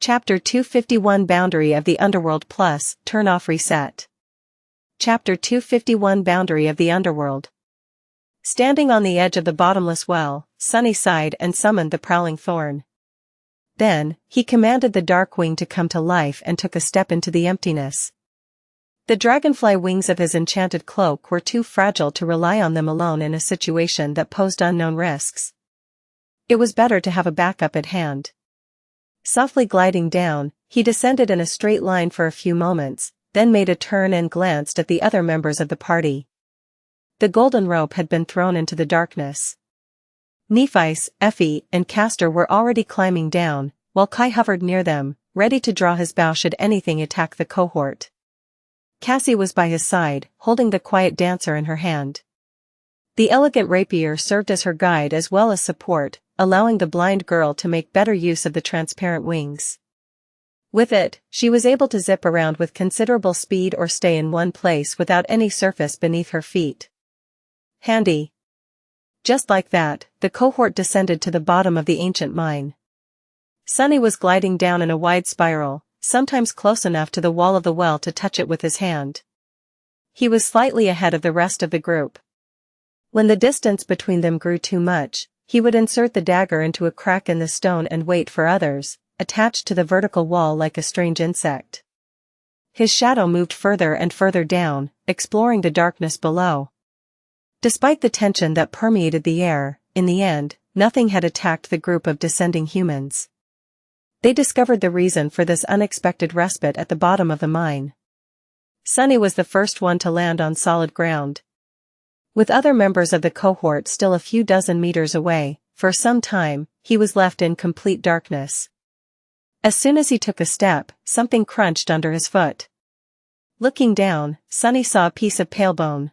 Chapter 251 Boundary of the Underworld Plus, Turn Off Reset. Chapter 251 Boundary of the Underworld. Standing on the edge of the bottomless well, Sunny sighed and summoned the prowling thorn. Then, he commanded the dark wing to come to life and took a step into the emptiness. The dragonfly wings of his enchanted cloak were too fragile to rely on them alone in a situation that posed unknown risks. It was better to have a backup at hand. Softly gliding down, he descended in a straight line for a few moments, then made a turn and glanced at the other members of the party. The golden rope had been thrown into the darkness. Nephice, Effie, and Castor were already climbing down, while Kai hovered near them, ready to draw his bow should anything attack the cohort. Cassie was by his side, holding the quiet dancer in her hand. The elegant rapier served as her guide as well as support, allowing the blind girl to make better use of the transparent wings. With it, she was able to zip around with considerable speed or stay in one place without any surface beneath her feet. Handy. Just like that, the cohort descended to the bottom of the ancient mine. Sunny was gliding down in a wide spiral, sometimes close enough to the wall of the well to touch it with his hand. He was slightly ahead of the rest of the group. When the distance between them grew too much, he would insert the dagger into a crack in the stone and wait for others, attached to the vertical wall like a strange insect. His shadow moved further and further down, exploring the darkness below. Despite the tension that permeated the air, in the end, nothing had attacked the group of descending humans. They discovered the reason for this unexpected respite at the bottom of the mine. Sunny was the first one to land on solid ground. With other members of the cohort still a few dozen meters away, for some time, he was left in complete darkness. As soon as he took a step, something crunched under his foot. Looking down, Sunny saw a piece of pale bone.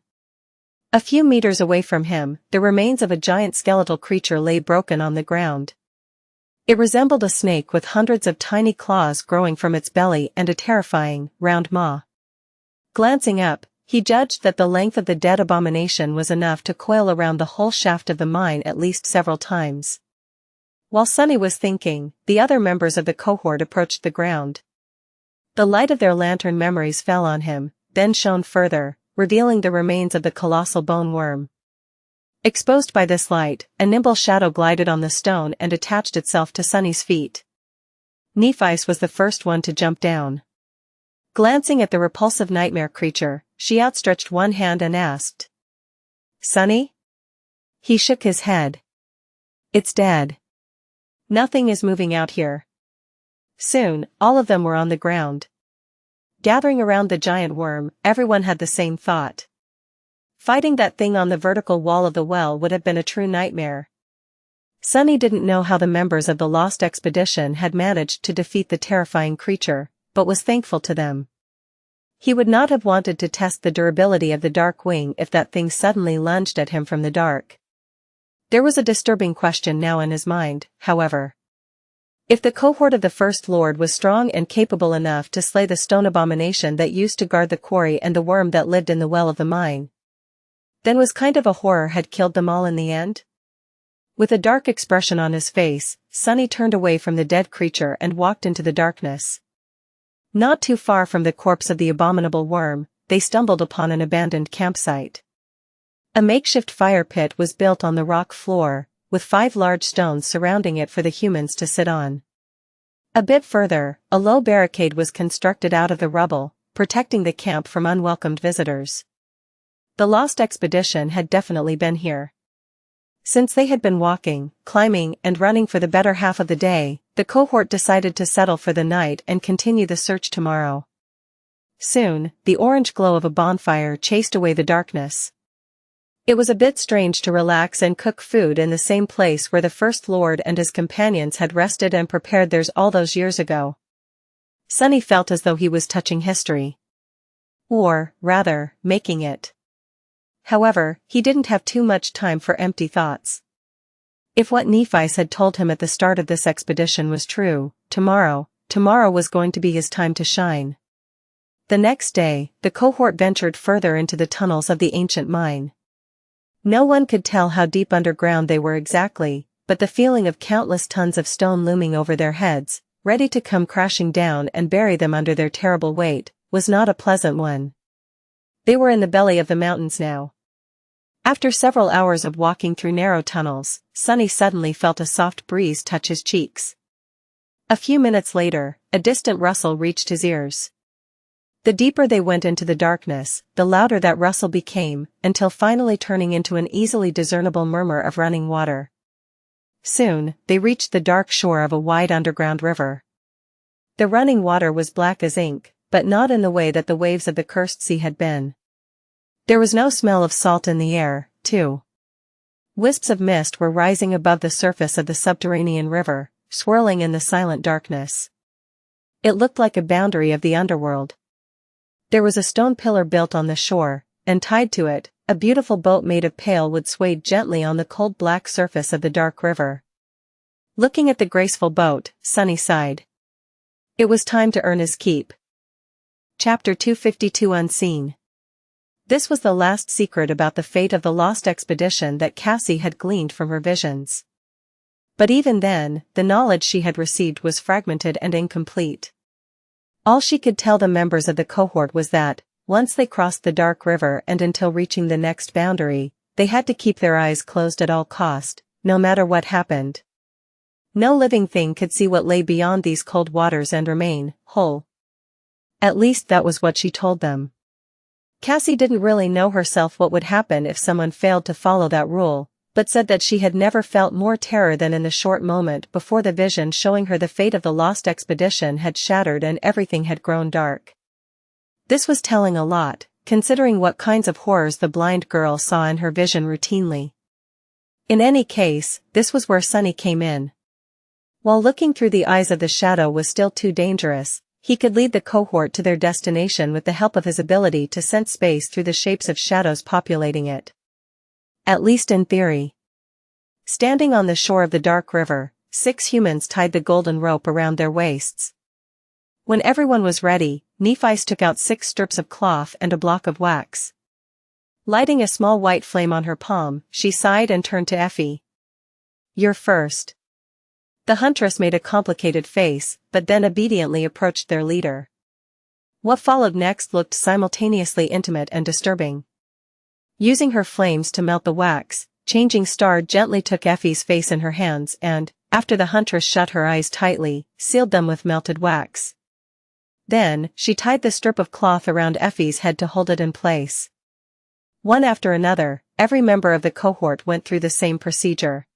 A few meters away from him, the remains of a giant skeletal creature lay broken on the ground. It resembled a snake with hundreds of tiny claws growing from its belly and a terrifying, round maw. Glancing up, he judged that the length of the dead abomination was enough to coil around the whole shaft of the mine at least several times. While Sunny was thinking, the other members of the cohort approached the ground. The light of their lantern memories fell on him, then shone further, revealing the remains of the colossal bone worm. Exposed by this light, a nimble shadow glided on the stone and attached itself to Sunny's feet. Nephice was the first one to jump down. Glancing at the repulsive nightmare creature, she outstretched one hand and asked, "Sunny?" He shook his head. "It's dead. Nothing is moving out here." Soon, all of them were on the ground. Gathering around the giant worm, everyone had the same thought. Fighting that thing on the vertical wall of the well would have been a true nightmare. Sunny didn't know how the members of the Lost Expedition had managed to defeat the terrifying creature, but was thankful to them. He would not have wanted to test the durability of the dark wing if that thing suddenly lunged at him from the dark. There was a disturbing question now in his mind, however. If the cohort of the First Lord was strong and capable enough to slay the stone abomination that used to guard the quarry and the worm that lived in the well of the mine, then was kind of a horror had killed them all in the end? With a dark expression on his face, Sunny turned away from the dead creature and walked into the darkness. Not too far from the corpse of the abominable worm, they stumbled upon an abandoned campsite. A makeshift fire pit was built on the rock floor, with 5 large stones surrounding it for the humans to sit on. A bit further, a low barricade was constructed out of the rubble, protecting the camp from unwelcomed visitors. The Lost Expedition had definitely been here. Since they had been walking, climbing, and running for the better half of the day, the cohort decided to settle for the night and continue the search tomorrow. Soon, the orange glow of a bonfire chased away the darkness. It was a bit strange to relax and cook food in the same place where the First Lord and his companions had rested and prepared theirs all those years ago. Sunny felt as though he was touching history. Or, rather, making it. However, he didn't have too much time for empty thoughts. If what Nephice had told him at the start of this expedition was true, tomorrow was going to be his time to shine. The next day, the cohort ventured further into the tunnels of the ancient mine. No one could tell how deep underground they were exactly, but the feeling of countless tons of stone looming over their heads, ready to come crashing down and bury them under their terrible weight, was not a pleasant one. They were in the belly of the mountains now. After several hours of walking through narrow tunnels, Sunny suddenly felt a soft breeze touch his cheeks. A few minutes later, a distant rustle reached his ears. The deeper they went into the darkness, the louder that rustle became, until finally turning into an easily discernible murmur of running water. Soon, they reached the dark shore of a wide underground river. The running water was black as ink, but not in the way that the waves of the cursed sea had been. There was no smell of salt in the air, too. Wisps of mist were rising above the surface of the subterranean river, swirling in the silent darkness. It looked like a boundary of the underworld. There was a stone pillar built on the shore, and tied to it, a beautiful boat made of pale wood swayed gently on the cold black surface of the dark river. Looking at the graceful boat, Sunny sighed. It was time to earn his keep. Chapter 252 Unseen. This was the last secret about the fate of the lost expedition that Cassie had gleaned from her visions. But even then, the knowledge she had received was fragmented and incomplete. All she could tell the members of the cohort was that, once they crossed the dark river and until reaching the next boundary, they had to keep their eyes closed at all cost, no matter what happened. No living thing could see what lay beyond these cold waters and remain whole. At least that was what she told them. Cassie didn't really know herself what would happen if someone failed to follow that rule, but said that she had never felt more terror than in the short moment before the vision showing her the fate of the lost expedition had shattered and everything had grown dark. This was telling a lot, considering what kinds of horrors the blind girl saw in her vision routinely. In any case, this was where Sunny came in. While looking through the eyes of the shadow was still too dangerous, he could lead the cohort to their destination with the help of his ability to sense space through the shapes of shadows populating it. At least in theory. Standing on the shore of the dark river, 6 humans tied the golden rope around their waists. When everyone was ready, Nephi's took out 6 strips of cloth and a block of wax. Lighting a small white flame on her palm, she sighed and turned to Effie. "You're first." The huntress made a complicated face, but then obediently approached their leader. What followed next looked simultaneously intimate and disturbing. Using her flames to melt the wax, Changing Star gently took Effie's face in her hands and, after the huntress shut her eyes tightly, sealed them with melted wax. Then, she tied the strip of cloth around Effie's head to hold it in place. One after another, every member of the cohort went through the same procedure.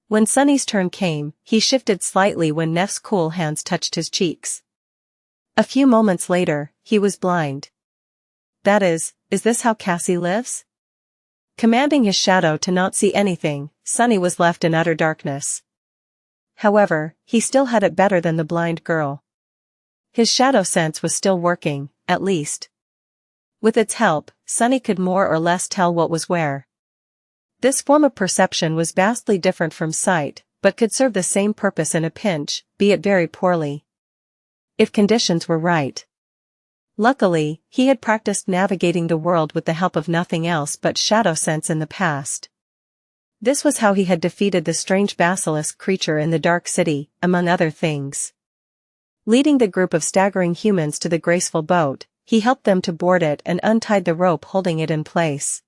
When Sunny's turn came, he shifted slightly when Neff's cool hands touched his cheeks. A few moments later, he was blind. Is this how Cassie lives? Commanding his shadow to not see anything, Sunny was left in utter darkness. However, he still had it better than the blind girl. His shadow sense was still working, at least. With its help, Sunny could more or less tell what was where. This form of perception was vastly different from sight, but could serve the same purpose in a pinch, be it very poorly. If conditions were right. Luckily, he had practiced navigating the world with the help of nothing else but shadow sense in the past. This was how he had defeated the strange basilisk creature in the Dark City, among other things. Leading the group of staggering humans to the graceful boat, he helped them to board it and untied the rope holding it in place.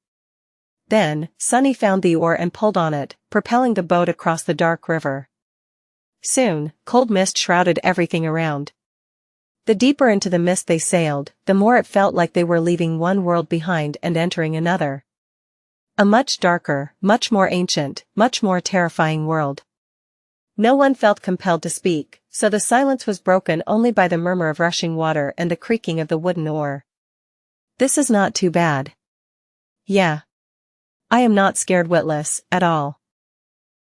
Then, Sunny found the oar and pulled on it, propelling the boat across the dark river. Soon, cold mist shrouded everything around. The deeper into the mist they sailed, the more it felt like they were leaving one world behind and entering another. A much darker, much more ancient, much more terrifying world. No one felt compelled to speak, so the silence was broken only by the murmur of rushing water and the creaking of the wooden oar. This is not too bad. Yeah. I am not scared witless, at all.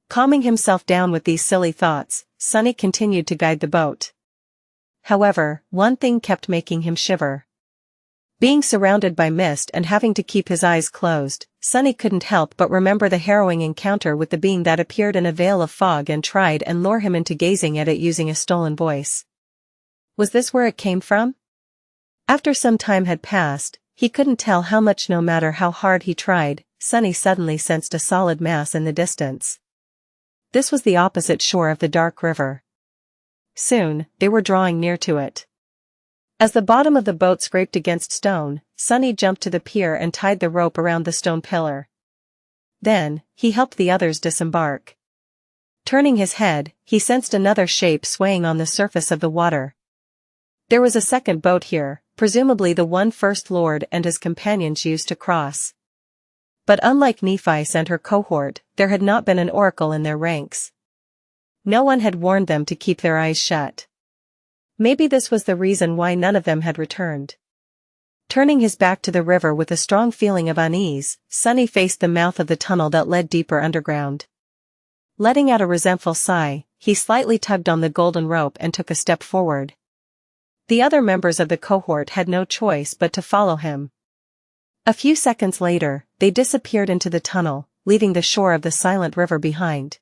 Calming himself down with these silly thoughts, Sunny continued to guide the boat. However, one thing kept making him shiver. Being surrounded by mist and having to keep his eyes closed, Sunny couldn't help but remember the harrowing encounter with the being that appeared in a veil of fog and tried and lure him into gazing at it using a stolen voice. Was this where it came from? After some time had passed, he couldn't tell how much. No matter how hard he tried, Sunny suddenly sensed a solid mass in the distance. This was the opposite shore of the dark river. Soon, they were drawing near to it. As the bottom of the boat scraped against stone, Sunny jumped to the pier and tied the rope around the stone pillar. Then, he helped the others disembark. Turning his head, he sensed another shape swaying on the surface of the water. There was a second boat here, presumably the one First Lord and his companions used to cross. But unlike Nephi and her cohort, there had not been an oracle in their ranks. No one had warned them to keep their eyes shut. Maybe this was the reason why none of them had returned. Turning his back to the river with a strong feeling of unease, Sunny faced the mouth of the tunnel that led deeper underground. Letting out a resentful sigh, he slightly tugged on the golden rope and took a step forward. The other members of the cohort had no choice but to follow him. A few seconds later, they disappeared into the tunnel, leaving the shore of the silent river behind.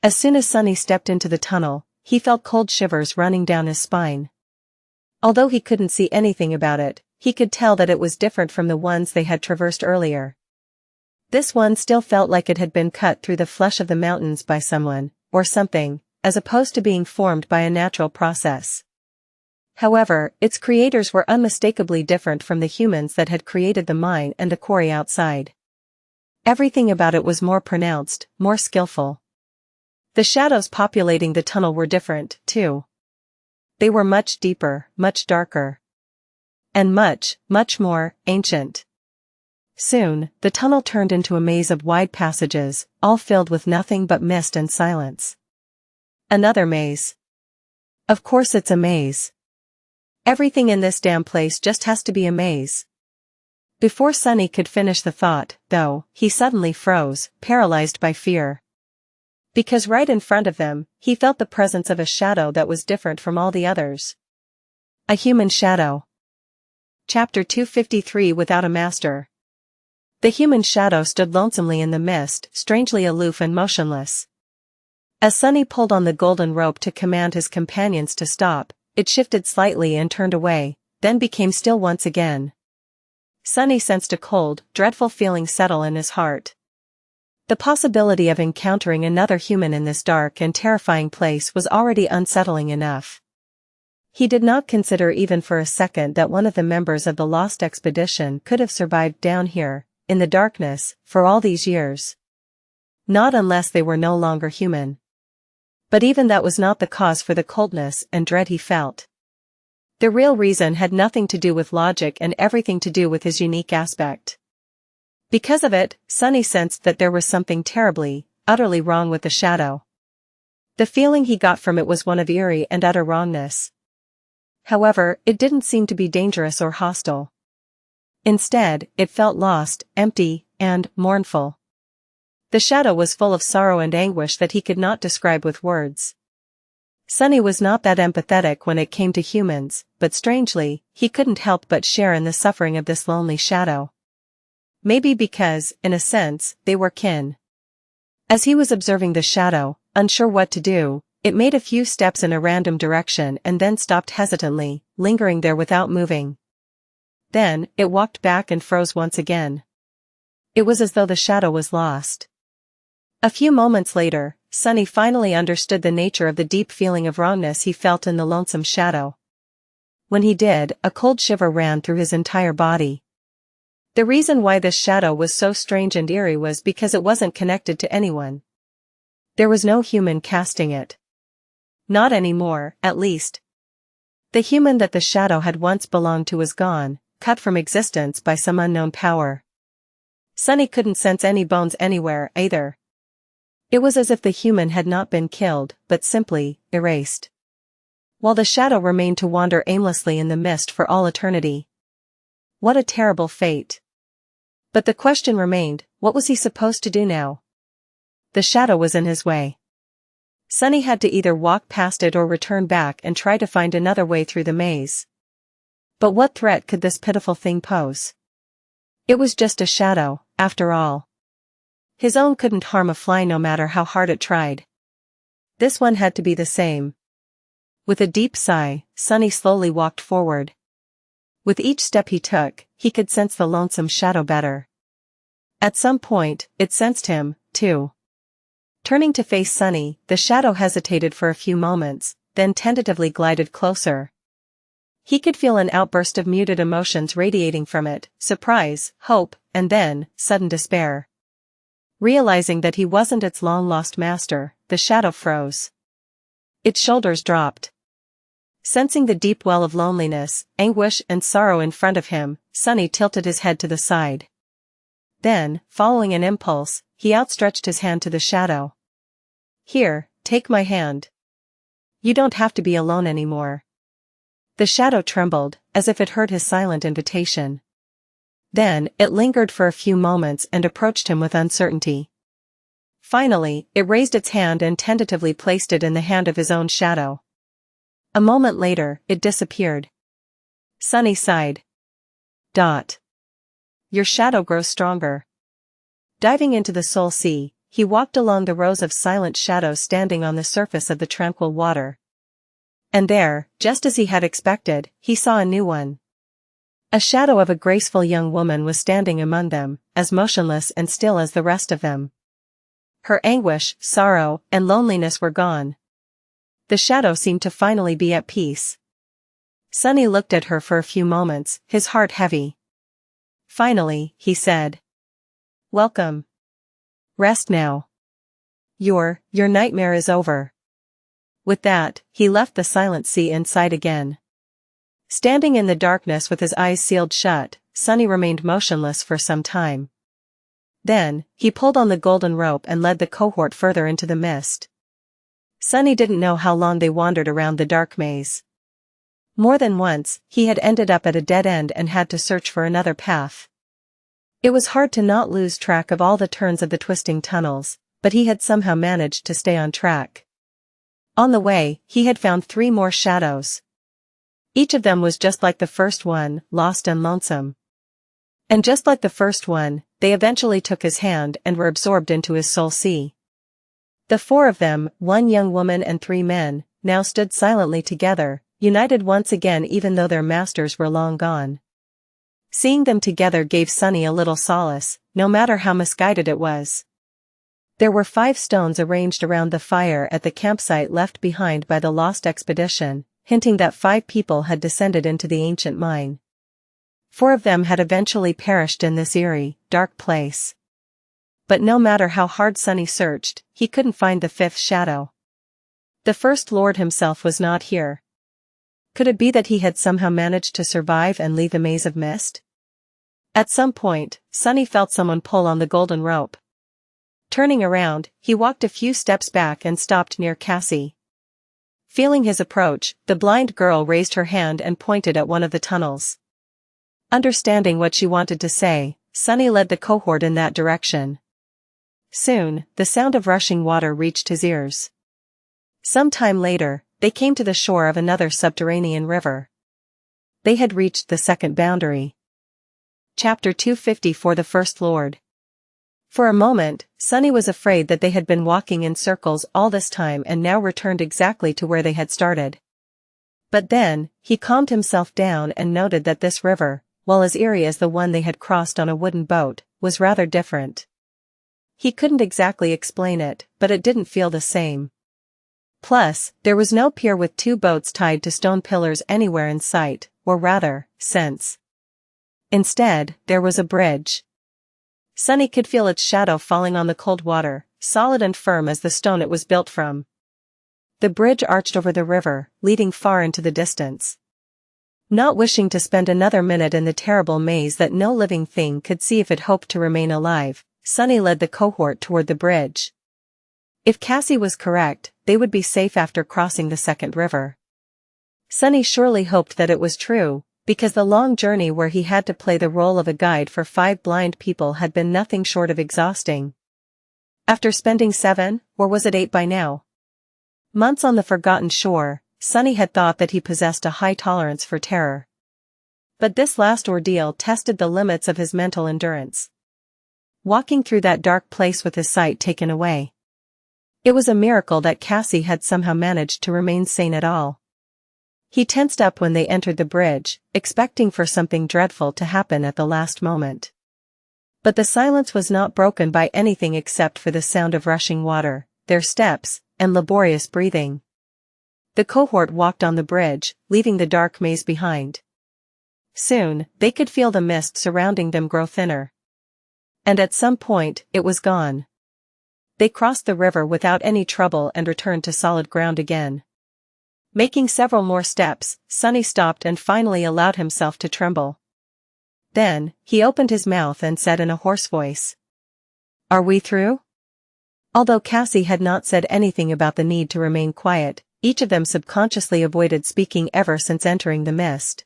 As soon as Sunny stepped into the tunnel, he felt cold shivers running down his spine. Although he couldn't see anything about it, he could tell that it was different from the ones they had traversed earlier. This one still felt like it had been cut through the flesh of the mountains by someone, or something, as opposed to being formed by a natural process. However, its creators were unmistakably different from the humans that had created the mine and the quarry outside. Everything about it was more pronounced, more skillful. The shadows populating the tunnel were different, too. They were much deeper, much darker. And much, much more ancient. Soon, the tunnel turned into a maze of wide passages, all filled with nothing but mist and silence. Another maze. Of course it's a maze. Everything in this damn place just has to be a maze. Before Sunny could finish the thought, though, he suddenly froze, paralyzed by fear. Because right in front of them, he felt the presence of a shadow that was different from all the others. A human shadow. Chapter 253 Without a Master. The human shadow stood lonesomely in the mist, strangely aloof and motionless. As Sunny pulled on the golden rope to command his companions to stop, it shifted slightly and turned away, then became still once again. Sunny sensed a cold, dreadful feeling settle in his heart. The possibility of encountering another human in this dark and terrifying place was already unsettling enough. He did not consider even for a second that one of the members of the lost expedition could have survived down here, in the darkness, for all these years. Not unless they were no longer human. But even that was not the cause for the coldness and dread he felt. The real reason had nothing to do with logic and everything to do with his unique aspect. Because of it, Sunny sensed that there was something terribly, utterly wrong with the shadow. The feeling he got from it was one of eerie and utter wrongness. However, it didn't seem to be dangerous or hostile. Instead, it felt lost, empty, and mournful. The shadow was full of sorrow and anguish that he could not describe with words. Sunny was not that empathetic when it came to humans, but strangely, he couldn't help but share in the suffering of this lonely shadow. Maybe because, in a sense, they were kin. As he was observing the shadow, unsure what to do, it made a few steps in a random direction and then stopped hesitantly, lingering there without moving. Then, it walked back and froze once again. It was as though the shadow was lost. A few moments later, Sunny finally understood the nature of the deep feeling of wrongness he felt in the lonesome shadow. When he did, a cold shiver ran through his entire body. The reason why this shadow was so strange and eerie was because it wasn't connected to anyone. There was no human casting it. Not anymore, at least. The human that the shadow had once belonged to was gone, cut from existence by some unknown power. Sunny couldn't sense any bones anywhere, either. It was as if the human had not been killed, but simply erased. While the shadow remained to wander aimlessly in the mist for all eternity. What a terrible fate. But the question remained, what was he supposed to do now? The shadow was in his way. Sunny had to either walk past it or return back and try to find another way through the maze. But what threat could this pitiful thing pose? It was just a shadow, after all. His own couldn't harm a fly no matter how hard it tried. This one had to be the same. With a deep sigh, Sunny slowly walked forward. With each step he took, he could sense the lonesome shadow better. At some point, it sensed him, too. Turning to face Sunny, the shadow hesitated for a few moments, then tentatively glided closer. He could feel an outburst of muted emotions radiating from it, surprise, hope, and then, sudden despair. Realizing that he wasn't its long-lost master, the shadow froze. Its shoulders dropped. Sensing the deep well of loneliness, anguish and sorrow in front of him, Sunny tilted his head to the side. Then, following an impulse, he outstretched his hand to the shadow. "Here, take my hand. You don't have to be alone anymore." The shadow trembled, as if it heard his silent invitation. Then, it lingered for a few moments and approached him with uncertainty. Finally, it raised its hand and tentatively placed it in the hand of his own shadow. A moment later, it disappeared. Sunny sighed. Your shadow grows stronger. Diving into the soul sea, he walked along the rows of silent shadows standing on the surface of the tranquil water. And there, just as he had expected, he saw a new one. A shadow of a graceful young woman was standing among them, as motionless and still as the rest of them. Her anguish, sorrow, and loneliness were gone. The shadow seemed to finally be at peace. Sunny looked at her for a few moments, his heart heavy. Finally, he said, "Welcome. Rest now. Your nightmare is over." With that, he left the silent sea inside again. Standing in the darkness with his eyes sealed shut, Sunny remained motionless for some time. Then, he pulled on the golden rope and led the cohort further into the mist. Sunny didn't know how long they wandered around the dark maze. More than once, he had ended up at a dead end and had to search for another path. It was hard to not lose track of all the turns of the twisting tunnels, but he had somehow managed to stay on track. On the way, he had found 3 more shadows. Each of them was just like the first one, lost and lonesome. And just like the first one, they eventually took his hand and were absorbed into his soul sea. The 4 of them, 1 young woman and 3 men, now stood silently together, united once again even though their masters were long gone. Seeing them together gave Sunny a little solace, no matter how misguided it was. There were 5 stones arranged around the fire at the campsite left behind by the lost expedition, hinting that 5 people had descended into the ancient mine. 4 of them had eventually perished in this eerie, dark place. But no matter how hard Sunny searched, he couldn't find the 5th shadow. The First Lord himself was not here. Could it be that he had somehow managed to survive and leave the maze of mist? At some point, Sunny felt someone pull on the golden rope. Turning around, he walked a few steps back and stopped near Cassie. Feeling his approach, the blind girl raised her hand and pointed at one of the tunnels. Understanding what she wanted to say, Sunny led the cohort in that direction. Soon, the sound of rushing water reached his ears. Some time later, they came to the shore of another subterranean river. They had reached the second boundary. Chapter 250 for the First Lord. For a moment, Sunny was afraid that they had been walking in circles all this time and now returned exactly to where they had started. But then, he calmed himself down and noted that this river, while as eerie as the one they had crossed on a wooden boat, was rather different. He couldn't exactly explain it, but it didn't feel the same. Plus, there was no pier with 2 boats tied to stone pillars anywhere in sight, or rather, sense. Instead, there was a bridge. Sunny could feel its shadow falling on the cold water, solid and firm as the stone it was built from. The bridge arched over the river, leading far into the distance. Not wishing to spend another minute in the terrible maze that no living thing could see if it hoped to remain alive, Sunny led the cohort toward the bridge. If Cassie was correct, they would be safe after crossing the second river. Sunny surely hoped that it was true, because the long journey where he had to play the role of a guide for 5 blind people had been nothing short of exhausting. After spending 7, or was it 8 by now? Months on the forgotten shore, Sunny had thought that he possessed a high tolerance for terror. But this last ordeal tested the limits of his mental endurance. Walking through that dark place with his sight taken away. It was a miracle that Cassie had somehow managed to remain sane at all. He tensed up when they entered the bridge, expecting for something dreadful to happen at the last moment. But the silence was not broken by anything except for the sound of rushing water, their steps, and laborious breathing. The cohort walked on the bridge, leaving the dark maze behind. Soon, they could feel the mist surrounding them grow thinner. And at some point, it was gone. They crossed the river without any trouble and returned to solid ground again. Making several more steps, Sunny stopped and finally allowed himself to tremble. Then, he opened his mouth and said in a hoarse voice, "Are we through?" Although Cassie had not said anything about the need to remain quiet, each of them subconsciously avoided speaking ever since entering the mist.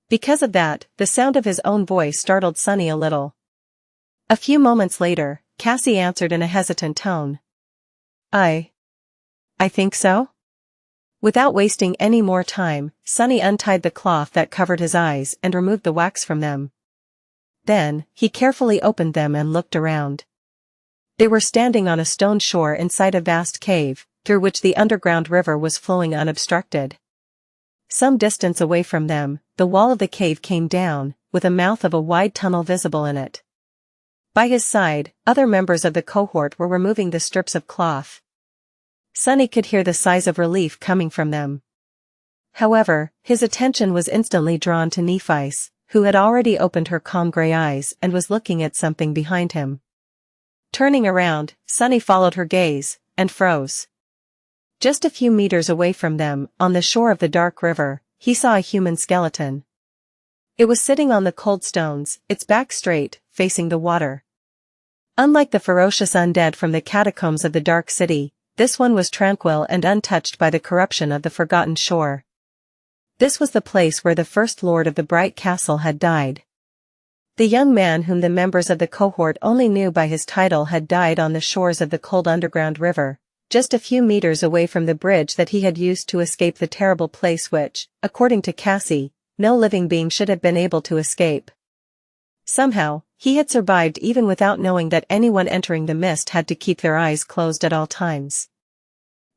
Because of that, the sound of his own voice startled Sunny a little. A few moments later, Cassie answered in a hesitant tone. I think so?" Without wasting any more time, Sunny untied the cloth that covered his eyes and removed the wax from them. Then, he carefully opened them and looked around. They were standing on a stone shore inside a vast cave, through which the underground river was flowing unobstructed. Some distance away from them, the wall of the cave came down, with a mouth of a wide tunnel visible in it. By his side, other members of the cohort were removing the strips of cloth. Sunny could hear the sighs of relief coming from them. However, his attention was instantly drawn to Nephi's, who had already opened her calm gray eyes and was looking at something behind him. Turning around, Sunny followed her gaze, and froze. Just a few meters away from them, on the shore of the dark river, he saw a human skeleton. It was sitting on the cold stones, its back straight, facing the water. Unlike the ferocious undead from the catacombs of the Dark City, this one was tranquil and untouched by the corruption of the Forgotten Shore. This was the place where the first lord of the Bright Castle had died. The young man whom the members of the cohort only knew by his title had died on the shores of the cold underground river, just a few meters away from the bridge that he had used to escape the terrible place which, according to Cassie, no living being should have been able to escape. Somehow, he had survived even without knowing that anyone entering the mist had to keep their eyes closed at all times.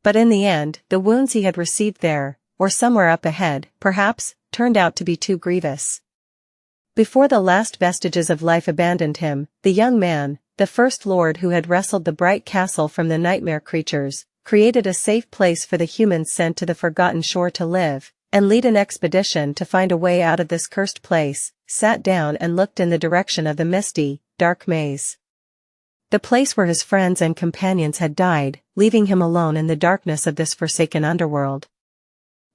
But in the end, the wounds he had received there, or somewhere up ahead, perhaps, turned out to be too grievous. Before the last vestiges of life abandoned him, the young man, the first lord who had wrestled the Bright Castle from the nightmare creatures, created a safe place for the humans sent to the Forgotten Shore to live, and lead an expedition to find a way out of this cursed place, sat down and looked in the direction of the misty, dark maze. The place where his friends and companions had died, leaving him alone in the darkness of this forsaken underworld.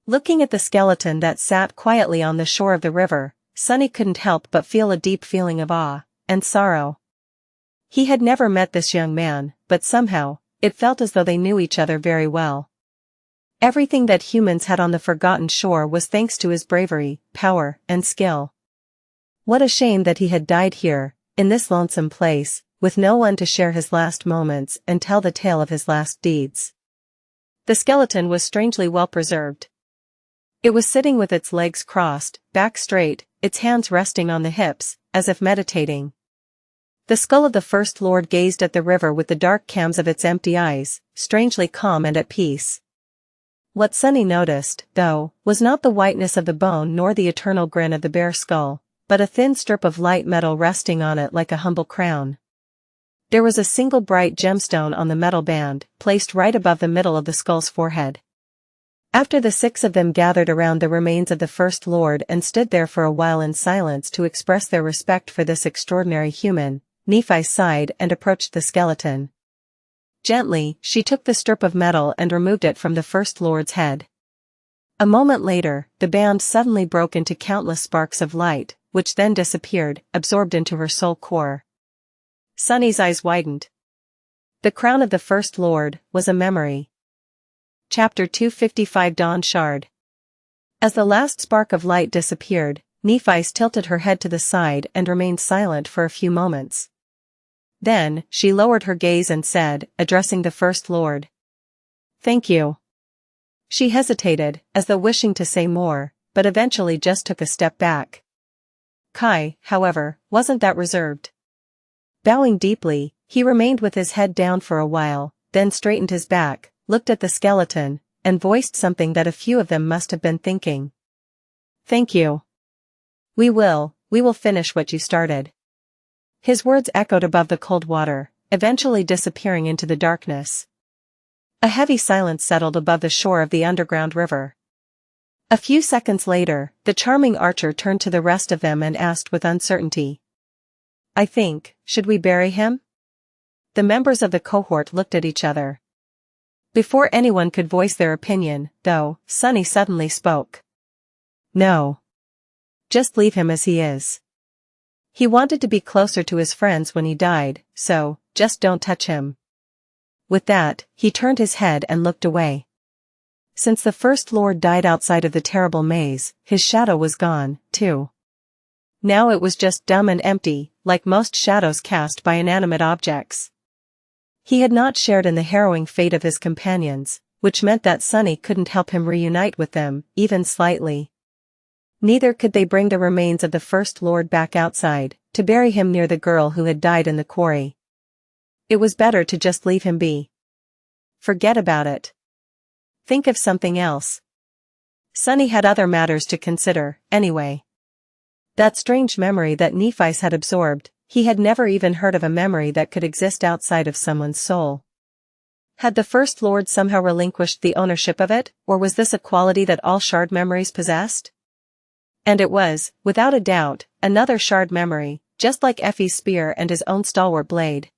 Looking at the skeleton that sat quietly on the shore of the river, Sunny couldn't help but feel a deep feeling of awe and sorrow. He had never met this young man, but somehow, it felt as though they knew each other very well. Everything that humans had on the Forgotten Shore was thanks to his bravery, power, and skill. What a shame that he had died here, in this lonesome place, with no one to share his last moments and tell the tale of his last deeds. The skeleton was strangely well preserved. It was sitting with its legs crossed, back straight, its hands resting on the hips, as if meditating. The skull of the First Lord gazed at the river with the dark cams of its empty eyes, strangely calm and at peace. What Sunny noticed, though, was not the whiteness of the bone nor the eternal grin of the bare skull, but a thin strip of light metal resting on it like a humble crown. There was a single bright gemstone on the metal band, placed right above the middle of the skull's forehead. After the six of them gathered around the remains of the First Lord and stood there for a while in silence to express their respect for this extraordinary human, Nephi sighed and approached the skeleton. Gently, she took the strip of metal and removed it from the First Lord's head. A moment later, the band suddenly broke into countless sparks of light, which then disappeared, absorbed into her soul core. Sunny's eyes widened. The crown of the First Lord was a memory. Chapter 255 Dawn Shard. As the last spark of light disappeared, Nephi tilted her head to the side and remained silent for a few moments. Then, she lowered her gaze and said, addressing the First Lord, "Thank you." She hesitated, as though wishing to say more, but eventually just took a step back. Kai, however, wasn't that reserved. Bowing deeply, he remained with his head down for a while, then straightened his back, looked at the skeleton, and voiced something that a few of them must have been thinking. "Thank you. We will finish what you started." His words echoed above the cold water, eventually disappearing into the darkness. A heavy silence settled above the shore of the underground river. A few seconds later, the charming archer turned to the rest of them and asked with uncertainty. "I think, should we bury him?" The members of the cohort looked at each other. Before anyone could voice their opinion, though, Sunny suddenly spoke. "No. Just leave him as he is. He wanted to be closer to his friends when he died, so, just don't touch him." With that, he turned his head and looked away. Since the First Lord died outside of the terrible maze, his shadow was gone, too. Now it was just dumb and empty, like most shadows cast by inanimate objects. He had not shared in the harrowing fate of his companions, which meant that Sunny couldn't help him reunite with them, even slightly. Neither could they bring the remains of the First Lord back outside, to bury him near the girl who had died in the quarry. It was better to just leave him be. Forget about it. Think of something else. Sunny had other matters to consider, anyway. That strange memory that Nephi's had absorbed, he had never even heard of a memory that could exist outside of someone's soul. Had the First Lord somehow relinquished the ownership of it, or was this a quality that all shard memories possessed? And it was, without a doubt, another shard memory, just like Effie's spear and his own stalwart blade.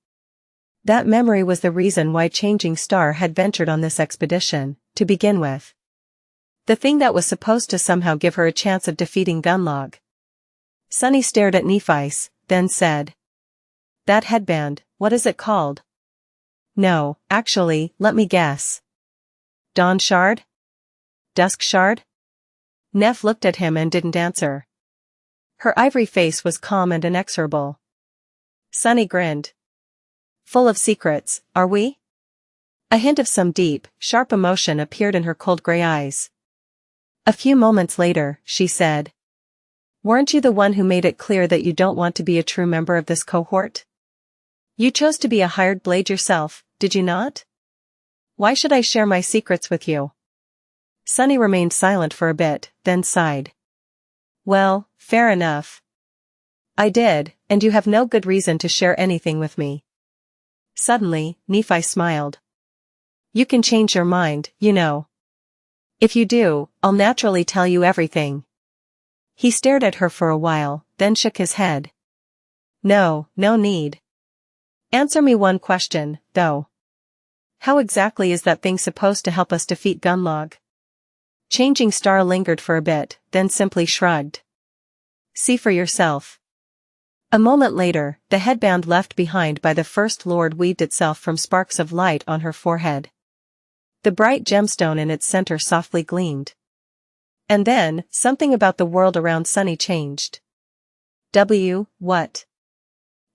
That memory was the reason why Changing Star had ventured on this expedition, to begin with. The thing that was supposed to somehow give her a chance of defeating Gunlog. Sunny stared at Nephi's, then said. "That headband, what is it called?" "No, actually, let me guess. Dawn Shard? Dusk Shard?" Neph looked at him and didn't answer. Her ivory face was calm and inexorable. Sunny grinned. "Full of secrets, are we?" A hint of some deep, sharp emotion appeared in her cold gray eyes. A few moments later, she said. "Weren't you the one who made it clear that you don't want to be a true member of this cohort? You chose to be a hired blade yourself, did you not? Why should I share my secrets with you?" Sunny remained silent for a bit, then sighed. "Well, fair enough. I did, and you have no good reason to share anything with me." Suddenly, Nephi smiled. "You can change your mind, you know. If you do, I'll naturally tell you everything." He stared at her for a while, then shook his head. "No need. Answer me one question, though. How exactly is that thing supposed to help us defeat Gunlog?" Changing Star lingered for a bit, then simply shrugged. "See for yourself." A moment later, the headband left behind by the First Lord weaved itself from sparks of light on her forehead. The bright gemstone in its center softly gleamed. And then, something about the world around Sunny changed. What?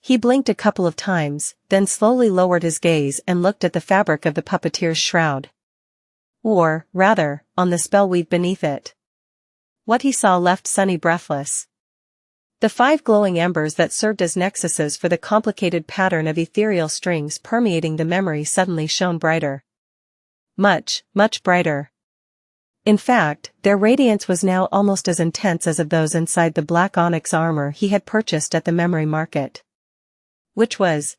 He blinked a couple of times, then slowly lowered his gaze and looked at the fabric of the puppeteer's shroud. Or, rather, on the spell weaved beneath it. What he saw left Sunny breathless. The 5 glowing embers that served as nexuses for the complicated pattern of ethereal strings permeating the memory suddenly shone brighter. Much brighter. In fact, their radiance was now almost as intense as of those inside the black onyx armor he had purchased at the memory market. Which was?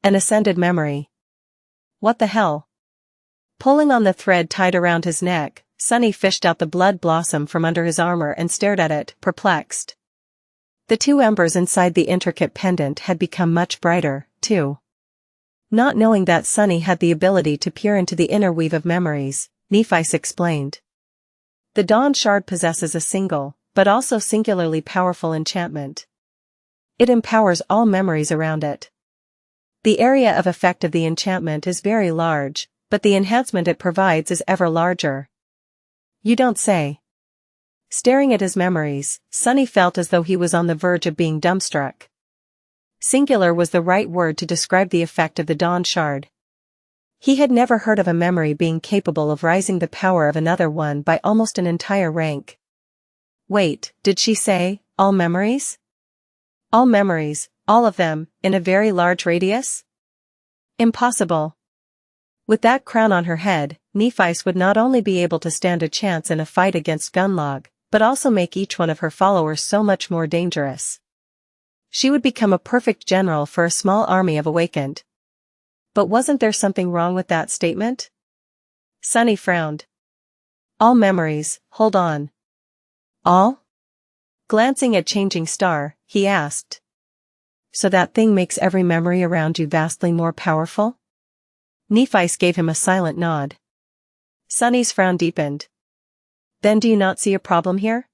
An ascended memory. What the hell? Pulling on the thread tied around his neck, Sunny fished out the blood blossom from under his armor and stared at it, perplexed. The 2 embers inside the intricate pendant had become much brighter, too. Not knowing that Sunny had the ability to peer into the inner weave of memories, Nephi explained. The Dawn Shard possesses a single, but also singularly powerful enchantment. It empowers all memories around it. The area of effect of the enchantment is very large, but the enhancement it provides is ever larger. You don't say. Staring at his memories, Sunny felt as though he was on the verge of being dumbstruck. Singular was the right word to describe the effect of the Dawn Shard. He had never heard of a memory being capable of raising the power of another one by almost an entire rank. Wait, did she say, all memories? All memories, all of them, in a very large radius? Impossible. With that crown on her head, Nephi would not only be able to stand a chance in a fight against Gunlog, but also make each one of her followers so much more dangerous. She would become a perfect general for a small army of awakened. But wasn't there something wrong with that statement? Sunny frowned. All memories, hold on. All? Glancing at Changing Star, he asked. So that thing makes every memory around you vastly more powerful? Nephi's gave him a silent nod. Sunny's frown deepened. Then do you not see a problem here?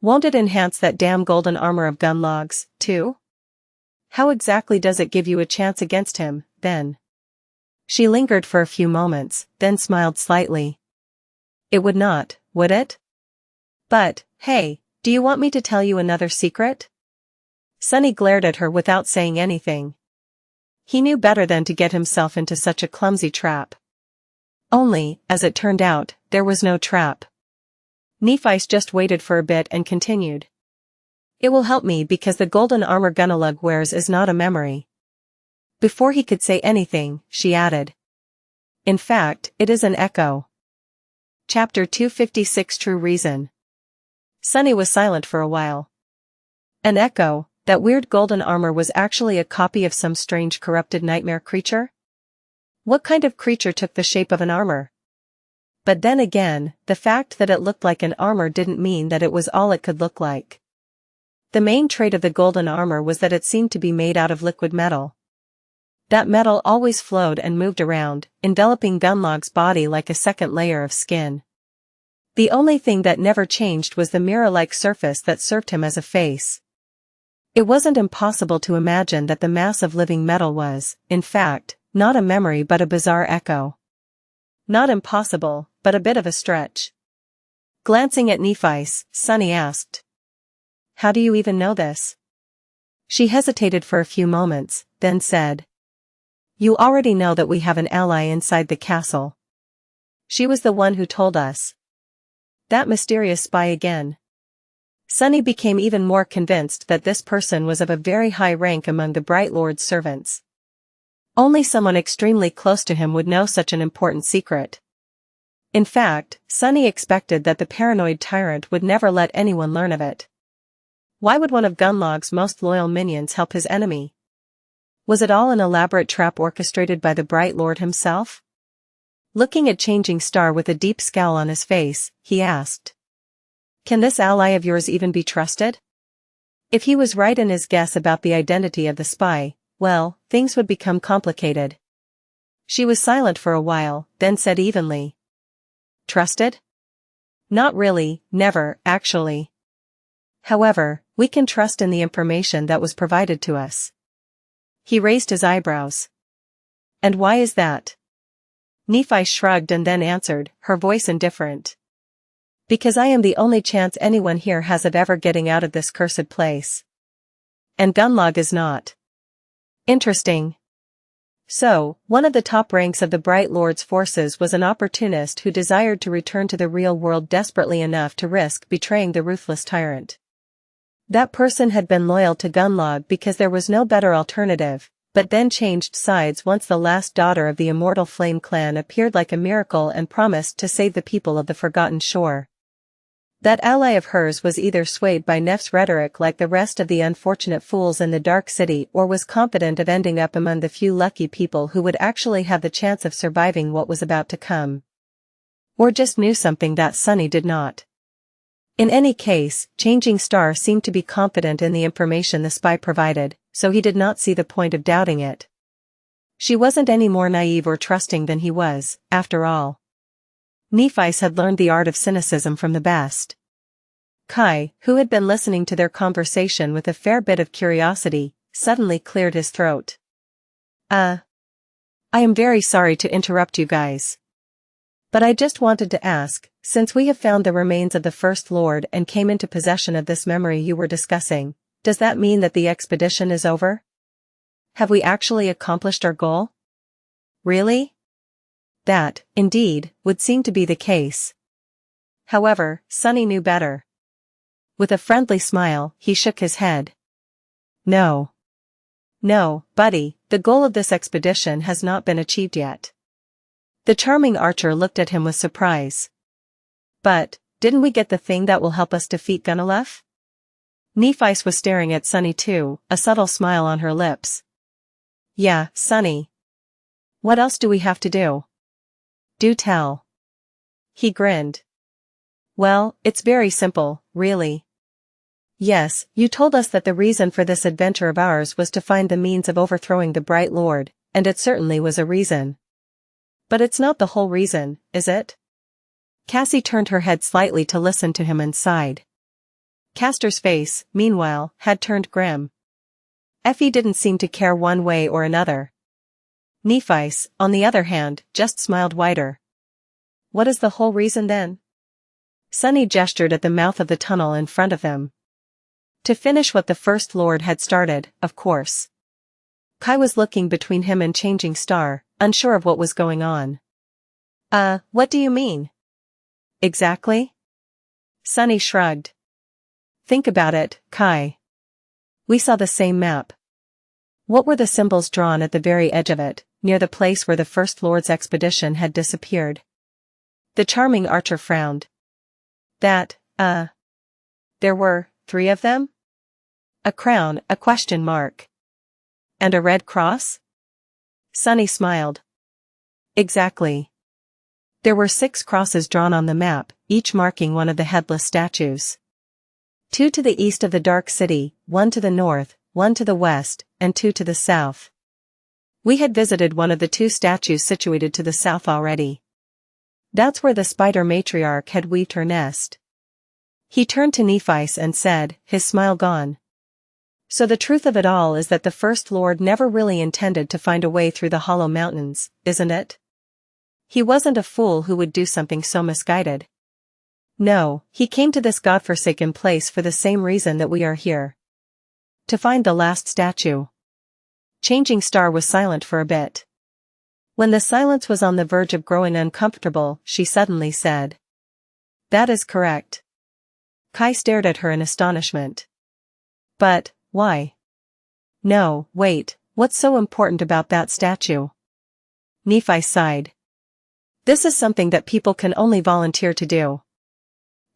Won't it enhance that damn golden armor of Gunlogs, too? How exactly does it give you a chance against him, then? She lingered for a few moments, then smiled slightly. It would not, would it? But, hey, do you want me to tell you another secret? Sunny glared at her without saying anything. He knew better than to get himself into such a clumsy trap. Only, as it turned out, there was no trap. Nephi's just waited for a bit and continued. It will help me because the golden armor Gunalug wears is not a memory. Before he could say anything, she added. In fact, it is an echo. Chapter 256 True Reason. Sunny was silent for a while. An echo, that weird golden armor was actually a copy of some strange corrupted nightmare creature? What kind of creature took the shape of an armor? But then again, the fact that it looked like an armor didn't mean that it was all it could look like. The main trait of the golden armor was that it seemed to be made out of liquid metal. That metal always flowed and moved around, enveloping Gunlog's body like a second layer of skin. The only thing that never changed was the mirror-like surface that served him as a face. It wasn't impossible to imagine that the mass of living metal was, in fact, not a memory but a bizarre echo. Not impossible, but a bit of a stretch. Glancing at Nephi's, Sunny asked. How do you even know this? She hesitated for a few moments, then said. You already know that we have an ally inside the castle. She was the one who told us. That mysterious spy again. Sunny became even more convinced that this person was of a very high rank among the Bright Lord's servants. Only someone extremely close to him would know such an important secret. In fact, Sunny expected that the paranoid tyrant would never let anyone learn of it. Why would one of Gunlog's most loyal minions help his enemy? Was it all an elaborate trap orchestrated by the Bright Lord himself? Looking at Changing Star with a deep scowl on his face, he asked. Can this ally of yours even be trusted? If he was right in his guess about the identity of the spy, well, things would become complicated. She was silent for a while, then said evenly. Trusted? Not really, never, actually. However, we can trust in the information that was provided to us. He raised his eyebrows. And why is that? Nephi shrugged and then answered, her voice indifferent. Because I am the only chance anyone here has of ever getting out of this cursed place. And Gunlog is not. Interesting. So, one of the top ranks of the Bright Lord's forces was an opportunist who desired to return to the real world desperately enough to risk betraying the ruthless tyrant. That person had been loyal to Gunlog because there was no better alternative, but then changed sides once the last daughter of the immortal Flame clan appeared like a miracle and promised to save the people of the Forgotten Shore. That ally of hers was either swayed by Nef's rhetoric like the rest of the unfortunate fools in the Dark City or was confident of ending up among the few lucky people who would actually have the chance of surviving what was about to come. Or just knew something that Sunny did not. In any case, Changing Star seemed to be confident in the information the spy provided, so he did not see the point of doubting it. She wasn't any more naive or trusting than he was, after all. Nephi's had learned the art of cynicism from the best. Kai, who had been listening to their conversation with a fair bit of curiosity, suddenly cleared his throat. I am very sorry to interrupt you guys. But I just wanted to ask, since we have found the remains of the First Lord and came into possession of this memory you were discussing, does that mean that the expedition is over? Have we actually accomplished our goal? Really? That, indeed, would seem to be the case. However, Sunny knew better. With a friendly smile, he shook his head. No. No, buddy, the goal of this expedition has not been achieved yet. The charming archer looked at him with surprise. But, didn't we get the thing that will help us defeat Gunalef? Nephi was staring at Sunny too, a subtle smile on her lips. Yeah, Sunny. What else do we have to do? Do tell. He grinned. Well, it's very simple, really. Yes, you told us that the reason for this adventure of ours was to find the means of overthrowing the Bright Lord, and it certainly was a reason. But it's not the whole reason, is it? Cassie turned her head slightly to listen to him and sighed. Castor's face, meanwhile, had turned grim. Effie didn't seem to care one way or another. Nephi's, on the other hand, just smiled wider. What is the whole reason then? Sunny gestured at the mouth of the tunnel in front of them. To finish what the First Lord had started, of course. Kai was looking between him and Changing Star, unsure of what was going on. What do you mean? Exactly? Sunny shrugged. Think about it, Kai. We saw the same map. What were the symbols drawn at the very edge of it, near the place where the First Lord's expedition had disappeared? The charming archer frowned. There were 3 of them? A crown, a question mark. And a red cross? Sunny smiled. Exactly. There were 6 crosses drawn on the map, each marking one of the headless statues. 2 to the east of the Dark City, 1 to the north, 1 to the west, and 2 to the south. We had visited one of the 2 statues situated to the south already. That's where the spider matriarch had weaved her nest. He turned to Nephi and said, his smile gone. So the truth of it all is that the First Lord never really intended to find a way through the Hollow Mountains, isn't it? He wasn't a fool who would do something so misguided. No, he came to this godforsaken place for the same reason that we are here. To find the last statue. Changing Star was silent for a bit. When the silence was on the verge of growing uncomfortable, she suddenly said. That is correct. Kai stared at her in astonishment. But, why? No, wait, what's so important about that statue? Nephi sighed. This is something that people can only volunteer to do.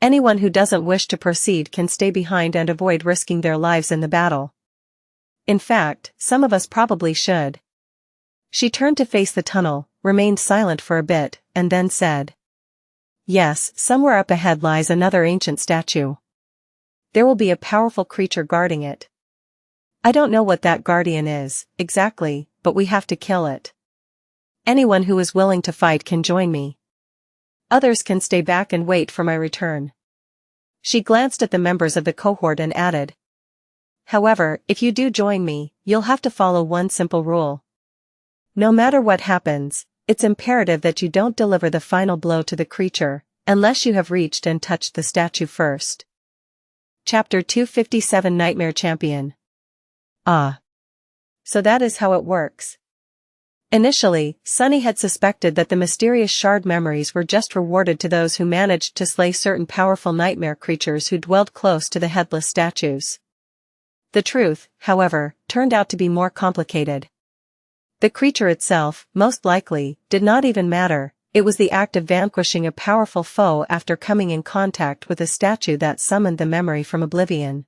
Anyone who doesn't wish to proceed can stay behind and avoid risking their lives in the battle. In fact, some of us probably should. She turned to face the tunnel, remained silent for a bit, and then said. Yes, somewhere up ahead lies another ancient statue. There will be a powerful creature guarding it. I don't know what that guardian is, exactly, but we have to kill it. Anyone who is willing to fight can join me. Others can stay back and wait for my return. She glanced at the members of the cohort and added. However, if you do join me, you'll have to follow one simple rule. No matter what happens, it's imperative that you don't deliver the final blow to the creature, unless you have reached and touched the statue first. Chapter 257 Nightmare Champion. Ah. So that is how it works. Initially, Sunny had suspected that the mysterious shard memories were just rewarded to those who managed to slay certain powerful nightmare creatures who dwelled close to the headless statues. The truth, however, turned out to be more complicated. The creature itself, most likely, did not even matter. It was the act of vanquishing a powerful foe after coming in contact with a statue that summoned the memory from oblivion.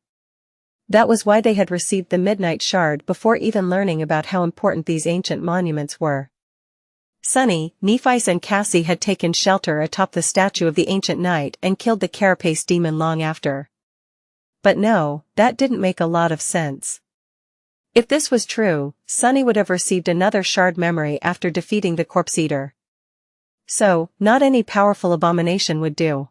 That was why they had received the Midnight Shard before even learning about how important these ancient monuments were. Sunny, Nephi and Cassie had taken shelter atop the statue of the ancient knight and killed the carapace demon long after. But no, that didn't make a lot of sense. If this was true, Sunny would have received another shard memory after defeating the corpse eater. So, not any powerful abomination would do.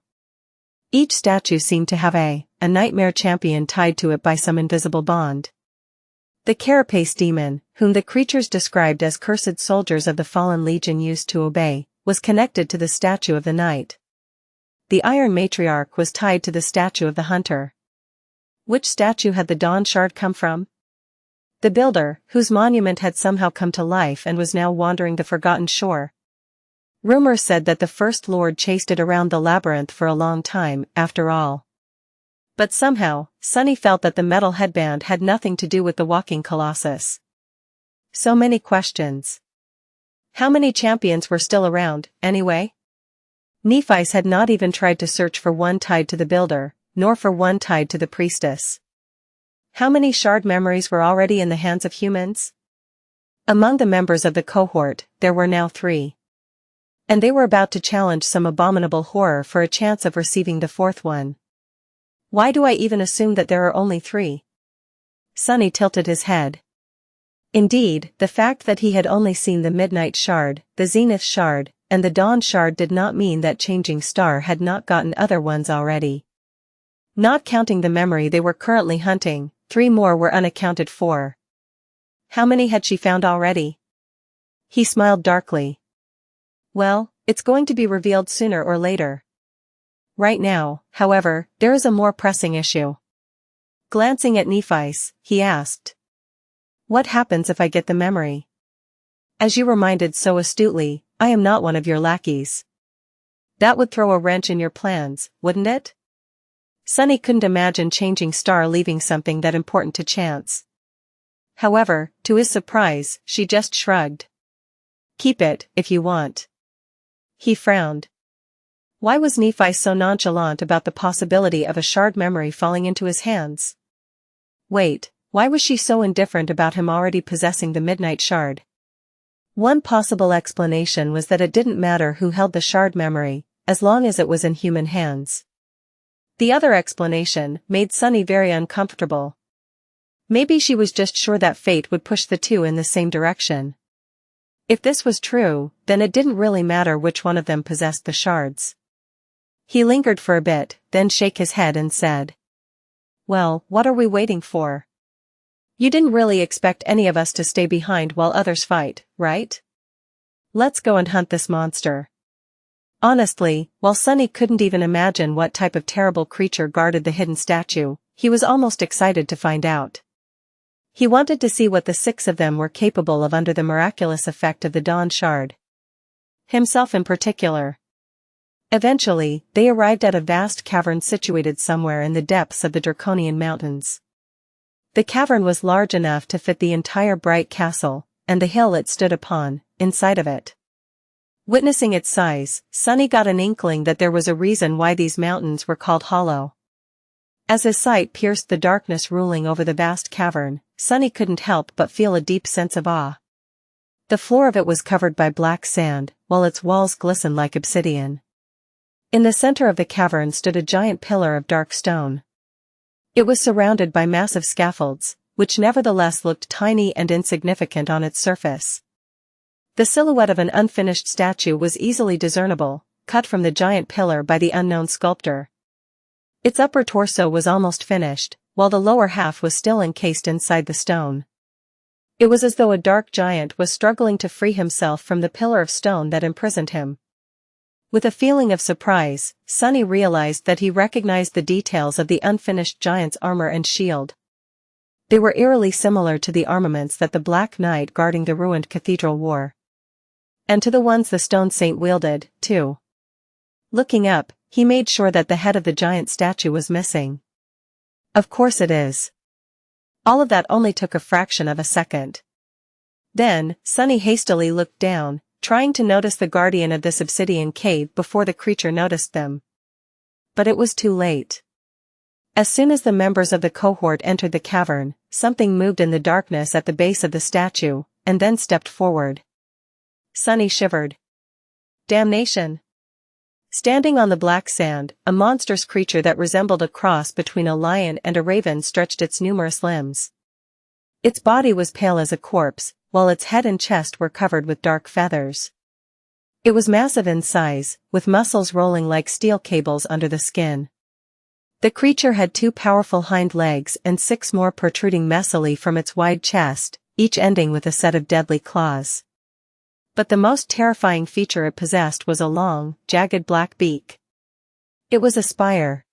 Each statue seemed to have a nightmare champion tied to it by some invisible bond. The carapace demon, whom the creatures described as cursed soldiers of the fallen legion used to obey, was connected to the statue of the knight. The iron matriarch was tied to the statue of the hunter. Which statue had the dawn shard come from? The builder, whose monument had somehow come to life and was now wandering the forgotten shore. Rumor said that the First Lord chased it around the labyrinth for a long time, after all. But somehow, Sunny felt that the metal headband had nothing to do with the walking colossus. So many questions. How many champions were still around, anyway? Nephi had not even tried to search for one tied to the builder, nor for one tied to the priestess. How many shard memories were already in the hands of humans? Among the members of the cohort, there were now 3. And they were about to challenge some abominable horror for a chance of receiving the 4th one. Why do I even assume that there are only 3? Sunny tilted his head. Indeed, the fact that he had only seen the Midnight Shard, the Zenith Shard, and the Dawn Shard did not mean that Changing Star had not gotten other ones already. Not counting the memory they were currently hunting, 3 more were unaccounted for. How many had she found already? He smiled darkly. Well, it's going to be revealed sooner or later. Right now, however, there is a more pressing issue. Glancing at Nephi's, he asked. What happens if I get the memory? As you reminded so astutely, I am not one of your lackeys. That would throw a wrench in your plans, wouldn't it? Sunny couldn't imagine Changing Star leaving something that important to chance. However, to his surprise, she just shrugged. Keep it, if you want. He frowned. Why was Nephi so nonchalant about the possibility of a shard memory falling into his hands? Wait, why was she so indifferent about him already possessing the Midnight Shard? One possible explanation was that it didn't matter who held the shard memory, as long as it was in human hands. The other explanation made Sunny very uncomfortable. Maybe she was just sure that fate would push the 2 in the same direction. If this was true, then it didn't really matter which one of them possessed the shards. He lingered for a bit, then shook his head and said, Well, what are we waiting for? You didn't really expect any of us to stay behind while others fight, right? Let's go and hunt this monster. Honestly, while Sunny couldn't even imagine what type of terrible creature guarded the hidden statue, he was almost excited to find out. He wanted to see what the 6 of them were capable of under the miraculous effect of the Dawn Shard. Himself in particular. Eventually, they arrived at a vast cavern situated somewhere in the depths of the Draconian Mountains. The cavern was large enough to fit the entire bright castle, and the hill it stood upon, inside of it. Witnessing its size, Sunny got an inkling that there was a reason why these mountains were called hollow. As his sight pierced the darkness ruling over the vast cavern, Sunny couldn't help but feel a deep sense of awe. The floor of it was covered by black sand, while its walls glistened like obsidian. In the center of the cavern stood a giant pillar of dark stone. It was surrounded by massive scaffolds, which nevertheless looked tiny and insignificant on its surface. The silhouette of an unfinished statue was easily discernible, cut from the giant pillar by the unknown sculptor. Its upper torso was almost finished, while the lower half was still encased inside the stone. It was as though a dark giant was struggling to free himself from the pillar of stone that imprisoned him. With a feeling of surprise, Sunny realized that he recognized the details of the unfinished giant's armor and shield. They were eerily similar to the armaments that the Black Knight guarding the ruined cathedral wore. And to the ones the stone saint wielded, too. Looking up, he made sure that the head of the giant statue was missing. Of course it is. All of that only took a fraction of a second. Then, Sunny hastily looked down, trying to notice the guardian of this obsidian cave before the creature noticed them. But it was too late. As soon as the members of the cohort entered the cavern, something moved in the darkness at the base of the statue, and then stepped forward. Sunny shivered. Damnation! Standing on the black sand, a monstrous creature that resembled a cross between a lion and a raven stretched its numerous limbs. Its body was pale as a corpse, while its head and chest were covered with dark feathers. It was massive in size, with muscles rolling like steel cables under the skin. The creature had 2 powerful hind legs and 6 more protruding messily from its wide chest, each ending with a set of deadly claws. But the most terrifying feature it possessed was a long, jagged black beak. It was a spire.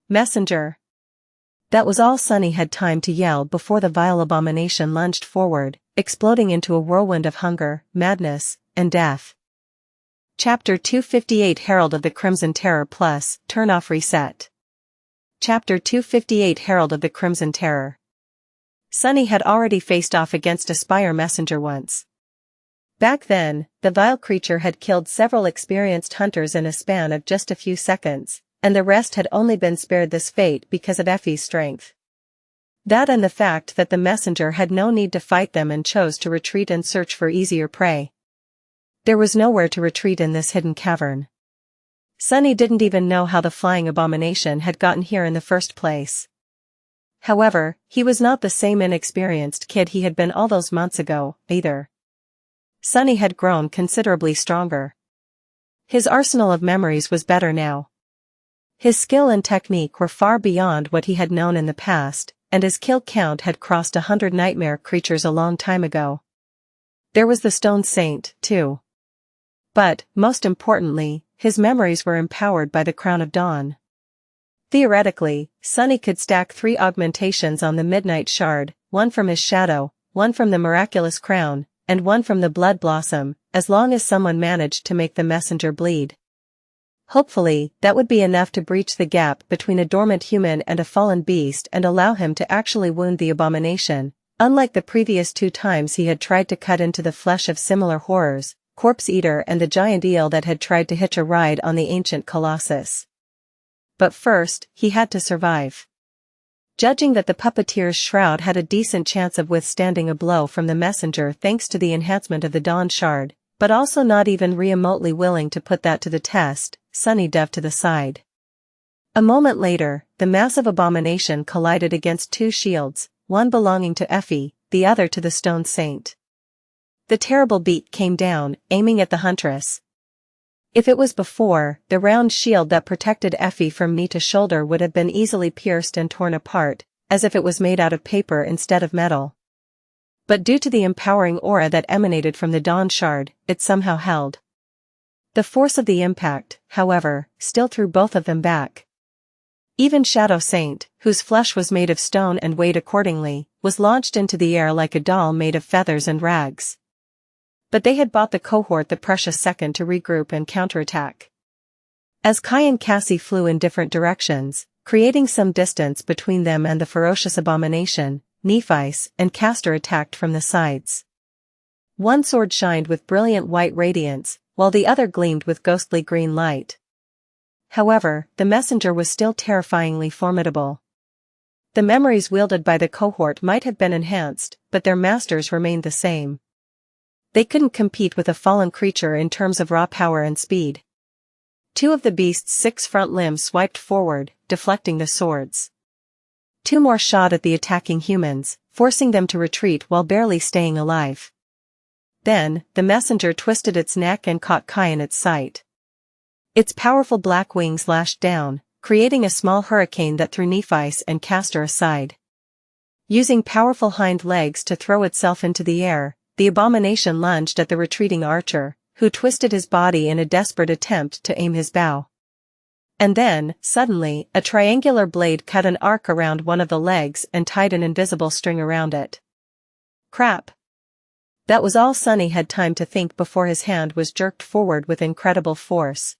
Messenger. That was all Sunny had time to yell before the vile abomination lunged forward, exploding into a whirlwind of hunger, madness, and death. Chapter 258 Herald of the Crimson Terror Plus, Turn Off Reset. Chapter 258 Herald of the Crimson Terror. Sunny had already faced off against a spire messenger once. Back then, the vile creature had killed several experienced hunters in a span of just a few seconds, and the rest had only been spared this fate because of Effie's strength. That and the fact that the messenger had no need to fight them and chose to retreat and search for easier prey. There was nowhere to retreat in this hidden cavern. Sunny didn't even know how the flying abomination had gotten here in the first place. However, he was not the same inexperienced kid he had been all those months ago, either. Sunny had grown considerably stronger. His arsenal of memories was better now. His skill and technique were far beyond what he had known in the past, and his kill count had crossed 100 nightmare creatures a long time ago. There was the Stone Saint, too. But, most importantly, his memories were empowered by the Crown of Dawn. Theoretically, Sunny could stack 3 augmentations on the Midnight Shard, 1 from his shadow, 1 from the Miraculous Crown, and 1 from the Blood Blossom, as long as someone managed to make the messenger bleed. Hopefully, that would be enough to breach the gap between a dormant human and a fallen beast and allow him to actually wound the abomination, unlike the previous 2 times he had tried to cut into the flesh of similar horrors, Corpse Eater and the giant eel that had tried to hitch a ride on the ancient Colossus. But first, he had to survive. Judging that the puppeteer's shroud had a decent chance of withstanding a blow from the messenger thanks to the enhancement of the Dawn Shard, but also not even remotely willing to put that to the test, Sunny dove to the side. A moment later, the massive abomination collided against 2 shields, one belonging to Effie, the other to the Stone Saint. The terrible beat came down, aiming at the huntress. If it was before, the round shield that protected Effie from knee to shoulder would have been easily pierced and torn apart, as if it was made out of paper instead of metal. But due to the empowering aura that emanated from the Dawn Shard, it somehow held. The force of the impact, however, still threw both of them back. Even Shadow Saint, whose flesh was made of stone and weighed accordingly, was launched into the air like a doll made of feathers and rags. But they had bought the cohort the precious second to regroup and counterattack. As Kai and Cassie flew in different directions, creating some distance between them and the ferocious abomination, Nephice and Castor attacked from the sides. One sword shined with brilliant white radiance, while the other gleamed with ghostly green light. However, the messenger was still terrifyingly formidable. The memories wielded by the cohort might have been enhanced, but their masters remained the same. They couldn't compete with a fallen creature in terms of raw power and speed. 2 of the beast's 6 front limbs swiped forward, deflecting the swords. 2 more shot at the attacking humans, forcing them to retreat while barely staying alive. Then, the messenger twisted its neck and caught Kai in its sight. Its powerful black wings lashed down, creating a small hurricane that threw Nephice and Castor aside. Using powerful hind legs to throw itself into the air, the abomination lunged at the retreating archer, who twisted his body in a desperate attempt to aim his bow. And then, suddenly, a triangular blade cut an arc around one of the legs and tied an invisible string around it. Crap! That was all Sunny had time to think before his hand was jerked forward with incredible force.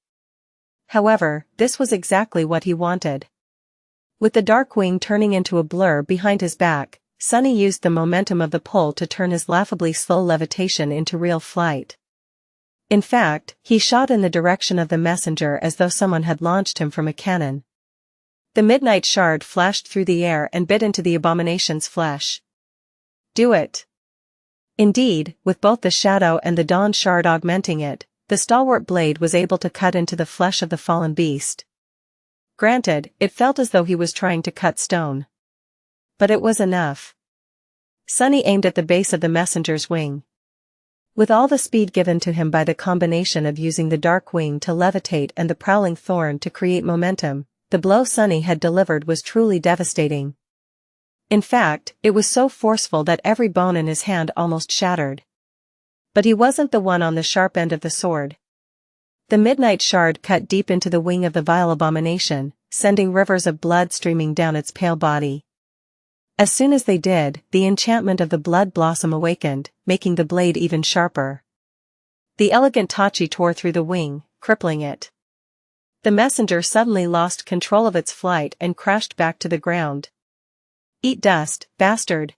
However, this was exactly what he wanted. With the dark wing turning into a blur behind his back, Sunny used the momentum of the pull to turn his laughably slow levitation into real flight. In fact, he shot in the direction of the messenger as though someone had launched him from a cannon. The Midnight Shard flashed through the air and bit into the abomination's flesh. Do it! Indeed, with both the Shadow and the Dawn Shard augmenting it, the stalwart blade was able to cut into the flesh of the fallen beast. Granted, it felt as though he was trying to cut stone. But it was enough. Sunny aimed at the base of the messenger's wing. With all the speed given to him by the combination of using the dark wing to levitate and the prowling thorn to create momentum, the blow Sunny had delivered was truly devastating. In fact, it was so forceful that every bone in his hand almost shattered. But he wasn't the one on the sharp end of the sword. The Midnight Shard cut deep into the wing of the vile abomination, sending rivers of blood streaming down its pale body. As soon as they did, the enchantment of the Blood Blossom awakened, making the blade even sharper. The elegant Tachi tore through the wing, crippling it. The messenger suddenly lost control of its flight and crashed back to the ground. Eat dust, bastard!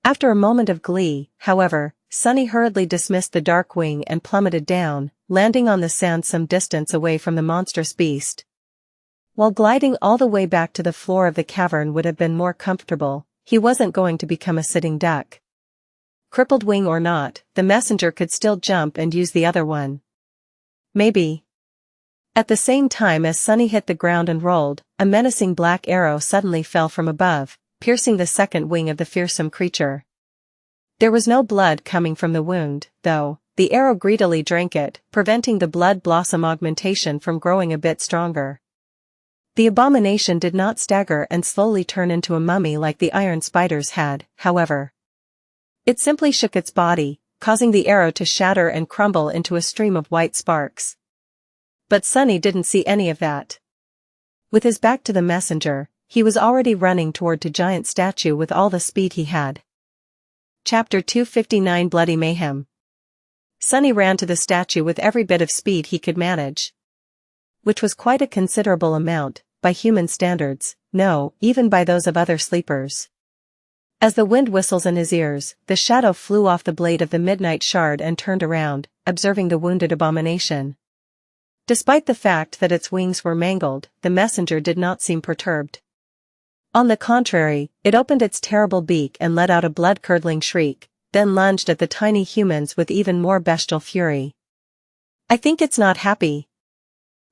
After a moment of glee, however, Sunny hurriedly dismissed the dark wing and plummeted down, landing on the sand some distance away from the monstrous beast. While gliding all the way back to the floor of the cavern would have been more comfortable, he wasn't going to become a sitting duck. Crippled wing or not, the messenger could still jump and use the other one. Maybe. At the same time as Sunny hit the ground and rolled, a menacing black arrow suddenly fell from above, piercing the second wing of the fearsome creature. There was no blood coming from the wound, though. The arrow greedily drank it, preventing the blood blossom augmentation from growing a bit stronger. The abomination did not stagger and slowly turn into a mummy like the iron spiders had, however. It simply shook its body, causing the arrow to shatter and crumble into a stream of white sparks. But Sunny didn't see any of that. With his back to the messenger, he was already running toward the giant statue with all the speed he had. Chapter 259 Bloody Mayhem. Sunny ran to the statue with every bit of speed he could manage. Which was quite a considerable amount, by human standards, no, even by those of other sleepers. As the wind whistles in his ears, the shadow flew off the blade of the midnight shard and turned around, observing the wounded abomination. Despite the fact that its wings were mangled, the messenger did not seem perturbed. On the contrary, it opened its terrible beak and let out a blood-curdling shriek, then lunged at the tiny humans with even more bestial fury. I think it's not happy.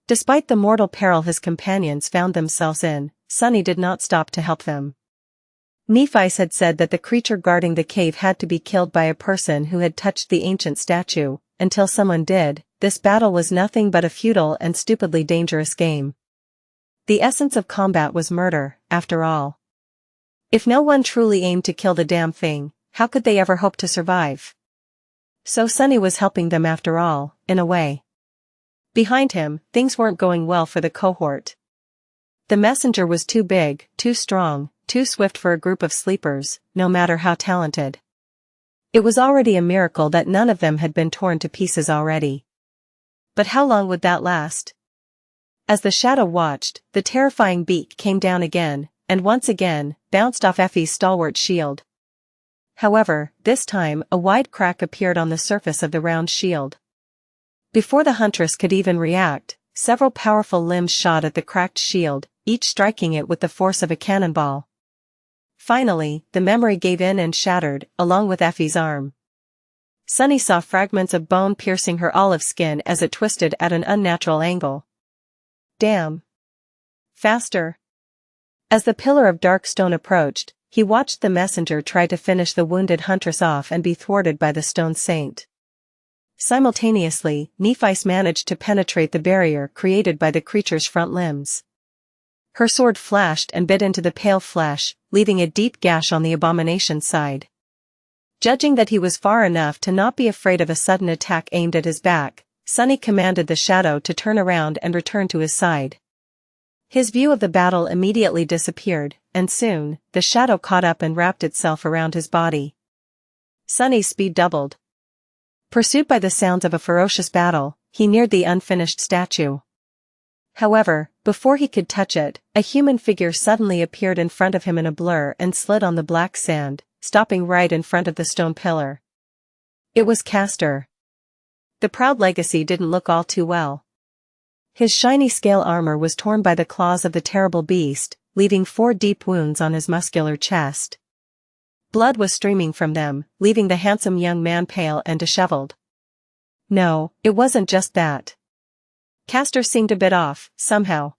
Despite the mortal peril his companions found themselves in, Sunny did not stop to help them. Nephi had said that the creature guarding the cave had to be killed by a person who had touched the ancient statue. Until someone did, this battle was nothing but a futile and stupidly dangerous game. The essence of combat was murder, after all. If no one truly aimed to kill the damn thing, how could they ever hope to survive? So Sunny was helping them after all, in a way. Behind him, things weren't going well for the cohort. The messenger was too big, too strong, too swift for a group of sleepers, no matter how talented. It was already a miracle that none of them had been torn to pieces already. But how long would that last? As the shadow watched, the terrifying beak came down again, and once again, bounced off Effie's stalwart shield. However, this time a wide crack appeared on the surface of the round shield. Before the huntress could even react, several powerful limbs shot at the cracked shield, each striking it with the force of a cannonball. Finally, the memory gave in and shattered, along with Effie's arm. Sunny saw fragments of bone piercing her olive skin as it twisted at an unnatural angle. Damn. Faster. As the pillar of dark stone approached, he watched the messenger try to finish the wounded huntress off and be thwarted by the stone saint. Simultaneously, Nephi managed to penetrate the barrier created by the creature's front limbs. Her sword flashed and bit into the pale flesh, leaving a deep gash on the abomination's side. Judging that he was far enough to not be afraid of a sudden attack aimed at his back, Sunny commanded the shadow to turn around and return to his side. His view of the battle immediately disappeared, and soon, the shadow caught up and wrapped itself around his body. Sunny's speed doubled. Pursued by the sounds of a ferocious battle, he neared the unfinished statue. However, before he could touch it, a human figure suddenly appeared in front of him in a blur and slid on the black sand, stopping right in front of the stone pillar. It was Castor. The proud legacy didn't look all too well. His shiny scale armor was torn by the claws of the terrible beast, leaving 4 deep wounds on his muscular chest. Blood was streaming from them, leaving the handsome young man pale and disheveled. No, it wasn't just that. Castor seemed a bit off, somehow.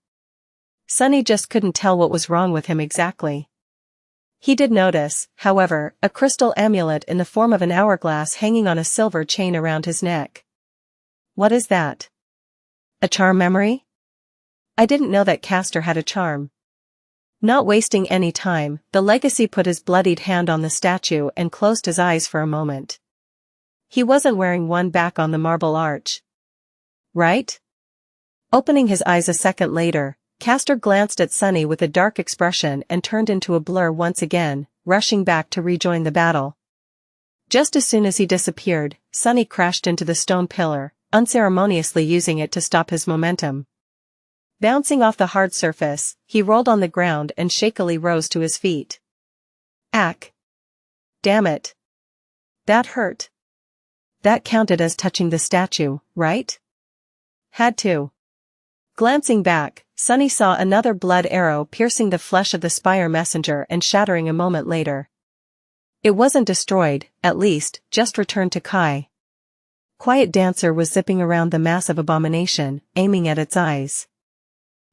Sunny just couldn't tell what was wrong with him exactly. He did notice, however, a crystal amulet in the form of an hourglass hanging on a silver chain around his neck. What is that? A charm memory? I didn't know that Castor had a charm. Not wasting any time, the legacy put his bloodied hand on the statue and closed his eyes for a moment. He wasn't wearing one back on the marble arch. Right? Opening his eyes a second later, Castor glanced at Sunny with a dark expression and turned into a blur once again, rushing back to rejoin the battle. Just as soon as he disappeared, Sunny crashed into the stone pillar, unceremoniously using it to stop his momentum. Bouncing off the hard surface, he rolled on the ground and shakily rose to his feet. Ack! Damn it! That hurt. That counted as touching the statue, right? Had to. Glancing back, Sunny saw another blood arrow piercing the flesh of the spire messenger and shattering a moment later. It wasn't destroyed, at least, just returned to Kai. Quiet Dancer was zipping around the massive abomination, aiming at its eyes.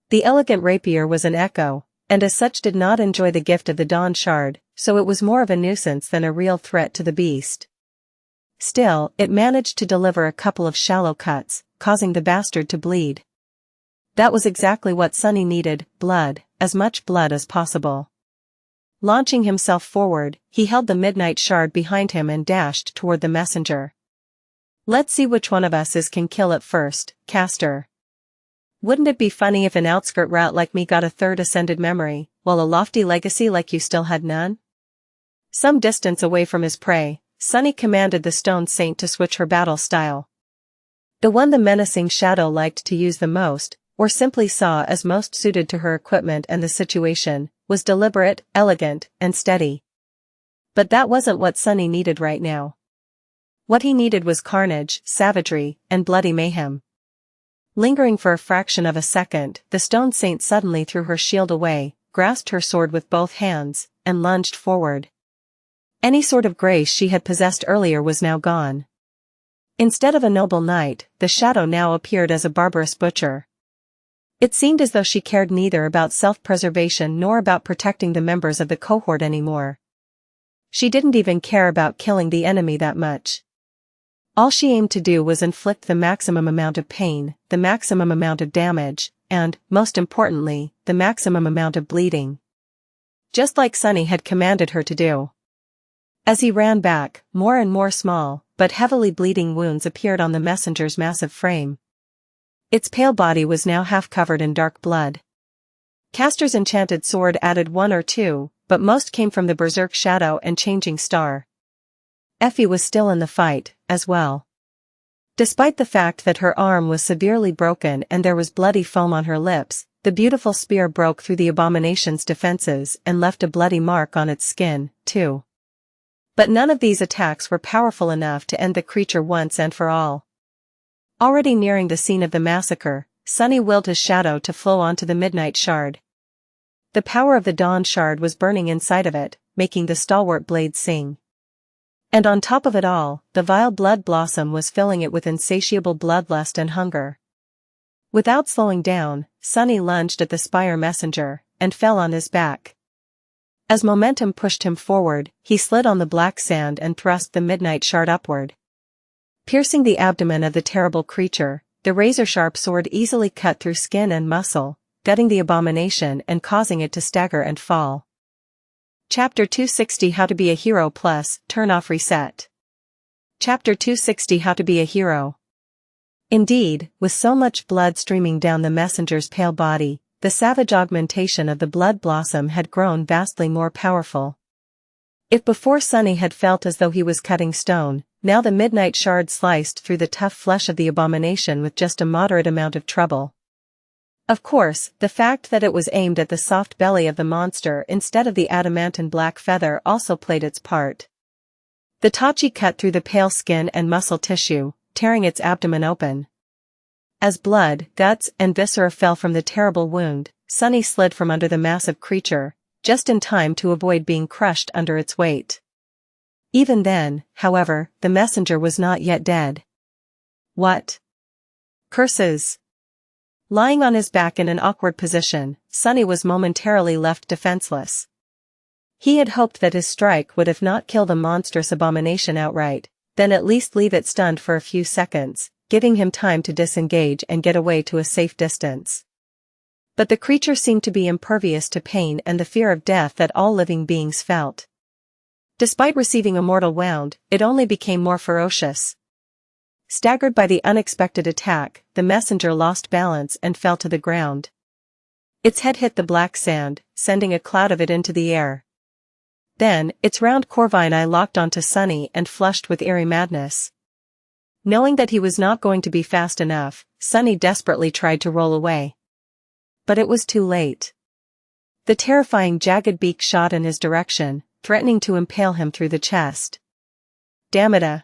The elegant rapier was an echo, and as such did not enjoy the gift of the Dawn Shard, so it was more of a nuisance than a real threat to the beast. Still, it managed to deliver a couple of shallow cuts, causing the bastard to bleed. That was exactly what Sunny needed, blood, as much blood as possible. Launching himself forward, he held the midnight shard behind him and dashed toward the messenger. Let's see which one of us can kill it first, caster. Wouldn't it be funny if an outskirt rat like me got a third ascended memory, while a lofty legacy like you still had none? Some distance away from his prey, Sunny commanded the stone saint to switch her battle style. The one the menacing shadow liked to use the most, or simply saw as most suited to her equipment and the situation, was deliberate, elegant, and steady. But that wasn't what Sunny needed right now. What he needed was carnage, savagery, and bloody mayhem. Lingering for a fraction of a second, the stone saint suddenly threw her shield away, grasped her sword with both hands, and lunged forward. Any sort of grace she had possessed earlier was now gone. Instead of a noble knight, the shadow now appeared as a barbarous butcher. It seemed as though she cared neither about self-preservation nor about protecting the members of the cohort anymore. She didn't even care about killing the enemy that much. All she aimed to do was inflict the maximum amount of pain, the maximum amount of damage, and, most importantly, the maximum amount of bleeding. Just like Sunny had commanded her to do. As he ran back, more and more small, but heavily bleeding wounds appeared on the messenger's massive frame. Its pale body was now half covered in dark blood. Caster's enchanted sword added one or two, but most came from the berserk shadow and changing star. Effie was still in the fight, as well. Despite the fact that her arm was severely broken and there was bloody foam on her lips, the beautiful spear broke through the abomination's defenses and left a bloody mark on its skin, too. But none of these attacks were powerful enough to end the creature once and for all. Already nearing the scene of the massacre, Sunny willed his shadow to flow onto the midnight shard. The power of the Dawn Shard was burning inside of it, making the stalwart blade sing. And on top of it all, the vile blood blossom was filling it with insatiable bloodlust and hunger. Without slowing down, Sunny lunged at the spire messenger, and fell on his back. As momentum pushed him forward, he slid on the black sand and thrust the midnight shard upward. Piercing the abdomen of the terrible creature, the razor-sharp sword easily cut through skin and muscle, gutting the abomination and causing it to stagger and fall. Chapter 260 How to be a Hero Plus, Turn Off Reset. Chapter 260 How to be a Hero. Indeed, with so much blood streaming down the messenger's pale body, the savage augmentation of the blood blossom had grown vastly more powerful. If before Sunny had felt as though he was cutting stone, now the midnight shard sliced through the tough flesh of the abomination with just a moderate amount of trouble. Of course, the fact that it was aimed at the soft belly of the monster instead of the adamantine black feather also played its part. The Tachi cut through the pale skin and muscle tissue, tearing its abdomen open. As blood, guts, and viscera fell from the terrible wound, Sunny slid from under the massive creature, just in time to avoid being crushed under its weight. Even then, however, the messenger was not yet dead. What? Curses! Lying on his back in an awkward position, Sunny was momentarily left defenseless. He had hoped that his strike would if not kill the monstrous abomination outright, then at least leave it stunned for a few seconds, giving him time to disengage and get away to a safe distance. But the creature seemed to be impervious to pain and the fear of death that all living beings felt. Despite receiving a mortal wound, it only became more ferocious. Staggered by the unexpected attack, the messenger lost balance and fell to the ground. Its head hit the black sand, sending a cloud of it into the air. Then, its round corvine eye locked onto Sunny and flushed with eerie madness. Knowing that he was not going to be fast enough, Sunny desperately tried to roll away. But it was too late. The terrifying jagged beak shot in his direction, threatening to impale him through the chest. Damn it!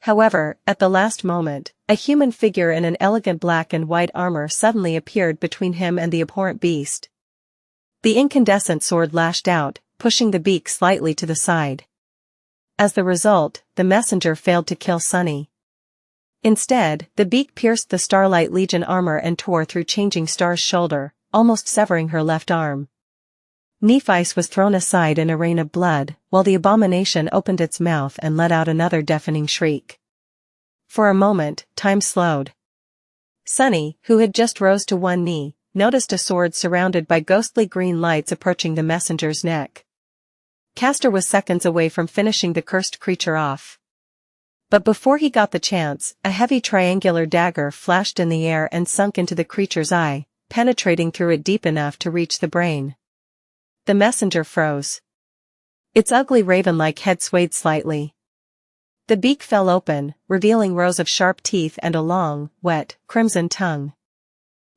However, at the last moment, A human figure in an elegant black and white armor suddenly appeared between him and the abhorrent beast. The incandescent sword lashed out, pushing the beak slightly to the side. As the result, the messenger failed to kill Sunny. Instead, the beak pierced the Starlight Legion armor and tore through Changing Star's shoulder, almost severing her left arm. Nephice was thrown aside in a rain of blood, while the abomination opened its mouth and let out another deafening shriek. For a moment, time slowed. Sunny, who had just rose to one knee, noticed a sword surrounded by ghostly green lights approaching the messenger's neck. Castor was seconds away from finishing the cursed creature off. But before he got the chance, a heavy triangular dagger flashed in the air and sunk into the creature's eye, penetrating through it deep enough to reach the brain. The messenger froze. Its ugly raven-like head swayed slightly. The beak fell open, revealing rows of sharp teeth and a long, wet, crimson tongue.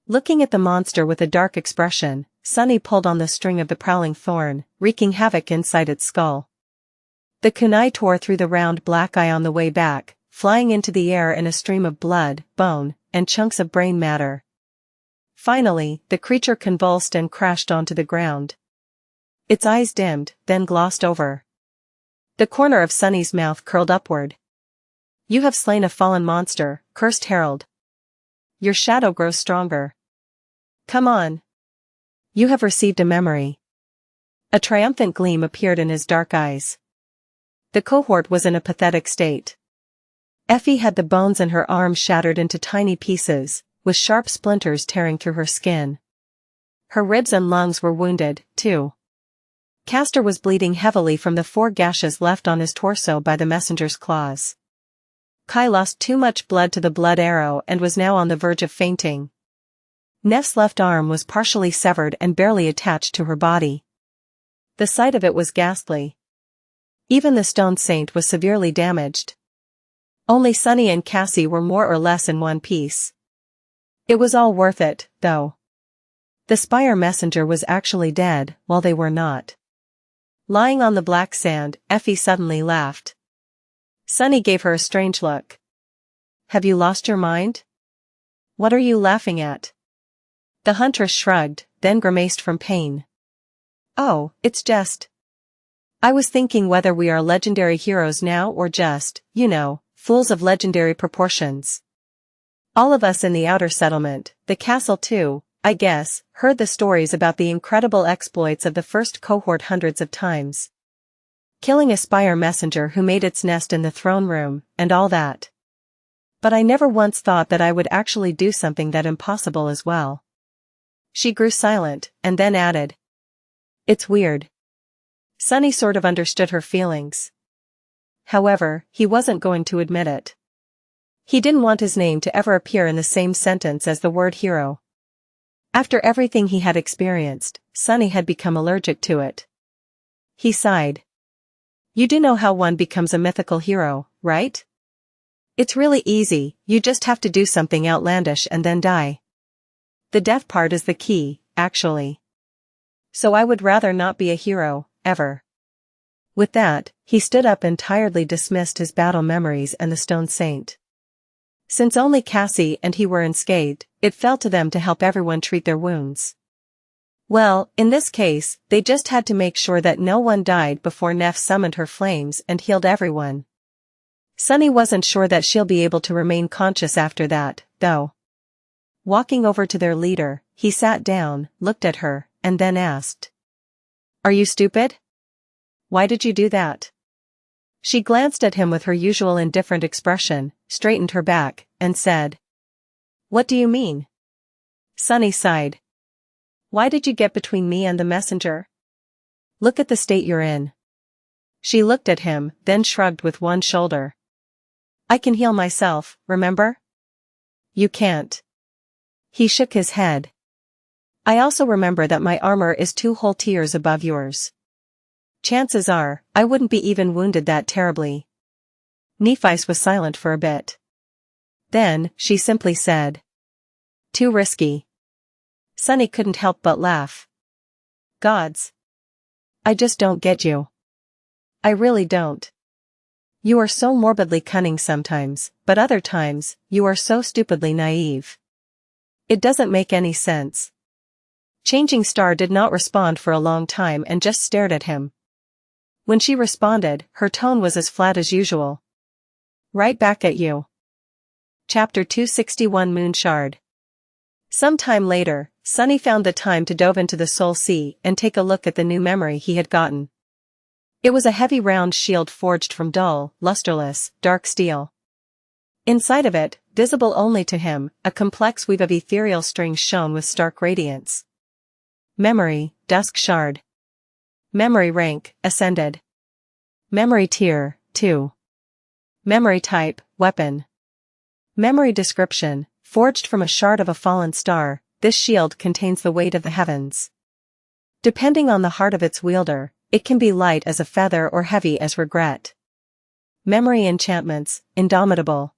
Looking at the monster with a dark expression, Sunny pulled on the string of the prowling thorn, wreaking havoc inside its skull. The kunai tore through the round black eye on the way back, flying into the air in a stream of blood, bone, and chunks of brain matter. Finally, the creature convulsed and crashed onto the ground. Its eyes dimmed, then glossed over. The corner of Sunny's mouth curled upward. "You have slain a fallen monster," cursed Herald. "Your shadow grows stronger. Come on. You have received a memory." A triumphant gleam appeared in his dark eyes. The cohort was in a pathetic state. Effie had the bones in her arm shattered into tiny pieces, with sharp splinters tearing through her skin. Her ribs and lungs were wounded, too. Castor was bleeding heavily from the 4 gashes left on his torso by the messenger's claws. Kai lost too much blood to the blood arrow and was now on the verge of fainting. Neff's left arm was partially severed and barely attached to her body. The sight of it was ghastly. Even the stone saint was severely damaged. Only Sunny and Cassie were more or less in one piece. It was all worth it, though. The Spire messenger was actually dead, while they were not. Lying on the black sand, Effie suddenly laughed. Sunny gave her a strange look. "Have you lost your mind? What are you laughing at?" The huntress shrugged, then grimaced from pain. "Oh, it's just. I was thinking whether we are legendary heroes now or just, fools of legendary proportions. All of us in the outer settlement, the castle too, I guess, heard the stories about the incredible exploits of the first cohort hundreds of times. Killing a Spire messenger who made its nest in the throne room, and all that. But I never once thought that I would actually do something that impossible as well." She grew silent, and then added, "It's weird." Sunny sort of understood her feelings. However, he wasn't going to admit it. He didn't want his name to ever appear in the same sentence as the word hero. After everything he had experienced, Sunny had become allergic to it. He sighed. "You do know how one becomes a mythical hero, right? It's really easy, you just have to do something outlandish and then die. The death part is the key, actually. So I would rather not be a hero, ever." With that, he stood up and tiredly dismissed his battle memories and the stone saint. Since only Cassie and he were unscathed, it fell to them to help everyone treat their wounds. Well, in this case, they just had to make sure that no one died before Neff summoned her flames and healed everyone. Sunny wasn't sure that she'll be able to remain conscious after that, though. Walking over to their leader, he sat down, looked at her, and then asked, "Are you stupid? Why did you do that?" She glanced at him with her usual indifferent expression, straightened her back, and said, "What do you mean?" Sunny sighed. "Why did you get between me and the messenger? Look at the state you're in." She looked at him, then shrugged with one shoulder. "I can heal myself, remember?" "You can't." He shook his head. "I also remember that my armor is 2 whole tiers above yours. Chances are, I wouldn't be even wounded that terribly." Nephice was silent for a bit. Then, she simply said, "Too risky." Sunny couldn't help but laugh. "Gods. I just don't get you. I really don't. You are so morbidly cunning sometimes, but other times, you are so stupidly naive. It doesn't make any sense. Changing Star did not respond for a long time and just stared at him. When she responded, her tone was as flat as usual. Right back at you. Chapter 261 Moon Shard. Some time later, Sunny found the time to dove into the Soul Sea and take a look at the new memory he had gotten. It was a heavy round shield forged from dull, lusterless, dark steel. Inside of it, visible only to him, a complex weave of ethereal strings shone with stark radiance. Memory, Dusk Shard. Memory rank, Ascended. Memory tier, 2. Memory type, Weapon. Memory description, forged from a shard of a fallen star, this shield contains the weight of the heavens. Depending on the heart of its wielder, it can be light as a feather or heavy as regret. Memory enchantments, Indomitable.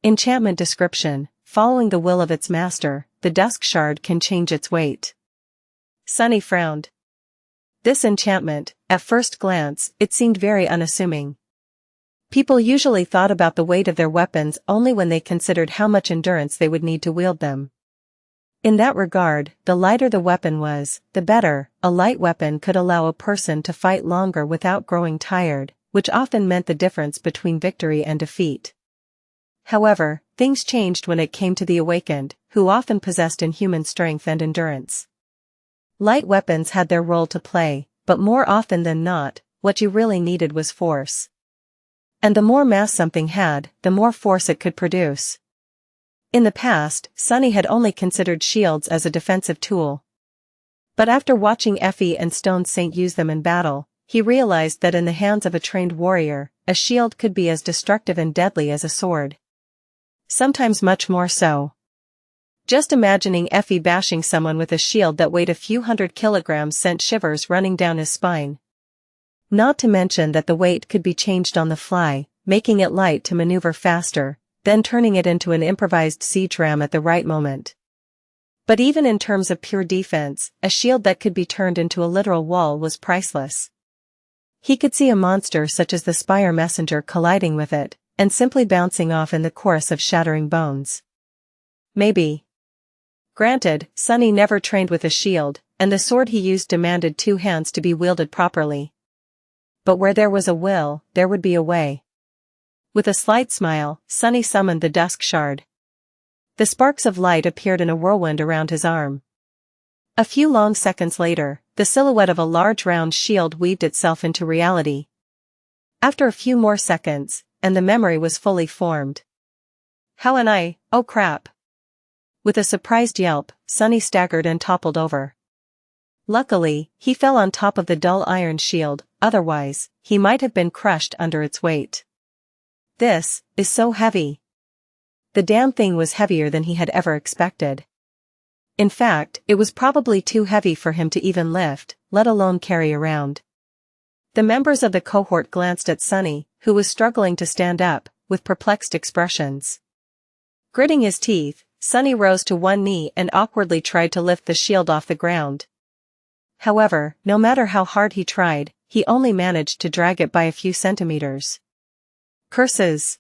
Enchantment description, following the will of its master, the Dusk Shard can change its weight. Sunny frowned. This enchantment, at first glance, it seemed very unassuming. People usually thought about the weight of their weapons only when they considered how much endurance they would need to wield them. In that regard, the lighter the weapon was, the better. A light weapon could allow a person to fight longer without growing tired, which often meant the difference between victory and defeat. However, things changed when it came to the Awakened, who often possessed inhuman strength and endurance. Light weapons had their role to play, but more often than not, what you really needed was force. And the more mass something had, the more force it could produce. In the past, Sunny had only considered shields as a defensive tool. But after watching Effie and Stone Saint use them in battle, he realized that in the hands of a trained warrior, a shield could be as destructive and deadly as a sword. Sometimes much more so. Just imagining Effie bashing someone with a shield that weighed a few hundred kilograms sent shivers running down his spine. Not to mention that the weight could be changed on the fly, making it light to maneuver faster, then turning it into an improvised siege ram at the right moment. But even in terms of pure defense, a shield that could be turned into a literal wall was priceless. He could see a monster such as the Spire Messenger colliding with it, and simply bouncing off in the chorus of shattering bones. Maybe. Granted, Sunny never trained with a shield, and the sword he used demanded 2 hands to be wielded properly. But where there was a will, there would be a way. With a slight smile, Sunny summoned the Dusk Shard. The sparks of light appeared in a whirlwind around his arm. A few long seconds later, the silhouette of a large round shield weaved itself into reality. After a few more seconds, and the memory was fully formed. Oh crap. With a surprised yelp, Sunny staggered and toppled over. Luckily, he fell on top of the dull iron shield, otherwise, he might have been crushed under its weight. This is so heavy. The damn thing was heavier than he had ever expected. In fact, it was probably too heavy for him to even lift, let alone carry around. The members of the cohort glanced at Sunny, who was struggling to stand up, with perplexed expressions. Gritting his teeth, Sunny rose to one knee and awkwardly tried to lift the shield off the ground. However, no matter how hard he tried, he only managed to drag it by a few centimeters. Curses.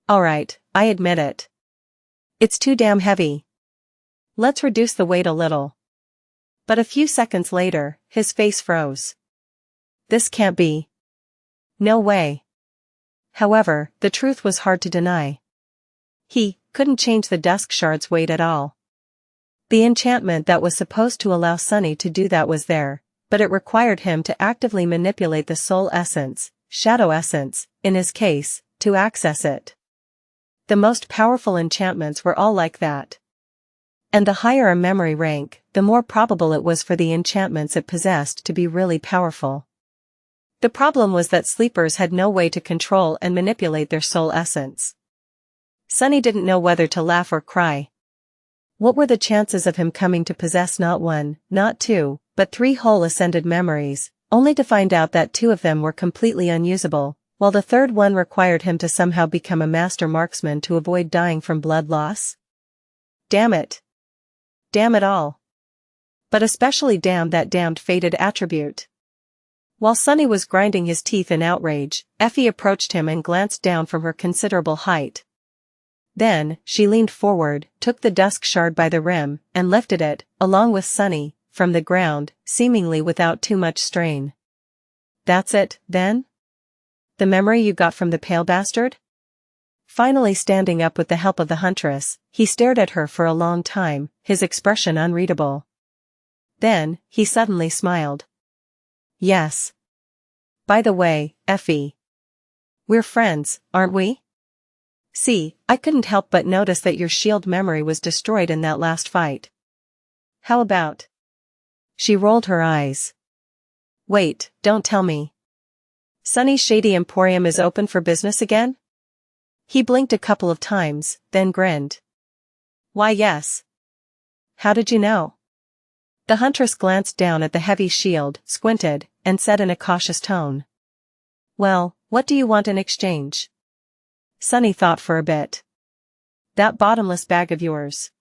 Alright, I admit it. It's too damn heavy. Let's reduce the weight a little. But a few seconds later, his face froze. This can't be. No way. However, the truth was hard to deny. He couldn't change the Dusk Shard's weight at all. The enchantment that was supposed to allow Sunny to do that was there, but it required him to actively manipulate the soul essence, shadow essence, in his case, to access it. The most powerful enchantments were all like that. And the higher a memory rank, the more probable it was for the enchantments it possessed to be really powerful. The problem was that sleepers had no way to control and manipulate their soul essence. Sunny didn't know whether to laugh or cry. What were the chances of him coming to possess not 1, not 2, but 3 whole ascended memories, only to find out that 2 of them were completely unusable, while the third one required him to somehow become a master marksman to avoid dying from blood loss? Damn it. Damn it all. But especially damn that damned fated attribute. While Sunny was grinding his teeth in outrage, Effie approached him and glanced down from her considerable height. Then, she leaned forward, took the dusk shard by the rim, and lifted it, along with Sunny, from the ground, seemingly without too much strain. "That's it, then? The memory you got from the pale bastard?" Finally standing up with the help of the huntress, he stared at her for a long time, his expression unreadable. Then, he suddenly smiled. "Yes. By the way, Effie. We're friends, aren't we? See, I couldn't help but notice that your shield memory was destroyed in that last fight. How about?" She rolled her eyes. "Wait, don't tell me. Sunny's Shady Emporium is open for business again?" He blinked a couple of times, then grinned. "Why, yes. How did you know?" The huntress glanced down at the heavy shield, squinted, and said in a cautious tone. "Well, what do you want in exchange?" Sunny thought for a bit. "That bottomless bag of yours.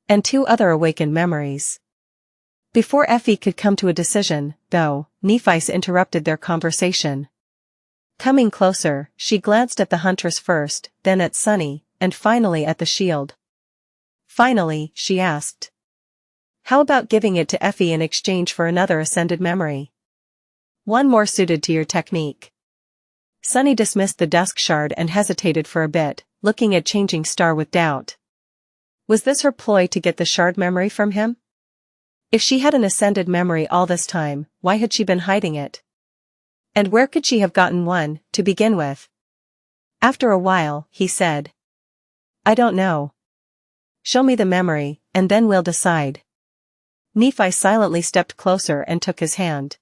And 2 other awakened memories." Before Effie could come to a decision, though, Nephice interrupted their conversation. Coming closer, she glanced at the huntress first, then at Sunny, and finally at the shield. Finally, she asked. "How about giving it to Effie in exchange for another ascended memory? One more suited to your technique." Sunny dismissed the dusk shard and hesitated for a bit, looking at Changing Star with doubt. Was this her ploy to get the shard memory from him? If she had an ascended memory all this time, why had she been hiding it? And where could she have gotten one, to begin with? After a while, he said. "I don't know. Show me the memory, and then we'll decide." Nephi silently stepped closer and took his hand.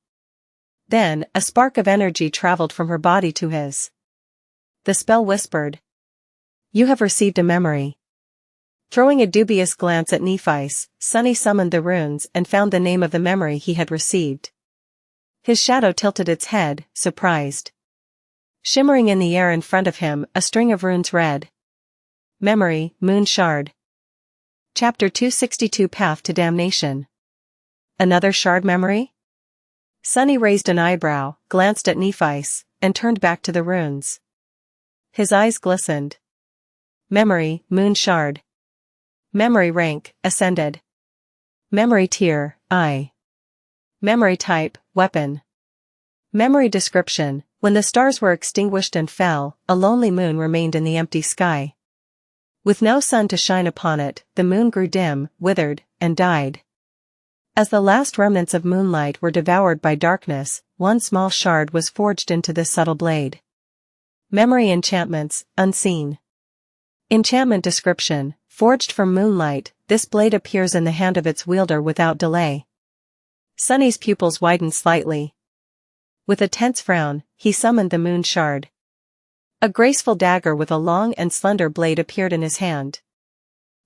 Then, a spark of energy traveled from her body to his. The spell whispered. "You have received a memory." Throwing a dubious glance at Nephi's, Sunny summoned the runes and found the name of the memory he had received. His shadow tilted its head, surprised. Shimmering in the air in front of him, a string of runes read. Memory, Moon Shard. Chapter 262 Path to Damnation. Another shard memory? Sunny raised an eyebrow, glanced at Nephi's, and turned back to the runes. His eyes glistened. Memory, Moon Shard. Memory rank, Ascended. Memory tier, I. Memory type, Weapon. Memory description, when the stars were extinguished and fell, a lonely moon remained in the empty sky. With no sun to shine upon it, the moon grew dim, withered, and died. As the last remnants of moonlight were devoured by darkness, one small shard was forged into this subtle blade. Memory enchantments, Unseen. Enchantment description, forged from moonlight, this blade appears in the hand of its wielder without delay. Sunny's pupils widened slightly. With a tense frown, he summoned the moon shard. A graceful dagger with a long and slender blade appeared in his hand.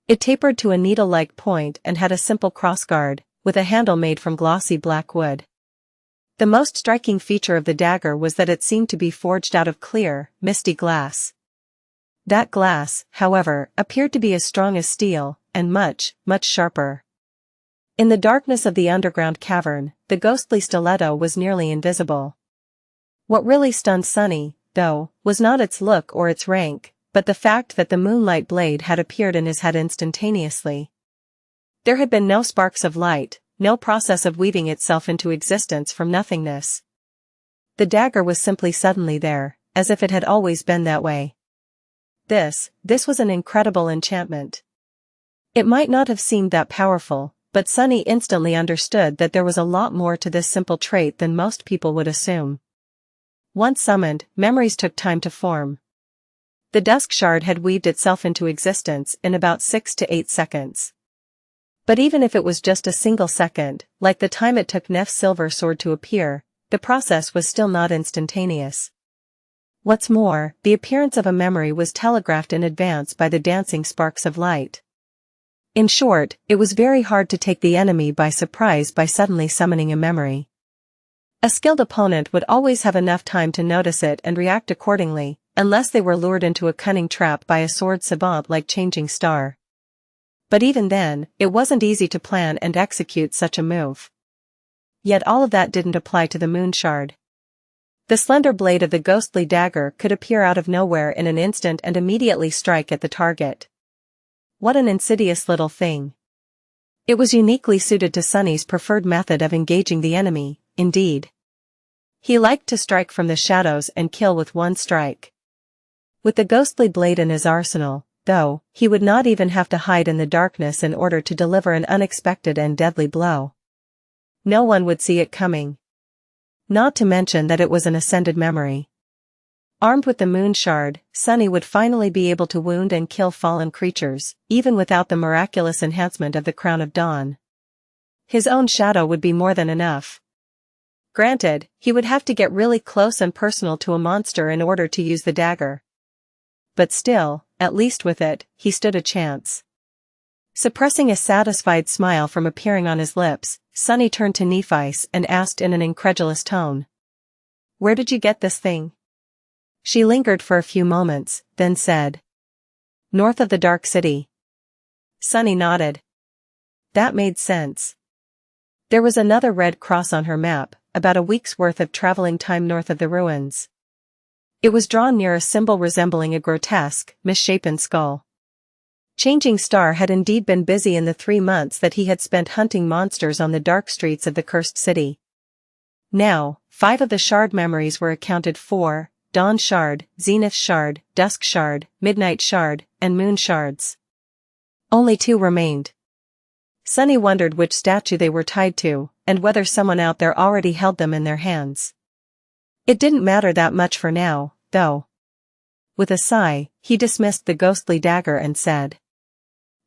It tapered to a needle-like point and had a simple crossguard, with a handle made from glossy black wood. The most striking feature of the dagger was that it seemed to be forged out of clear, misty glass. That glass, however, appeared to be as strong as steel, and much, much sharper. In the darkness of the underground cavern, the ghostly stiletto was nearly invisible. What really stunned Sunny, though, was not its look or its rank, but the fact that the moonlight blade had appeared in his head instantaneously. There had been no sparks of light, no process of weaving itself into existence from nothingness. The dagger was simply suddenly there, as if it had always been that way. This was an incredible enchantment. It might not have seemed that powerful, but Sunny instantly understood that there was a lot more to this simple trait than most people would assume. Once summoned, memories took time to form. The dusk shard had weaved itself into existence in about 6 to 8 seconds. But even if it was just a single second, like the time it took Neff's silver sword to appear, the process was still not instantaneous. What's more, the appearance of a memory was telegraphed in advance by the dancing sparks of light. In short, it was very hard to take the enemy by surprise by suddenly summoning a memory. A skilled opponent would always have enough time to notice it and react accordingly, unless they were lured into a cunning trap by a sword savant like Changing Star. But even then, it wasn't easy to plan and execute such a move. yet all of that didn't apply to the moon shard. The slender blade of the ghostly dagger could appear out of nowhere in an instant and immediately strike at the target. What an insidious little thing. It was uniquely suited to Sunny's preferred method of engaging the enemy, indeed. He liked to strike from the shadows and kill with one strike. With the ghostly blade in his arsenal, though, he would not even have to hide in the darkness in order to deliver an unexpected and deadly blow. No one would see it coming. Not to mention that it was an ascended memory. Armed with the moon shard, Sunny would finally be able to wound and kill fallen creatures, even without the miraculous enhancement of the Crown of Dawn. His own shadow would be more than enough. Granted, he would have to get really close and personal to a monster in order to use the dagger. But still, at least with it, he stood a chance. Suppressing a satisfied smile from appearing on his lips, Sunny turned to Nephice and asked in an incredulous tone. "Where did you get this thing?" She lingered for a few moments, then said. "North of the Dark City." Sunny nodded. That made sense. There was another red cross on her map, about a week's worth of traveling time north of the ruins. It was drawn near a symbol resembling a grotesque, misshapen skull. Changing Star had indeed been busy in the 3 months that he had spent hunting monsters on the dark streets of the cursed city. Now, 5 of the shard memories were accounted for: Dawn Shard, Zenith Shard, Dusk Shard, Midnight Shard, and Moon Shards. Only 2 remained. Sunny wondered which statue they were tied to, and whether someone out there already held them in their hands. It didn't matter that much for now, though. With a sigh, he dismissed the ghostly dagger and said,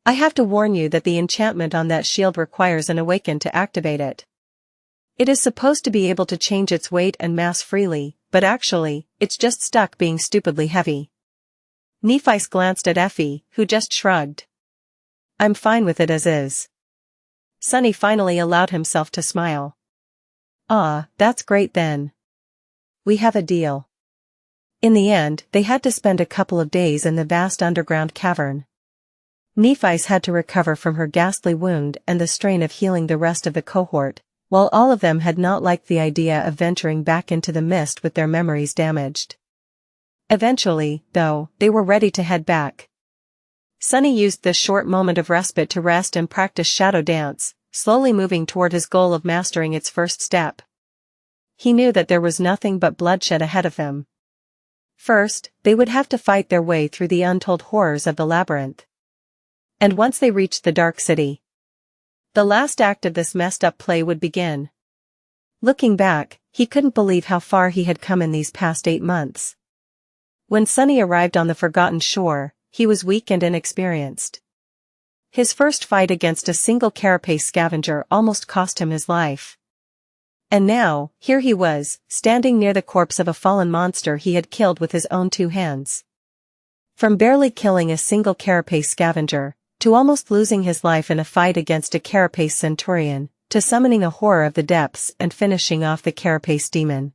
"I have to warn you that the enchantment on that shield requires an awaken to activate it. It is supposed to be able to change its weight and mass freely, but actually, it's just stuck being stupidly heavy." Nephice glanced at Effie, who just shrugged. "I'm fine with it as is." Sunny finally allowed himself to smile. "Ah, that's great then. We have a deal." In the end, they had to spend a couple of days in the vast underground cavern. Nephice had to recover from her ghastly wound and the strain of healing the rest of the cohort, while all of them had not liked the idea of venturing back into the mist with their memories damaged. Eventually, though, they were ready to head back. Sunny used this short moment of respite to rest and practice shadow dance, slowly moving toward his goal of mastering its first step. He knew that there was nothing but bloodshed ahead of them. First, they would have to fight their way through the untold horrors of the labyrinth. And once they reached the Dark City, the last act of this messed up play would begin. Looking back, he couldn't believe how far he had come in these past 8 months. When Sunny arrived on the Forgotten Shore, he was weak and inexperienced. His first fight against a single carapace scavenger almost cost him his life. And now, here he was, standing near the corpse of a fallen monster he had killed with his own 2 hands. From barely killing a single carapace scavenger, to almost losing his life in a fight against a carapace centurion, to summoning a horror of the depths and finishing off the carapace demon.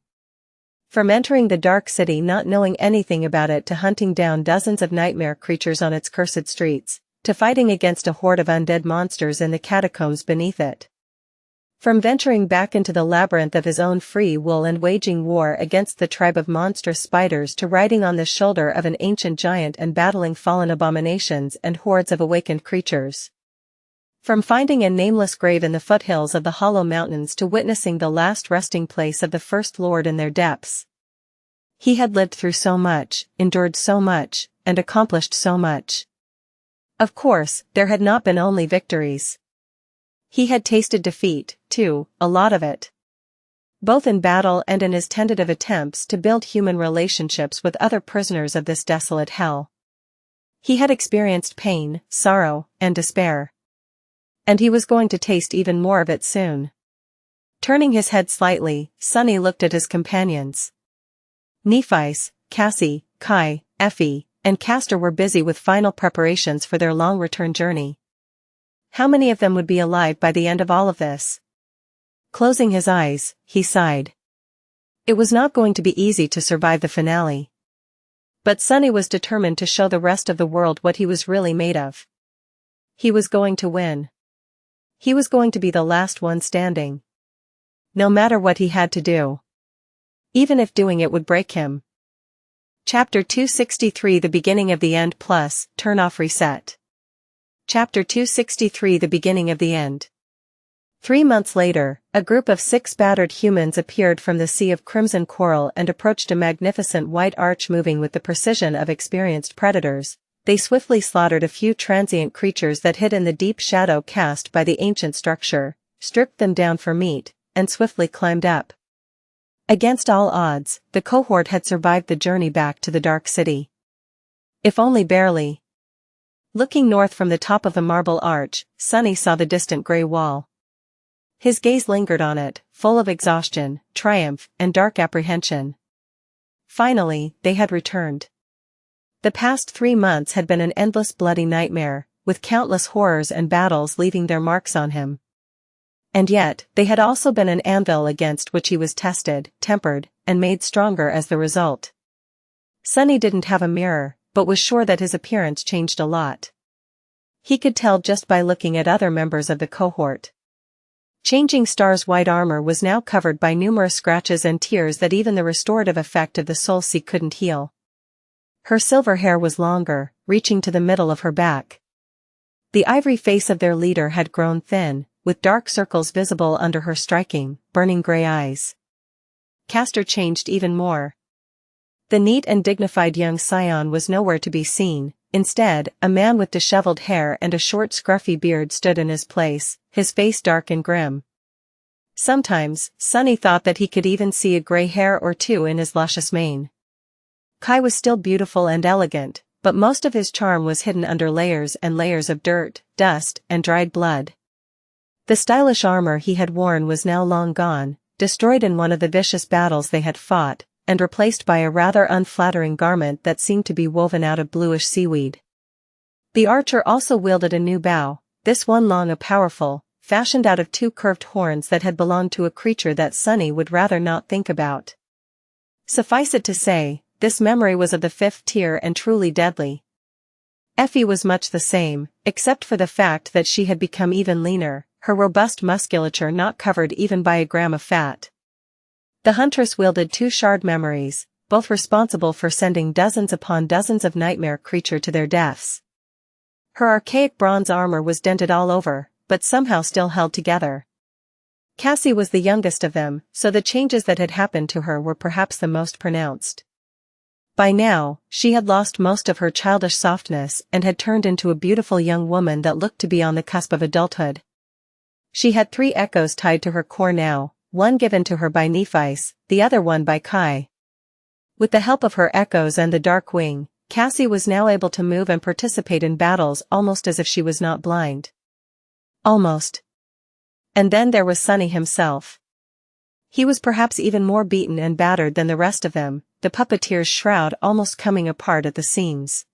From entering the Dark City not knowing anything about it to hunting down dozens of nightmare creatures on its cursed streets, to fighting against a horde of undead monsters in the catacombs beneath it. From venturing back into the labyrinth of his own free will and waging war against the tribe of monstrous spiders to riding on the shoulder of an ancient giant and battling fallen abominations and hordes of awakened creatures. From finding a nameless grave in the foothills of the Hollow Mountains to witnessing the last resting place of the First Lord in their depths. He had lived through so much, endured so much, and accomplished so much. Of course, there had not been only victories. He had tasted defeat, too, a lot of it. Both in battle and in his tentative attempts to build human relationships with other prisoners of this desolate hell. He had experienced pain, sorrow, and despair. And he was going to taste even more of it soon. Turning his head slightly, Sunny looked at his companions. Nephice, Cassie, Kai, Effie, and Castor were busy with final preparations for their long return journey. How many of them would be alive by the end of all of this? Closing his eyes, he sighed. It was not going to be easy to survive the finale. But Sunny was determined to show the rest of the world what he was really made of. He was going to win. He was going to be the last one standing. no matter what he had to do. Even if doing it would break him. Chapter 263 The Beginning of the End Plus, Turn Off Reset. Chapter 263 The Beginning of the End. 3 months later, a group of 6 battered humans appeared from the sea of crimson coral and approached a magnificent white arch moving with the precision of experienced predators. They swiftly slaughtered a few transient creatures that hid in the deep shadow cast by the ancient structure, stripped them down for meat, and swiftly climbed up. Against all odds, the cohort had survived the journey back to the Dark City. If only barely. Looking north from the top of the marble arch, Sunny saw the distant gray wall. His gaze lingered on it, full of exhaustion, triumph, and dark apprehension. Finally, they had returned. The past 3 months had been an endless bloody nightmare, with countless horrors and battles leaving their marks on him. And yet, they had also been an anvil against which he was tested, tempered, and made stronger as the result. Sunny didn't have a mirror, but was sure that his appearance changed a lot. He could tell just by looking at other members of the cohort. Changing Star's white armor was now covered by numerous scratches and tears that even the restorative effect of the soul sea couldn't heal. Her silver hair was longer, reaching to the middle of her back. The ivory face of their leader had grown thin, with dark circles visible under her striking, burning gray eyes. Castor changed even more. The neat and dignified young scion was nowhere to be seen. Instead, a man with disheveled hair and a short scruffy beard stood in his place, his face dark and grim. Sometimes, Sunny thought that he could even see a gray hair or two in his luscious mane. Kai was still beautiful and elegant, but most of his charm was hidden under layers and layers of dirt, dust, and dried blood. The stylish armor he had worn was now long gone, destroyed in one of the vicious battles they had fought, and replaced by a rather unflattering garment that seemed to be woven out of bluish seaweed. The archer also wielded a new bow, this one long and powerful, fashioned out of 2 curved horns that had belonged to a creature that Sunny would rather not think about. Suffice it to say, this memory was of the 5th tier and truly deadly. Effie was much the same, except for the fact that she had become even leaner, her robust musculature not covered even by a gram of fat. The huntress wielded 2 shard memories, both responsible for sending dozens upon dozens of nightmare creatures to their deaths. Her archaic bronze armor was dented all over, but somehow still held together. Cassie was the youngest of them, so the changes that had happened to her were perhaps the most pronounced. By now, she had lost most of her childish softness and had turned into a beautiful young woman that looked to be on the cusp of adulthood. She had 3 echoes tied to her core now, one given to her by Nephi's, the other one by Kai. With the help of her echoes and the dark wing, Cassie was now able to move and participate in battles almost as if she was not blind. Almost. And then there was Sunny himself. He was perhaps even more beaten and battered than the rest of them, the puppeteer's shroud almost coming apart at the seams.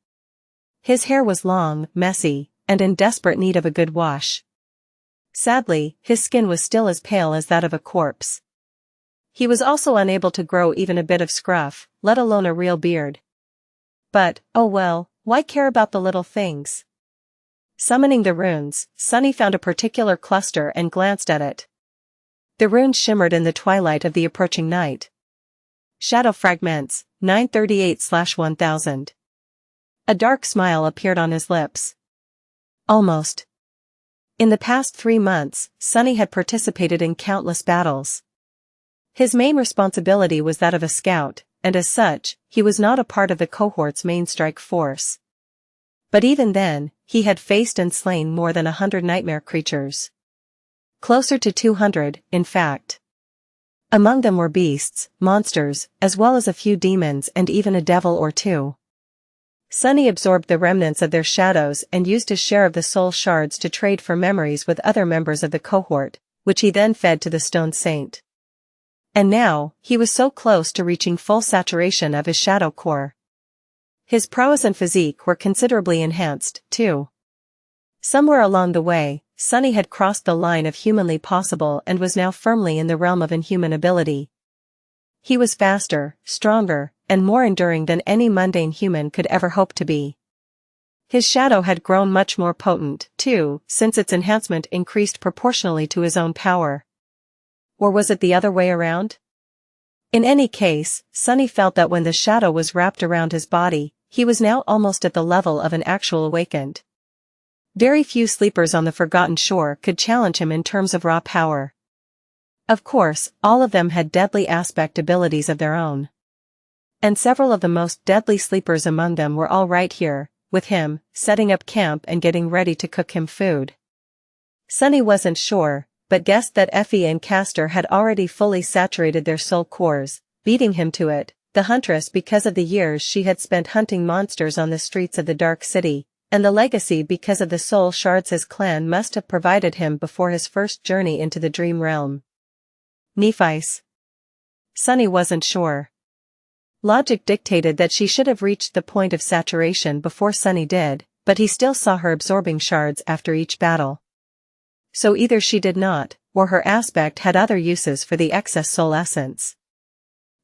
His hair was long, messy, and in desperate need of a good wash. Sadly, his skin was still as pale as that of a corpse. He was also unable to grow even a bit of scruff, let alone a real beard. But, oh well, why care about the little things? Summoning the runes, Sunny found a particular cluster and glanced at it. The runes shimmered in the twilight of the approaching night. Shadow fragments, 938/1000. A dark smile appeared on his lips. Almost. In the past 3 months, Sunny had participated in countless battles. His main responsibility was that of a scout, and as such, he was not a part of the cohort's main strike force. But even then, he had faced and slain more than 100 nightmare creatures. Closer to 200, in fact. Among them were beasts, monsters, as well as a few demons and even a devil or 2. Sunny absorbed the remnants of their shadows and used his share of the soul shards to trade for memories with other members of the cohort, which he then fed to the stone saint. And now, he was so close to reaching full saturation of his shadow core. His prowess and physique were considerably enhanced, too. Somewhere along the way, Sunny had crossed the line of humanly possible and was now firmly in the realm of inhuman ability. He was faster, stronger, and more enduring than any mundane human could ever hope to be. His shadow had grown much more potent, too, since its enhancement increased proportionally to his own power. Or was it the other way around? In any case, Sunny felt that when the shadow was wrapped around his body, he was now almost at the level of an actual awakened. Very few sleepers on the Forgotten Shore could challenge him in terms of raw power. Of course, all of them had deadly aspect abilities of their own. And several of the most deadly sleepers among them were all right here, with him, setting up camp and getting ready to cook him food. Sunny wasn't sure, but guessed that Effie and Castor had already fully saturated their soul cores, beating him to it, the huntress because of the years she had spent hunting monsters on the streets of the Dark City, and the legacy because of the soul shards his clan must have provided him before his first journey into the dream realm. Nephice. Sunny wasn't sure. Logic dictated that she should have reached the point of saturation before Sunny did, but he still saw her absorbing shards after each battle. So either she did not, or her aspect had other uses for the excess soul essence.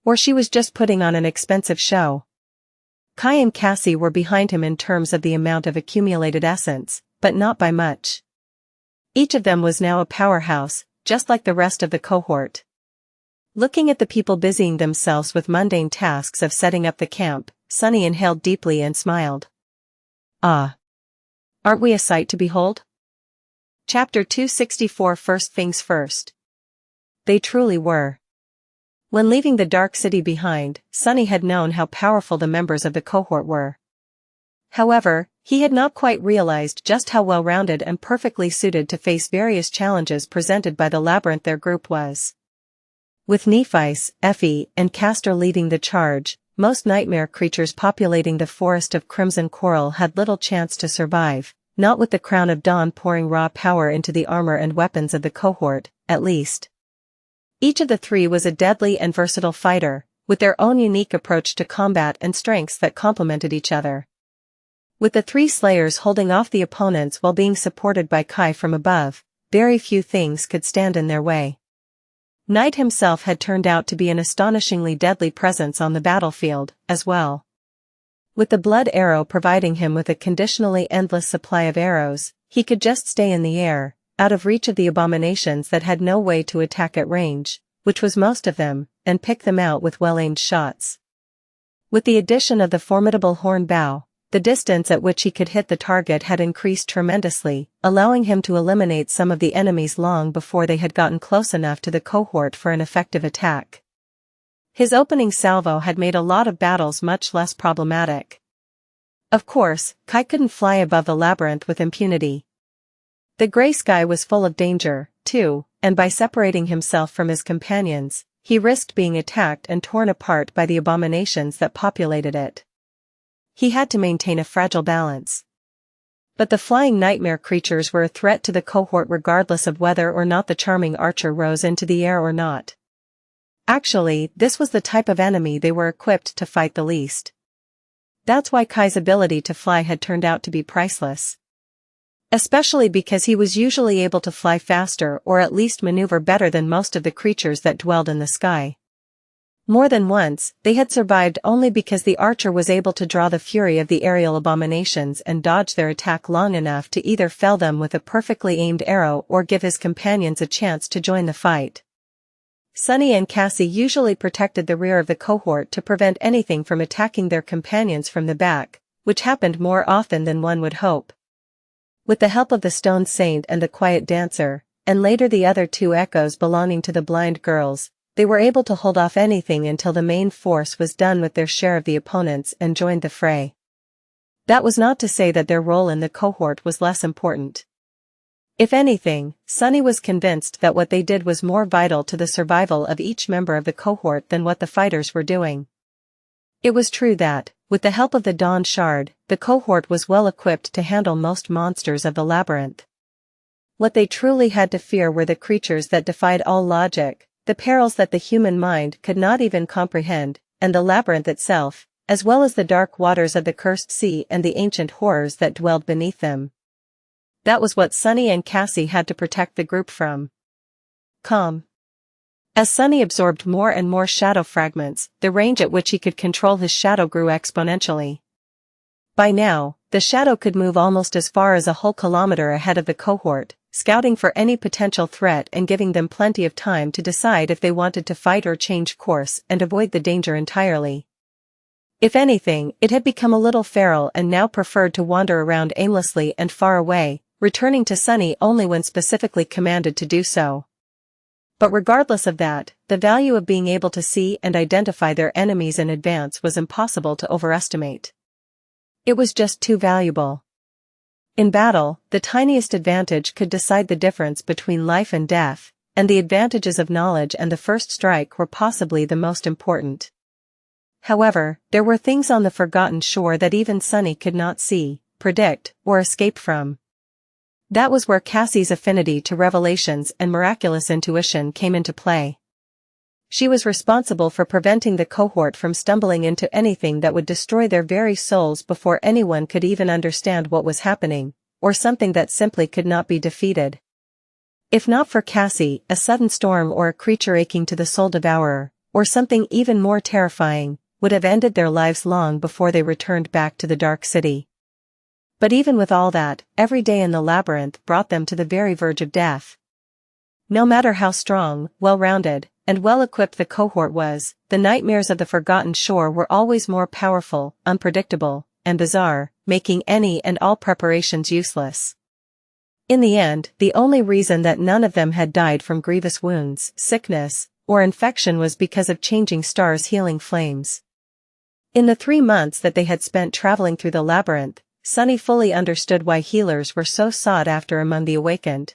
Or she was just putting on an expensive show. Kai and Cassie were behind him in terms of the amount of accumulated essence, but not by much. Each of them was now a powerhouse, just like the rest of the cohort. Looking at the people busying themselves with mundane tasks of setting up the camp, Sunny inhaled deeply and smiled. Ah! Aren't we a sight to behold? Chapter 264 First Things First. They truly were. When leaving the Dark City behind, Sunny had known how powerful the members of the cohort were. However, he had not quite realized just how well-rounded and perfectly suited to face various challenges presented by the labyrinth their group was. With Nephice, Effie, and Castor leading the charge, most nightmare creatures populating the forest of crimson coral had little chance to survive, not with the Crown of Dawn pouring raw power into the armor and weapons of the cohort, at least. Each of the three was a deadly and versatile fighter, with their own unique approach to combat and strengths that complemented each other. With the three slayers holding off the opponents while being supported by Kai from above, very few things could stand in their way. Knight himself had turned out to be an astonishingly deadly presence on the battlefield, as well. With the blood arrow providing him with a conditionally endless supply of arrows, he could just stay in the air, out of reach of the abominations that had no way to attack at range, which was most of them, and pick them out with well-aimed shots. With the addition of the formidable horn bow, the distance at which he could hit the target had increased tremendously, allowing him to eliminate some of the enemies long before they had gotten close enough to the cohort for an effective attack. His opening salvo had made a lot of battles much less problematic. Of course, Kai couldn't fly above the labyrinth with impunity. The gray sky was full of danger, too, and by separating himself from his companions, he risked being attacked and torn apart by the abominations that populated it. He had to maintain a fragile balance. But the flying nightmare creatures were a threat to the cohort regardless of whether or not the charming archer rose into the air or not. Actually, this was the type of enemy they were equipped to fight the least. That's why Kai's ability to fly had turned out to be priceless. Especially because he was usually able to fly faster or at least maneuver better than most of the creatures that dwelled in the sky. More than once, they had survived only because the archer was able to draw the fury of the aerial abominations and dodge their attack long enough to either fell them with a perfectly aimed arrow or give his companions a chance to join the fight. Sunny and Cassie usually protected the rear of the cohort to prevent anything from attacking their companions from the back, which happened more often than one would hope. With the help of the Stone Saint and the Quiet Dancer, and later the other two echoes belonging to the blind girls, they were able to hold off anything until the main force was done with their share of the opponents and joined the fray. That was not to say that their role in the cohort was less important. If anything, Sunny was convinced that what they did was more vital to the survival of each member of the cohort than what the fighters were doing. It was true that, with the help of the Dawn Shard, the cohort was well equipped to handle most monsters of the labyrinth. What they truly had to fear were the creatures that defied all logic, the perils that the human mind could not even comprehend, and the labyrinth itself, as well as the dark waters of the cursed sea and the ancient horrors that dwelled beneath them. That was what Sunny and Cassie had to protect the group from. Calm. As Sunny absorbed more and more shadow fragments, the range at which he could control his shadow grew exponentially. By now, the shadow could move almost as far as a whole kilometer ahead of the cohort, scouting for any potential threat and giving them plenty of time to decide if they wanted to fight or change course and avoid the danger entirely. If anything, it had become a little feral and now preferred to wander around aimlessly and far away, returning to Sunny only when specifically commanded to do so. But regardless of that, the value of being able to see and identify their enemies in advance was impossible to overestimate. It was just too valuable. In battle, the tiniest advantage could decide the difference between life and death, and the advantages of knowledge and the first strike were possibly the most important. However, there were things on the Forgotten Shore that even Sunny could not see, predict, or escape from. That was where Cassie's affinity to revelations and miraculous intuition came into play. She was responsible for preventing the cohort from stumbling into anything that would destroy their very souls before anyone could even understand what was happening, or something that simply could not be defeated. If not for Cassie, a sudden storm or a creature akin to the Soul Devourer, or something even more terrifying, would have ended their lives long before they returned back to the Dark City. But even with all that, every day in the labyrinth brought them to the very verge of death. No matter how strong, well-rounded, and well-equipped the cohort was, the nightmares of the Forgotten Shore were always more powerful, unpredictable, and bizarre, making any and all preparations useless. In the end, the only reason that none of them had died from grievous wounds, sickness, or infection was because of changing stars' healing flames. In the 3 months that they had spent traveling through the labyrinth, Sunny fully understood why healers were so sought after among the awakened.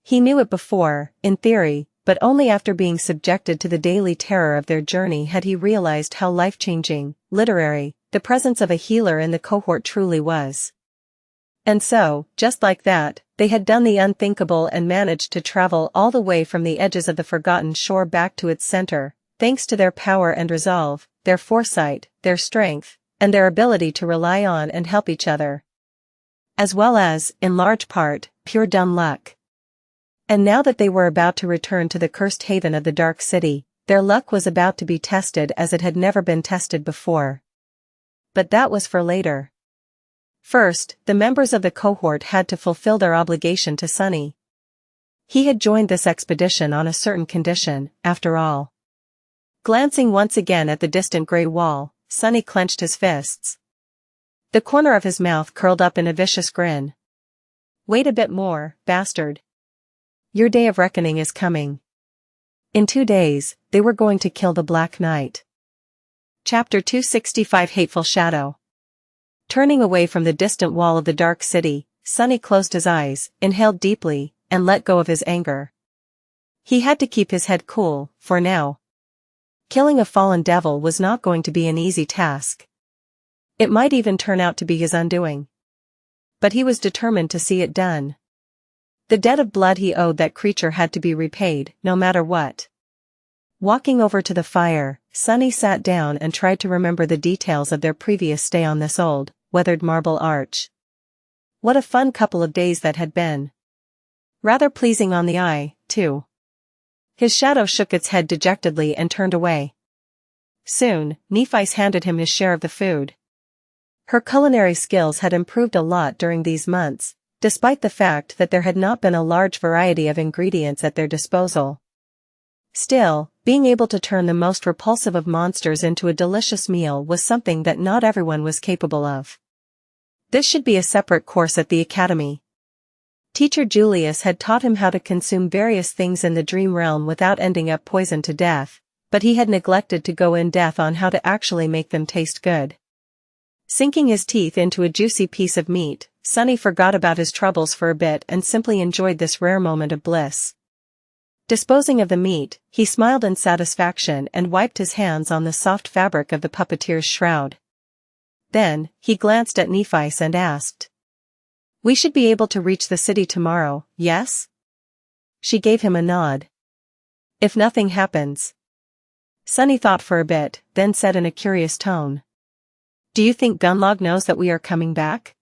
He knew it before, in theory, but only after being subjected to the daily terror of their journey had he realized how life-changing, literary, the presence of a healer in the cohort truly was. And so, just like that, they had done the unthinkable and managed to travel all the way from the edges of the Forgotten Shore back to its center, thanks to their power and resolve, their foresight, their strength, and their ability to rely on and help each other. As well as, in large part, pure dumb luck. And now that they were about to return to the cursed haven of the Dark City, their luck was about to be tested as it had never been tested before. But that was for later. First, the members of the cohort had to fulfill their obligation to Sunny. He had joined this expedition on a certain condition, after all. Glancing once again at the distant gray wall, Sunny clenched his fists. The corner of his mouth curled up in a vicious grin. Wait a bit more, bastard. Your day of reckoning is coming. In 2 days, they were going to kill the Black Knight. Chapter 265 Hateful Shadow. Turning away from the distant wall of the Dark City, Sunny closed his eyes, inhaled deeply, and let go of his anger. He had to keep his head cool, for now. Killing a fallen devil was not going to be an easy task. It might even turn out to be his undoing. But he was determined to see it done. The debt of blood he owed that creature had to be repaid, no matter what. Walking over to the fire, Sunny sat down and tried to remember the details of their previous stay on this old, weathered marble arch. What a fun couple of days that had been. Rather pleasing on the eye, too. His shadow shook its head dejectedly and turned away. Soon, Nephi's handed him his share of the food. Her culinary skills had improved a lot during these months, despite the fact that there had not been a large variety of ingredients at their disposal. Still, being able to turn the most repulsive of monsters into a delicious meal was something that not everyone was capable of. This should be a separate course at the academy. Teacher Julius had taught him how to consume various things in the dream realm without ending up poisoned to death, but he had neglected to go in depth on how to actually make them taste good. Sinking his teeth into a juicy piece of meat, Sunny forgot about his troubles for a bit and simply enjoyed this rare moment of bliss. Disposing of the meat, he smiled in satisfaction and wiped his hands on the soft fabric of the puppeteer's shroud. Then, he glanced at Nephi and asked, "We should be able to reach the city tomorrow, yes?" She gave him a nod. "If nothing happens." Sunny thought for a bit, then said in a curious tone, "Do you think Gunlog knows that we are coming back?"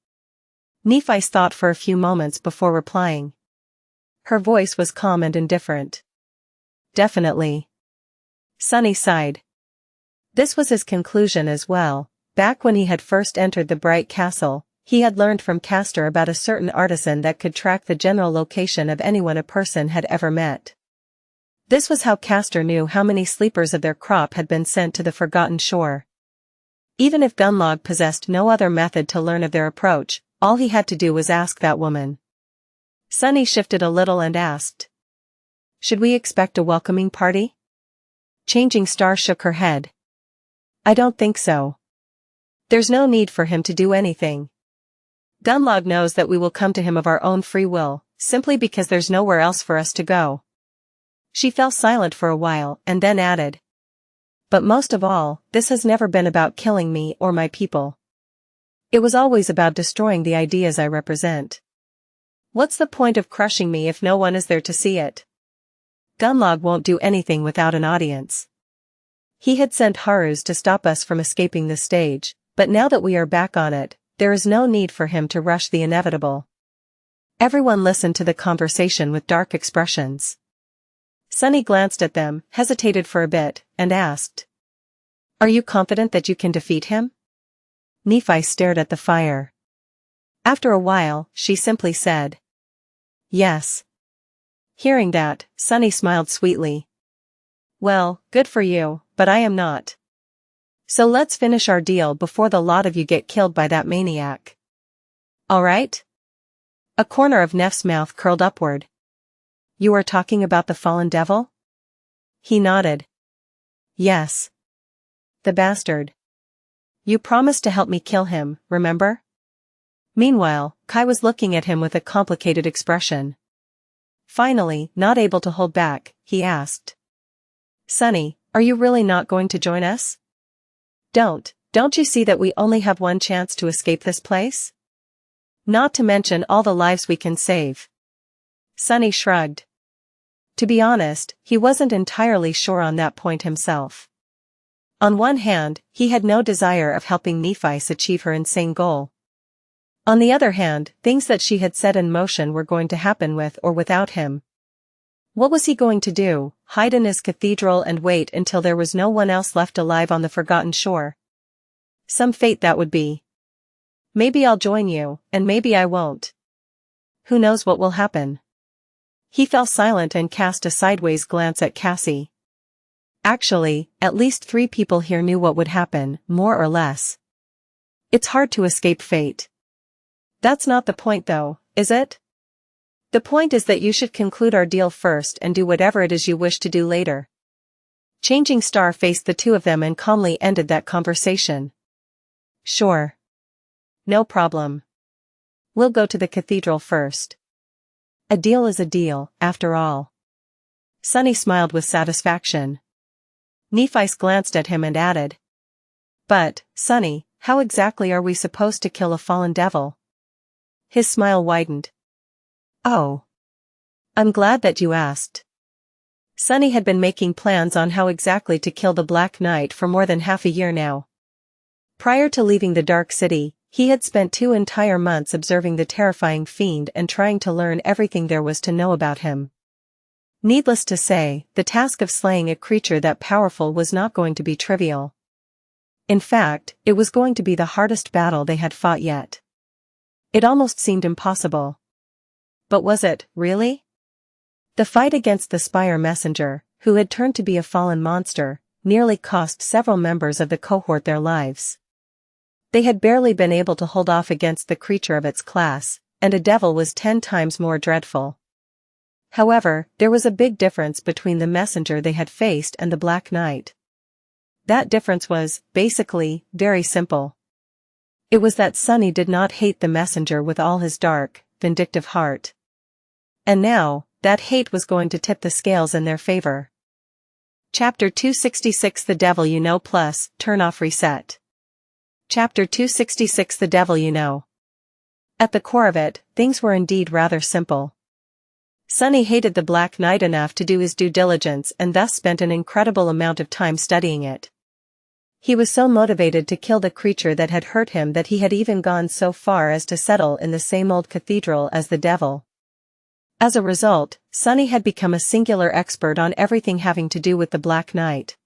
Nephi thought for a few moments before replying. Her voice was calm and indifferent. "Definitely." Sunny sighed. This was his conclusion as well. Back when he had first entered the bright castle, He had learned from Castor about a certain artisan that could track the general location of anyone a person had ever met. This was how Castor knew how many sleepers of their crop had been sent to the Forgotten Shore. Even if Gunlog possessed no other method to learn of their approach, all he had to do was ask that woman. Sunny shifted a little and asked, "Should we expect a welcoming party?" Changing Star shook her head. "I don't think so. There's no need for him to do anything. Gunlog knows that we will come to him of our own free will, simply because there's nowhere else for us to go." She fell silent for a while and then added, "But most of all, this has never been about killing me or my people. It was always about destroying the ideas I represent. What's the point of crushing me if no one is there to see it? Gunlog won't do anything without an audience. He had sent Harus to stop us from escaping the stage, but now that we are back on it, there is no need for him to rush the inevitable." Everyone listened to the conversation with dark expressions. Sunny glanced at them, hesitated for a bit, and asked, "Are you confident that you can defeat him?" Nephi stared at the fire. After a while, she simply said, "Yes." Hearing that, Sunny smiled sweetly. "Well, good for you, but I am not. So let's finish our deal before the lot of you get killed by that maniac. All right?" A corner of Neff's mouth curled upward. "You are talking about the fallen devil?" He nodded. "Yes. The bastard. You promised to help me kill him, remember?" Meanwhile, Kai was looking at him with a complicated expression. Finally, not able to hold back, he asked, "Sunny, are you really not going to join us? Don't you see that we only have one chance to escape this place? Not to mention all the lives we can save." Sunny shrugged. To be honest, he wasn't entirely sure on that point himself. On one hand, he had no desire of helping Nephi achieve her insane goal. On the other hand, things that she had set in motion were going to happen with or without him. What was he going to do, hide in his cathedral and wait until there was no one else left alive on the Forgotten Shore? Some fate that would be. Maybe I'll join you, and maybe I won't. Who knows what will happen? He fell silent and cast a sideways glance at Cassie. Actually, at least 3 people here knew what would happen, more or less. It's hard to escape fate. That's not the point though, is it? The point is that you should conclude our deal first and do whatever it is you wish to do later. Changing Star faced the two of them and calmly ended that conversation. Sure. No problem. We'll go to the cathedral first. A deal is a deal, after all. Sunny smiled with satisfaction. Nephi glanced at him and added, "But, Sunny, how exactly are we supposed to kill a fallen devil?" His smile widened. "Oh. I'm glad that you asked." Sunny had been making plans on how exactly to kill the Black Knight for more than half a year now. Prior to leaving the Dark City, he had spent 2 entire months observing the terrifying fiend and trying to learn everything there was to know about him. Needless to say, the task of slaying a creature that powerful was not going to be trivial. In fact, it was going to be the hardest battle they had fought yet. It almost seemed impossible. But was it, really? The fight against the Spire Messenger, who had turned to be a fallen monster, nearly cost several members of the cohort their lives. They had barely been able to hold off against the creature of its class, and a devil was 10 times more dreadful. However, there was a big difference between the messenger they had faced and the Black Knight. That difference was, basically, very simple. It was that Sunny did not hate the messenger with all his dark, vindictive heart. And now, that hate was going to tip the scales in their favor. Chapter 266 The Devil You Know Plus, Turn Off Reset. Chapter 266 The Devil You Know. At the core of it, things were indeed rather simple. Sunny hated the Black Knight enough to do his due diligence and thus spent an incredible amount of time studying it. He was so motivated to kill the creature that had hurt him that he had even gone so far as to settle in the same old cathedral as the devil. As a result, Sunny had become a singular expert on everything having to do with the Black Knight.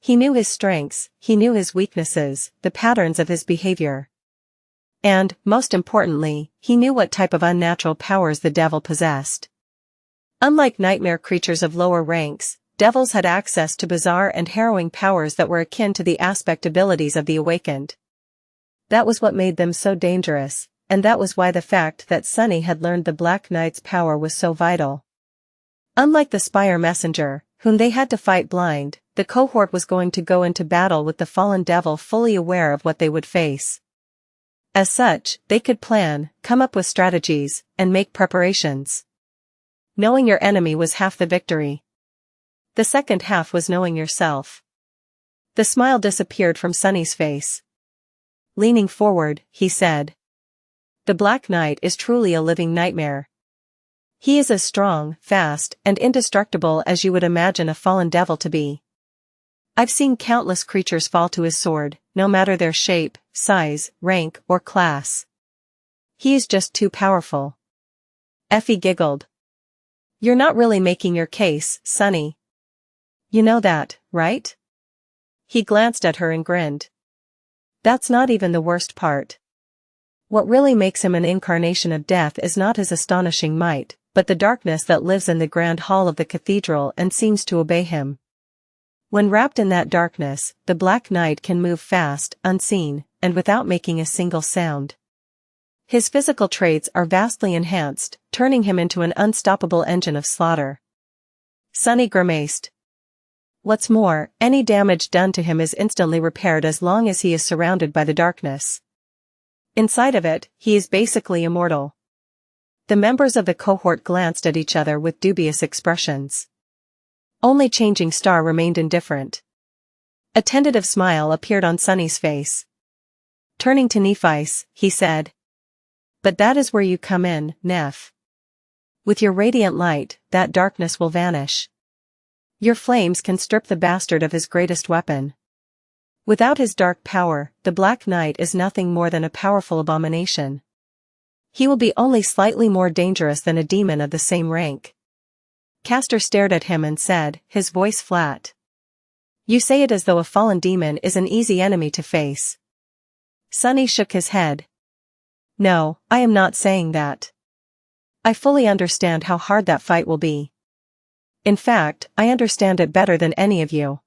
He knew his strengths, he knew his weaknesses, the patterns of his behavior. And, most importantly, he knew what type of unnatural powers the devil possessed. Unlike nightmare creatures of lower ranks, devils had access to bizarre and harrowing powers that were akin to the aspect abilities of the awakened. That was what made them so dangerous, and that was why the fact that Sunny had learned the Black Knight's power was so vital. Unlike the Spire Messenger, whom they had to fight blind, the cohort was going to go into battle with the fallen devil fully aware of what they would face. As such, they could plan, come up with strategies, and make preparations. Knowing your enemy was half the victory. The second half was knowing yourself. The smile disappeared from Sunny's face. Leaning forward, he said, "The Black Knight is truly a living nightmare. He is as strong, fast, and indestructible as you would imagine a fallen devil to be. I've seen countless creatures fall to his sword, no matter their shape, size, rank, or class. He is just too powerful." Effie giggled. "You're not really making your case, Sunny. You know that, right?" He glanced at her and grinned. "That's not even the worst part. What really makes him an incarnation of death is not his astonishing might, but the darkness that lives in the grand hall of the cathedral and seems to obey him. When wrapped in that darkness, the Black Knight can move fast, unseen, and without making a single sound. His physical traits are vastly enhanced, turning him into an unstoppable engine of slaughter." Sunny grimaced. "What's more, any damage done to him is instantly repaired as long as he is surrounded by the darkness. Inside of it, he is basically immortal." The members of the cohort glanced at each other with dubious expressions. Only Changing Star remained indifferent. A tentative smile appeared on Sunny's face. Turning to Nephice, he said, "But that is where you come in, Neph. With your radiant light, that darkness will vanish. Your flames can strip the bastard of his greatest weapon. Without his dark power, the Black Knight is nothing more than a powerful abomination. He will be only slightly more dangerous than a demon of the same rank." Castor stared at him and said, his voice flat, "You say it as though a fallen demon is an easy enemy to face." Sunny shook his head. "No, I am not saying that. I fully understand how hard that fight will be. In fact, I understand it better than any of you.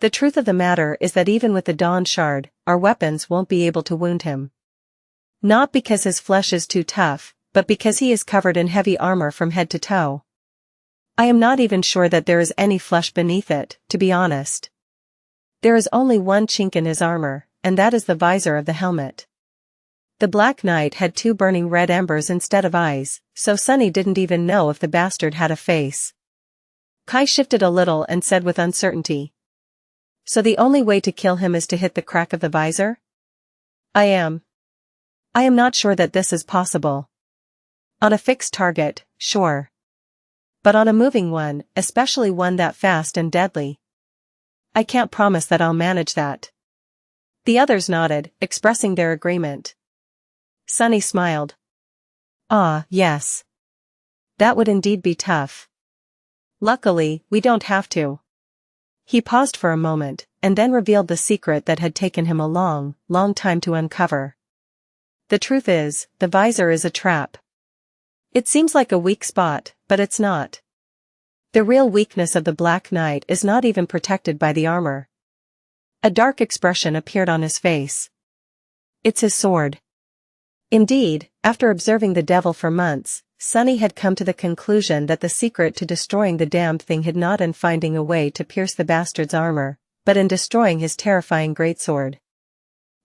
The truth of the matter is that even with the Dawn Shard, our weapons won't be able to wound him. Not because his flesh is too tough, but because he is covered in heavy armor from head to toe. I am not even sure that there is any flesh beneath it, to be honest. There is only one chink in his armor, and that is the visor of the helmet." The Black Knight had 2 burning red embers instead of eyes, so Sunny didn't even know if the bastard had a face. Kai shifted a little and said with uncertainty, "So the only way to kill him is to hit the crack of the visor?" I am not sure that this is possible. On a fixed target, sure. But on a moving one, especially one that fast and deadly, I can't promise that I'll manage that." The others nodded, expressing their agreement. Sunny smiled. "Ah, yes. That would indeed be tough. Luckily, we don't have to." He paused for a moment, and then revealed the secret that had taken him a long, long time to uncover. "The truth is, the visor is a trap. It seems like a weak spot, but it's not. The real weakness of the Black Knight is not even protected by the armor." A dark expression appeared on his face. "It's his sword." Indeed, after observing the devil for months, Sunny had come to the conclusion that the secret to destroying the damned thing hid not in finding a way to pierce the bastard's armor, but in destroying his terrifying greatsword.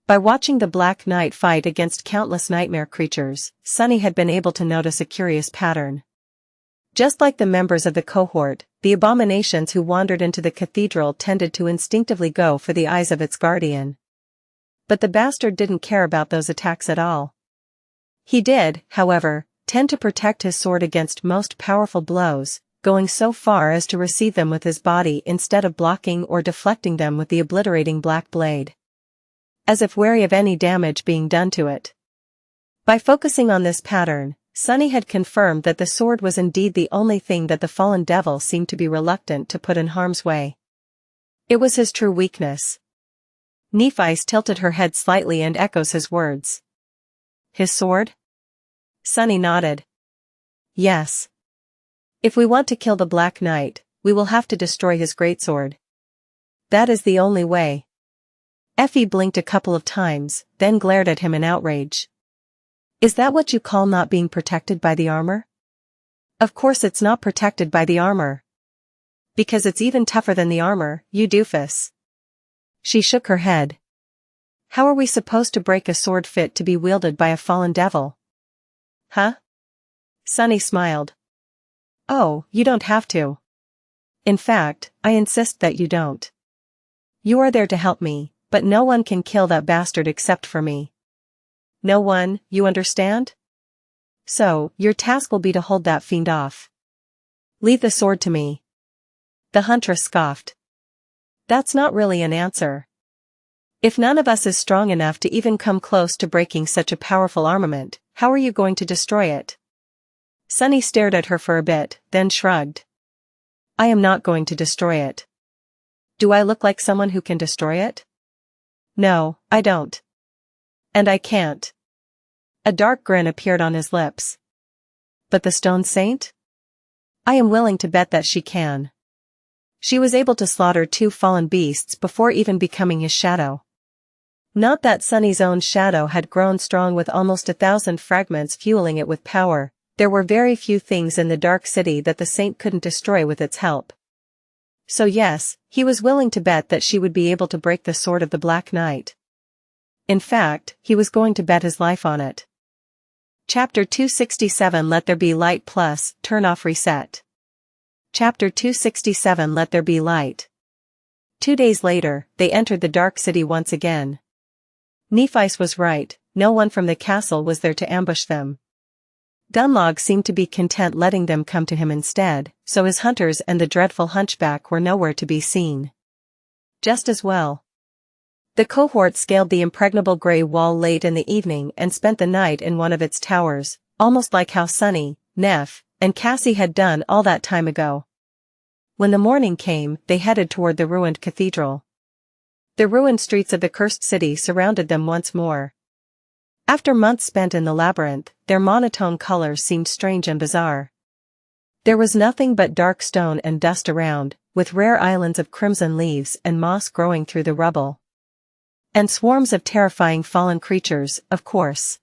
By watching the Black Knight fight against countless nightmare creatures, Sunny had been able to notice a curious pattern. Just like the members of the cohort, the abominations who wandered into the cathedral tended to instinctively go for the eyes of its guardian. But the bastard didn't care about those attacks at all. He did, however, tend to protect his sword against most powerful blows, going so far as to receive them with his body instead of blocking or deflecting them with the obliterating black blade. As if wary of any damage being done to it. By focusing on this pattern, Sunny had confirmed that the sword was indeed the only thing that the fallen devil seemed to be reluctant to put in harm's way. It was his true weakness. Nephice tilted her head slightly and echoes his words. His sword? Sunny nodded. Yes. If we want to kill the Black Knight, we will have to destroy his greatsword. That is the only way. Effie blinked a couple of times, then glared at him in outrage. Is that what you call not being protected by the armor? Of course it's not protected by the armor. Because it's even tougher than the armor, you doofus. She shook her head. How are we supposed to break a sword fit to be wielded by a fallen devil? Huh? Sunny smiled. Oh, you don't have to. In fact, I insist that you don't. You are there to help me, but no one can kill that bastard except for me. No one, you understand? So, your task will be to hold that fiend off. Leave the sword to me. The huntress scoffed. That's not really an answer. If none of us is strong enough to even come close to breaking such a powerful armament, how are you going to destroy it? Sunny stared at her for a bit, then shrugged. I am not going to destroy it. Do I look like someone who can destroy it? No, I don't. And I can't. A dark grin appeared on his lips. But the Stone Saint? I am willing to bet that she can. She was able to slaughter 2 fallen beasts before even becoming his shadow. Not that Sunny's own shadow had grown strong with almost 1,000 fragments fueling it with power, there were very few things in the Dark City that the Saint couldn't destroy with its help. So yes, he was willing to bet that she would be able to break the sword of the Black Knight. In fact, he was going to bet his life on it. Chapter 267 Let There Be Light plus, Turn Off Reset. Chapter 267 Let There Be Light. 2 days later, they entered the Dark City once again. Nephice was right, no one from the castle was there to ambush them. Gunlog seemed to be content letting them come to him instead, so his hunters and the dreadful hunchback were nowhere to be seen. Just as well. The cohort scaled the impregnable grey wall late in the evening and spent the night in one of its towers, almost like how Sunny, Neff, and Cassie had done all that time ago. When the morning came, they headed toward the ruined cathedral. The ruined streets of the cursed city surrounded them once more. After months spent in the labyrinth, their monotone colors seemed strange and bizarre. There was nothing but dark stone and dust around, with rare islands of crimson leaves and moss growing through the rubble. And swarms of terrifying fallen creatures, of course.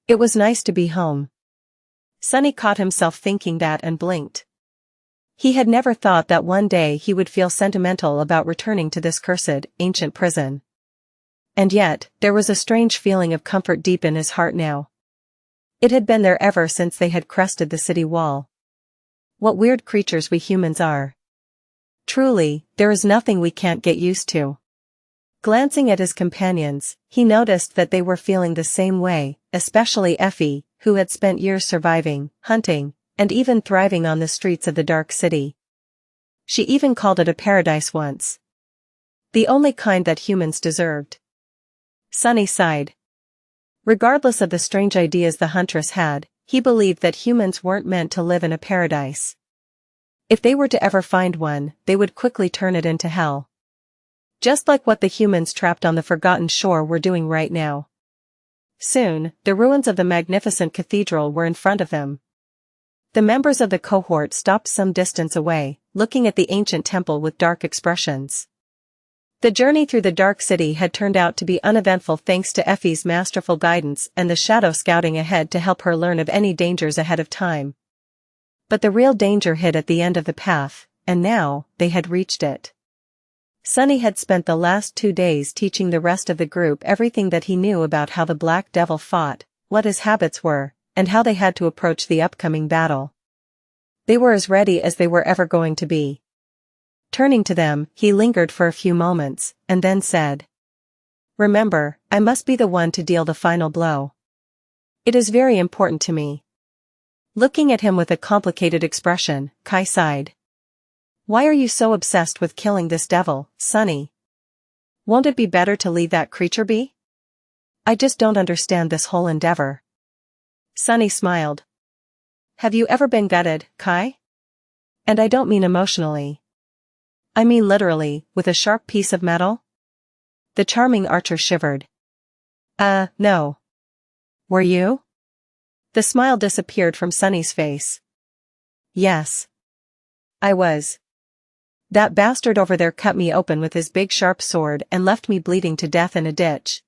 It was nice to be home. Sunny caught himself thinking that and blinked. He had never thought that one day he would feel sentimental about returning to this cursed, ancient prison. And yet, there was a strange feeling of comfort deep in his heart now. It had been there ever since they had crested the city wall. What weird creatures we humans are. Truly, there is nothing we can't get used to. Glancing at his companions, he noticed that they were feeling the same way, especially Effie, who had spent years surviving, hunting, and even thriving on the streets of the Dark City. She even called it a paradise once. The only kind that humans deserved. Sunny sighed. Regardless of the strange ideas the huntress had, he believed that humans weren't meant to live in a paradise. If they were to ever find one, they would quickly turn it into hell. Just like what the humans trapped on the Forgotten Shore were doing right now. Soon, the ruins of the magnificent cathedral were in front of them. The members of the cohort stopped some distance away, looking at the ancient temple with dark expressions. The journey through the Dark City had turned out to be uneventful thanks to Effie's masterful guidance and the shadow scouting ahead to help her learn of any dangers ahead of time. But the real danger hid at the end of the path, and now, they had reached it. Sunny had spent the last 2 days teaching the rest of the group everything that he knew about how the Black Devil fought, what his habits were, and how they had to approach the upcoming battle. They were as ready as they were ever going to be. Turning to them, he lingered for a few moments, and then said, "Remember, I must be the one to deal the final blow. It is very important to me." Looking at him with a complicated expression, Kai sighed. "Why are you so obsessed with killing this devil, Sunny? Won't it be better to leave that creature be? I just don't understand this whole endeavor." Sunny smiled. "Have you ever been gutted, Kai? And I don't mean emotionally. I mean literally, with a sharp piece of metal?" The charming archer shivered. No. Were you? The smile disappeared from Sunny's face. Yes. I was. That bastard over there cut me open with his big sharp sword and left me bleeding to death in a ditch.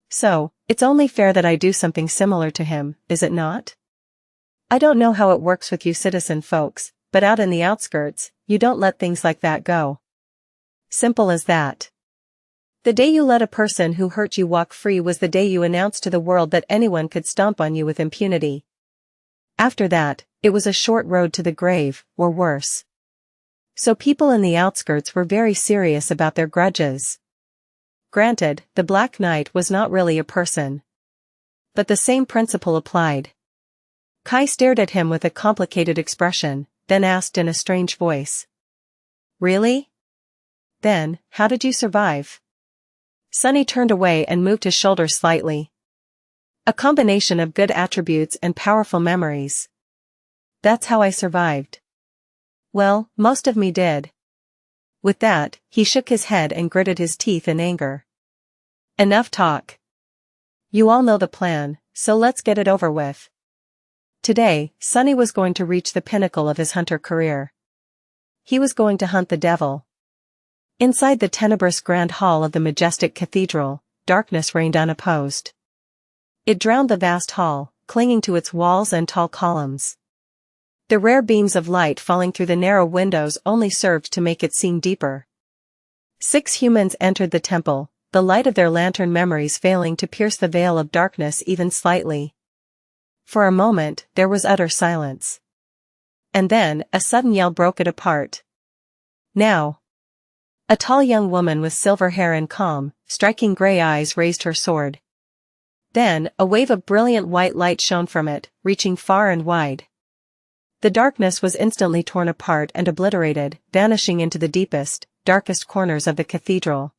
So, it's only fair that I do something similar to him, is it not? I don't know how it works with you citizen folks, but out in the outskirts, you don't let things like that go. Simple as that. The day you let a person who hurt you walk free was the day you announced to the world that anyone could stomp on you with impunity. After that, it was a short road to the grave, or worse. So people in the outskirts were very serious about their grudges. Granted, the Black Knight was not really a person. But the same principle applied. Kai stared at him with a complicated expression, then asked in a strange voice. Really? Then, how did you survive? Sunny turned away and moved his shoulders slightly. A combination of good attributes and powerful memories. That's how I survived. Well, most of me did. With that, he shook his head and gritted his teeth in anger. Enough talk. You all know the plan, so let's get it over with. Today, Sunny was going to reach the pinnacle of his hunter career. He was going to hunt the devil. Inside the tenebrous grand hall of the majestic cathedral, darkness reigned unopposed. It drowned the vast hall, clinging to its walls and tall columns. The rare beams of light falling through the narrow windows only served to make it seem deeper. 6 humans entered the temple, the light of their lantern memories failing to pierce the veil of darkness even slightly. For a moment, there was utter silence. And then, a sudden yell broke it apart. Now! A tall young woman with silver hair and calm, striking gray eyes raised her sword. Then, a wave of brilliant white light shone from it, reaching far and wide. The darkness was instantly torn apart and obliterated, vanishing into the deepest, darkest corners of the cathedral.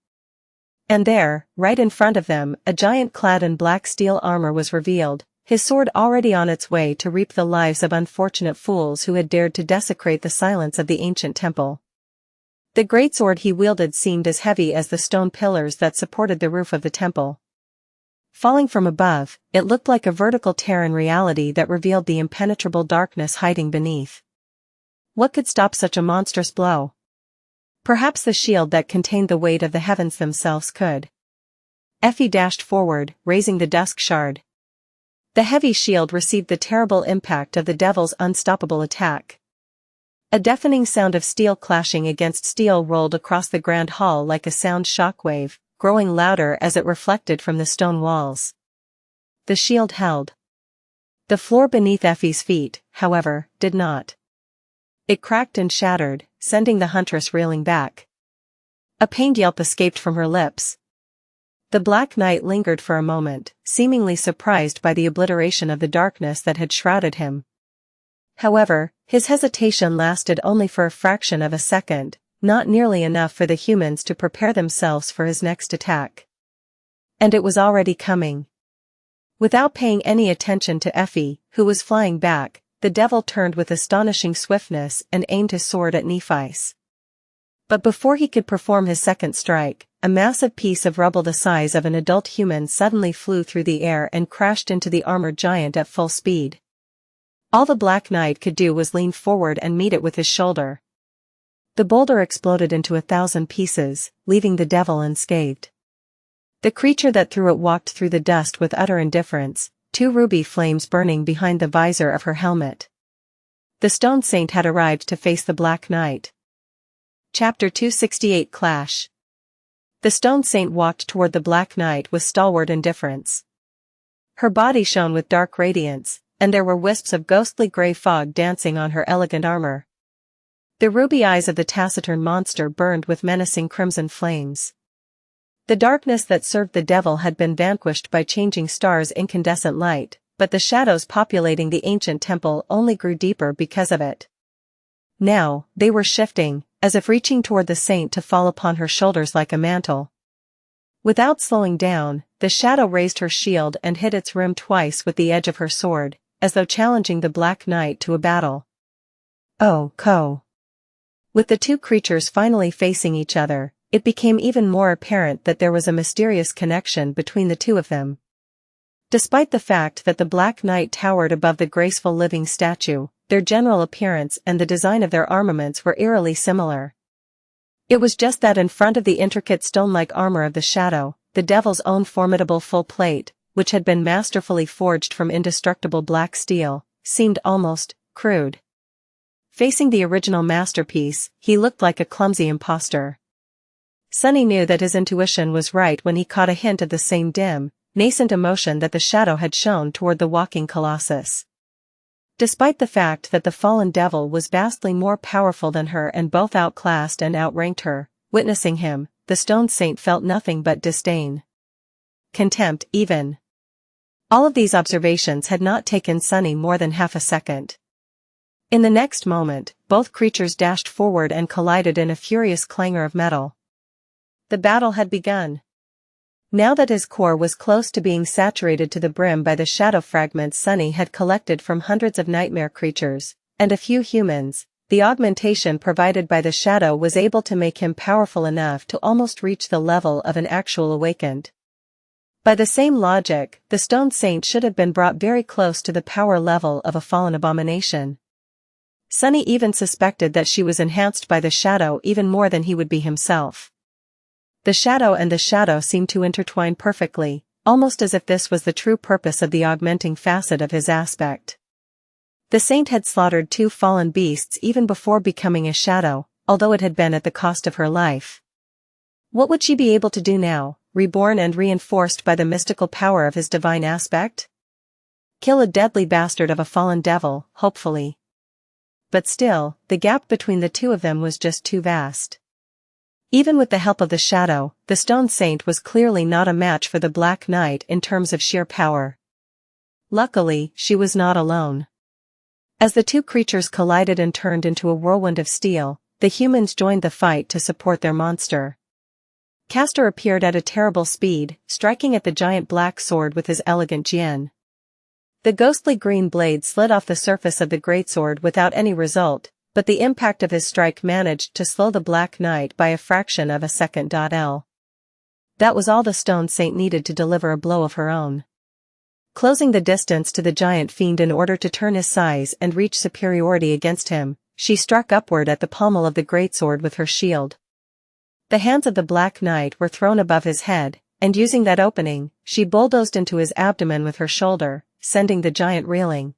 And there, right in front of them, a giant clad in black steel armor was revealed, his sword already on its way to reap the lives of unfortunate fools who had dared to desecrate the silence of the ancient temple. The greatsword he wielded seemed as heavy as the stone pillars that supported the roof of the temple. Falling from above, it looked like a vertical tear in reality that revealed the impenetrable darkness hiding beneath. What could stop such a monstrous blow? Perhaps the shield that contained the weight of the heavens themselves could. Effie dashed forward, raising the dusk shard. The heavy shield received the terrible impact of the devil's unstoppable attack. A deafening sound of steel clashing against steel rolled across the grand hall like a sound shockwave, growing louder as it reflected from the stone walls. The shield held. The floor beneath Effie's feet, however, did not. It cracked and shattered, sending the huntress reeling back. A pained yelp escaped from her lips. The Black Knight lingered for a moment, seemingly surprised by the obliteration of the darkness that had shrouded him. However, his hesitation lasted only for a fraction of a second, not nearly enough for the humans to prepare themselves for his next attack. And it was already coming. Without paying any attention to Effie, who was flying back, the devil turned with astonishing swiftness and aimed his sword at Nephi's. But before he could perform his second strike, a massive piece of rubble the size of an adult human suddenly flew through the air and crashed into the armored giant at full speed. All the Black Knight could do was lean forward and meet it with his shoulder. The boulder exploded into 1,000 pieces, leaving the devil unscathed. The creature that threw it walked through the dust with utter indifference, 2 ruby flames burning behind the visor of her helmet. The Stone Saint had arrived to face the Black Knight. Chapter 268 Clash. The Stone Saint walked toward the Black Knight with stalwart indifference. Her body shone with dark radiance, and there were wisps of ghostly gray fog dancing on her elegant armor. The ruby eyes of the taciturn monster burned with menacing crimson flames. The darkness that served the devil had been vanquished by changing stars' incandescent light, but the shadows populating the ancient temple only grew deeper because of it. Now, they were shifting, as if reaching toward the saint to fall upon her shoulders like a mantle. Without slowing down, the shadow raised her shield and hit its rim twice with the edge of her sword, as though challenging the Black Knight to a battle. Oh, Ko. With the 2 creatures finally facing each other, it became even more apparent that there was a mysterious connection between the 2 of them. Despite the fact that the Black Knight towered above the graceful living statue, their general appearance and the design of their armaments were eerily similar. It was just that in front of the intricate stone-like armor of the shadow, the devil's own formidable full plate, which had been masterfully forged from indestructible black steel, seemed almost crude. Facing the original masterpiece, he looked like a clumsy imposter. Sunny knew that his intuition was right when he caught a hint of the same dim, nascent emotion that the shadow had shown toward the walking colossus. Despite the fact that the fallen devil was vastly more powerful than her and both outclassed and outranked her, witnessing him, the stone saint felt nothing but disdain. Contempt, even. All of these observations had not taken Sunny more than half a second. In the next moment, both creatures dashed forward and collided in a furious clangor of metal. The battle had begun. Now that his core was close to being saturated to the brim by the shadow fragments Sunny had collected from hundreds of nightmare creatures, and a few humans, the augmentation provided by the shadow was able to make him powerful enough to almost reach the level of an actual awakened. By the same logic, the stone saint should have been brought very close to the power level of a fallen abomination. Sunny even suspected that she was enhanced by the shadow even more than he would be himself. The shadow and the shadow seemed to intertwine perfectly, almost as if this was the true purpose of the augmenting facet of his aspect. The saint had slaughtered 2 fallen beasts even before becoming a shadow, although it had been at the cost of her life. What would she be able to do now, reborn and reinforced by the mystical power of his divine aspect? Kill a deadly bastard of a fallen devil, hopefully. But still, the gap between the two of them was just too vast. Even with the help of the shadow, the stone saint was clearly not a match for the Black Knight in terms of sheer power. Luckily, she was not alone. As the two creatures collided and turned into a whirlwind of steel, the humans joined the fight to support their monster. Castor appeared at a terrible speed, striking at the giant black sword with his elegant jian. The ghostly green blade slid off the surface of the greatsword without any result, but the impact of his strike managed to slow the Black Knight by a fraction of a second. That was all the stone saint needed to deliver a blow of her own. Closing the distance to the giant fiend in order to turn his size and reach superiority against him, she struck upward at the pommel of the greatsword with her shield. The hands of the Black Knight were thrown above his head, and using that opening, she bulldozed into his abdomen with her shoulder, sending the giant reeling.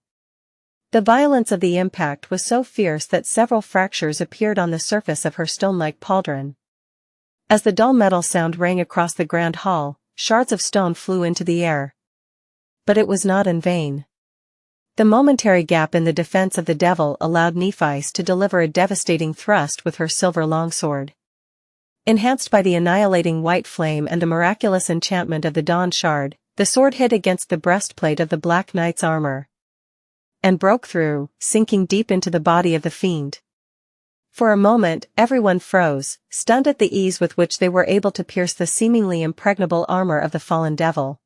The violence of the impact was so fierce that several fractures appeared on the surface of her stone-like pauldron. As the dull metal sound rang across the grand hall, shards of stone flew into the air. But it was not in vain. The momentary gap in the defense of the devil allowed Nephi's to deliver a devastating thrust with her silver longsword. Enhanced by the annihilating white flame and the miraculous enchantment of the dawn shard, the sword hit against the breastplate of the Black Knight's armor and broke through, sinking deep into the body of the fiend. For a moment, everyone froze, stunned at the ease with which they were able to pierce the seemingly impregnable armor of the fallen devil.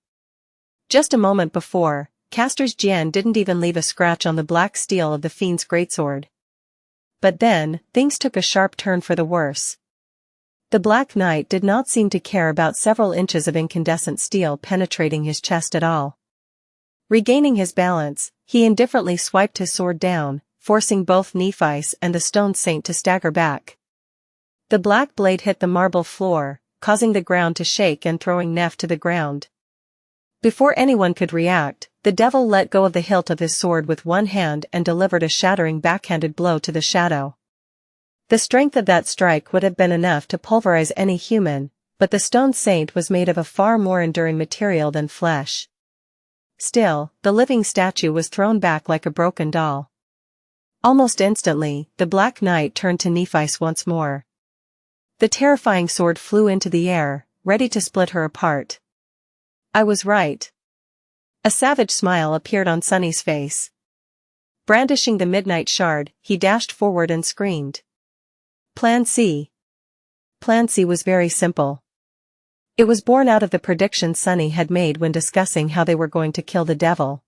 Just a moment before, Castor's jian didn't even leave a scratch on the black steel of the fiend's greatsword. But then, things took a sharp turn for the worse. The Black Knight did not seem to care about several inches of incandescent steel penetrating his chest at all. Regaining his balance, he indifferently swiped his sword down, forcing both Nephi's and the stone saint to stagger back. The black blade hit the marble floor, causing the ground to shake and throwing Neph to the ground. Before anyone could react, the devil let go of the hilt of his sword with one hand and delivered a shattering backhanded blow to the shadow. The strength of that strike would have been enough to pulverize any human, but the stone saint was made of a far more enduring material than flesh. Still, the living statue was thrown back like a broken doll. Almost instantly, the Black Knight turned to Nephi's once more. The terrifying sword flew into the air, ready to split her apart. I was right. A savage smile appeared on Sunny's face. Brandishing the midnight shard, he dashed forward and screamed. Plan C. Plan C was very simple. It was born out of the prediction Sunny had made when discussing how they were going to kill the devil.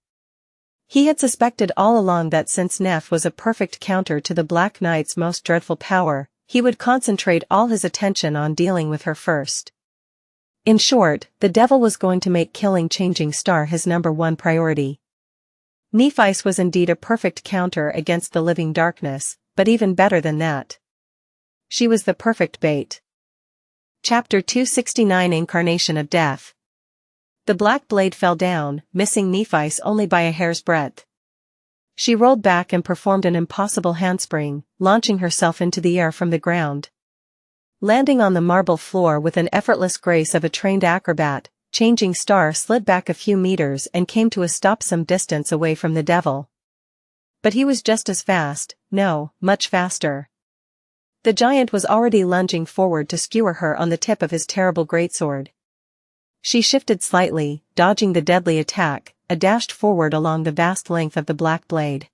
He had suspected all along that since Neph was a perfect counter to the Black Knight's most dreadful power, he would concentrate all his attention on dealing with her first. In short, the devil was going to make killing Changing Star his #1 priority. Nephi's was indeed a perfect counter against the living darkness, but even better than that. She was the perfect bait. Chapter 269 Incarnation of Death. The black blade fell down, missing Nephi's only by a hair's breadth. She rolled back and performed an impossible handspring, launching herself into the air from the ground. Landing on the marble floor with an effortless grace of a trained acrobat, Changing Star slid back a few meters and came to a stop some distance away from the devil. But he was just as fast, no, much faster. The giant was already lunging forward to skewer her on the tip of his terrible greatsword. She shifted slightly, dodging the deadly attack, and dashed forward along the vast length of the black blade.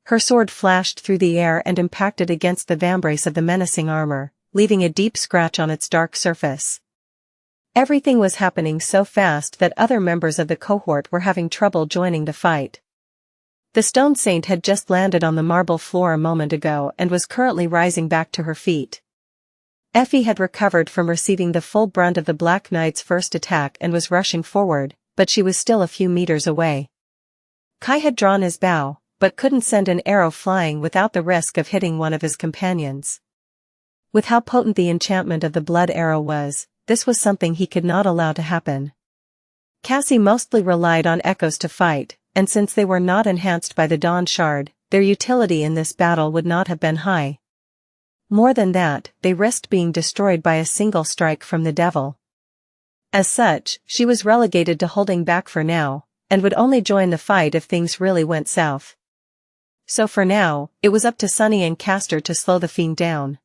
Her sword flashed through the air and impacted against the vambrace of the menacing armor, leaving a deep scratch on its dark surface. Everything was happening so fast that other members of the cohort were having trouble joining the fight. The stone saint had just landed on the marble floor a moment ago and was currently rising back to her feet. Effie had recovered from receiving the full brunt of the Black Knight's first attack and was rushing forward, but she was still a few meters away. Kai had drawn his bow, but couldn't send an arrow flying without the risk of hitting one of his companions. With how potent the enchantment of the blood arrow was, this was something he could not allow to happen. Cassie mostly relied on echoes to fight, and since they were not enhanced by the Dawn Shard, their utility in this battle would not have been high. More than that, they risked being destroyed by a single strike from the devil. As such, she was relegated to holding back for now, and would only join the fight if things really went south. So for now, it was up to Sunny and Castor to slow the fiend down.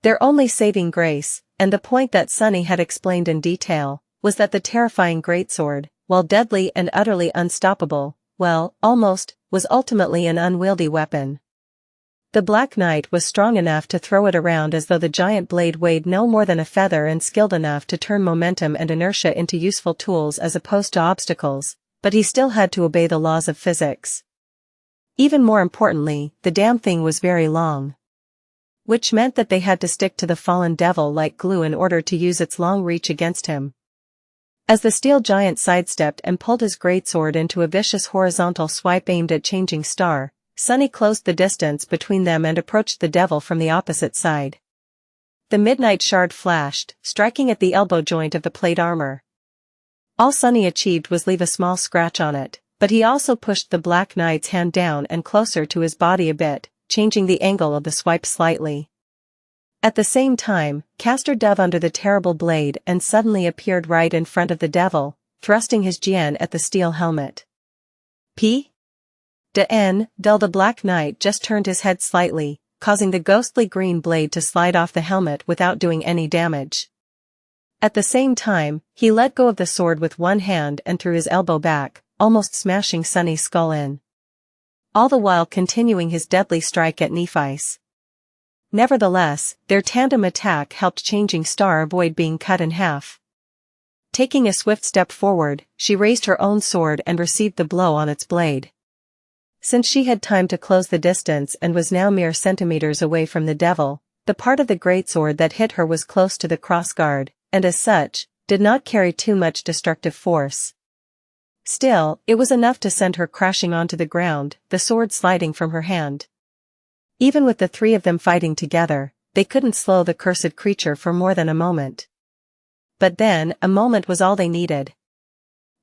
Their only saving grace, and the point that Sunny had explained in detail, was that the terrifying greatsword, while deadly and utterly unstoppable, well, almost, was ultimately an unwieldy weapon. The Black Knight was strong enough to throw it around as though the giant blade weighed no more than a feather and skilled enough to turn momentum and inertia into useful tools as opposed to obstacles, but he still had to obey the laws of physics. Even more importantly, the damn thing was very long. Which meant that they had to stick to the fallen devil like glue in order to use its long reach against him. As the steel giant sidestepped and pulled his greatsword into a vicious horizontal swipe aimed at Changing Star, Sunny closed the distance between them and approached the devil from the opposite side. The midnight shard flashed, striking at the elbow joint of the plate armor. All Sunny achieved was leave a small scratch on it, but he also pushed the Black Knight's hand down and closer to his body a bit, changing the angle of the swipe slightly. At the same time, Castor dove under the terrible blade and suddenly appeared right in front of the devil, thrusting his jian at the steel helmet. P. De the Black Knight just turned his head slightly, causing the ghostly green blade to slide off the helmet without doing any damage. At the same time, he let go of the sword with one hand and threw his elbow back, almost smashing Sunny's skull in. All the while continuing his deadly strike at Nephi's. Nevertheless, their tandem attack helped Changing Star avoid being cut in half. Taking a swift step forward, she raised her own sword and received the blow on its blade. Since she had time to close the distance and was now mere centimeters away from the devil, the part of the greatsword that hit her was close to the crossguard, and as such, did not carry too much destructive force. Still, it was enough to send her crashing onto the ground, the sword sliding from her hand. Even with the three of them fighting together, they couldn't slow the cursed creature for more than a moment. But then, a moment was all they needed.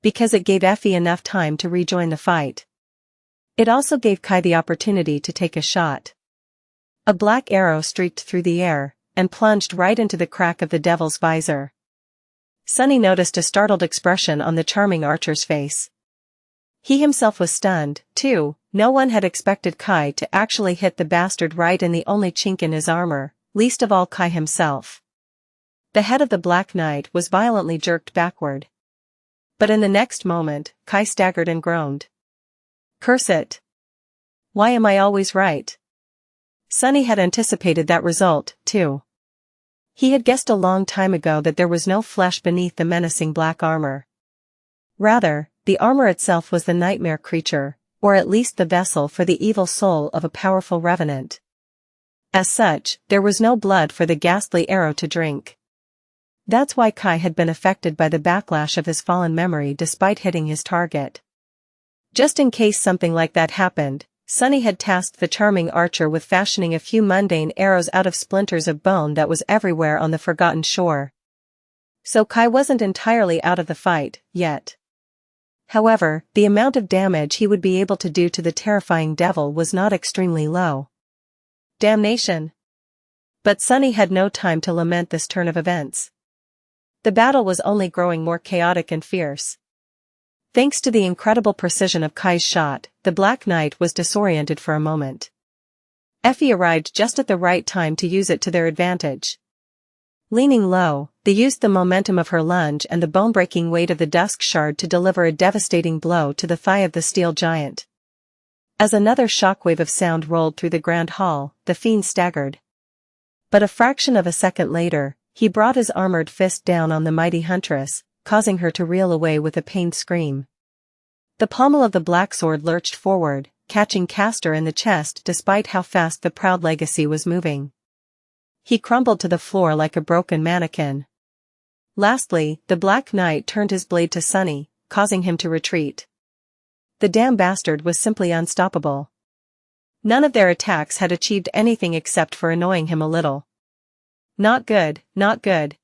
Because it gave Effie enough time to rejoin the fight. It also gave Kai the opportunity to take a shot. A black arrow streaked through the air, and plunged right into the crack of the devil's visor. Sunny noticed a startled expression on the charming archer's face. He himself was stunned, too. No one had expected Kai to actually hit the bastard right in the only chink in his armor, least of all Kai himself. The head of the Black Knight was violently jerked backward. But in the next moment, Kai staggered and groaned. Curse it! Why am I always right? Sunny had anticipated that result, too. He had guessed a long time ago that there was no flesh beneath the menacing black armor. Rather, the armor itself was the nightmare creature, or at least the vessel for the evil soul of a powerful revenant. As such, there was no blood for the ghastly arrow to drink. That's why Kai had been affected by the backlash of his fallen memory despite hitting his target. Just in case something like that happened, Sunny had tasked the charming archer with fashioning a few mundane arrows out of splinters of bone that was everywhere on the forgotten shore. So Kai wasn't entirely out of the fight, yet. However, the amount of damage he would be able to do to the terrifying devil was not extremely low. Damnation! But Sunny had no time to lament this turn of events. The battle was only growing more chaotic and fierce. Thanks to the incredible precision of Kai's shot, the Black Knight was disoriented for a moment. Effie arrived just at the right time to use it to their advantage. Leaning low, they used the momentum of her lunge and the bone-breaking weight of the dusk shard to deliver a devastating blow to the thigh of the steel giant. As another shockwave of sound rolled through the grand hall, the fiend staggered. But a fraction of a second later, he brought his armored fist down on the mighty huntress, causing her to reel away with a pained scream. The pommel of the black sword lurched forward, catching Castor in the chest despite how fast the proud legacy was moving. He crumbled to the floor like a broken mannequin. Lastly, the Black Knight turned his blade to Sunny, causing him to retreat. The damn bastard was simply unstoppable. None of their attacks had achieved anything except for annoying him a little. Not good, not good.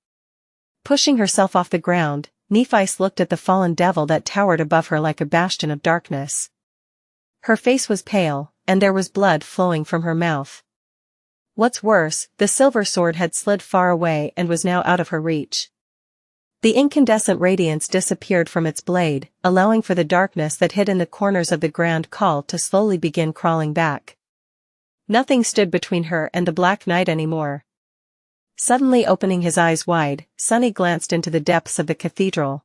Pushing herself off the ground, Nephice looked at the fallen devil that towered above her like a bastion of darkness. Her face was pale, and there was blood flowing from her mouth. What's worse, the silver sword had slid far away and was now out of her reach. The incandescent radiance disappeared from its blade, allowing for the darkness that hid in the corners of the grand call to slowly begin crawling back. Nothing stood between her and the Black Knight anymore. Suddenly opening his eyes wide, Sunny glanced into the depths of the cathedral.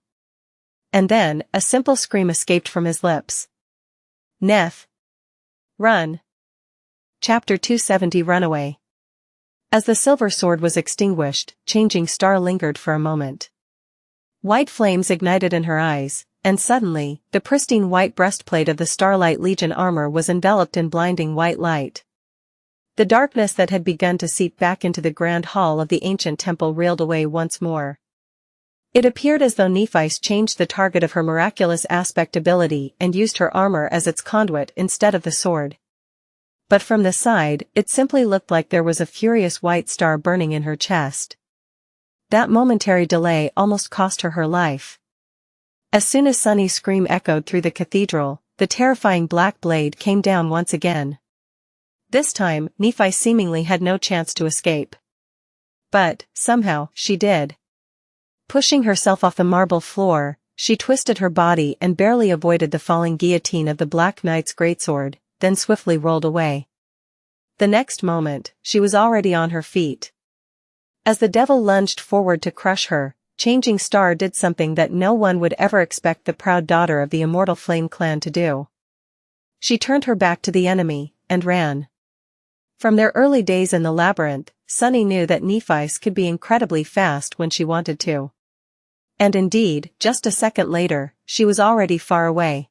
And then, a simple scream escaped from his lips. Neth! Run! Chapter 270 Runaway. As the silver sword was extinguished, Changing Star lingered for a moment. White flames ignited in her eyes, and suddenly, the pristine white breastplate of the Starlight Legion armor was enveloped in blinding white light. The darkness that had begun to seep back into the grand hall of the ancient temple reeled away once more. It appeared as though Nephice changed the target of her miraculous aspect ability and used her armor as its conduit instead of the sword. But from the side, it simply looked like there was a furious white star burning in her chest. That momentary delay almost cost her her life. As soon as Sunny's scream echoed through the cathedral, the terrifying black blade came down once again. This time, Nephice seemingly had no chance to escape. But, somehow, she did. Pushing herself off the marble floor, she twisted her body and barely avoided the falling guillotine of the Black Knight's greatsword, then swiftly rolled away. The next moment, she was already on her feet. As the devil lunged forward to crush her, Changing Star did something that no one would ever expect the proud daughter of the immortal Flame clan to do. She turned her back to the enemy, and ran. From their early days in the labyrinth, Sunny knew that Nephice could be incredibly fast when she wanted to. And indeed, just a second later, she was already far away.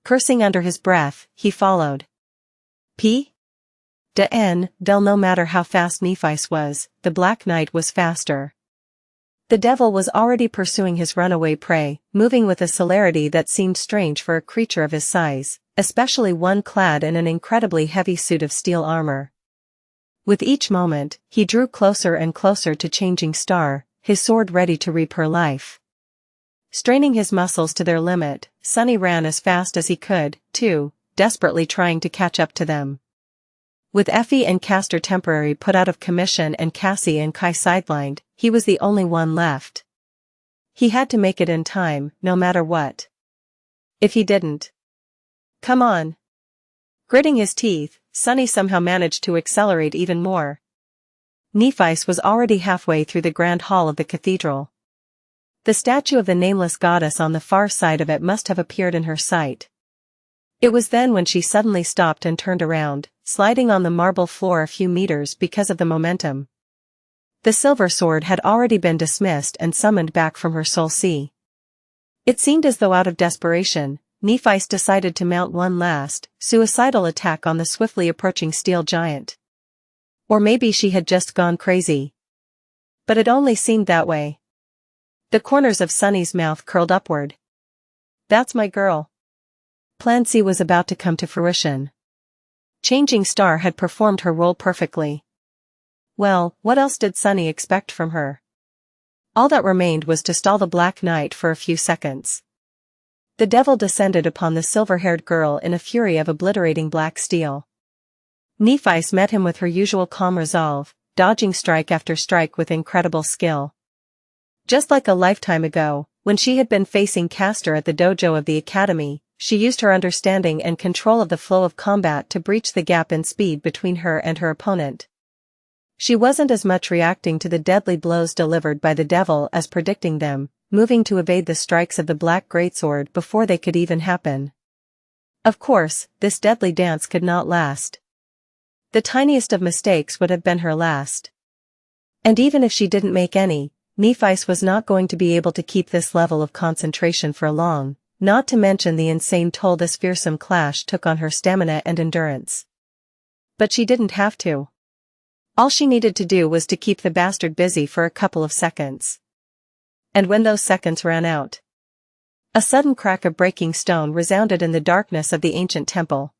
Cursing under his breath, he followed. No matter how fast Nephice was, the Black Knight was faster. The devil was already pursuing his runaway prey, moving with a celerity that seemed strange for a creature of his size, especially one clad in an incredibly heavy suit of steel armor. With each moment, he drew closer and closer to Changing Star, his sword ready to reap her life. Straining his muscles to their limit, Sunny ran as fast as he could, too, desperately trying to catch up to them. With Effie and Castor temporarily put out of commission and Cassie and Kai sidelined, he was the only one left. He had to make it in time, no matter what. If he didn't. Come on. Gritting his teeth, Sunny somehow managed to accelerate even more. Nephice was already halfway through the grand hall of the cathedral. The statue of the nameless goddess on the far side of it must have appeared in her sight. It was then when she suddenly stopped and turned around, sliding on the marble floor a few meters because of the momentum. The silver sword had already been dismissed and summoned back from her soul sea. It seemed as though out of desperation, Nephice decided to mount one last, suicidal attack on the swiftly approaching steel giant. Or maybe she had just gone crazy. But it only seemed that way. The corners of Sunny's mouth curled upward. That's my girl. Plan C was about to come to fruition. Changing Star had performed her role perfectly. Well, what else did Sunny expect from her? All that remained was to stall the Black Knight for a few seconds. The devil descended upon the silver-haired girl in a fury of obliterating black steel. Nephi's met him with her usual calm resolve, dodging strike after strike with incredible skill. Just like a lifetime ago, when she had been facing Castor at the dojo of the academy, she used her understanding and control of the flow of combat to breach the gap in speed between her and her opponent. She wasn't as much reacting to the deadly blows delivered by the devil as predicting them, moving to evade the strikes of the black greatsword before they could even happen. Of course, this deadly dance could not last. The tiniest of mistakes would have been her last. And even if she didn't make any, Nephi was not going to be able to keep this level of concentration for long, not to mention the insane toll this fearsome clash took on her stamina and endurance. But she didn't have to. All she needed to do was to keep the bastard busy for a couple of seconds. And when those seconds ran out, a sudden crack of breaking stone resounded in the darkness of the ancient temple.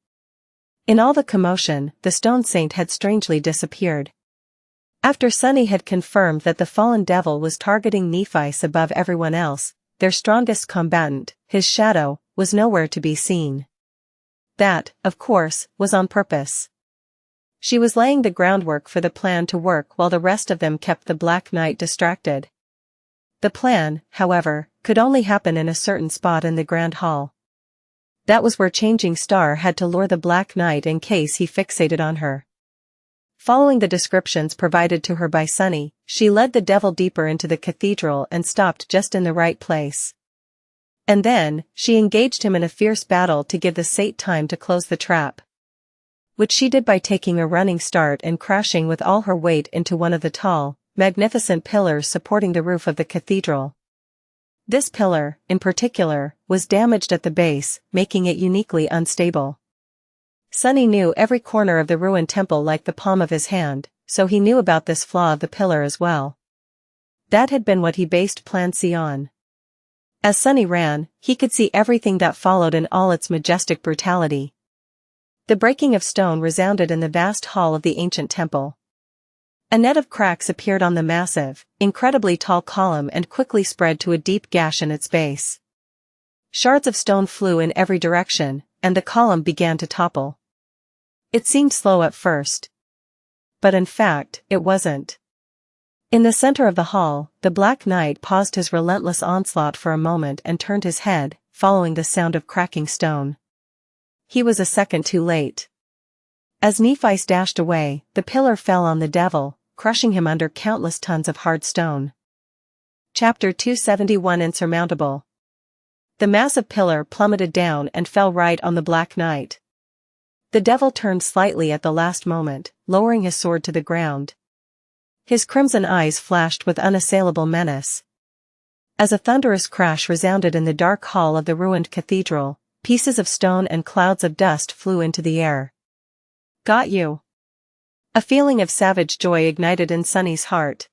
In all the commotion, the stone saint had strangely disappeared. After Sunny had confirmed that the fallen devil was targeting Nephi above everyone else, their strongest combatant, his shadow, was nowhere to be seen. That, of course, was on purpose. She was laying the groundwork for the plan to work while the rest of them kept the Black Knight distracted. The plan, however, could only happen in a certain spot in the Grand Hall. That was where Changing Star had to lure the Black Knight in case he fixated on her. Following the descriptions provided to her by Sunny, she led the devil deeper into the cathedral and stopped just in the right place. And then, she engaged him in a fierce battle to give the saint time to close the trap. Which she did by taking a running start and crashing with all her weight into one of the tall, magnificent pillars supporting the roof of the cathedral. This pillar, in particular, was damaged at the base, making it uniquely unstable. Sunny knew every corner of the ruined temple like the palm of his hand, so he knew about this flaw of the pillar as well. That had been what he based Plan C on. As Sunny ran, he could see everything that followed in all its majestic brutality. The breaking of stone resounded in the vast hall of the ancient temple. A net of cracks appeared on the massive, incredibly tall column and quickly spread to a deep gash in its base. Shards of stone flew in every direction, and the column began to topple. It seemed slow at first. But in fact, it wasn't. In the center of the hall, the Black Knight paused his relentless onslaught for a moment and turned his head, following the sound of cracking stone. He was a second too late. As Nephi dashed away, the pillar fell on the devil, crushing him under countless tons of hard stone. Chapter 271 Insurmountable. The massive pillar plummeted down and fell right on the Black Knight. The devil turned slightly at the last moment, lowering his sword to the ground. His crimson eyes flashed with unassailable menace. As a thunderous crash resounded in the dark hall of the ruined cathedral, pieces of stone and clouds of dust flew into the air. Got you. A feeling of savage joy ignited in Sunny's heart.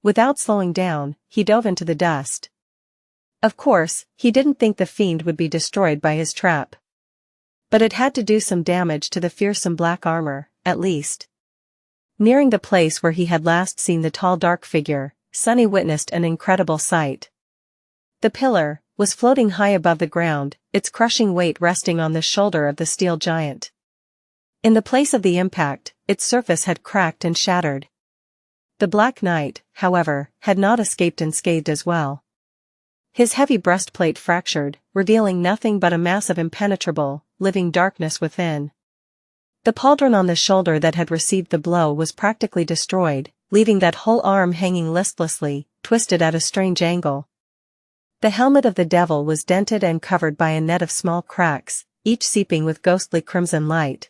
Without slowing down, he dove into the dust. Of course, he didn't think the fiend would be destroyed by his trap. But it had to do some damage to the fearsome black armor, at least. Nearing the place where he had last seen the tall dark figure, Sunny witnessed an incredible sight. The pillar was floating high above the ground, its crushing weight resting on the shoulder of the steel giant. In the place of the impact, its surface had cracked and shattered. The Black Knight, however, had not escaped unscathed as well. His heavy breastplate fractured, revealing nothing but a mass of impenetrable, living darkness within. The pauldron on the shoulder that had received the blow was practically destroyed, leaving that whole arm hanging listlessly, twisted at a strange angle. The helmet of the devil was dented and covered by a net of small cracks, each seeping with ghostly crimson light.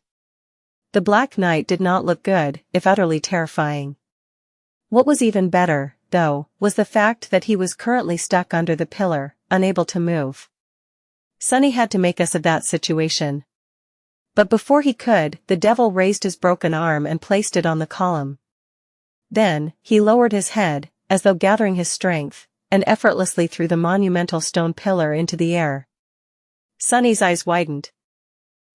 The Black Knight did not look good, if utterly terrifying. What was even better, though, was the fact that he was currently stuck under the pillar, unable to move. Sunny had to make us of that situation. But before he could, the devil raised his broken arm and placed it on the column. Then, he lowered his head, as though gathering his strength, and effortlessly threw the monumental stone pillar into the air. Sunny's eyes widened.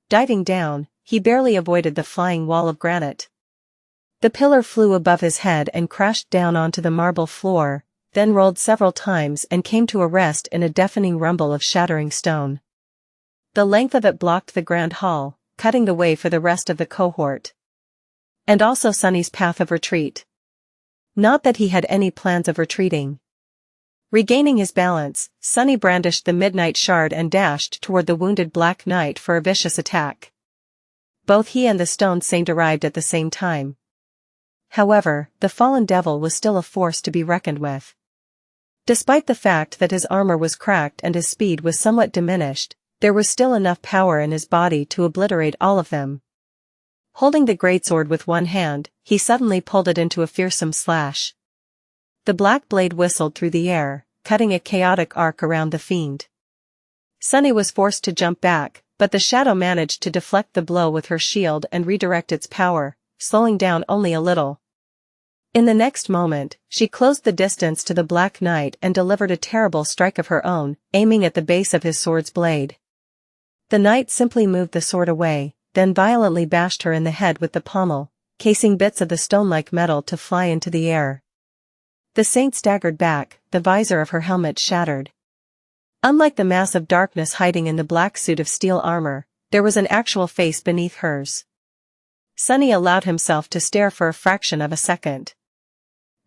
Diving down, he barely avoided the flying wall of granite. The pillar flew above his head and crashed down onto the marble floor, then rolled several times and came to a rest in a deafening rumble of shattering stone. The length of it blocked the grand hall, cutting the way for the rest of the cohort. And also Sunny's path of retreat. Not that he had any plans of retreating. Regaining his balance, Sunny brandished the midnight shard and dashed toward the wounded Black Knight for a vicious attack. Both he and the stone saint arrived at the same time. However, the fallen devil was still a force to be reckoned with. Despite the fact that his armor was cracked and his speed was somewhat diminished, there was still enough power in his body to obliterate all of them. Holding the greatsword with one hand, he suddenly pulled it into a fearsome slash. The black blade whistled through the air, cutting a chaotic arc around the fiend. Sunny was forced to jump back, but the shadow managed to deflect the blow with her shield and redirect its power, slowing down only a little. In the next moment, she closed the distance to the Black Knight and delivered a terrible strike of her own, aiming at the base of his sword's blade. The knight simply moved the sword away, then violently bashed her in the head with the pommel, causing bits of the stone-like metal to fly into the air. The saint staggered back, the visor of her helmet shattered. Unlike the mass of darkness hiding in the black suit of steel armor, there was an actual face beneath hers. Sunny allowed himself to stare for a fraction of a second.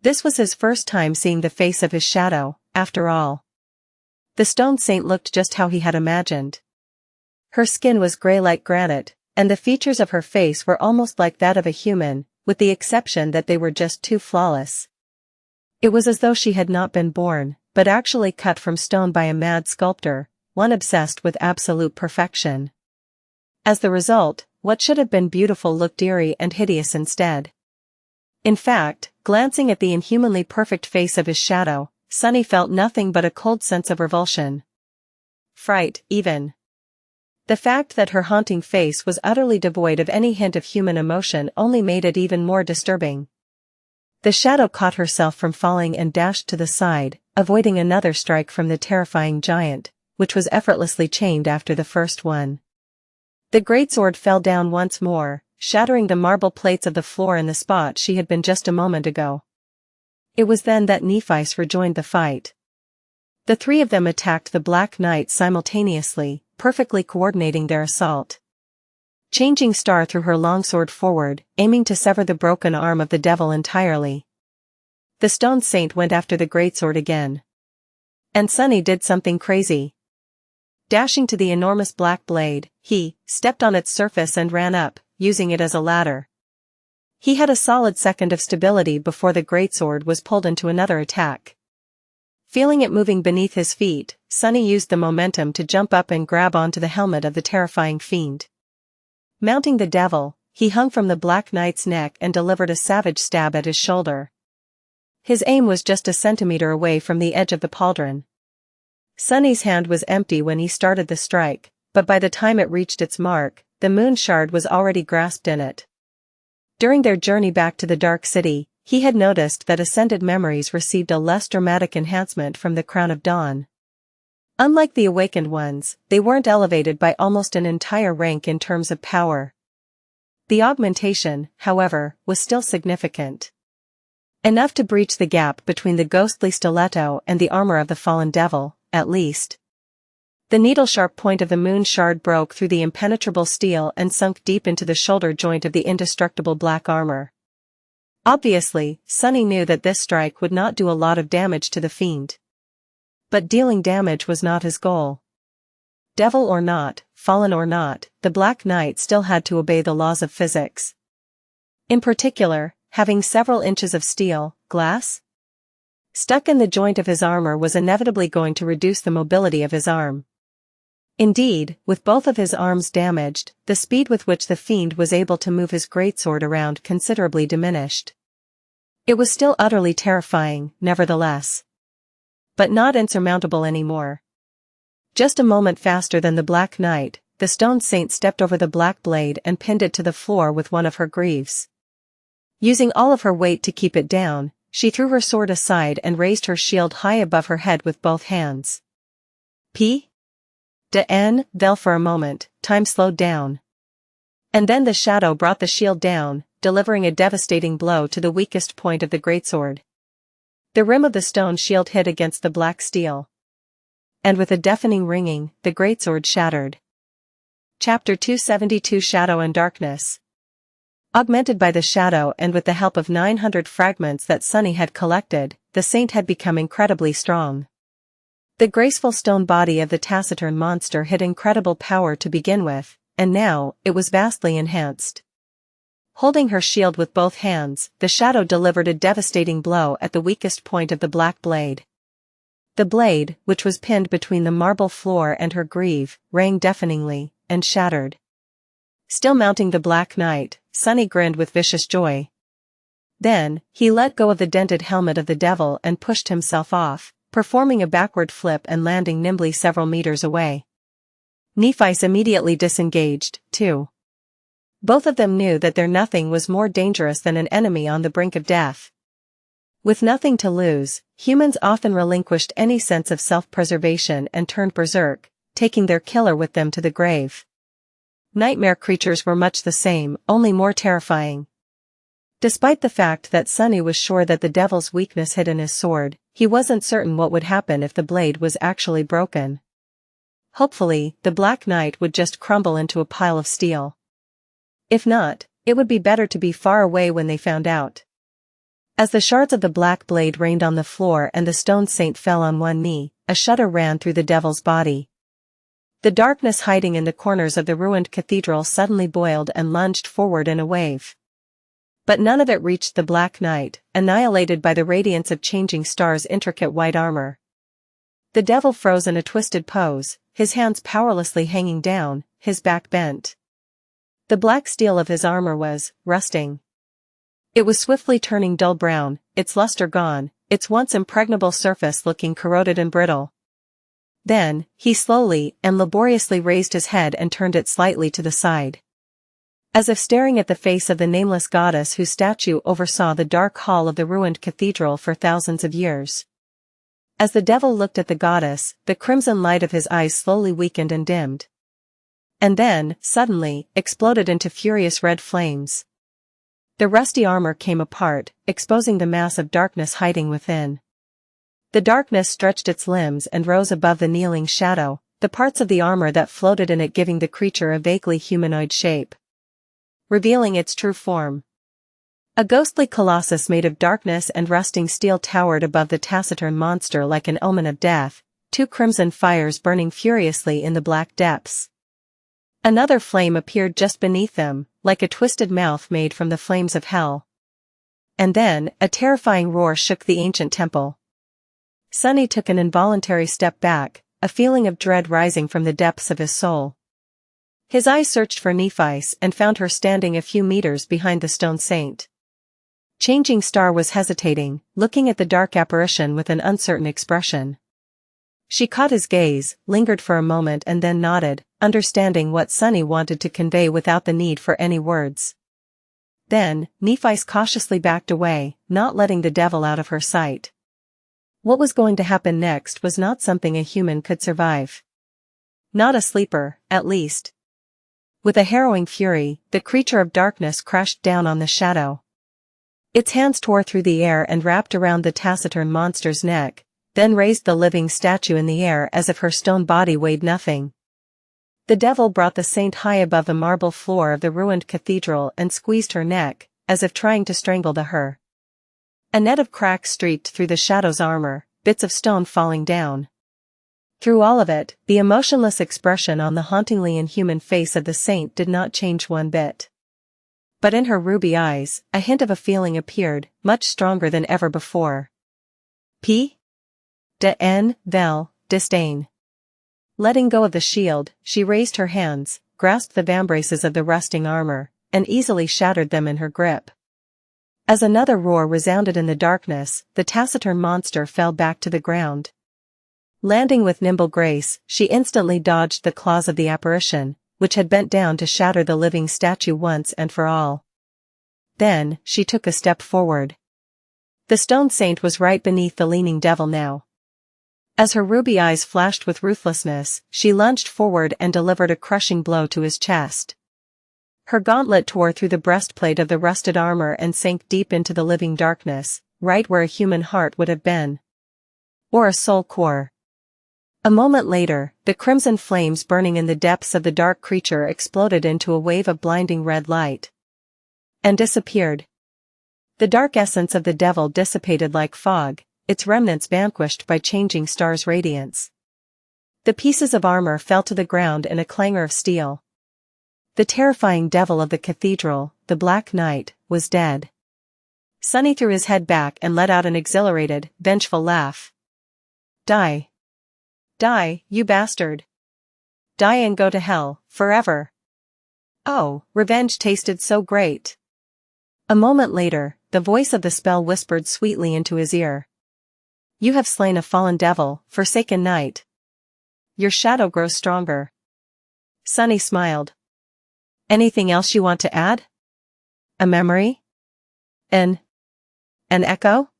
This was his first time seeing the face of his shadow, after all. The stone saint looked just how he had imagined. Her skin was gray like granite, and the features of her face were almost like that of a human, with the exception that they were just too flawless. It was as though she had not been born, but actually cut from stone by a mad sculptor, one obsessed with absolute perfection. As the result, what should have been beautiful looked eerie and hideous instead. In fact, glancing at the inhumanly perfect face of his shadow, Sunny felt nothing but a cold sense of revulsion. Fright, even. The fact that her haunting face was utterly devoid of any hint of human emotion only made it even more disturbing. The shadow caught herself from falling and dashed to the side, avoiding another strike from the terrifying giant, which was effortlessly chained after the first one. The greatsword fell down once more, shattering the marble plates of the floor in the spot she had been just a moment ago. It was then that Nephi's rejoined the fight. The three of them attacked the Black Knight simultaneously, perfectly coordinating their assault. Changing Star threw her longsword forward, aiming to sever the broken arm of the devil entirely. The stone saint went after the greatsword again. And Sunny did something crazy. Dashing to the enormous black blade, he stepped on its surface and ran up, using it as a ladder. He had a solid second of stability before the greatsword was pulled into another attack. Feeling it moving beneath his feet, Sunny used the momentum to jump up and grab onto the helmet of the terrifying fiend. Mounting the devil, he hung from the Black Knight's neck and delivered a savage stab at his shoulder. His aim was just a centimeter away from the edge of the pauldron. Sunny's hand was empty when he started the strike, but by the time it reached its mark, the moon shard was already grasped in it. During their journey back to the Dark City, he had noticed that Ascended memories received a less dramatic enhancement from the Crown of Dawn. Unlike the awakened ones, they weren't elevated by almost an entire rank in terms of power. The augmentation, however, was still significant. Enough to breach the gap between the ghostly stiletto and the armor of the fallen devil, at least. The needle-sharp point of the moon shard broke through the impenetrable steel and sunk deep into the shoulder joint of the indestructible black armor. Obviously, Sunny knew that this strike would not do a lot of damage to the fiend. But dealing damage was not his goal. Devil or not, fallen or not, the Black Knight still had to obey the laws of physics. In particular, having several inches of steel, glass, stuck in the joint of his armor was inevitably going to reduce the mobility of his arm. Indeed, with both of his arms damaged, the speed with which the fiend was able to move his greatsword around considerably diminished. It was still utterly terrifying, nevertheless. But not insurmountable anymore. Just a moment faster than the Black Knight, the stone saint stepped over the black blade and pinned it to the floor with one of her greaves. Using all of her weight to keep it down, she threw her sword aside and raised her shield high above her head with both hands. Then for a moment, time slowed down. And then the shadow brought the shield down, delivering a devastating blow to the weakest point of the greatsword. The rim of the stone shield hit against the black steel. And with a deafening ringing, the greatsword shattered. Chapter 272 Shadow and Darkness. Augmented by the shadow and with the help of 900 fragments that Sunny had collected, the saint had become incredibly strong. The graceful stone body of the taciturn monster had incredible power to begin with, and now, it was vastly enhanced. Holding her shield with both hands, the shadow delivered a devastating blow at the weakest point of the black blade. The blade, which was pinned between the marble floor and her greave, rang deafeningly, and shattered. Still mounting the Black Knight, Sunny grinned with vicious joy. Then, he let go of the dented helmet of the devil and pushed himself off, performing a backward flip and landing nimbly several meters away. Nephi's immediately disengaged, too. Both of them knew that their nothing was more dangerous than an enemy on the brink of death. With nothing to lose, humans often relinquished any sense of self-preservation and turned berserk, taking their killer with them to the grave. Nightmare creatures were much the same, only more terrifying. Despite the fact that Sunny was sure that the devil's weakness hid in his sword, he wasn't certain what would happen if the blade was actually broken. Hopefully, the Black Knight would just crumble into a pile of steel. If not, it would be better to be far away when they found out. As the shards of the black blade rained on the floor and the stone saint fell on one knee, a shudder ran through the devil's body. The darkness hiding in the corners of the ruined cathedral suddenly boiled and lunged forward in a wave. But none of it reached the Black Knight, annihilated by the radiance of changing stars' intricate white armor. The devil froze in a twisted pose, his hands powerlessly hanging down, his back bent. The black steel of his armor was rusting. It was swiftly turning dull brown, its luster gone, its once impregnable surface looking corroded and brittle. Then, he slowly and laboriously raised his head and turned it slightly to the side. As if staring at the face of the nameless goddess whose statue oversaw the dark hall of the ruined cathedral for thousands of years. As the devil looked at the goddess, the crimson light of his eyes slowly weakened and dimmed. And then, suddenly, exploded into furious red flames. The rusty armor came apart, exposing the mass of darkness hiding within. The darkness stretched its limbs and rose above the kneeling shadow, the parts of the armor that floated in it giving the creature a vaguely humanoid shape, revealing its true form. A ghostly colossus made of darkness and rusting steel towered above the taciturn monster like an omen of death, two crimson fires burning furiously in the black depths. Another flame appeared just beneath them, like a twisted mouth made from the flames of hell. And then, a terrifying roar shook the ancient temple. Sunny took an involuntary step back, a feeling of dread rising from the depths of his soul. His eyes searched for Nephis and found her standing a few meters behind the stone saint. Changing Star was hesitating, looking at the dark apparition with an uncertain expression. She caught his gaze, lingered for a moment and then nodded, understanding what Sunny wanted to convey without the need for any words. Then, Nephis cautiously backed away, not letting the devil out of her sight. What was going to happen next was not something a human could survive. Not a sleeper, at least. With a harrowing fury, the creature of darkness crashed down on the shadow. Its hands tore through the air and wrapped around the taciturn monster's neck, then raised the living statue in the air as if her stone body weighed nothing. The devil brought the saint high above the marble floor of the ruined cathedral and squeezed her neck, as if trying to strangle her. A net of cracks streaked through the shadow's armor, bits of stone falling down. Through all of it, the emotionless expression on the hauntingly inhuman face of the saint did not change one bit. But in her ruby eyes, a hint of a feeling appeared, much stronger than ever before. Disdain. Letting go of the shield, she raised her hands, grasped the vambraces of the rusting armor, and easily shattered them in her grip. As another roar resounded in the darkness, the taciturn monster fell back to the ground. Landing with nimble grace, she instantly dodged the claws of the apparition, which had bent down to shatter the living statue once and for all. Then, she took a step forward. The stone saint was right beneath the leaning devil now. As her ruby eyes flashed with ruthlessness, she lunged forward and delivered a crushing blow to his chest. Her gauntlet tore through the breastplate of the rusted armor and sank deep into the living darkness, right where a human heart would have been. Or a soul core. A moment later, the crimson flames burning in the depths of the dark creature exploded into a wave of blinding red light. And disappeared. The dark essence of the devil dissipated like fog, its remnants vanquished by changing stars' radiance. The pieces of armor fell to the ground in a clangor of steel. The terrifying devil of the cathedral, the Black Knight, was dead. Sunny threw his head back and let out an exhilarated, vengeful laugh. Die. Die, you bastard. Die and go to hell, forever. Oh, revenge tasted so great. A moment later, the voice of the spell whispered sweetly into his ear. You have slain a fallen devil, forsaken knight. Your shadow grows stronger. Sunny smiled. Anything else you want to add? A memory? An echo?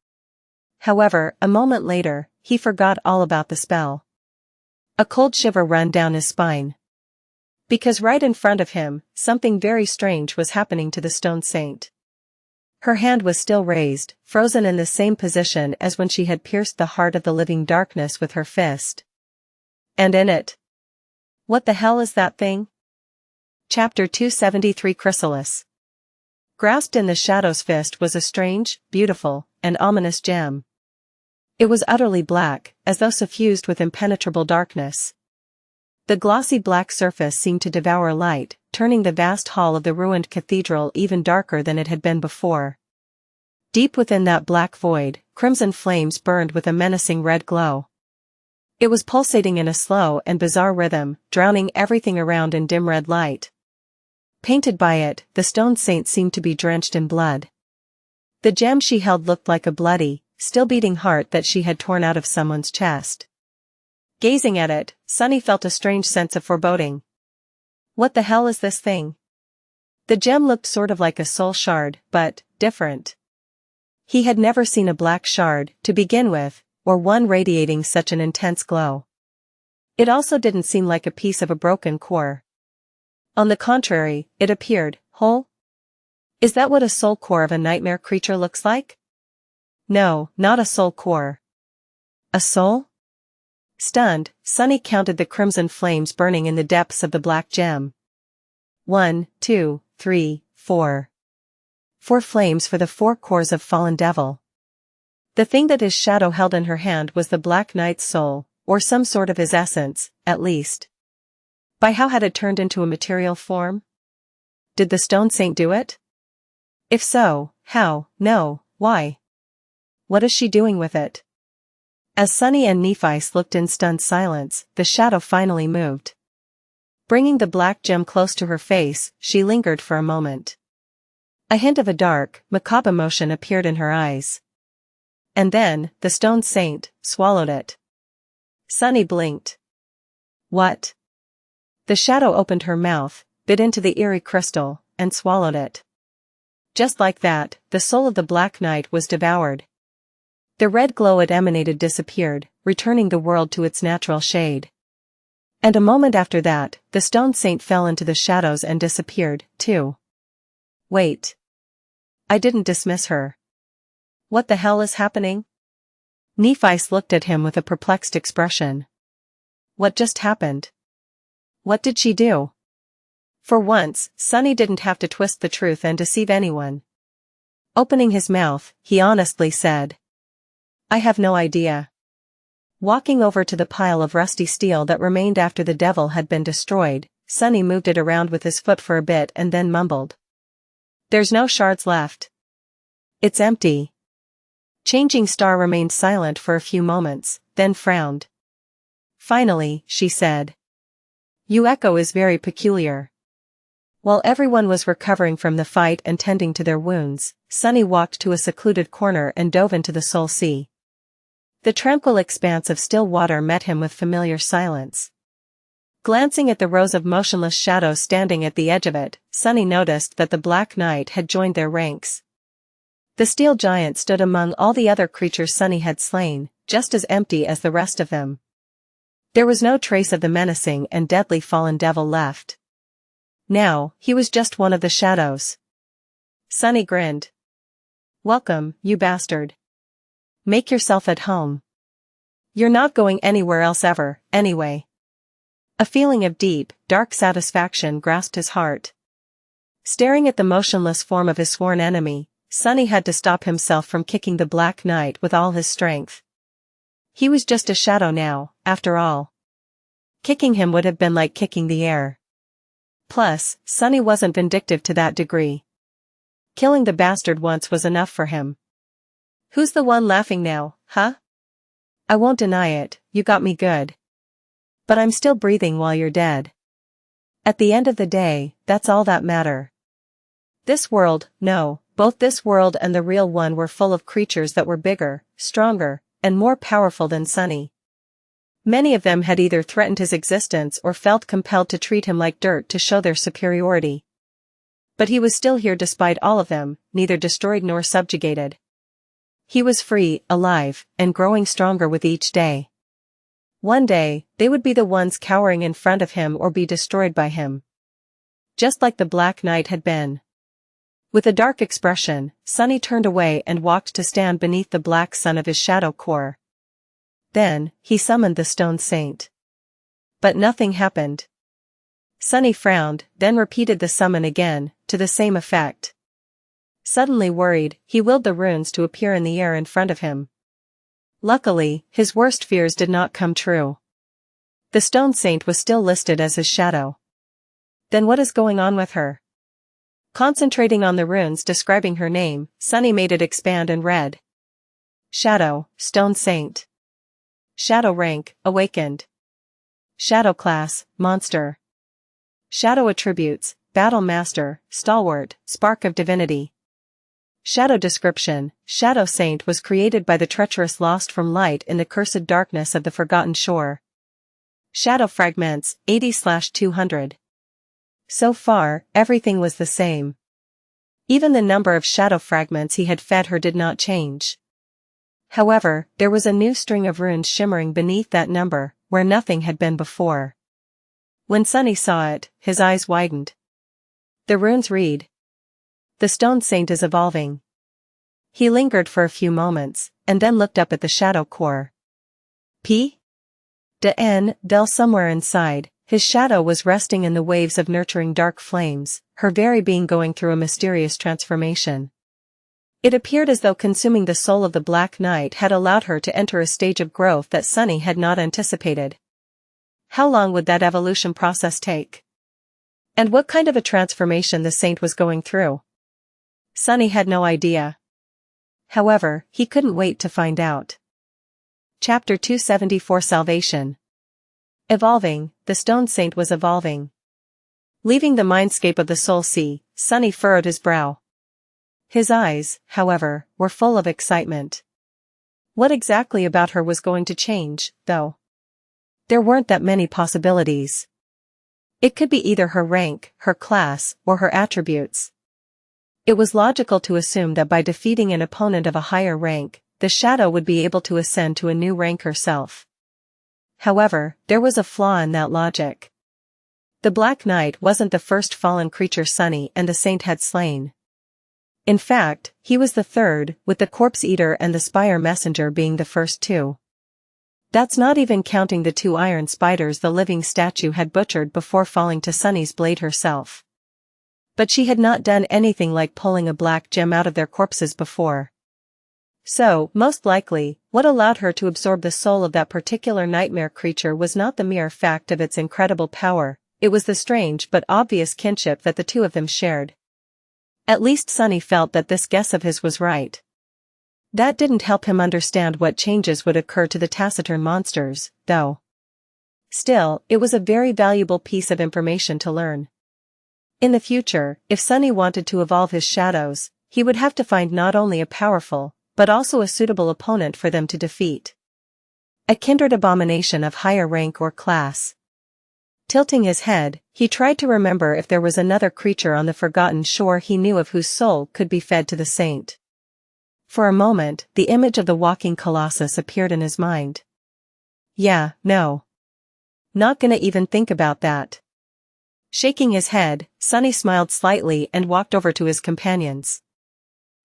However, a moment later, he forgot all about the spell. A cold shiver ran down his spine. Because right in front of him, something very strange was happening to the stone saint. Her hand was still raised, frozen in the same position as when she had pierced the heart of the living darkness with her fist. And in it. What the hell is that thing? Chapter 273 Chrysalis. Grasped in the shadow's fist was a strange, beautiful, and ominous gem. It was utterly black, as though suffused with impenetrable darkness. The glossy black surface seemed to devour light, turning the vast hall of the ruined cathedral even darker than it had been before. Deep within that black void, crimson flames burned with a menacing red glow. It was pulsating in a slow and bizarre rhythm, drowning everything around in dim red light. Painted by it, the stone saint seemed to be drenched in blood. The gem she held looked like a bloody, still-beating heart that she had torn out of someone's chest. Gazing at it, Sunny felt a strange sense of foreboding. What the hell is this thing? The gem looked sort of like a soul shard, but different. He had never seen a black shard, to begin with, or one radiating such an intense glow. It also didn't seem like a piece of a broken core. On the contrary, it appeared whole. Is that what a soul core of a nightmare creature looks like? No, not a soul core. A soul? Stunned, Sunny counted the crimson flames burning in the depths of the black gem. 1, 2, 3, 4. 4 flames for the 4 cores of fallen devil. The thing that his shadow held in her hand was the Black Knight's soul, or some sort of his essence, at least. By how had it turned into a material form? Did the stone saint do it? If so, how, no, why? What is she doing with it? As Sunny and Nephi's looked in stunned silence, the shadow finally moved. Bringing the black gem close to her face, she lingered for a moment. A hint of a dark, macabre emotion appeared in her eyes. And then, the stone saint swallowed it. Sunny blinked. What? The shadow opened her mouth, bit into the eerie crystal, and swallowed it. Just like that, the soul of the Black Knight was devoured. The red glow it emanated disappeared, returning the world to its natural shade. And a moment after that, the stone saint fell into the shadows and disappeared, too. Wait. I didn't dismiss her. What the hell is happening? Nephi's looked at him with a perplexed expression. What just happened? What did she do? For once, Sunny didn't have to twist the truth and deceive anyone. Opening his mouth, he honestly said, I have no idea. Walking over to the pile of rusty steel that remained after the devil had been destroyed, Sunny moved it around with his foot for a bit and then mumbled. There's no shards left. It's empty. Changing Star remained silent for a few moments, then frowned. Finally, she said. Your echo is very peculiar. While everyone was recovering from the fight and tending to their wounds, Sunny walked to a secluded corner and dove into the soul sea. The tranquil expanse of still water met him with familiar silence. Glancing at the rows of motionless shadows standing at the edge of it, Sunny noticed that the Black Knight had joined their ranks. The steel giant stood among all the other creatures Sunny had slain, just as empty as the rest of them. There was no trace of the menacing and deadly fallen devil left. Now, he was just one of the shadows. Sunny grinned. "Welcome, you bastard. Make yourself at home. You're not going anywhere else ever, anyway." A feeling of deep, dark satisfaction grasped his heart. Staring at the motionless form of his sworn enemy, Sunny had to stop himself from kicking the Black Knight with all his strength. He was just a shadow now, after all. Kicking him would have been like kicking the air. Plus, Sunny wasn't vindictive to that degree. Killing the bastard once was enough for him. "Who's the one laughing now, huh? I won't deny it, you got me good. But I'm still breathing while you're dead. At the end of the day, that's all that matter." This world, no, both this world and the real one were full of creatures that were bigger, stronger, and more powerful than Sunny. Many of them had either threatened his existence or felt compelled to treat him like dirt to show their superiority. But he was still here despite all of them, neither destroyed nor subjugated. He was free, alive, and growing stronger with each day. One day, they would be the ones cowering in front of him or be destroyed by him. Just like the Black Knight had been. With a dark expression, Sunny turned away and walked to stand beneath the black sun of his shadow core. Then, he summoned the Stone Saint. But nothing happened. Sunny frowned, then repeated the summon again, to the same effect. Suddenly worried, he willed the runes to appear in the air in front of him. Luckily, his worst fears did not come true. The Stone Saint was still listed as his shadow. Then what is going on with her? Concentrating on the runes describing her name, Sunny made it expand and read. Shadow, Stone Saint. Shadow rank, awakened. Shadow class, monster. Shadow attributes, battle master, stalwart, spark of divinity. Shadow description, Shadow Saint was created by the treacherous lost from light in the cursed darkness of the forgotten shore. Shadow fragments, 80/200. So far, everything was the same. Even the number of shadow fragments he had fed her did not change. However, there was a new string of runes shimmering beneath that number, where nothing had been before. When Sunny saw it, his eyes widened. The runes read, "The Stone Saint is evolving." He lingered for a few moments, and then looked up at the shadow core. Del somewhere inside, his shadow was resting in the waves of nurturing dark flames, her very being going through a mysterious transformation. It appeared as though consuming the soul of the Black Knight had allowed her to enter a stage of growth that Sunny had not anticipated. How long would that evolution process take? And what kind of a transformation the saint was going through? Sunny had no idea. However, he couldn't wait to find out. Chapter 274 Salvation. Evolving, the Stone Saint was evolving. Leaving the mindscape of the Soul Sea, Sunny furrowed his brow. His eyes, however, were full of excitement. What exactly about her was going to change, though? There weren't that many possibilities. It could be either her rank, her class, or her attributes. It was logical to assume that by defeating an opponent of a higher rank, the shadow would be able to ascend to a new rank herself. However, there was a flaw in that logic. The Black Knight wasn't the first fallen creature Sunny and the Saint had slain. In fact, he was the third, with the Corpse Eater and the Spire Messenger being the first two. That's not even counting the 2 iron spiders the living statue had butchered before falling to Sunny's blade herself. But she had not done anything like pulling a black gem out of their corpses before. So, most likely, what allowed her to absorb the soul of that particular nightmare creature was not the mere fact of its incredible power, it was the strange but obvious kinship that the two of them shared. At least Sunny felt that this guess of his was right. That didn't help him understand what changes would occur to the taciturn monsters, though. Still, it was a very valuable piece of information to learn. In the future, if Sunny wanted to evolve his shadows, he would have to find not only a powerful, but also a suitable opponent for them to defeat. A kindred abomination of higher rank or class. Tilting his head, he tried to remember if there was another creature on the forgotten shore he knew of whose soul could be fed to the saint. For a moment, the image of the walking colossus appeared in his mind. Yeah, no. Not gonna even think about that. Shaking his head, Sunny smiled slightly and walked over to his companions.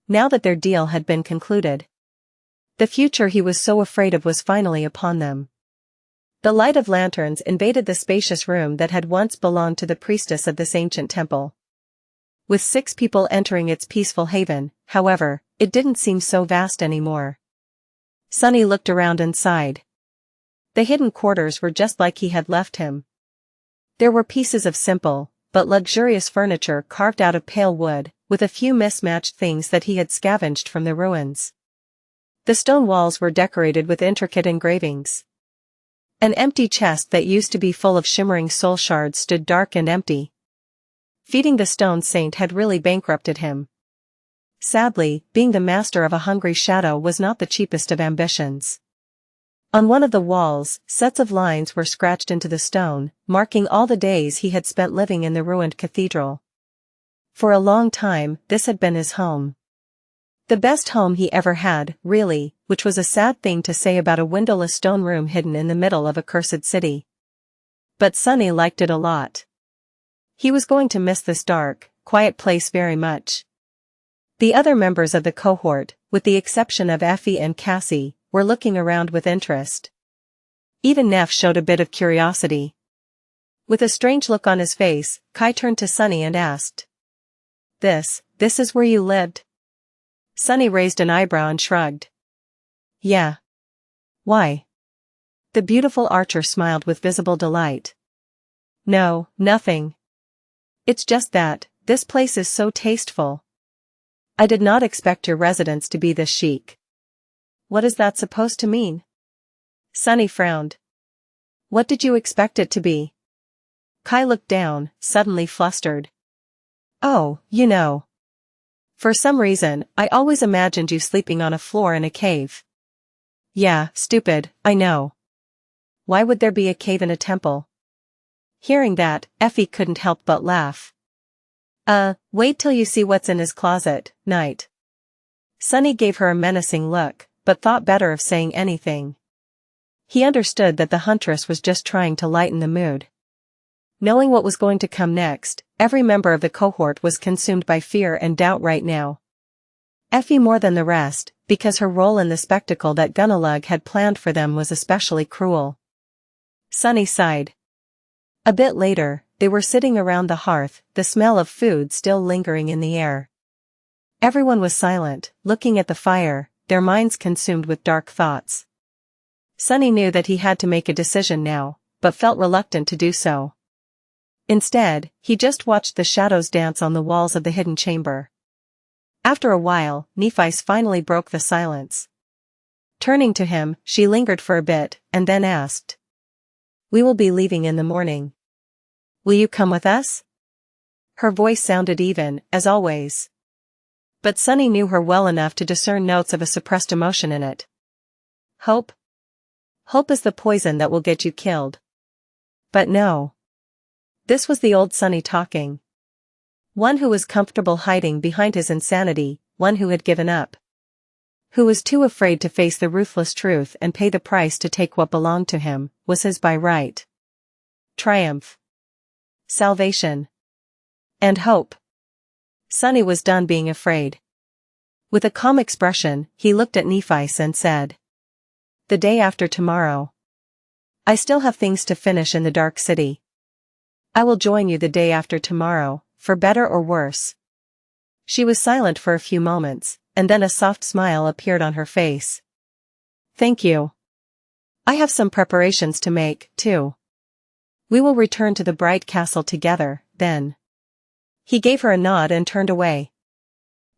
Now that their deal had been concluded, the future he was so afraid of was finally upon them. The light of lanterns invaded the spacious room that had once belonged to the priestess of this ancient temple. With 6 people entering its peaceful haven, however, it didn't seem so vast anymore. Sunny looked around and sighed. The hidden quarters were just like he had left him. There were pieces of simple, but luxurious furniture carved out of pale wood, with a few mismatched things that he had scavenged from the ruins. The stone walls were decorated with intricate engravings. An empty chest that used to be full of shimmering soul shards stood dark and empty. Feeding the stone saint had really bankrupted him. Sadly, being the master of a hungry shadow was not the cheapest of ambitions. On one of the walls, sets of lines were scratched into the stone, marking all the days he had spent living in the ruined cathedral. For a long time, this had been his home. The best home he ever had, really, which was a sad thing to say about a windowless stone room hidden in the middle of a cursed city. But Sunny liked it a lot. He was going to miss this dark, quiet place very much. The other members of the cohort, with the exception of Effie and Cassie, were looking around with interest. Even Neff showed a bit of curiosity. With a strange look on his face, Kai turned to Sunny and asked, This is where you lived?" Sunny raised an eyebrow and shrugged. "Yeah. Why?" The beautiful archer smiled with visible delight. "No, nothing. It's just that, this place is so tasteful. I did not expect your residence to be this chic." "What is that supposed to mean?" Sunny frowned. "What did you expect it to be?" Kai looked down, suddenly flustered. "Oh, you know. For some reason, I always imagined you sleeping on a floor in a cave." "Yeah, stupid, I know. Why would there be a cave in a temple?" Hearing that, Effie couldn't help but laugh. Wait till you see what's in his closet, Knight." Sunny gave her a menacing look, but thought better of saying anything. He understood that the huntress was just trying to lighten the mood. Knowing what was going to come next, every member of the cohort was consumed by fear and doubt right now. Effie more than the rest, because her role in the spectacle that Gunnalug had planned for them was especially cruel. Sunny sighed. A bit later, they were sitting around the hearth, the smell of food still lingering in the air. Everyone was silent, looking at the fire, their minds consumed with dark thoughts. Sunny knew that he had to make a decision now, but felt reluctant to do so. Instead, he just watched the shadows dance on the walls of the hidden chamber. After a while, Nephi's finally broke the silence. Turning to him, she lingered for a bit, and then asked, "We will be leaving in the morning. Will you come with us?" Her voice sounded even, as always. But Sunny knew her well enough to discern notes of a suppressed emotion in it. Hope? Hope is the poison that will get you killed. But no. This was the old Sunny talking. One who was comfortable hiding behind his insanity, one who had given up. Who was too afraid to face the ruthless truth and pay the price to take what belonged to him, was his by right. Triumph. Salvation. And hope. Sunny was done being afraid. With a calm expression, he looked at Nephi and said, "The day after tomorrow. I still have things to finish in the Dark City. I will join you the day after tomorrow, for better or worse." She was silent for a few moments, and then a soft smile appeared on her face. "Thank you. I have some preparations to make, too. We will return to the bright castle together, then." He gave her a nod and turned away.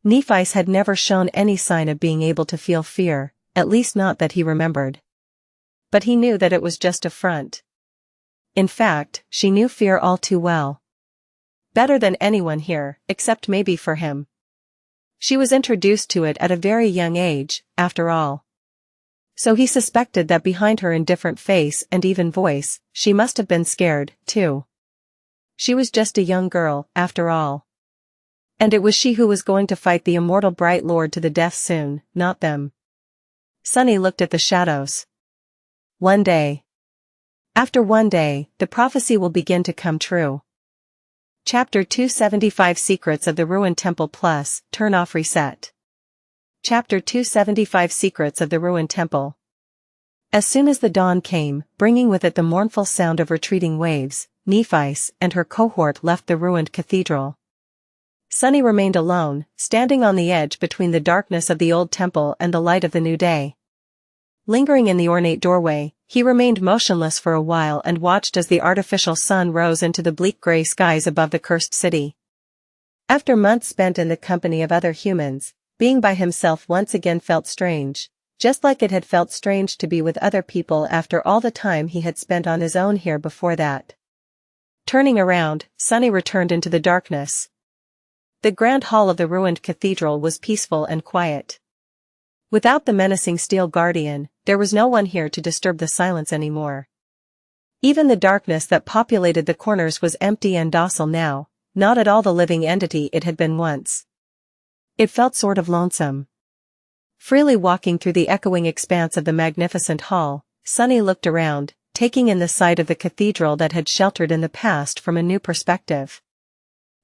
Nephi had never shown any sign of being able to feel fear, at least not that he remembered. But he knew that it was just a front. In fact, she knew fear all too well. Better than anyone here, except maybe for him. She was introduced to it at a very young age, after all. So he suspected that behind her indifferent face and even voice, she must have been scared, too. She was just a young girl, after all. And it was she who was going to fight the immortal Bright Lord to the death soon, not them. Sunny looked at the shadows. One day. After one day, the prophecy will begin to come true. Chapter 275 Secrets of the Ruined Temple Plus, Turn Off Reset. Chapter 275 Secrets of the Ruined Temple. As soon as the dawn came, bringing with it the mournful sound of retreating waves, Nephice and her cohort left the ruined cathedral. Sunny remained alone, standing on the edge between the darkness of the old temple and the light of the new day. Lingering in the ornate doorway, he remained motionless for a while and watched as the artificial sun rose into the bleak gray skies above the cursed city. After months spent in the company of other humans, being by himself once again felt strange, just like it had felt strange to be with other people after all the time he had spent on his own here before that. Turning around, Sunny returned into the darkness. The grand hall of the ruined cathedral was peaceful and quiet. Without the menacing steel guardian, there was no one here to disturb the silence anymore. Even the darkness that populated the corners was empty and docile now, not at all the living entity it had been once. It felt sort of lonesome. Freely walking through the echoing expanse of the magnificent hall, Sunny looked around, taking in the sight of the cathedral that had sheltered in the past from a new perspective.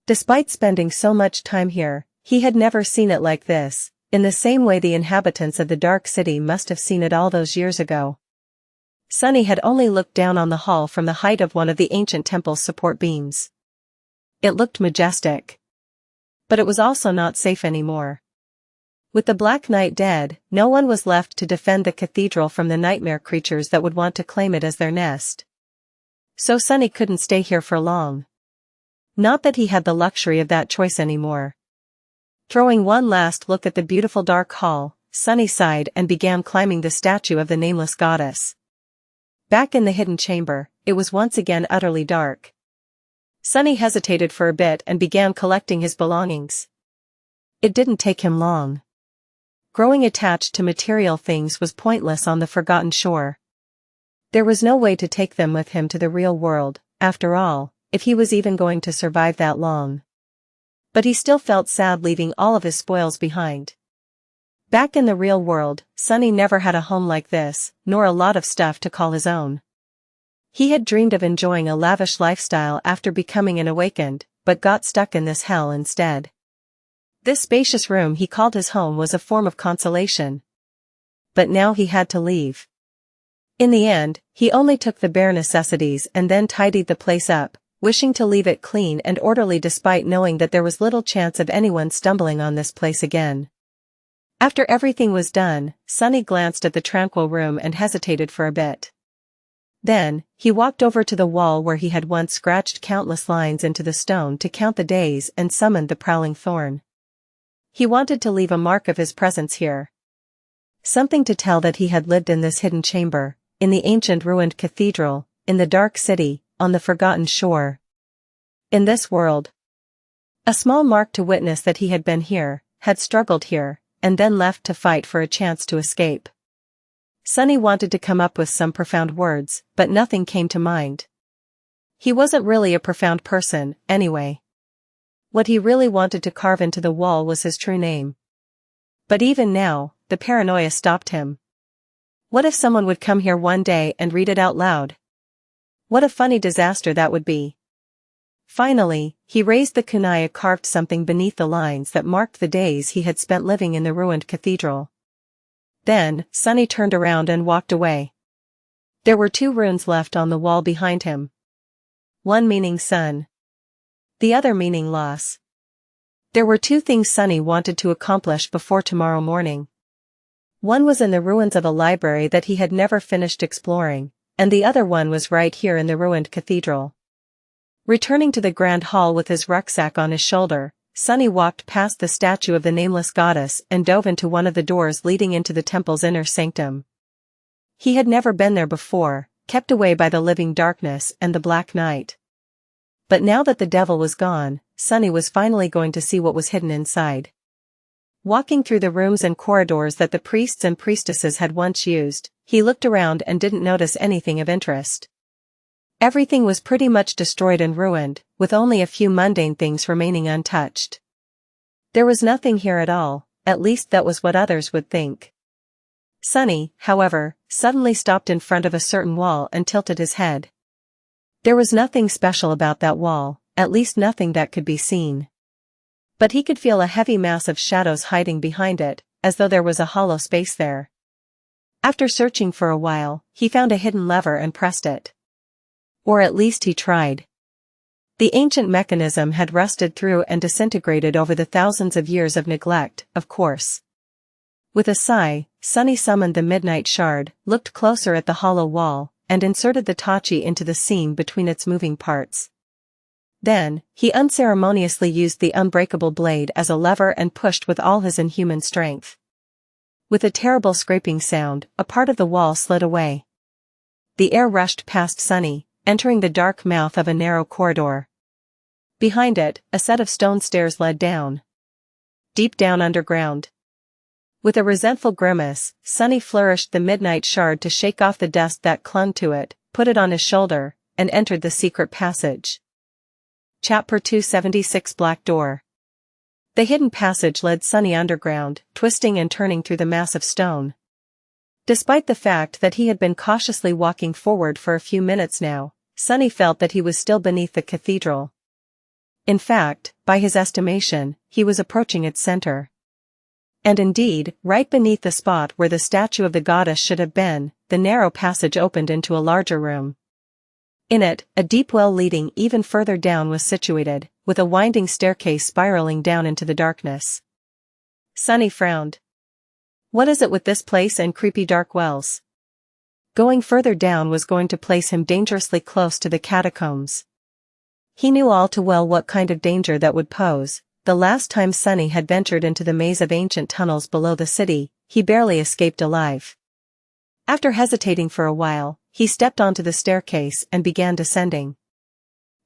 Despite spending so much time here, he had never seen it like this, in the same way the inhabitants of the Dark City must have seen it all those years ago. Sunny had only looked down on the hall from the height of one of the ancient temple's support beams. It looked majestic. But it was also not safe anymore. With the Black Knight dead, no one was left to defend the cathedral from the nightmare creatures that would want to claim it as their nest. So Sunny couldn't stay here for long. Not that he had the luxury of that choice anymore. Throwing one last look at the beautiful dark hall, Sunny sighed and began climbing the statue of the nameless goddess. Back in the hidden chamber, it was once again utterly dark. Sunny hesitated for a bit and began collecting his belongings. It didn't take him long. Growing attached to material things was pointless on the forgotten shore. There was no way to take them with him to the real world, after all, if he was even going to survive that long. But he still felt sad leaving all of his spoils behind. Back in the real world, Sunny never had a home like this, nor a lot of stuff to call his own. He had dreamed of enjoying a lavish lifestyle after becoming an awakened, but got stuck in this hell instead. This spacious room he called his home was a form of consolation. But now he had to leave. In the end, he only took the bare necessities and then tidied the place up, wishing to leave it clean and orderly despite knowing that there was little chance of anyone stumbling on this place again. After everything was done, Sunny glanced at the tranquil room and hesitated for a bit. Then, he walked over to the wall where he had once scratched countless lines into the stone to count the days and summoned the prowling thorn. He wanted to leave a mark of his presence here. Something to tell that he had lived in this hidden chamber, in the ancient ruined cathedral, in the dark city, on the forgotten shore. In this world. A small mark to witness that he had been here, had struggled here, and then left to fight for a chance to escape. Sunny wanted to come up with some profound words, but nothing came to mind. He wasn't really a profound person, anyway. What he really wanted to carve into the wall was his true name. But even now, the paranoia stopped him. What if someone would come here one day and read it out loud? What a funny disaster that would be. Finally, he raised the kunai, carved something beneath the lines that marked the days he had spent living in the ruined cathedral. Then, Sunny turned around and walked away. There were 2 runes left on the wall behind him. One meaning sun. The other meaning loss. There were 2 things Sunny wanted to accomplish before tomorrow morning. One was in the ruins of a library that he had never finished exploring, and the other one was right here in the ruined cathedral. Returning to the grand hall with his rucksack on his shoulder, Sunny walked past the statue of the nameless goddess and dove into one of the doors leading into the temple's inner sanctum. He had never been there before, kept away by the living darkness and the Black Knight. But now that the devil was gone, Sunny was finally going to see what was hidden inside. Walking through the rooms and corridors that the priests and priestesses had once used, he looked around and didn't notice anything of interest. Everything was pretty much destroyed and ruined, with only a few mundane things remaining untouched. There was nothing here at all, at least that was what others would think. Sunny, however, suddenly stopped in front of a certain wall and tilted his head. There was nothing special about that wall, at least nothing that could be seen. But he could feel a heavy mass of shadows hiding behind it, as though there was a hollow space there. After searching for a while, he found a hidden lever and pressed it. Or at least he tried. The ancient mechanism had rusted through and disintegrated over the thousands of years of neglect, of course. With a sigh, Sunny summoned the midnight shard, looked closer at the hollow wall, and inserted the tachi into the seam between its moving parts. Then, he unceremoniously used the unbreakable blade as a lever and pushed with all his inhuman strength. With a terrible scraping sound, a part of the wall slid away. The air rushed past Sunny, entering the dark mouth of a narrow corridor. Behind it, a set of stone stairs led down. Deep down underground. With a resentful grimace, Sunny flourished the midnight shard to shake off the dust that clung to it, put it on his shoulder, and entered the secret passage. Chapter 276 Black Door. The hidden passage led Sunny underground, twisting and turning through the mass of stone. Despite the fact that he had been cautiously walking forward for a few minutes now, Sunny felt that he was still beneath the cathedral. In fact, by his estimation, he was approaching its center. And indeed, right beneath the spot where the statue of the goddess should have been, the narrow passage opened into a larger room. In it, a deep well leading even further down was situated, with a winding staircase spiraling down into the darkness. Sunny frowned. What is it with this place and creepy dark wells? Going further down was going to place him dangerously close to the catacombs. He knew all too well what kind of danger that would pose. The last time Sunny had ventured into the maze of ancient tunnels below the city, he barely escaped alive. After hesitating for a while, he stepped onto the staircase and began descending.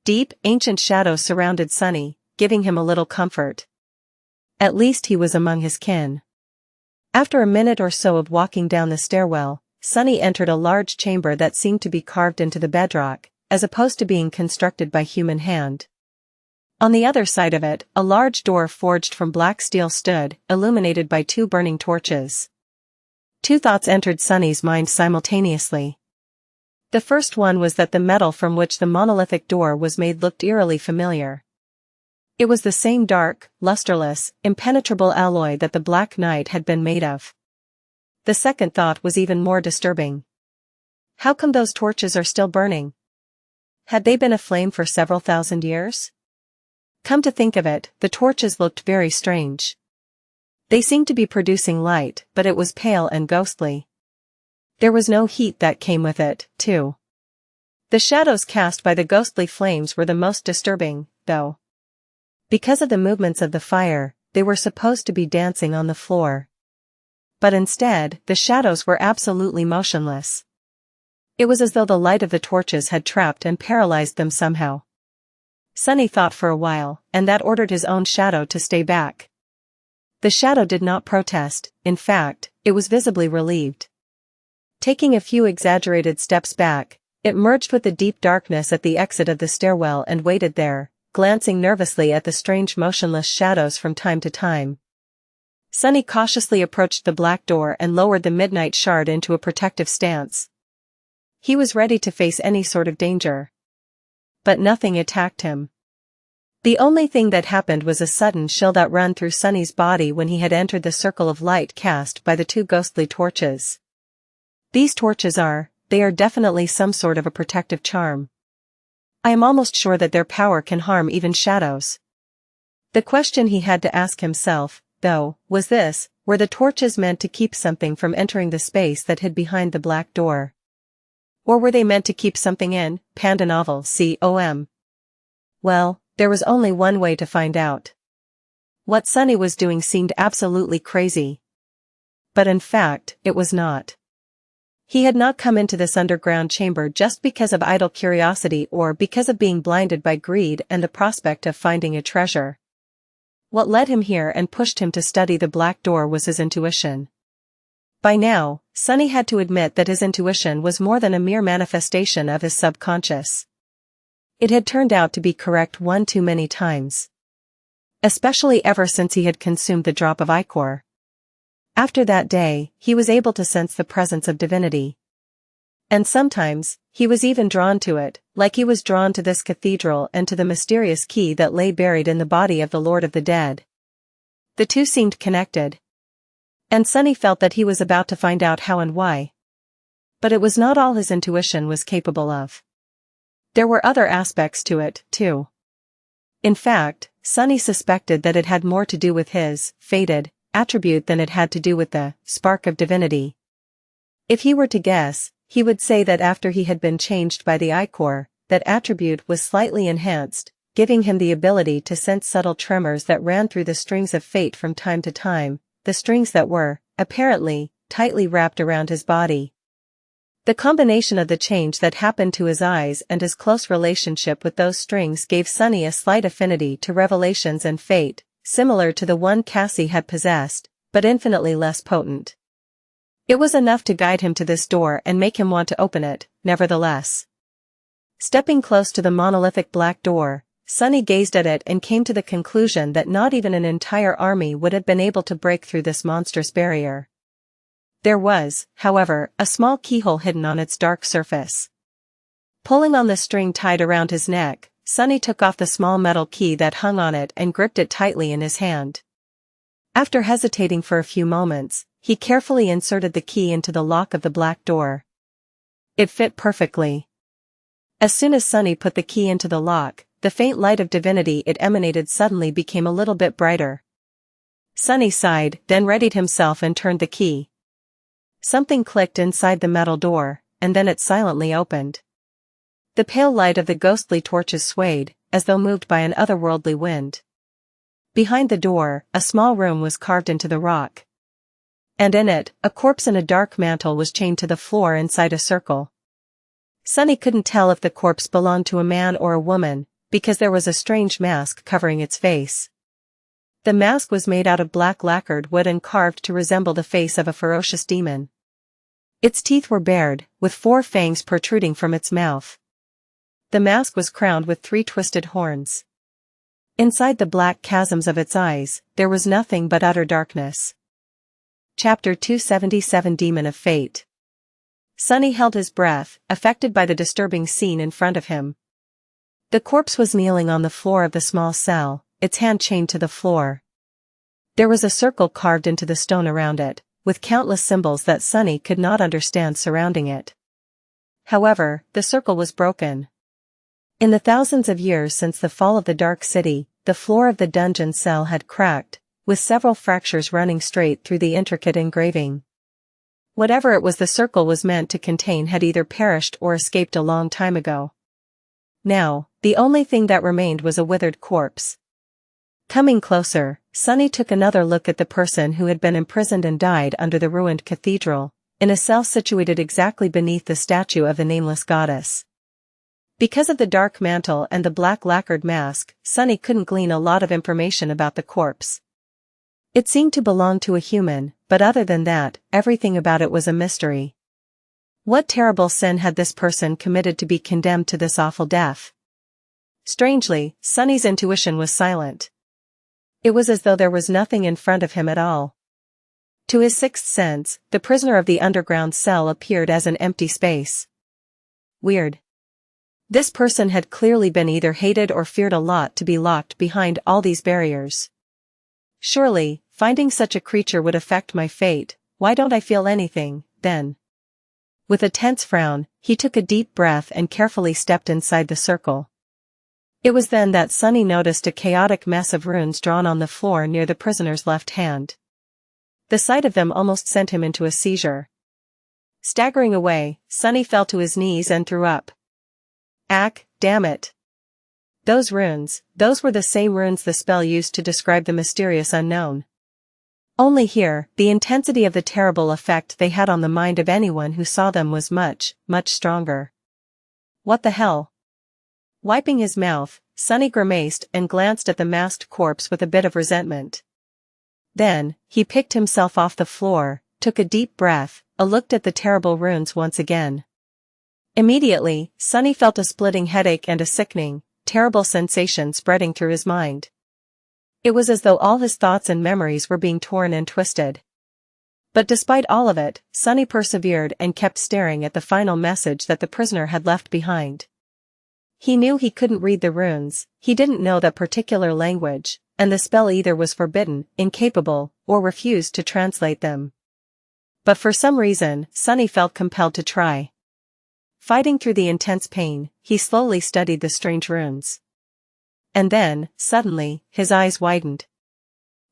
Deep, ancient shadows surrounded Sunny, giving him a little comfort. At least he was among his kin. After a minute or so of walking down the stairwell, Sunny entered a large chamber that seemed to be carved into the bedrock, as opposed to being constructed by human hand. On the other side of it, a large door forged from black steel stood, illuminated by two burning torches. Two thoughts entered Sunny's mind simultaneously. The first one was that the metal from which the monolithic door was made looked eerily familiar. It was the same dark, lusterless, impenetrable alloy that the Black Knight had been made of. The second thought was even more disturbing. How come those torches are still burning? Had they been aflame for several thousand years? Come to think of it, the torches looked very strange. They seemed to be producing light, but it was pale and ghostly. There was no heat that came with it, too. The shadows cast by the ghostly flames were the most disturbing, though. Because of the movements of the fire, they were supposed to be dancing on the floor. But instead, the shadows were absolutely motionless. It was as though the light of the torches had trapped and paralyzed them somehow. Sunny thought for a while, and that ordered his own shadow to stay back. The shadow did not protest, in fact, it was visibly relieved. Taking a few exaggerated steps back, it merged with the deep darkness at the exit of the stairwell and waited there, glancing nervously at the strange motionless shadows from time to time. Sunny cautiously approached the black door and lowered the midnight shard into a protective stance. He was ready to face any sort of danger. But nothing attacked him. The only thing that happened was a sudden chill that ran through Sunny's body when he had entered the circle of light cast by the two ghostly torches. These torches they are definitely some sort of a protective charm. I am almost sure that their power can harm even shadows. The question he had to ask himself, though, was this: were the torches meant to keep something from entering the space that hid behind the black door? Or were they meant to keep something in? Panda novel com. Well, there was only one way to find out. What Sunny was doing seemed absolutely crazy. But in fact, it was not. He had not come into this underground chamber just because of idle curiosity or because of being blinded by greed and the prospect of finding a treasure. What led him here and pushed him to study the black door was his intuition. By now, Sunny had to admit that his intuition was more than a mere manifestation of his subconscious. It had turned out to be correct one too many times. Especially ever since he had consumed the drop of ichor. After that day, he was able to sense the presence of divinity. And sometimes, he was even drawn to it, like he was drawn to this cathedral and to the mysterious key that lay buried in the body of the Lord of the Dead. The two seemed connected. And Sunny felt that he was about to find out how and why. But it was not all his intuition was capable of. There were other aspects to it, too. In fact, Sunny suspected that it had more to do with his fated attribute than it had to do with the spark of divinity. If he were to guess, he would say that after he had been changed by the ichor, that attribute was slightly enhanced, giving him the ability to sense subtle tremors that ran through the strings of fate from time to time, the strings that were, apparently, tightly wrapped around his body. The combination of the change that happened to his eyes and his close relationship with those strings gave Sunny a slight affinity to revelations and fate, similar to the one Cassie had possessed, but infinitely less potent. It was enough to guide him to this door and make him want to open it, nevertheless. Stepping close to the monolithic black door, Sunny gazed at it and came to the conclusion that not even an entire army would have been able to break through this monstrous barrier. There was, however, a small keyhole hidden on its dark surface. Pulling on the string tied around his neck, Sunny took off the small metal key that hung on it and gripped it tightly in his hand. After hesitating for a few moments, he carefully inserted the key into the lock of the black door. It fit perfectly. As soon as Sunny put the key into the lock, the faint light of divinity it emanated suddenly became a little bit brighter. Sunny sighed, then readied himself and turned the key. Something clicked inside the metal door, and then it silently opened. The pale light of the ghostly torches swayed, as though moved by an otherworldly wind. Behind the door, a small room was carved into the rock. And in it, a corpse in a dark mantle was chained to the floor inside a circle. Sunny couldn't tell if the corpse belonged to a man or a woman, because there was a strange mask covering its face. The mask was made out of black lacquered wood and carved to resemble the face of a ferocious demon. Its teeth were bared, with 4 fangs protruding from its mouth. The mask was crowned with 3 twisted horns. Inside the black chasms of its eyes, there was nothing but utter darkness. Chapter 277 Demon of Fate. Sunny held his breath, affected by the disturbing scene in front of him. The corpse was kneeling on the floor of the small cell, its hand chained to the floor. There was a circle carved into the stone around it, with countless symbols that Sunny could not understand surrounding it. However, the circle was broken. In the thousands of years since the fall of the Dark City, the floor of the dungeon cell had cracked, with several fractures running straight through the intricate engraving. Whatever it was the circle was meant to contain had either perished or escaped a long time ago. Now, the only thing that remained was a withered corpse. Coming closer, Sunny took another look at the person who had been imprisoned and died under the ruined cathedral, in a cell situated exactly beneath the statue of the nameless goddess. Because of the dark mantle and the black lacquered mask, Sunny couldn't glean a lot of information about the corpse. It seemed to belong to a human, but other than that, everything about it was a mystery. What terrible sin had this person committed to be condemned to this awful death? Strangely, Sunny's intuition was silent. It was as though there was nothing in front of him at all. To his sixth sense, the prisoner of the underground cell appeared as an empty space. Weird. This person had clearly been either hated or feared a lot to be locked behind all these barriers. Surely, finding such a creature would affect my fate. Why don't I feel anything, then? With a tense frown, he took a deep breath and carefully stepped inside the circle. It was then that Sunny noticed a chaotic mess of runes drawn on the floor near the prisoner's left hand. The sight of them almost sent him into a seizure. Staggering away, Sunny fell to his knees and threw up. Damn it. Those runes, those were the same runes the spell used to describe the mysterious unknown. Only here, the intensity of the terrible effect they had on the mind of anyone who saw them was much, much stronger. What the hell? Wiping his mouth, Sunny grimaced and glanced at the masked corpse with a bit of resentment. Then, he picked himself off the floor, took a deep breath, and looked at the terrible runes once again. Immediately, Sunny felt a splitting headache and a sickening, terrible sensation spreading through his mind. It was as though all his thoughts and memories were being torn and twisted. But despite all of it, Sunny persevered and kept staring at the final message that the prisoner had left behind. He knew he couldn't read the runes, he didn't know that particular language, and the spell either was forbidden, incapable, or refused to translate them. But for some reason, Sunny felt compelled to try. Fighting through the intense pain, he slowly studied the strange runes. And then, suddenly, his eyes widened.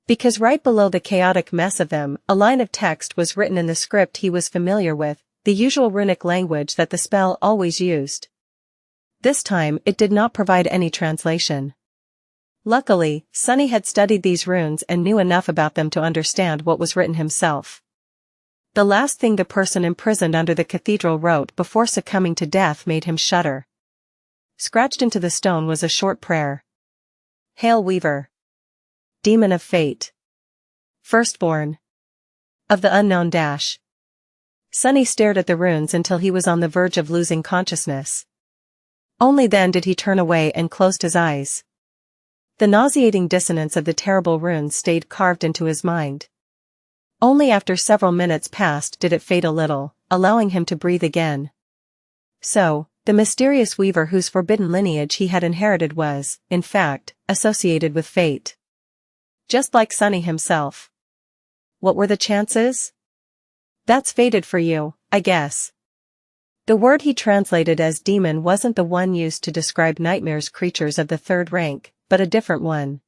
Because right below the chaotic mess of them, a line of text was written in the script he was familiar with, the usual runic language that the spell always used. This time it did not provide any translation. Luckily, Sunny had studied these runes and knew enough about them to understand what was written himself. The last thing the person imprisoned under the cathedral wrote before succumbing to death made him shudder. Scratched into the stone was a short prayer. Hail Weaver, Demon of Fate, Firstborn of the Unknown Dash. Sunny stared at the runes until he was on the verge of losing consciousness. Only then did he turn away and closed his eyes. The nauseating dissonance of the terrible runes stayed carved into his mind. Only after several minutes passed did it fade a little, allowing him to breathe again. So, the mysterious weaver whose forbidden lineage he had inherited was, in fact, associated with fate. Just like Sunny himself. What were the chances? That's fated for you, I guess. The word he translated as demon wasn't the one used to describe nightmares creatures of the third rank, but a different one.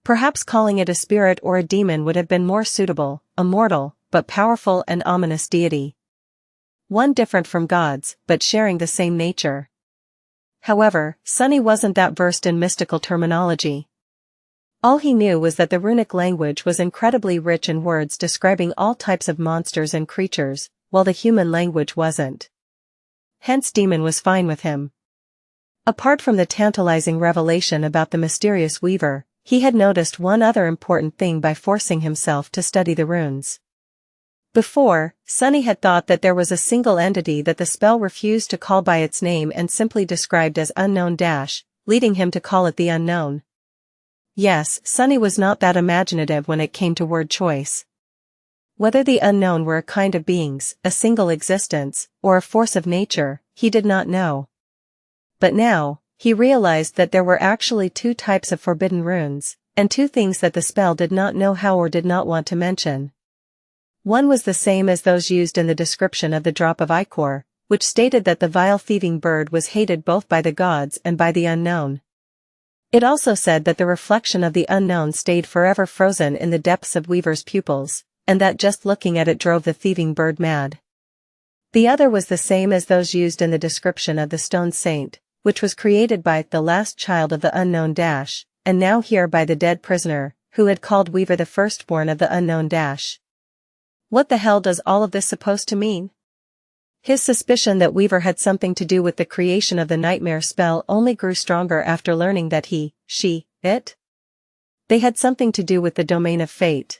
Perhaps calling it a spirit or a demon would have been more suitable, a mortal, but powerful and ominous deity. One different from gods, but sharing the same nature. However, Sunny wasn't that versed in mystical terminology. All he knew was that the runic language was incredibly rich in words describing all types of monsters and creatures, while the human language wasn't. Hence demon was fine with him. Apart from the tantalizing revelation about the mysterious weaver, he had noticed one other important thing by forcing himself to study the runes. Before, Sunny had thought that there was a single entity that the spell refused to call by its name and simply described as Unknown Dash, leading him to call it the Unknown. Yes, Sunny was not that imaginative when it came to word choice. Whether the unknown were a kind of beings, a single existence, or a force of nature, he did not know. But now, he realized that there were actually two types of forbidden runes, and two things that the spell did not know how or did not want to mention. One was the same as those used in the description of the drop of ichor, which stated that the vile thieving bird was hated both by the gods and by the unknown. It also said that the reflection of the unknown stayed forever frozen in the depths of Weaver's pupils, and that just looking at it drove the thieving bird mad. The other was the same as those used in the description of the stone saint, which was created by the last child of the Unknown Dash, and now here by the dead prisoner, who had called Weaver the firstborn of the Unknown Dash. What the hell does all of this supposed to mean? His suspicion that Weaver had something to do with the creation of the nightmare spell only grew stronger after learning that they had something to do with the domain of fate.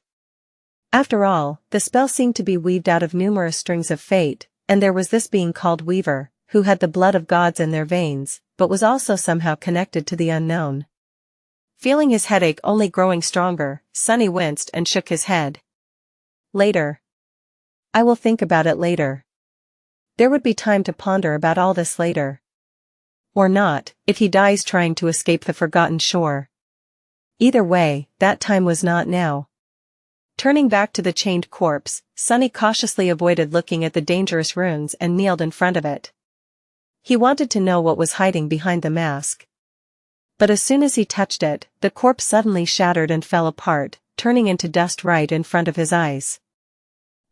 After all, the spell seemed to be weaved out of numerous strings of fate, and there was this being called Weaver, who had the blood of gods in their veins, but was also somehow connected to the unknown. Feeling his headache only growing stronger, Sunny winced and shook his head. Later. I will think about it later. There would be time to ponder about all this later. Or not, if he dies trying to escape the forgotten shore. Either way, that time was not now. Turning back to the chained corpse, Sunny cautiously avoided looking at the dangerous runes and kneeled in front of it. He wanted to know what was hiding behind the mask. But as soon as he touched it, the corpse suddenly shattered and fell apart, turning into dust right in front of his eyes.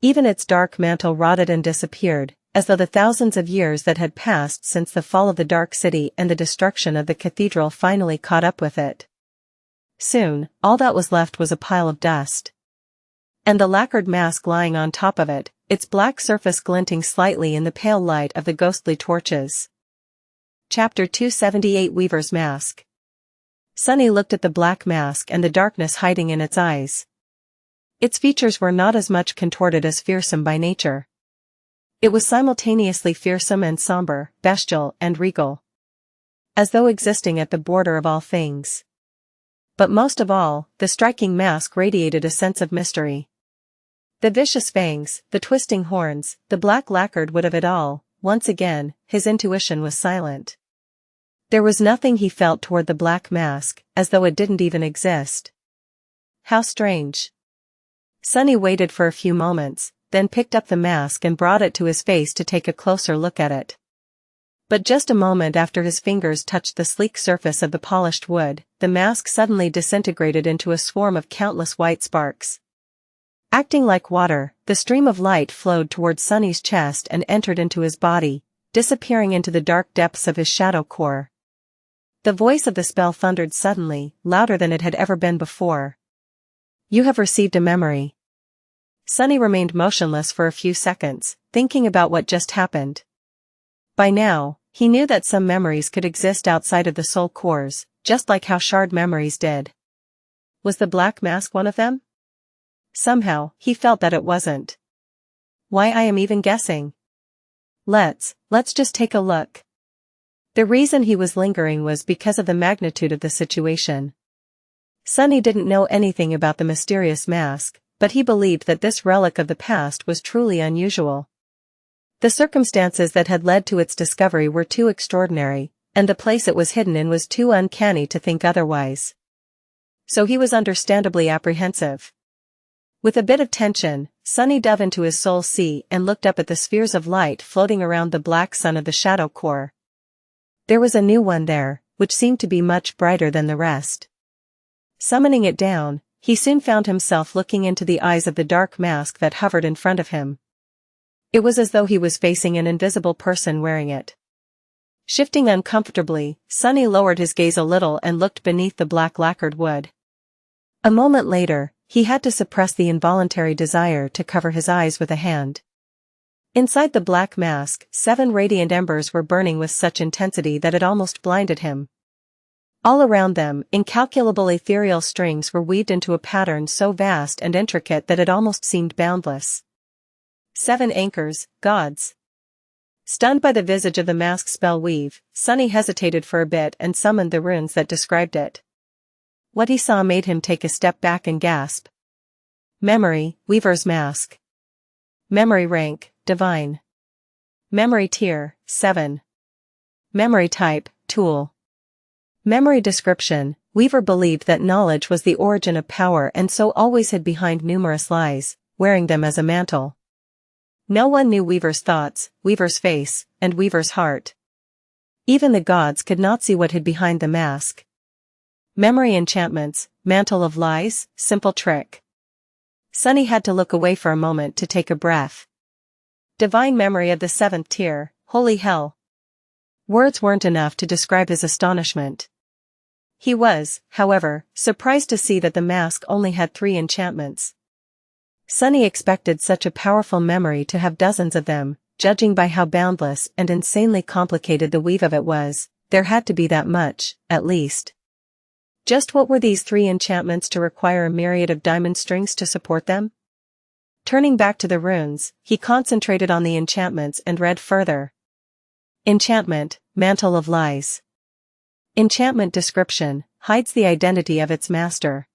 Even its dark mantle rotted and disappeared, as though the thousands of years that had passed since the fall of the Dark City and the destruction of the cathedral finally caught up with it. Soon, all that was left was a pile of dust. And the lacquered mask lying on top of it, its black surface glinting slightly in the pale light of the ghostly torches. Chapter 278 Weaver's Mask. Sunny looked at the black mask and the darkness hiding in its eyes. Its features were not as much contorted as fearsome by nature. It was simultaneously fearsome and somber, bestial and regal. As though existing at the border of all things. But most of all, the striking mask radiated a sense of mystery. The vicious fangs, the twisting horns, the black lacquered wood of it all, once again, his intuition was silent. There was nothing he felt toward the black mask, as though it didn't even exist. How strange. Sunny waited for a few moments, then picked up the mask and brought it to his face to take a closer look at it. But just a moment after his fingers touched the sleek surface of the polished wood, the mask suddenly disintegrated into a swarm of countless white sparks. Acting like water, the stream of light flowed toward Sunny's chest and entered into his body, disappearing into the dark depths of his shadow core. The voice of the spell thundered suddenly, louder than it had ever been before. You have received a memory. Sunny remained motionless for a few seconds, thinking about what just happened. By now, he knew that some memories could exist outside of the soul cores, just like how shard memories did. Was the black mask one of them? Somehow, he felt that it wasn't. Why, I am even guessing. Let's just take a look. The reason he was lingering was because of the magnitude of the situation. Sunny didn't know anything about the mysterious mask, but he believed that this relic of the past was truly unusual. The circumstances that had led to its discovery were too extraordinary, and the place it was hidden in was too uncanny to think otherwise. So he was understandably apprehensive. With a bit of tension, Sunny dove into his soul sea and looked up at the spheres of light floating around the black sun of the shadow core. There was a new one there, which seemed to be much brighter than the rest. Summoning it down, he soon found himself looking into the eyes of the dark mask that hovered in front of him. It was as though he was facing an invisible person wearing it. Shifting uncomfortably, Sunny lowered his gaze a little and looked beneath the black lacquered wood. A moment later, he had to suppress the involuntary desire to cover his eyes with a hand. Inside the black mask, 7 radiant embers were burning with such intensity that it almost blinded him. All around them, incalculable ethereal strings were weaved into a pattern so vast and intricate that it almost seemed boundless. 7 anchors, gods. Stunned by the visage of the mask's spell weave, Sunny hesitated for a bit and summoned the runes that described it. What he saw made him take a step back and gasp. Memory, Weaver's Mask. Memory rank, Divine. Memory tier, 7. Memory type, Tool. Memory description, Weaver believed that knowledge was the origin of power and so always hid behind numerous lies, wearing them as a mantle. No one knew Weaver's thoughts, Weaver's face, and Weaver's heart. Even the gods could not see what hid behind the mask. Memory enchantments, Mantle of Lies, Simple Trick. Sunny had to look away for a moment to take a breath. Divine memory of the 7th tier, Holy Hell. Words weren't enough to describe his astonishment. He was, however, surprised to see that the mask only had 3 enchantments. Sunny expected such a powerful memory to have dozens of them, judging by how boundless and insanely complicated the weave of it was. There had to be that much, at least. Just what were these 3 enchantments to require a myriad of diamond strings to support them? Turning back to the runes, he concentrated on the enchantments and read further. Enchantment, Mantle of Lies. Enchantment description, hides the identity of its master.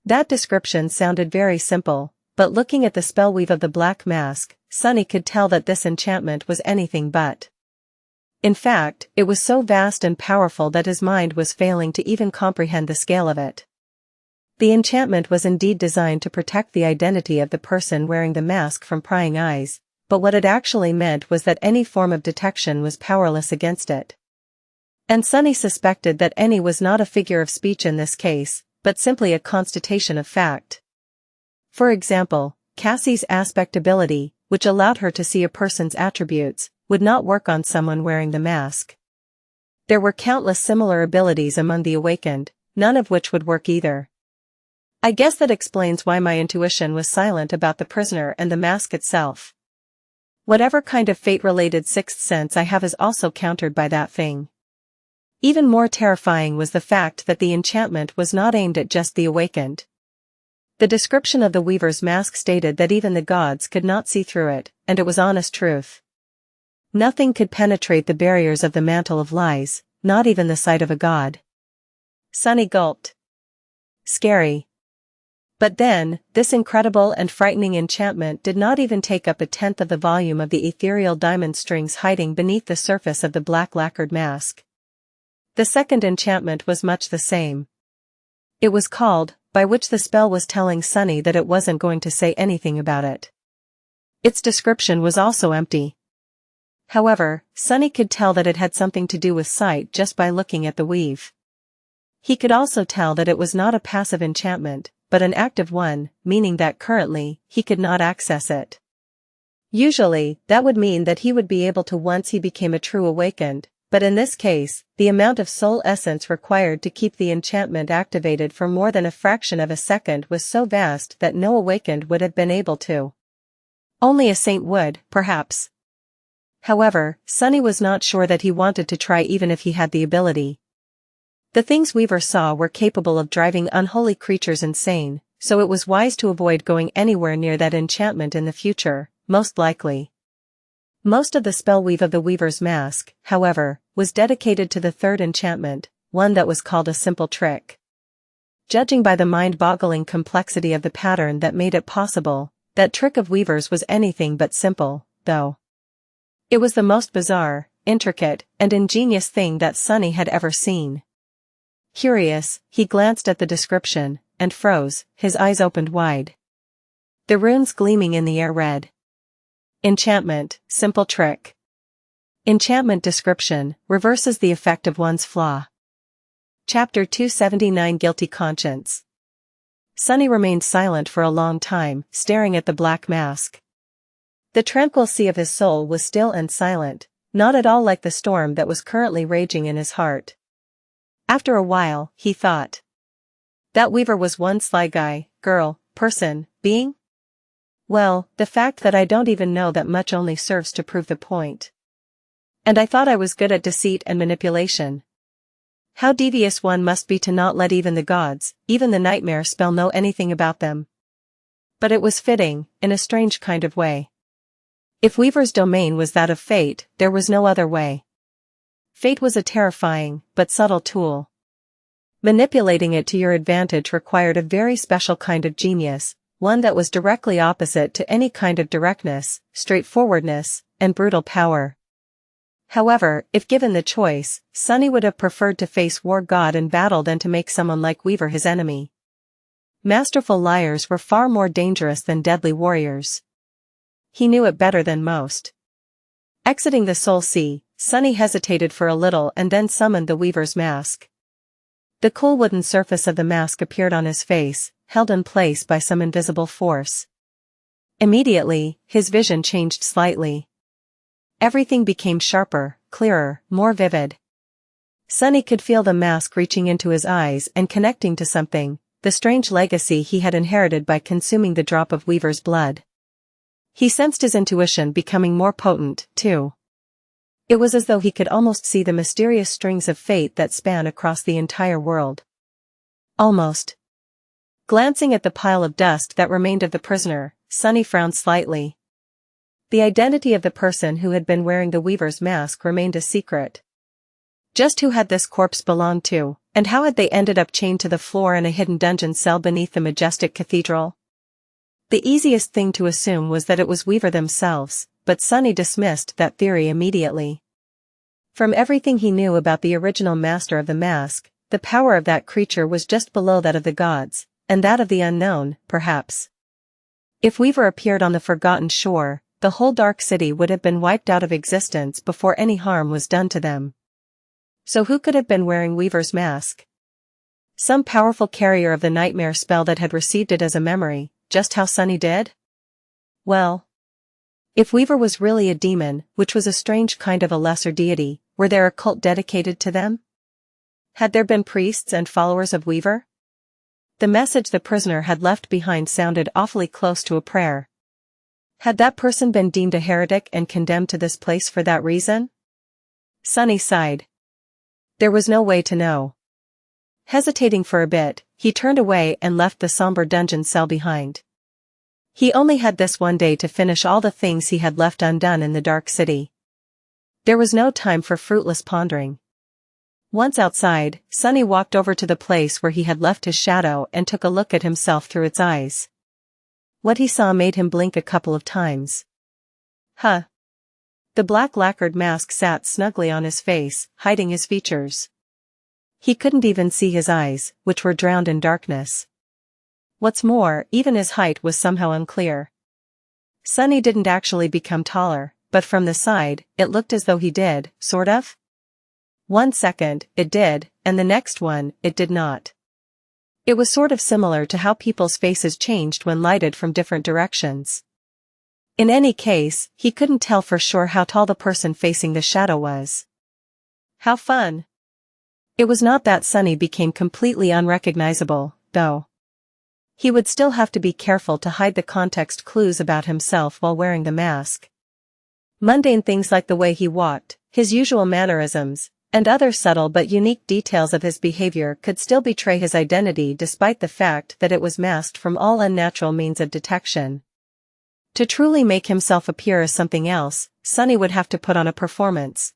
That description sounded very simple, but looking at the spellweave of the black mask, Sunny could tell that this enchantment was anything but. In fact, it was so vast and powerful that his mind was failing to even comprehend the scale of it. The enchantment was indeed designed to protect the identity of the person wearing the mask from prying eyes, but what it actually meant was that any form of detection was powerless against it. And Sunny suspected that any was not a figure of speech in this case, but simply a constatation of fact. For example, Cassie's aspect ability, which allowed her to see a person's attributes, would not work on someone wearing the mask. There were countless similar abilities among the awakened, none of which would work either. I guess that explains why my intuition was silent about the prisoner and the mask itself. Whatever kind of fate-related sixth sense I have is also countered by that thing. Even more terrifying was the fact that the enchantment was not aimed at just the awakened. The description of the Weaver's mask stated that even the gods could not see through it, and it was honest truth. Nothing could penetrate the barriers of the mantle of lies, not even the sight of a god. Sunny gulped. Scary. But then, this incredible and frightening enchantment did not even take up a tenth of the volume of the ethereal diamond strings hiding beneath the surface of the black lacquered mask. The second enchantment was much the same. It was called, by which the spell was telling Sunny that it wasn't going to say anything about it. Its description was also empty. However, Sunny could tell that it had something to do with sight just by looking at the weave. He could also tell that it was not a passive enchantment, but an active one, meaning that currently, he could not access it. Usually, that would mean that he would be able to once he became a true awakened, but in this case, the amount of soul essence required to keep the enchantment activated for more than a fraction of a second was so vast that no awakened would have been able to. Only a saint would, perhaps. However, Sunny was not sure that he wanted to try even if he had the ability. The things Weaver saw were capable of driving unholy creatures insane, so it was wise to avoid going anywhere near that enchantment in the future, most likely. Most of the spell weave of the Weaver's mask, however, was dedicated to the third enchantment, one that was called a simple trick. Judging by the mind-boggling complexity of the pattern that made it possible, that trick of Weaver's was anything but simple, though. It was the most bizarre, intricate, and ingenious thing that Sunny had ever seen. Curious, he glanced at the description, and froze, his eyes opened wide. The runes gleaming in the air read. Enchantment, simple trick. Enchantment description, reverses the effect of one's flaw. Chapter 279 Guilty Conscience. Sunny remained silent for a long time, staring at the black mask. The tranquil sea of his soul was still and silent, not at all like the storm that was currently raging in his heart. After a while, he thought. That Weaver was one sly guy, girl, person, being? Well, the fact that I don't even know that much only serves to prove the point. And I thought I was good at deceit and manipulation. How devious one must be to not let even the gods, even the nightmare spell know anything about them. But it was fitting, in a strange kind of way. If Weaver's domain was that of fate, there was no other way. Fate was a terrifying, but subtle tool. Manipulating it to your advantage required a very special kind of genius, one that was directly opposite to any kind of directness, straightforwardness, and brutal power. However, if given the choice, Sunny would have preferred to face War God in battle than to make someone like Weaver his enemy. Masterful liars were far more dangerous than deadly warriors. He knew it better than most. Exiting the soul sea, Sunny hesitated for a little and then summoned the Weaver's mask. The cool wooden surface of the mask appeared on his face, held in place by some invisible force. Immediately, his vision changed slightly. Everything became sharper, clearer, more vivid. Sunny could feel the mask reaching into his eyes and connecting to something, the strange legacy he had inherited by consuming the drop of Weaver's blood. He sensed his intuition becoming more potent, too. It was as though he could almost see the mysterious strings of fate that span across the entire world. Almost. Glancing at the pile of dust that remained of the prisoner, Sunny frowned slightly. The identity of the person who had been wearing the Weaver's mask remained a secret. Just who had this corpse belonged to, and how had they ended up chained to the floor in a hidden dungeon cell beneath the majestic cathedral? The easiest thing to assume was that it was Weaver themselves, but Sunny dismissed that theory immediately. From everything he knew about the original master of the mask, the power of that creature was just below that of the gods, and that of the unknown, perhaps. If Weaver appeared on the forgotten shore, the whole dark city would have been wiped out of existence before any harm was done to them. So who could have been wearing Weaver's mask? Some powerful carrier of the nightmare spell that had received it as a memory, just how Sunny did? Well, if Weaver was really a demon, which was a strange kind of a lesser deity, were there a cult dedicated to them? Had there been priests and followers of Weaver? The message the prisoner had left behind sounded awfully close to a prayer. Had that person been deemed a heretic and condemned to this place for that reason? Sunny sighed. There was no way to know. Hesitating for a bit, he turned away and left the somber dungeon cell behind. He only had this one day to finish all the things he had left undone in the dark city. There was no time for fruitless pondering. Once outside, Sunny walked over to the place where he had left his shadow and took a look at himself through its eyes. What he saw made him blink a couple of times. Huh. The black lacquered mask sat snugly on his face, hiding his features. He couldn't even see his eyes, which were drowned in darkness. What's more, even his height was somehow unclear. Sunny didn't actually become taller, but from the side, it looked as though he did, sort of. 1 second, it did, and the next one, it did not. It was sort of similar to how people's faces changed when lighted from different directions. In any case, he couldn't tell for sure how tall the person facing the shadow was. How fun! It was not that Sunny became completely unrecognizable, though. He would still have to be careful to hide the context clues about himself while wearing the mask. Mundane things like the way he walked, his usual mannerisms, and other subtle but unique details of his behavior could still betray his identity despite the fact that it was masked from all unnatural means of detection. To truly make himself appear as something else, Sunny would have to put on a performance.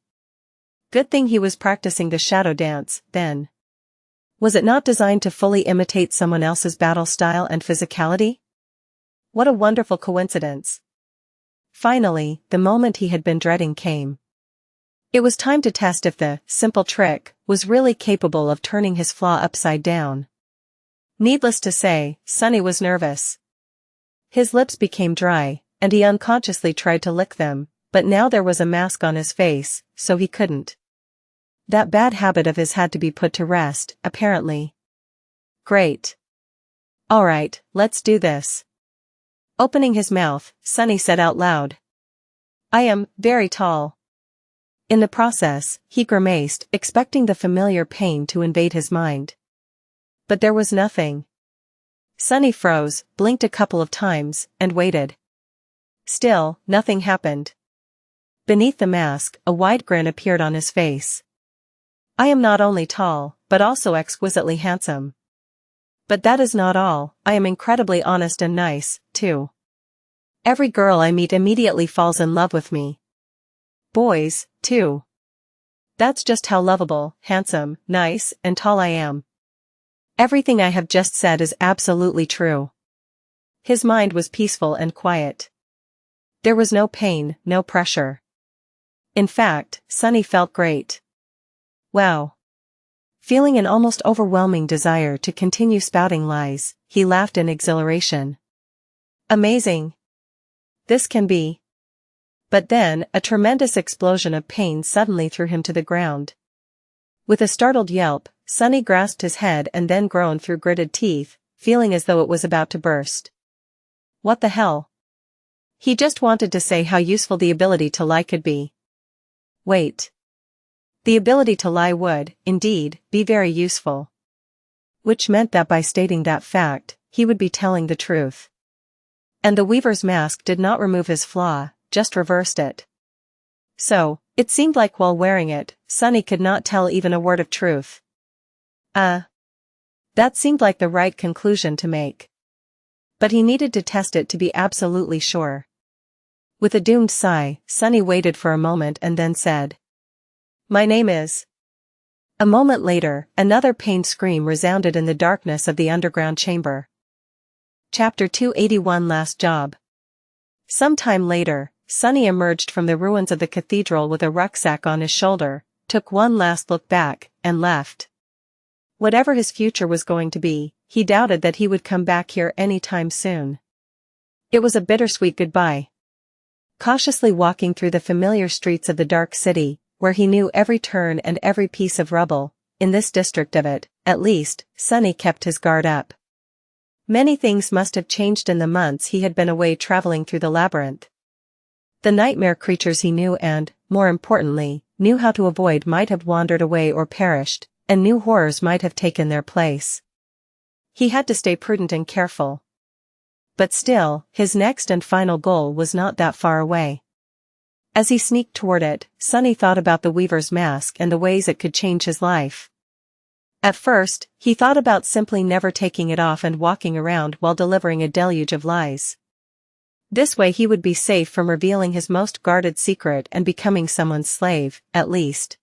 Good thing he was practicing the shadow dance, then. Was it not designed to fully imitate someone else's battle style and physicality? What a wonderful coincidence. Finally, the moment he had been dreading came. It was time to test if the simple trick was really capable of turning his flaw upside down. Needless to say, Sunny was nervous. His lips became dry, and he unconsciously tried to lick them, but now there was a mask on his face, so he couldn't. That bad habit of his had to be put to rest, apparently. Great. Alright, let's do this. Opening his mouth, Sunny said out loud. I am very tall. In the process, he grimaced, expecting the familiar pain to invade his mind. But there was nothing. Sunny froze, blinked a couple of times, and waited. Still, nothing happened. Beneath the mask, a wide grin appeared on his face. I am not only tall, but also exquisitely handsome. But that is not all, I am incredibly honest and nice, too. Every girl I meet immediately falls in love with me. Boys, too. That's just how lovable, handsome, nice, and tall I am. Everything I have just said is absolutely true. His mind was peaceful and quiet. There was no pain, no pressure. In fact, Sunny felt great. Wow. Feeling an almost overwhelming desire to continue spouting lies, he laughed in exhilaration. Amazing. This can be. But then, a tremendous explosion of pain suddenly threw him to the ground. With a startled yelp, Sunny grasped his head and then groaned through gritted teeth, feeling as though it was about to burst. What the hell? He just wanted to say how useful the ability to lie could be. Wait. The ability to lie would, indeed, be very useful. Which meant that by stating that fact, he would be telling the truth. And the Weaver's mask did not remove his flaw, just reversed it. So, it seemed like while wearing it, Sunny could not tell even a word of truth. That seemed like the right conclusion to make. But he needed to test it to be absolutely sure. With a doomed sigh, Sunny waited for a moment and then said, My name is... A moment later, another pained scream resounded in the darkness of the underground chamber. Chapter 281 Last Job. Some time later, Sunny emerged from the ruins of the cathedral with a rucksack on his shoulder, took one last look back, and left. Whatever his future was going to be, he doubted that he would come back here any time soon. It was a bittersweet goodbye. Cautiously walking through the familiar streets of the dark city, where he knew every turn and every piece of rubble, in this district of it, at least, Sunny kept his guard up. Many things must have changed in the months he had been away traveling through the labyrinth. The nightmare creatures he knew and, more importantly, knew how to avoid might have wandered away or perished, and new horrors might have taken their place. He had to stay prudent and careful. but still, his next and final goal was not that far away. As he sneaked toward it, Sunny thought about the Weaver's mask and the ways it could change his life. At first, he thought about simply never taking it off and walking around while delivering a deluge of lies. This way he would be safe from revealing his most guarded secret and becoming someone's slave, at least.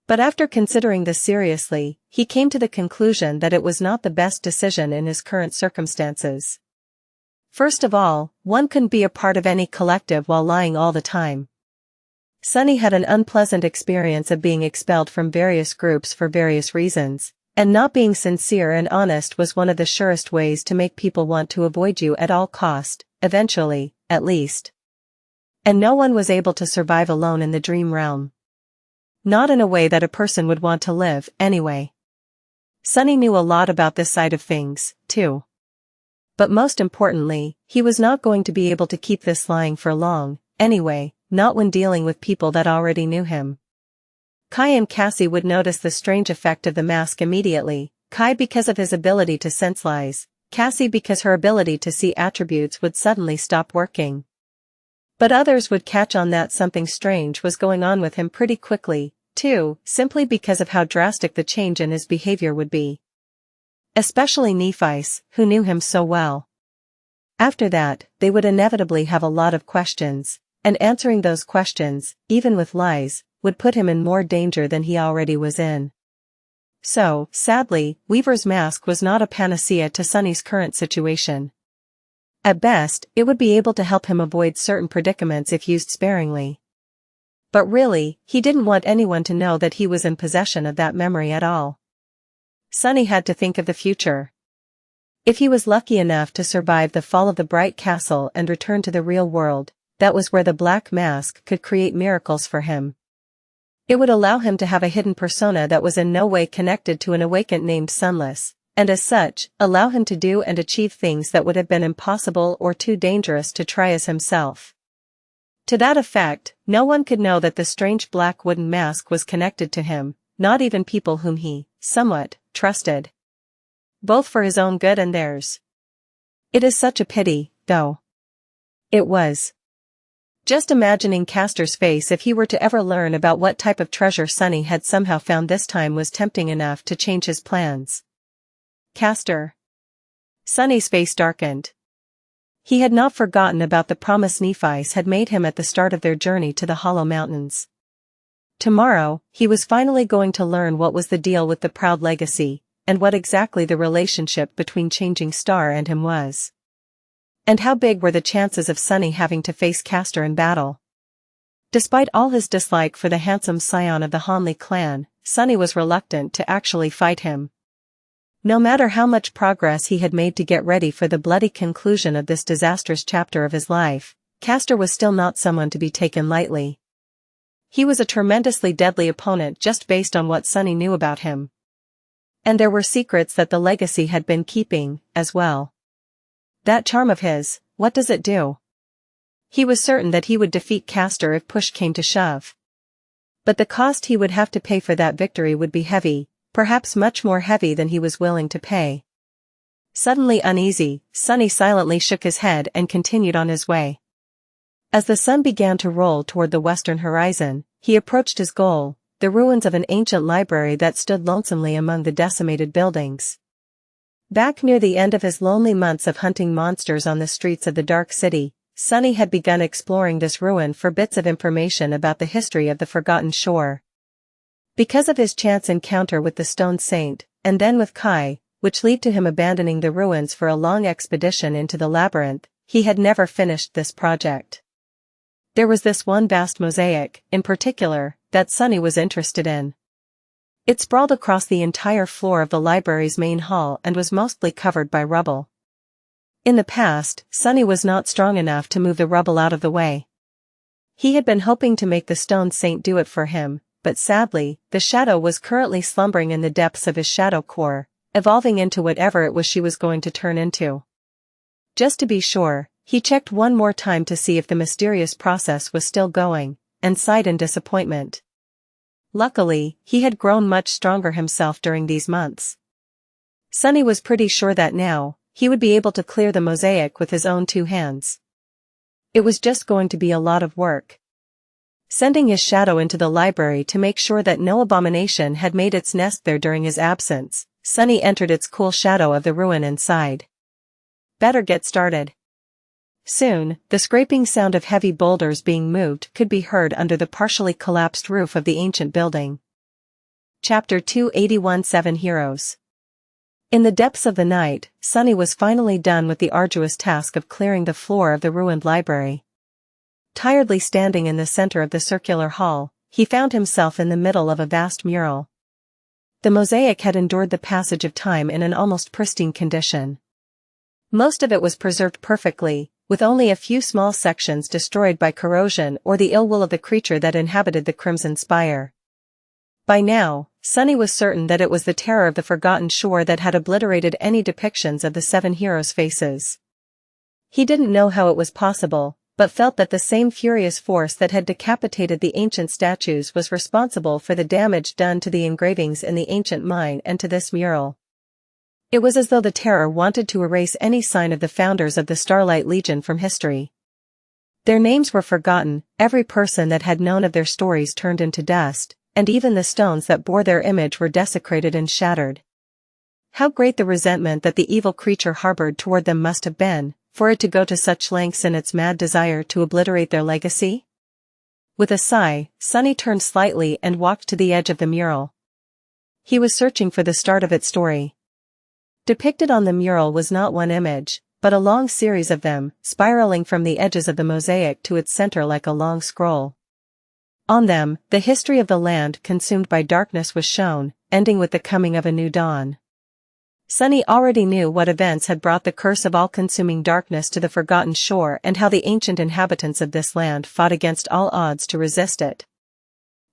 But after considering this seriously, he came to the conclusion that it was not the best decision in his current circumstances. First of all, one couldn't be a part of any collective while lying all the time. Sunny had an unpleasant experience of being expelled from various groups for various reasons, and not being sincere and honest was one of the surest ways to make people want to avoid you at all cost, eventually, at least. And no one was able to survive alone in the dream realm. Not in a way that a person would want to live, anyway. Sunny knew a lot about this side of things, too. But most importantly, he was not going to be able to keep this lying for long, anyway, not when dealing with people that already knew him. Kai and Cassie would notice the strange effect of the mask immediately, Kai because of his ability to sense lies, Cassie because her ability to see attributes would suddenly stop working. But others would catch on that something strange was going on with him pretty quickly, too, simply because of how drastic the change in his behavior would be. Especially Nephi's, who knew him so well. After that, they would inevitably have a lot of questions, and answering those questions, even with lies, would put him in more danger than he already was in. So, sadly, Weaver's mask was not a panacea to Sunny's current situation. At best, it would be able to help him avoid certain predicaments if used sparingly. But really, he didn't want anyone to know that he was in possession of that memory at all. Sunny had to think of the future. If he was lucky enough to survive the fall of the Bright Castle and return to the real world, that was where the Black Mask could create miracles for him. It would allow him to have a hidden persona that was in no way connected to an awakened named Sunless, and as such, allow him to do and achieve things that would have been impossible or too dangerous to try as himself. To that effect, no one could know that the strange black wooden mask was connected to him, not even people whom he, somewhat, trusted. Both for his own good and theirs. It is such a pity, though. It was. Just imagining Castor's face if he were to ever learn about what type of treasure Sunny had somehow found this time was tempting enough to change his plans. Castor. Sunny's face darkened. He had not forgotten about the promise Nephi's had made him at the start of their journey to the Hollow Mountains. Tomorrow, he was finally going to learn what was the deal with the Proud Legacy, and what exactly the relationship between Changing Star and him was. And how big were the chances of Sunny having to face Castor in battle? Despite all his dislike for the handsome scion of the Hanli clan, Sunny was reluctant to actually fight him. No matter how much progress he had made to get ready for the bloody conclusion of this disastrous chapter of his life, Castor was still not someone to be taken lightly. He was a tremendously deadly opponent just based on what Sunny knew about him. And there were secrets that the legacy had been keeping, as well. That charm of his, what does it do? He was certain that he would defeat Castor if push came to shove. But the cost he would have to pay for that victory would be heavy, perhaps much more heavy than he was willing to pay. Suddenly uneasy, Sunny silently shook his head and continued on his way. As the sun began to roll toward the western horizon, he approached his goal, the ruins of an ancient library that stood lonesomely among the decimated buildings. Back near the end of his lonely months of hunting monsters on the streets of the Dark City, Sunny had begun exploring this ruin for bits of information about the history of the Forgotten Shore. Because of his chance encounter with the Stone Saint, and then with Kai, which led to him abandoning the ruins for a long expedition into the labyrinth, he had never finished this project. There was this one vast mosaic, in particular, that Sunny was interested in. It sprawled across the entire floor of the library's main hall and was mostly covered by rubble. In the past, Sunny was not strong enough to move the rubble out of the way. He had been hoping to make the Stone Saint do it for him, but sadly, the shadow was currently slumbering in the depths of his shadow core, evolving into whatever it was she was going to turn into. Just to be sure, he checked one more time to see if the mysterious process was still going, and sighed in disappointment. Luckily, he had grown much stronger himself during these months. Sunny was pretty sure that now, he would be able to clear the mosaic with his own 2 hands. It was just going to be a lot of work. Sending his shadow into the library to make sure that no abomination had made its nest there during his absence, Sunny entered its cool shadow of the ruin and sighed. Better get started. Soon, the scraping sound of heavy boulders being moved could be heard under the partially collapsed roof of the ancient building. Chapter 281 7 Heroes. In the depths of the night, Sunny was finally done with the arduous task of clearing the floor of the ruined library. Tiredly standing in the center of the circular hall, he found himself in the middle of a vast mural. The mosaic had endured the passage of time in an almost pristine condition. Most of it was preserved perfectly, with only a few small sections destroyed by corrosion or the ill will of the creature that inhabited the Crimson Spire. By now, Sunny was certain that it was the terror of the Forgotten Shore that had obliterated any depictions of the 7 heroes' faces. He didn't know how it was possible, but felt that the same furious force that had decapitated the ancient statues was responsible for the damage done to the engravings in the ancient mine and to this mural. It was as though the terror wanted to erase any sign of the founders of the Starlight Legion from history. Their names were forgotten, every person that had known of their stories turned into dust, and even the stones that bore their image were desecrated and shattered. How great the resentment that the evil creature harbored toward them must have been, for it to go to such lengths in its mad desire to obliterate their legacy? With a sigh, Sunny turned slightly and walked to the edge of the mural. He was searching for the start of its story. Depicted on the mural was not one image, but a long series of them, spiraling from the edges of the mosaic to its center like a long scroll. On them, the history of the land consumed by darkness was shown, ending with the coming of a new dawn. Sunny already knew what events had brought the curse of all-consuming darkness to the Forgotten Shore and how the ancient inhabitants of this land fought against all odds to resist it.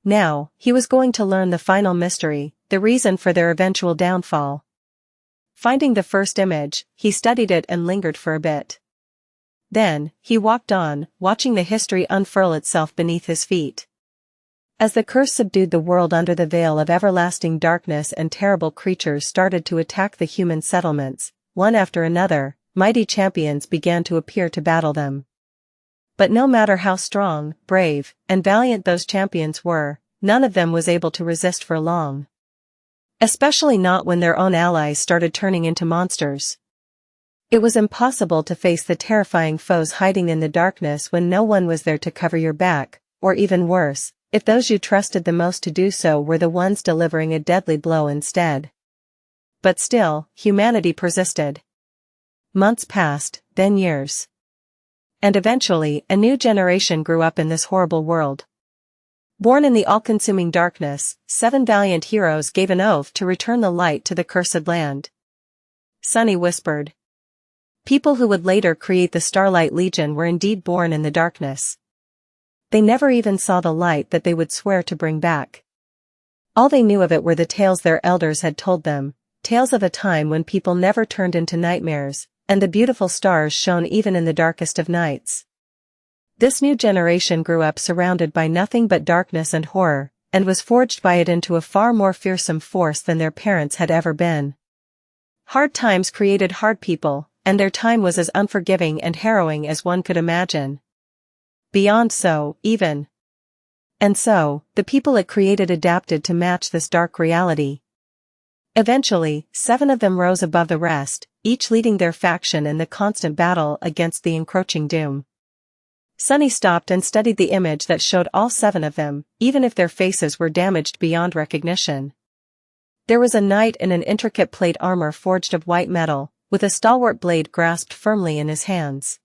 Now, he was going to learn the final mystery, the reason for their eventual downfall. Finding the first image, he studied it and lingered for a bit. Then, he walked on, watching the history unfurl itself beneath his feet. As the curse subdued the world under the veil of everlasting darkness and terrible creatures started to attack the human settlements, one after another, mighty champions began to appear to battle them. But no matter how strong, brave, and valiant those champions were, none of them was able to resist for long. Especially not when their own allies started turning into monsters. It was impossible to face the terrifying foes hiding in the darkness when no one was there to cover your back, or even worse, if those you trusted the most to do so were the ones delivering a deadly blow instead. But still, humanity persisted. Months passed, then years. And eventually, a new generation grew up in this horrible world. Born in the all-consuming darkness, 7 valiant heroes gave an oath to return the light to the cursed land. Sunny whispered. People who would later create the Starlight Legion were indeed born in the darkness. They never even saw the light that they would swear to bring back. All they knew of it were the tales their elders had told them, tales of a time when people never turned into nightmares, and the beautiful stars shone even in the darkest of nights. This new generation grew up surrounded by nothing but darkness and horror, and was forged by it into a far more fearsome force than their parents had ever been. Hard times created hard people, and their time was as unforgiving and harrowing as one could imagine. Beyond so, even. And so, the people it created adapted to match this dark reality. Eventually, 7 of them rose above the rest, each leading their faction in the constant battle against the encroaching doom. Sunny stopped and studied the image that showed all 7 of them, even if their faces were damaged beyond recognition. There was a knight in an intricate plate armor forged of white metal, with a stalwart blade grasped firmly in his hands.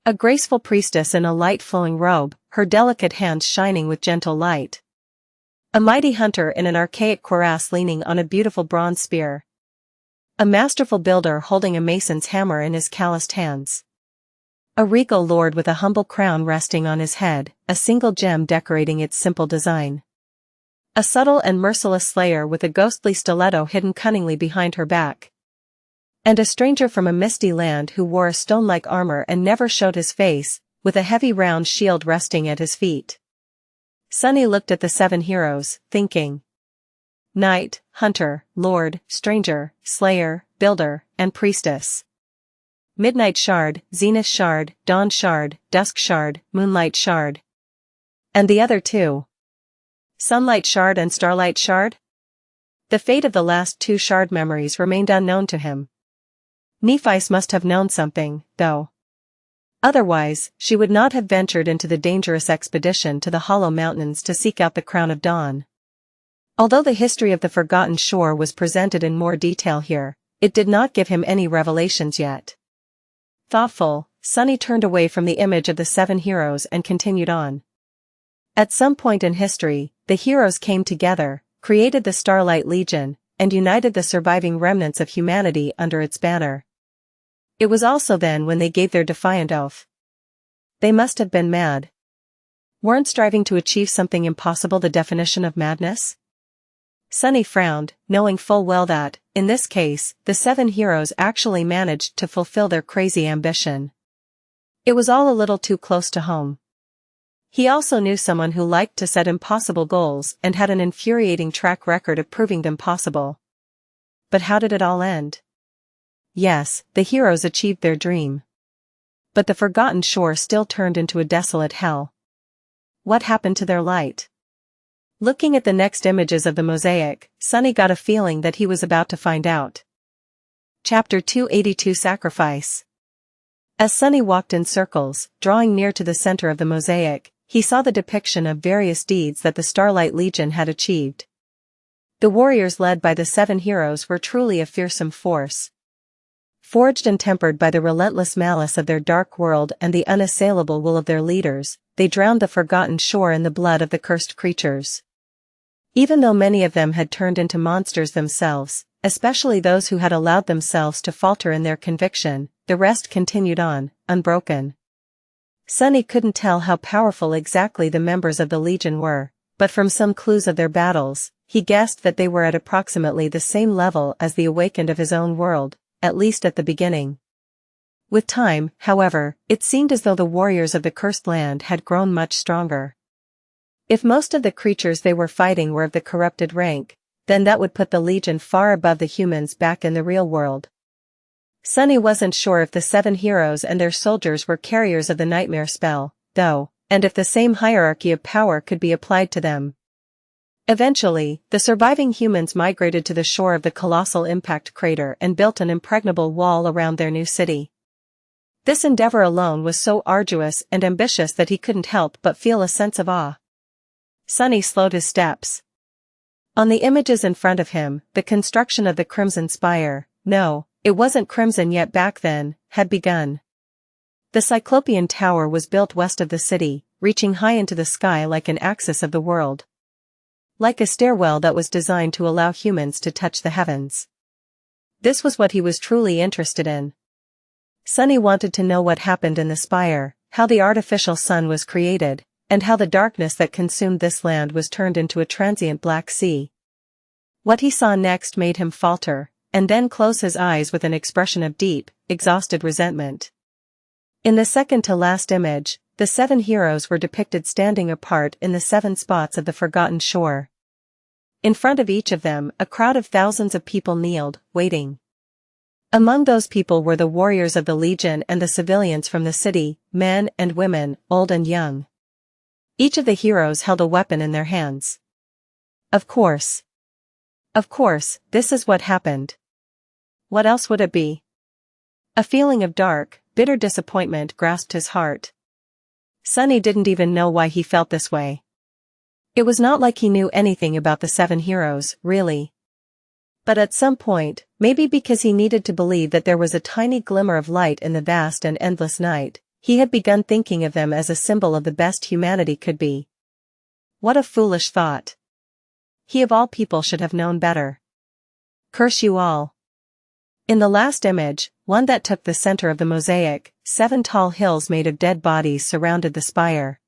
A graceful priestess in a light-flowing robe, her delicate hands shining with gentle light. A mighty hunter in an archaic cuirass leaning on a beautiful bronze spear. A masterful builder holding a mason's hammer in his calloused hands. A regal lord with a humble crown resting on his head, a single gem decorating its simple design. A subtle and merciless slayer with a ghostly stiletto hidden cunningly behind her back. And a stranger from a misty land who wore a stone-like armor and never showed his face, with a heavy round shield resting at his feet. Sunny looked at the 7 heroes, thinking. Knight, hunter, lord, stranger, slayer, Builder, and Priestess. Midnight Shard, Zenith Shard, Dawn Shard, Dusk Shard, Moonlight Shard. And the other two? Sunlight Shard and Starlight Shard? The fate of the last two shard memories remained unknown to him. Nephice must have known something, though. Otherwise, she would not have ventured into the dangerous expedition to the Hollow Mountains to seek out the Crown of Dawn. Although the history of the Forgotten Shore was presented in more detail here, it did not give him any revelations yet. Thoughtful, Sunny turned away from the image of the 7 heroes and continued on. At some point in history, the heroes came together, created the Starlight Legion, and united the surviving remnants of humanity under its banner. It was also then when they gave their defiant oath. They must have been mad. Weren't striving to achieve something impossible the definition of madness? Sunny frowned, knowing full well that, in this case, the 7 heroes actually managed to fulfill their crazy ambition. It was all a little too close to home. He also knew someone who liked to set impossible goals and had an infuriating track record of proving them possible. But how did it all end? Yes, the heroes achieved their dream. But the Forgotten Shore still turned into a desolate hell. What happened to their light? Looking at the next images of the mosaic, Sunny got a feeling that he was about to find out. Chapter 282 Sacrifice. As Sunny walked in circles, drawing near to the center of the mosaic, he saw the depiction of various deeds that the Starlight Legion had achieved. The warriors led by the 7 heroes were truly a fearsome force. Forged and tempered by the relentless malice of their dark world and the unassailable will of their leaders, they drowned the Forgotten Shore in the blood of the cursed creatures. Even though many of them had turned into monsters themselves, especially those who had allowed themselves to falter in their conviction, the rest continued on, unbroken. Sunny couldn't tell how powerful exactly the members of the Legion were, but from some clues of their battles, he guessed that they were at approximately the same level as the Awakened of his own world, at least at the beginning. With time, however, it seemed as though the warriors of the Cursed Land had grown much stronger. If most of the creatures they were fighting were of the corrupted rank, then that would put the Legion far above the humans back in the real world. Sunny wasn't sure if the 7 heroes and their soldiers were carriers of the Nightmare spell, though, and if the same hierarchy of power could be applied to them. Eventually, the surviving humans migrated to the shore of the colossal impact crater and built an impregnable wall around their new city. This endeavor alone was so arduous and ambitious that he couldn't help but feel a sense of awe. Sunny slowed his steps. On the images in front of him, the construction of the Crimson Spire, no, it wasn't crimson yet back then, had begun. The Cyclopean Tower was built west of the city, reaching high into the sky like an axis of the world. Like a stairwell that was designed to allow humans to touch the heavens. This was what he was truly interested in. Sunny wanted to know what happened in the spire, how the artificial sun was created, and how the darkness that consumed this land was turned into a transient black sea. What he saw next made him falter, and then close his eyes with an expression of deep, exhausted resentment. In the second-to-last image, the 7 heroes were depicted standing apart in the 7 spots of the Forgotten Shore. In front of each of them, a crowd of thousands of people kneeled, waiting. Among those people were the warriors of the Legion and the civilians from the city, men and women, old and young. Each of the heroes held a weapon in their hands. Of course, this is what happened. What else would it be? A feeling of dark, bitter disappointment grasped his heart. Sunny didn't even know why he felt this way. It was not like he knew anything about the 7 heroes, really. But at some point, maybe because he needed to believe that there was a tiny glimmer of light in the vast and endless night, he had begun thinking of them as a symbol of the best humanity could be. What a foolish thought. He of all people should have known better. Curse you all. In the last image, one that took the center of the mosaic, 7 tall hills made of dead bodies surrounded the spire.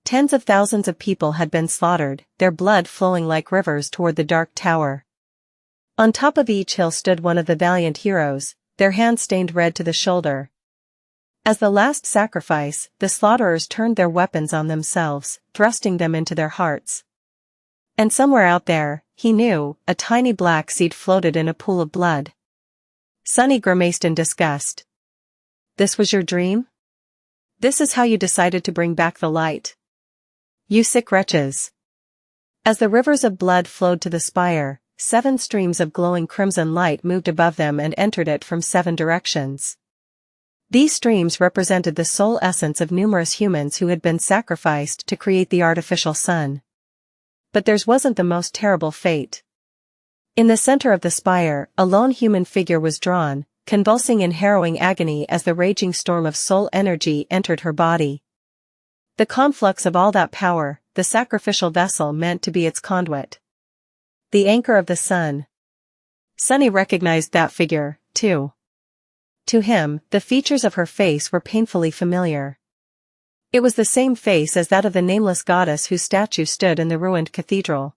Tens of thousands of people had been slaughtered, their blood flowing like rivers toward the dark tower. On top of each hill stood one of the valiant heroes, their hands stained red to the shoulder. As the last sacrifice, the slaughterers turned their weapons on themselves, thrusting them into their hearts. And somewhere out there, he knew, a tiny black seed floated in a pool of blood. Sunny grimaced in disgust. This was your dream? This is how you decided to bring back the light? You sick wretches. As the rivers of blood flowed to the spire, 7 streams of glowing crimson light moved above them and entered it from 7 directions. These streams represented the soul essence of numerous humans who had been sacrificed to create the artificial sun. But theirs wasn't the most terrible fate. In the center of the spire, a lone human figure was drawn, convulsing in harrowing agony as the raging storm of soul energy entered her body. The conflux of all that power, the sacrificial vessel meant to be its conduit. The anchor of the sun. Sunny recognized that figure, too. To him, the features of her face were painfully familiar. It was the same face as that of the nameless goddess whose statue stood in the ruined cathedral.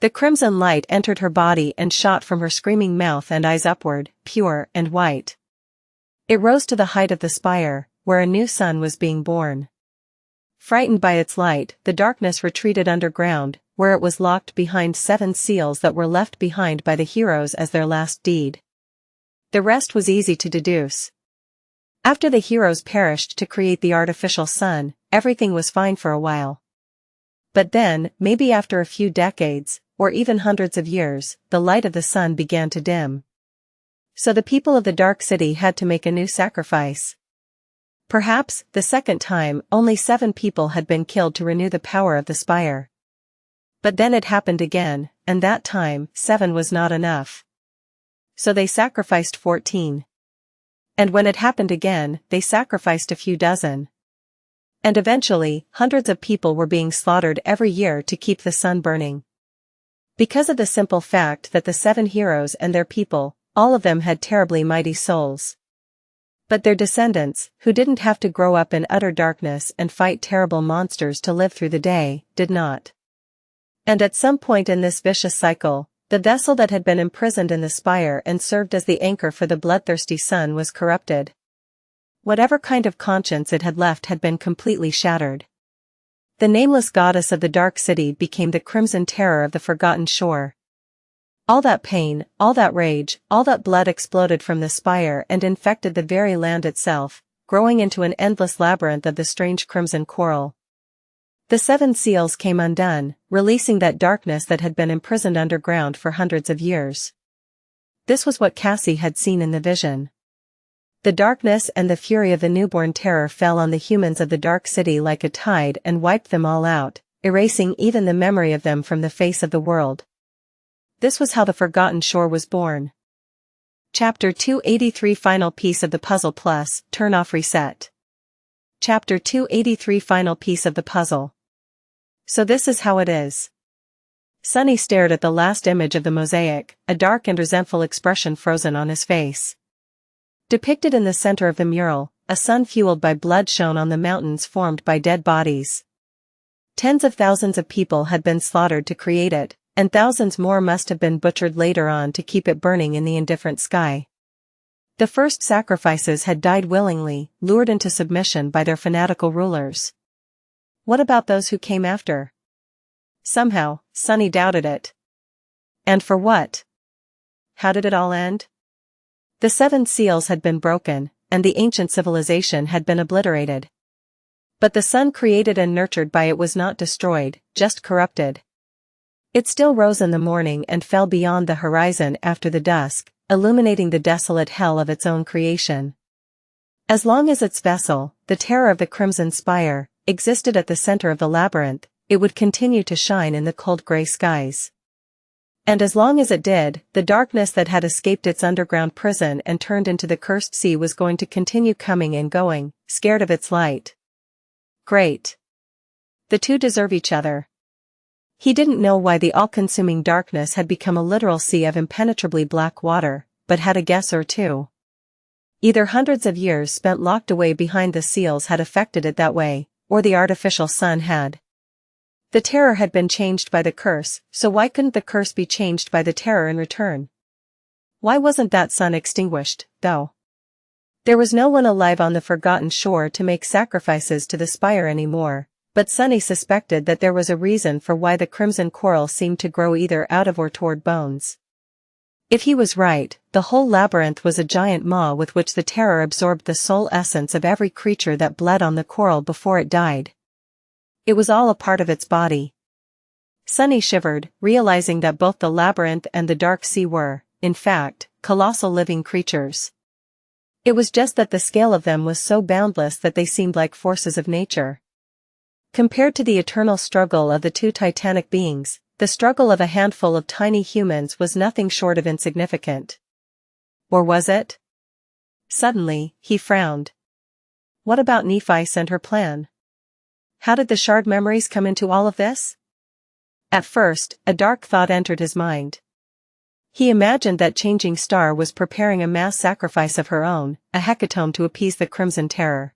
The crimson light entered her body and shot from her screaming mouth and eyes upward, pure and white. It rose to the height of the spire, where a new sun was being born. Frightened by its light, the darkness retreated underground, where it was locked behind 7 seals that were left behind by the heroes as their last deed. The rest was easy to deduce. After the heroes perished to create the artificial sun, everything was fine for a while. But then, maybe after a few decades, or even hundreds of years, the light of the sun began to dim. So the people of the Dark City had to make a new sacrifice. Perhaps, the second time, only 7 people had been killed to renew the power of the spire. But then it happened again, and that time, 7 was not enough. So they sacrificed 14. And when it happened again, they sacrificed a few dozen. And eventually, hundreds of people were being slaughtered every year to keep the sun burning. Because of the simple fact that the 7 heroes and their people, all of them had terribly mighty souls. But their descendants, who didn't have to grow up in utter darkness and fight terrible monsters to live through the day, did not. And at some point in this vicious cycle, the vessel that had been imprisoned in the spire and served as the anchor for the bloodthirsty sun was corrupted. Whatever kind of conscience it had left had been completely shattered. The nameless goddess of the Dark City became the crimson terror of the forgotten shore. All that pain, all that rage, all that blood exploded from the spire and infected the very land itself, growing into an endless labyrinth of the strange crimson coral. The 7 seals came undone, releasing that darkness that had been imprisoned underground for hundreds of years. This was what Cassie had seen in the vision. The darkness and the fury of the newborn terror fell on the humans of the Dark City like a tide and wiped them all out, erasing even the memory of them from the face of the world. This was how the Forgotten Shore was born. Chapter 283 Final piece of the puzzle plus, turn off reset. Chapter 283 Final piece of the puzzle. So this is how it is. Sunny stared at the last image of the mosaic, a dark and resentful expression frozen on his face. Depicted in the center of the mural, a sun fueled by blood shone on the mountains formed by dead bodies. Tens of thousands of people had been slaughtered to create it, and thousands more must have been butchered later on to keep it burning in the indifferent sky. The first sacrifices had died willingly, lured into submission by their fanatical rulers. What about those who came after? Somehow, Sunny doubted it. And for what? How did it all end? The 7 seals had been broken, and the ancient civilization had been obliterated. But the sun created and nurtured by it was not destroyed, just corrupted. It still rose in the morning and fell beyond the horizon after the dusk, illuminating the desolate hell of its own creation. As long as its vessel, the terror of the Crimson Spire, existed at the center of the labyrinth, it would continue to shine in the cold gray skies. And as long as it did, the darkness that had escaped its underground prison and turned into the cursed sea was going to continue coming and going, scared of its light. Great. The two deserve each other. He didn't know why the all-consuming darkness had become a literal sea of impenetrably black water, but had a guess or two. Either hundreds of years spent locked away behind the seals had affected it that way, or the artificial sun had. The terror had been changed by the curse, so why couldn't the curse be changed by the terror in return? Why wasn't that sun extinguished, though? There was no one alive on the Forgotten Shore to make sacrifices to the spire anymore, but Sunny suspected that there was a reason for why the crimson coral seemed to grow either out of or toward bones. If he was right, the whole labyrinth was a giant maw with which the terror absorbed the soul essence of every creature that bled on the coral before it died. It was all a part of its body. Sunny shivered, realizing that both the labyrinth and the dark sea were, in fact, colossal living creatures. It was just that the scale of them was so boundless that they seemed like forces of nature. Compared to the eternal struggle of the two titanic beings, the struggle of a handful of tiny humans was nothing short of insignificant. Or was it? Suddenly, he frowned. What about Nephi and her plan? How did the shard memories come into all of this? At first, a dark thought entered his mind. He imagined that Changing Star was preparing a mass sacrifice of her own, a hecatomb to appease the Crimson Terror.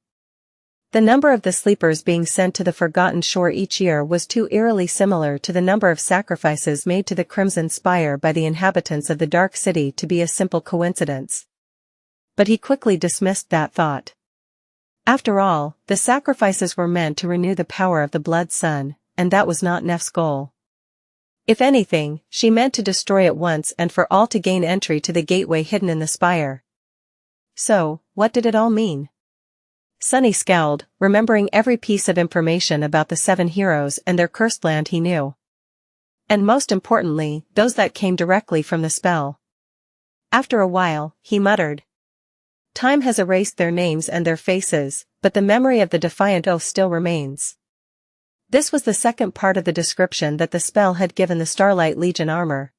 The number of the sleepers being sent to the Forgotten Shore each year was too eerily similar to the number of sacrifices made to the Crimson Spire by the inhabitants of the Dark City to be a simple coincidence. But he quickly dismissed that thought. After all, the sacrifices were meant to renew the power of the Blood Sun, and that was not Neph's goal. If anything, she meant to destroy it once and for all to gain entry to the gateway hidden in the spire. So, what did it all mean? Sunny scowled, remembering every piece of information about the 7 heroes and their cursed land he knew. And most importantly, those that came directly from the spell. After a while, he muttered. Time has erased their names and their faces, but the memory of the Defiant Oath still remains. This was the second part of the description that the spell had given the Starlight Legion armor.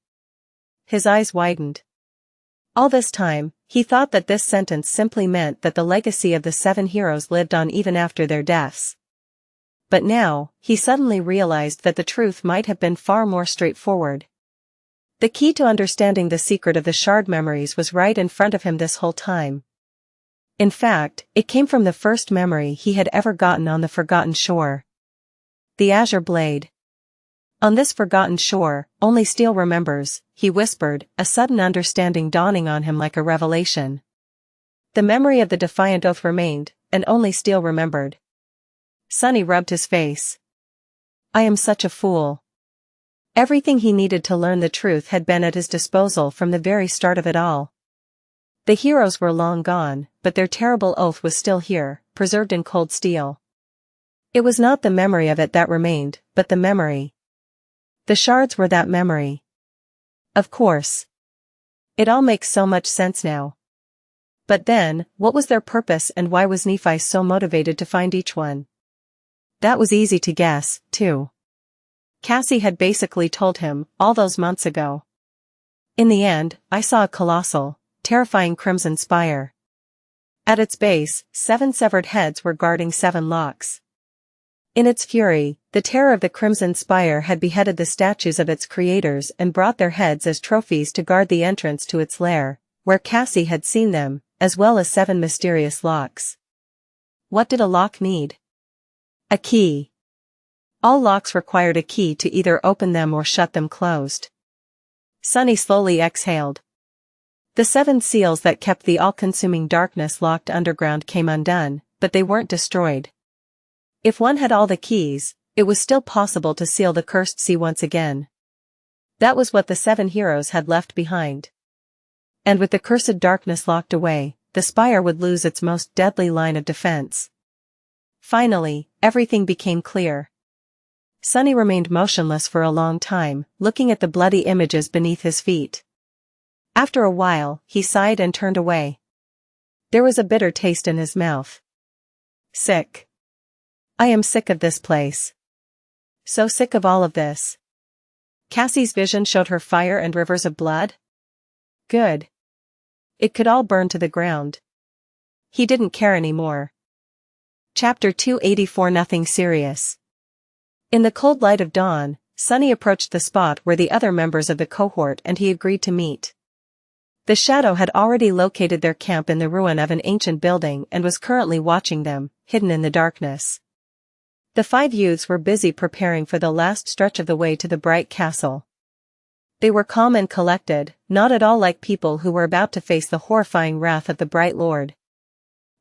His eyes widened. All this time, he thought that this sentence simply meant that the legacy of the 7 heroes lived on even after their deaths. But now, he suddenly realized that the truth might have been far more straightforward. The key to understanding the secret of the shard memories was right in front of him this whole time. In fact, it came from the first memory he had ever gotten on the Forgotten Shore. The Azure Blade. On this forgotten shore, only steel remembers, he whispered, a sudden understanding dawning on him like a revelation. The memory of the Defiant Oath remained, and only steel remembered. Sunny rubbed his face. I am such a fool. Everything he needed to learn the truth had been at his disposal from the very start of it all. The heroes were long gone, but their terrible oath was still here, preserved in cold steel. It was not the memory of it that remained, but the memory. The shards were that memory. Of course. It all makes so much sense now. But then, what was their purpose and why was Nephi so motivated to find each one? That was easy to guess, too. Cassie had basically told him, all those months ago. In the end, I saw a colossal, terrifying crimson spire. At its base, 7 severed heads were guarding 7 locks. In its fury, the terror of the Crimson Spire had beheaded the statues of its creators and brought their heads as trophies to guard the entrance to its lair, where Cassie had seen them, as well as 7 mysterious locks. What did a lock need? A key. All locks required a key to either open them or shut them closed. Sunny slowly exhaled. The 7 seals that kept the all-consuming darkness locked underground came undone, but they weren't destroyed. If one had all the keys, it was still possible to seal the cursed sea once again. That was what the 7 heroes had left behind. And with the cursed darkness locked away, the spire would lose its most deadly line of defense. Finally, everything became clear. Sunny remained motionless for a long time, looking at the bloody images beneath his feet. After a while, he sighed and turned away. There was a bitter taste in his mouth. Sick. I am sick of this place. So sick of all of this. Cassie's vision showed her fire and rivers of blood? Good. It could all burn to the ground. He didn't care anymore. Chapter 284. Nothing serious. In the cold light of dawn, Sunny approached the spot where the other members of the cohort and he agreed to meet. The Shadow had already located their camp in the ruin of an ancient building and was currently watching them, hidden in the darkness. The 5 youths were busy preparing for the last stretch of the way to the bright castle. They were calm and collected, not at all like people who were about to face the horrifying wrath of the Bright Lord.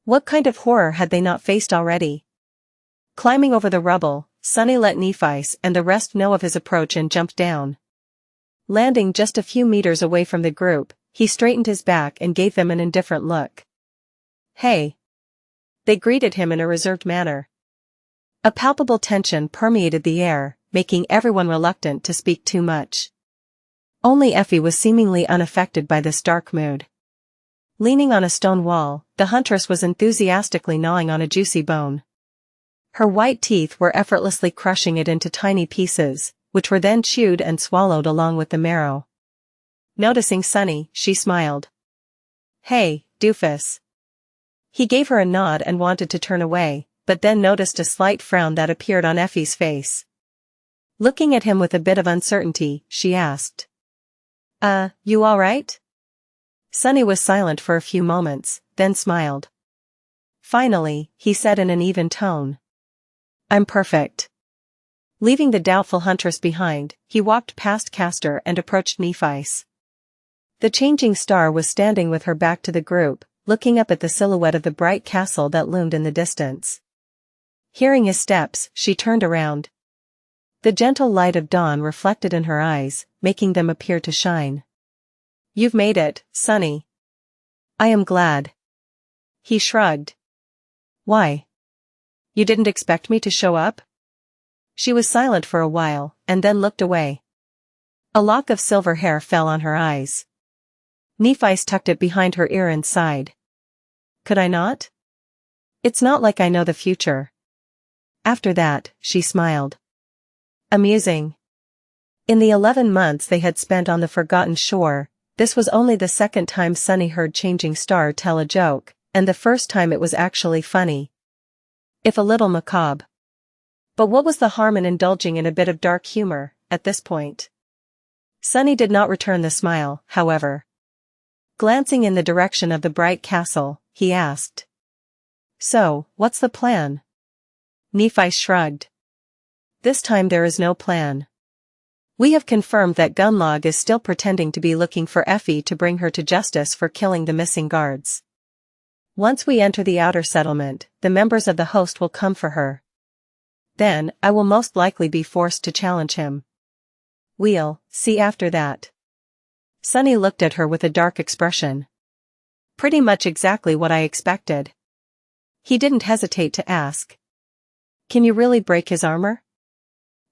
What kind of horror had they not faced already? Climbing over the rubble, Sunny let Nephi and the rest know of his approach and jumped down. Landing just a few meters away from the group, he straightened his back and gave them an indifferent look. "Hey." They greeted him in a reserved manner. A palpable tension permeated the air, making everyone reluctant to speak too much. Only Effie was seemingly unaffected by this dark mood. Leaning on a stone wall, the huntress was enthusiastically gnawing on a juicy bone. Her white teeth were effortlessly crushing it into tiny pieces, which were then chewed and swallowed along with the marrow. Noticing Sunny, she smiled. "Hey, doofus." He gave her a nod and wanted to turn away, but then noticed a slight frown that appeared on Effie's face. Looking at him with a bit of uncertainty, she asked. You alright?" Sunny was silent for a few moments, then smiled. Finally, he said in an even tone. "I'm perfect." Leaving the doubtful huntress behind, he walked past Castor and approached Nephi's. The changing star was standing with her back to the group, looking up at the silhouette of the bright castle that loomed in the distance. Hearing his steps, she turned around. The gentle light of dawn reflected in her eyes, making them appear to shine. "You've made it, Sunny." "I am glad." He shrugged. "Why? You didn't expect me to show up?" She was silent for a while, and then looked away. A lock of silver hair fell on her eyes. Nephi's tucked it behind her ear and sighed. "Could I not? It's not like I know the future." After that, she smiled. Amusing. In the 11 months they had spent on the forgotten shore, this was only the second time Sunny heard Changing Star tell a joke, and the first time it was actually funny. If a little macabre. But what was the harm in indulging in a bit of dark humor, at this point? Sunny did not return the smile, however. Glancing in the direction of the bright castle, he asked. "So, what's the plan?" Nephi shrugged. "This time there is no plan. We have confirmed that Gunlog is still pretending to be looking for Effie to bring her to justice for killing the missing guards. Once we enter the outer settlement, the members of the host will come for her. Then, I will most likely be forced to challenge him. We'll see after that." Sunny looked at her with a dark expression. "Pretty much exactly what I expected." He didn't hesitate to ask. "Can you really break his armor?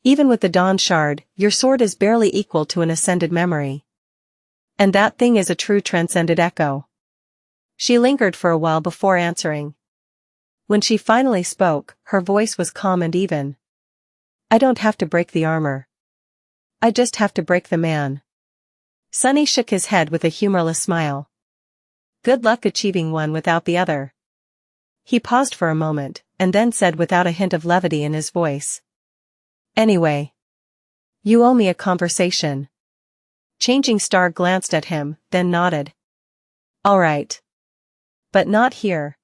Even with the Dawn Shard, your sword is barely equal to an ascended memory. And that thing is a true transcended echo." She lingered for a while before answering. When she finally spoke, her voice was calm and even. "I don't have to break the armor. I just have to break the man." Sunny shook his head with a humorless smile. "Good luck achieving one without the other." He paused for a moment, and then said without a hint of levity in his voice. "Anyway. You owe me a conversation." Changing Star glanced at him, then nodded. "All right. But not here."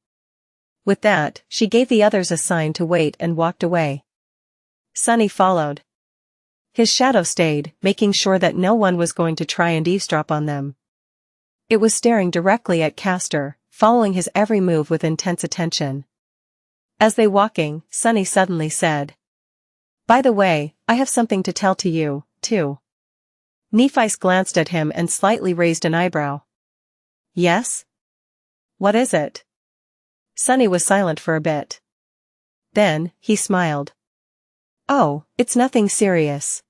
With that, she gave the others a sign to wait and walked away. Sunny followed. His shadow stayed, making sure that no one was going to try and eavesdrop on them. It was staring directly at Castor, following his every move with intense attention. As they walking, Sunny suddenly said. "By the way, I have something to tell to you, too." Nephi's glanced at him and slightly raised an eyebrow. "Yes? What is it?" Sunny was silent for a bit. Then, he smiled. "Oh, it's nothing serious.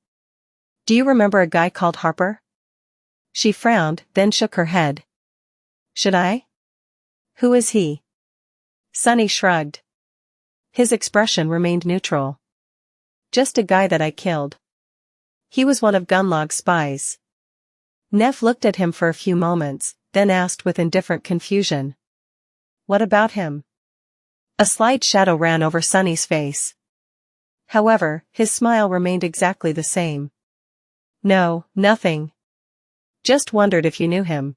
Do you remember a guy called Harper?" She frowned, then shook her head. "Should I? Who is he?" Sunny shrugged. His expression remained neutral. "Just a guy that I killed. He was one of Gunlog's spies." Neff looked at him for a few moments, then asked with indifferent confusion. "What about him?" A slight shadow ran over Sunny's face. However, his smile remained exactly the same. "No, nothing. Just wondered if you knew him."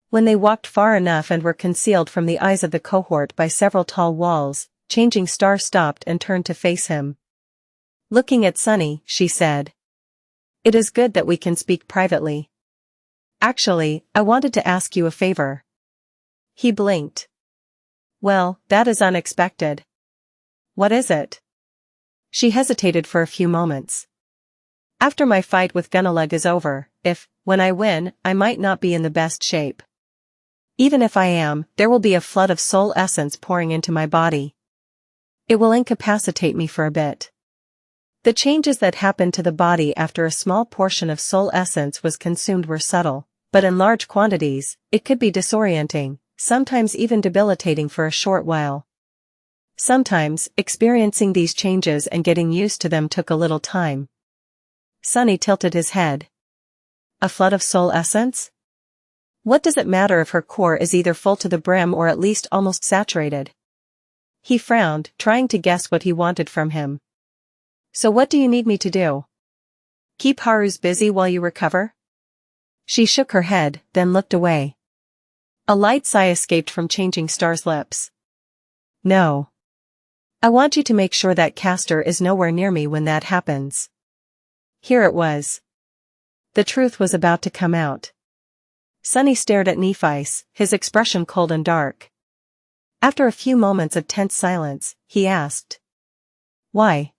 When they walked far enough and were concealed from the eyes of the cohort by several tall walls, Changing Star stopped and turned to face him. Looking at Sunny, she said. "It is good that we can speak privately. Actually, I wanted to ask you a favor." He blinked. "Well, that is unexpected. What is it?" She hesitated for a few moments. After my fight with Gunnaleg is over, when I win, I might not be in the best shape. Even if I am, there will be a flood of soul essence pouring into my body. It will incapacitate me for a bit. The changes that happened to the body after a small portion of soul essence was consumed were subtle, but in large quantities, it could be disorienting, sometimes even debilitating for a short while. Sometimes, experiencing these changes and getting used to them took a little time. Sunny tilted his head. A flood of soul essence? What does it matter if her core is either full to the brim or at least almost saturated? He frowned, trying to guess what he wanted from him. So what do you need me to do? Keep Haru's busy while you recover? She shook her head, then looked away. A light sigh escaped from Changing Star's lips. No. I want you to make sure that Castor is nowhere near me when that happens. Here it was. The truth was about to come out. Sunny stared at Nephi's, his expression cold and dark. After a few moments of tense silence, he asked. Why?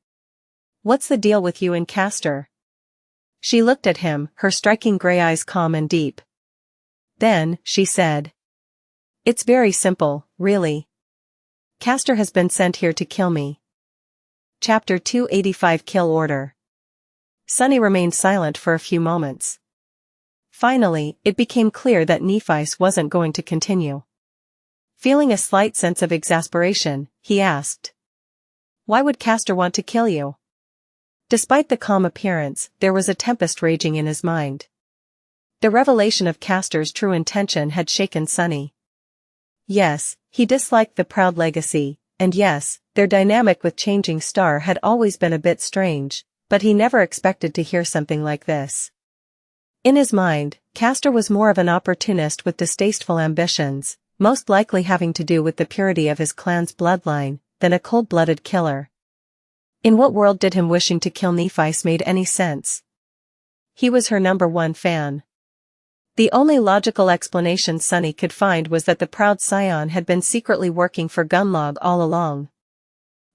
What's the deal with you and Castor? She looked at him, her striking gray eyes calm and deep. Then, she said. It's very simple, really. Castor has been sent here to kill me. Chapter 285 Kill Order. Sunny remained silent for a few moments. Finally, it became clear that Nephi's wasn't going to continue. Feeling a slight sense of exasperation, he asked. Why would Castor want to kill you? Despite the calm appearance, there was a tempest raging in his mind. The revelation of Castor's true intention had shaken Sunny. Yes, he disliked the proud legacy, and yes, their dynamic with Changing Star had always been a bit strange, but he never expected to hear something like this. In his mind, Castor was more of an opportunist with distasteful ambitions, most likely having to do with the purity of his clan's bloodline, than a cold-blooded killer. In what world did him wishing to kill Nephi's made any sense? He was her #1 fan. The only logical explanation Sunny could find was that the proud scion had been secretly working for Gunlog all along.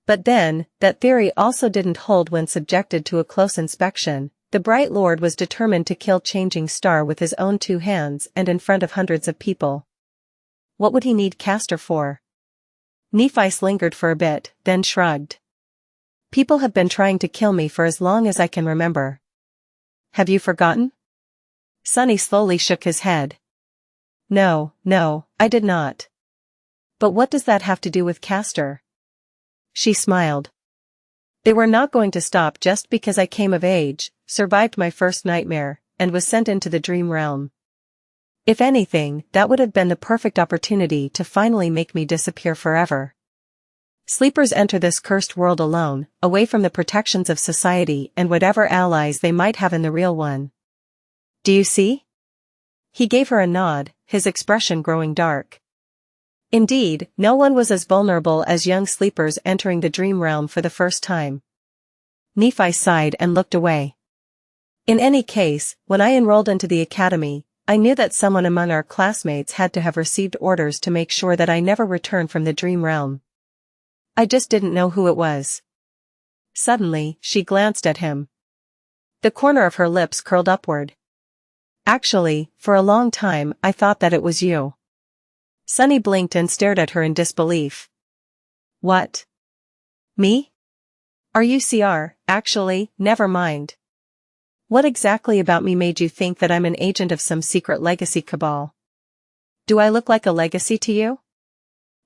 But then, that theory also didn't hold when subjected to a close inspection. The Bright Lord was determined to kill Changing Star with his own 2 hands and in front of hundreds of people. What would he need Castor for? Nephi's lingered for a bit, then shrugged. People have been trying to kill me for as long as I can remember. Have you forgotten? Sunny slowly shook his head. No, I did not. But what does that have to do with Castor? She smiled. They were not going to stop just because I came of age, survived my first nightmare, and was sent into the dream realm. If anything, that would have been the perfect opportunity to finally make me disappear forever. Sleepers enter this cursed world alone, away from the protections of society and whatever allies they might have in the real one. Do you see? He gave her a nod, his expression growing dark. Indeed, no one was as vulnerable as young sleepers entering the dream realm for the first time. Nephi sighed and looked away. In any case, when I enrolled into the academy, I knew that someone among our classmates had to have received orders to make sure that I never returned from the dream realm. I just didn't know who it was. Suddenly, she glanced at him. The corner of her lips curled upward. Actually, for a long time I thought that it was you. Sunny blinked and stared at her in disbelief. What? Me? Are you CR? Actually, never mind. What exactly about me made you think that I'm an agent of some secret legacy cabal? Do I look like a legacy to you?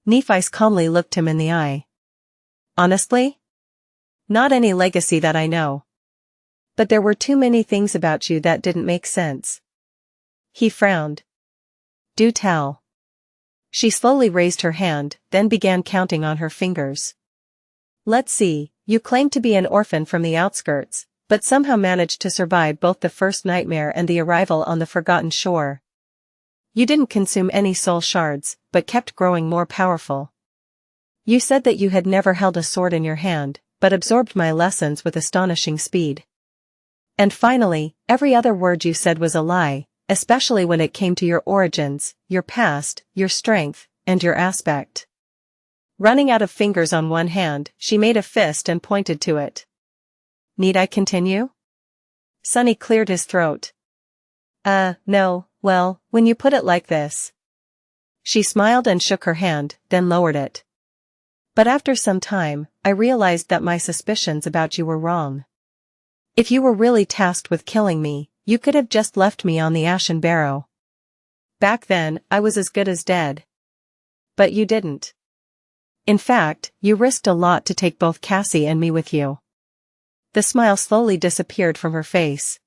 Nephi calmly looked him in the eye. Honestly? Not any legacy that I know. But there were too many things about you that didn't make sense. He frowned. Do tell. She slowly raised her hand, then began counting on her fingers. Let's see, you claim to be an orphan from the outskirts, but somehow managed to survive both the first nightmare and the arrival on the Forgotten Shore. You didn't consume any soul shards, but kept growing more powerful. You said that you had never held a sword in your hand, but absorbed my lessons with astonishing speed. And finally, every other word you said was a lie, especially when it came to your origins, your past, your strength, and your aspect. Running out of fingers on one hand, she made a fist and pointed to it. Need I continue? Sunny cleared his throat. No, well, when you put it like this. She smiled and shook her hand, then lowered it. But after some time, I realized that my suspicions about you were wrong. If you were really tasked with killing me, you could have just left me on the ashen barrow. Back then, I was as good as dead. But you didn't. In fact, you risked a lot to take both Cassie and me with you. The smile slowly disappeared from her face.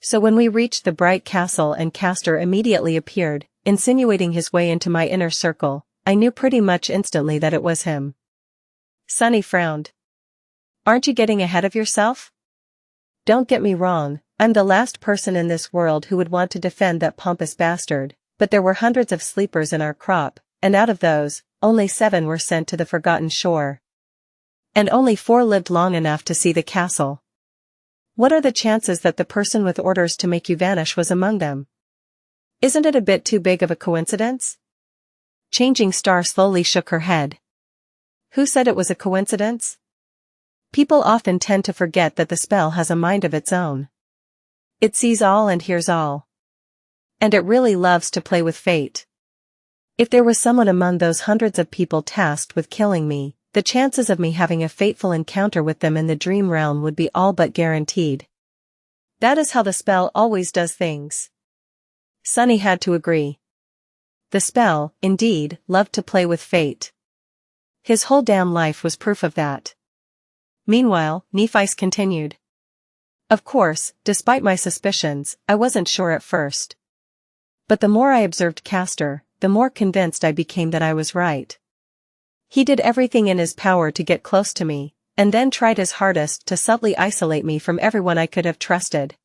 So when we reached the bright castle and Castor immediately appeared, insinuating his way into my inner circle, I knew pretty much instantly that it was him. Sunny frowned. Aren't you getting ahead of yourself? Don't get me wrong, I'm the last person in this world who would want to defend that pompous bastard, but there were hundreds of sleepers in our crop, and out of those, only 7 were sent to the Forgotten Shore. And only 4 lived long enough to see the castle. What are the chances that the person with orders to make you vanish was among them? Isn't it a bit too big of a coincidence? Changing Star slowly shook her head. Who said it was a coincidence? People often tend to forget that the spell has a mind of its own. It sees all and hears all. And it really loves to play with fate. If there was someone among those hundreds of people tasked with killing me, the chances of me having a fateful encounter with them in the dream realm would be all but guaranteed. That is how the spell always does things. Sunny had to agree. The spell, indeed, loved to play with fate. His whole damn life was proof of that. Meanwhile, Nephi's continued. Of course, despite my suspicions, I wasn't sure at first. But the more I observed Castor, the more convinced I became that I was right. He did everything in his power to get close to me, and then tried his hardest to subtly isolate me from everyone I could have trusted.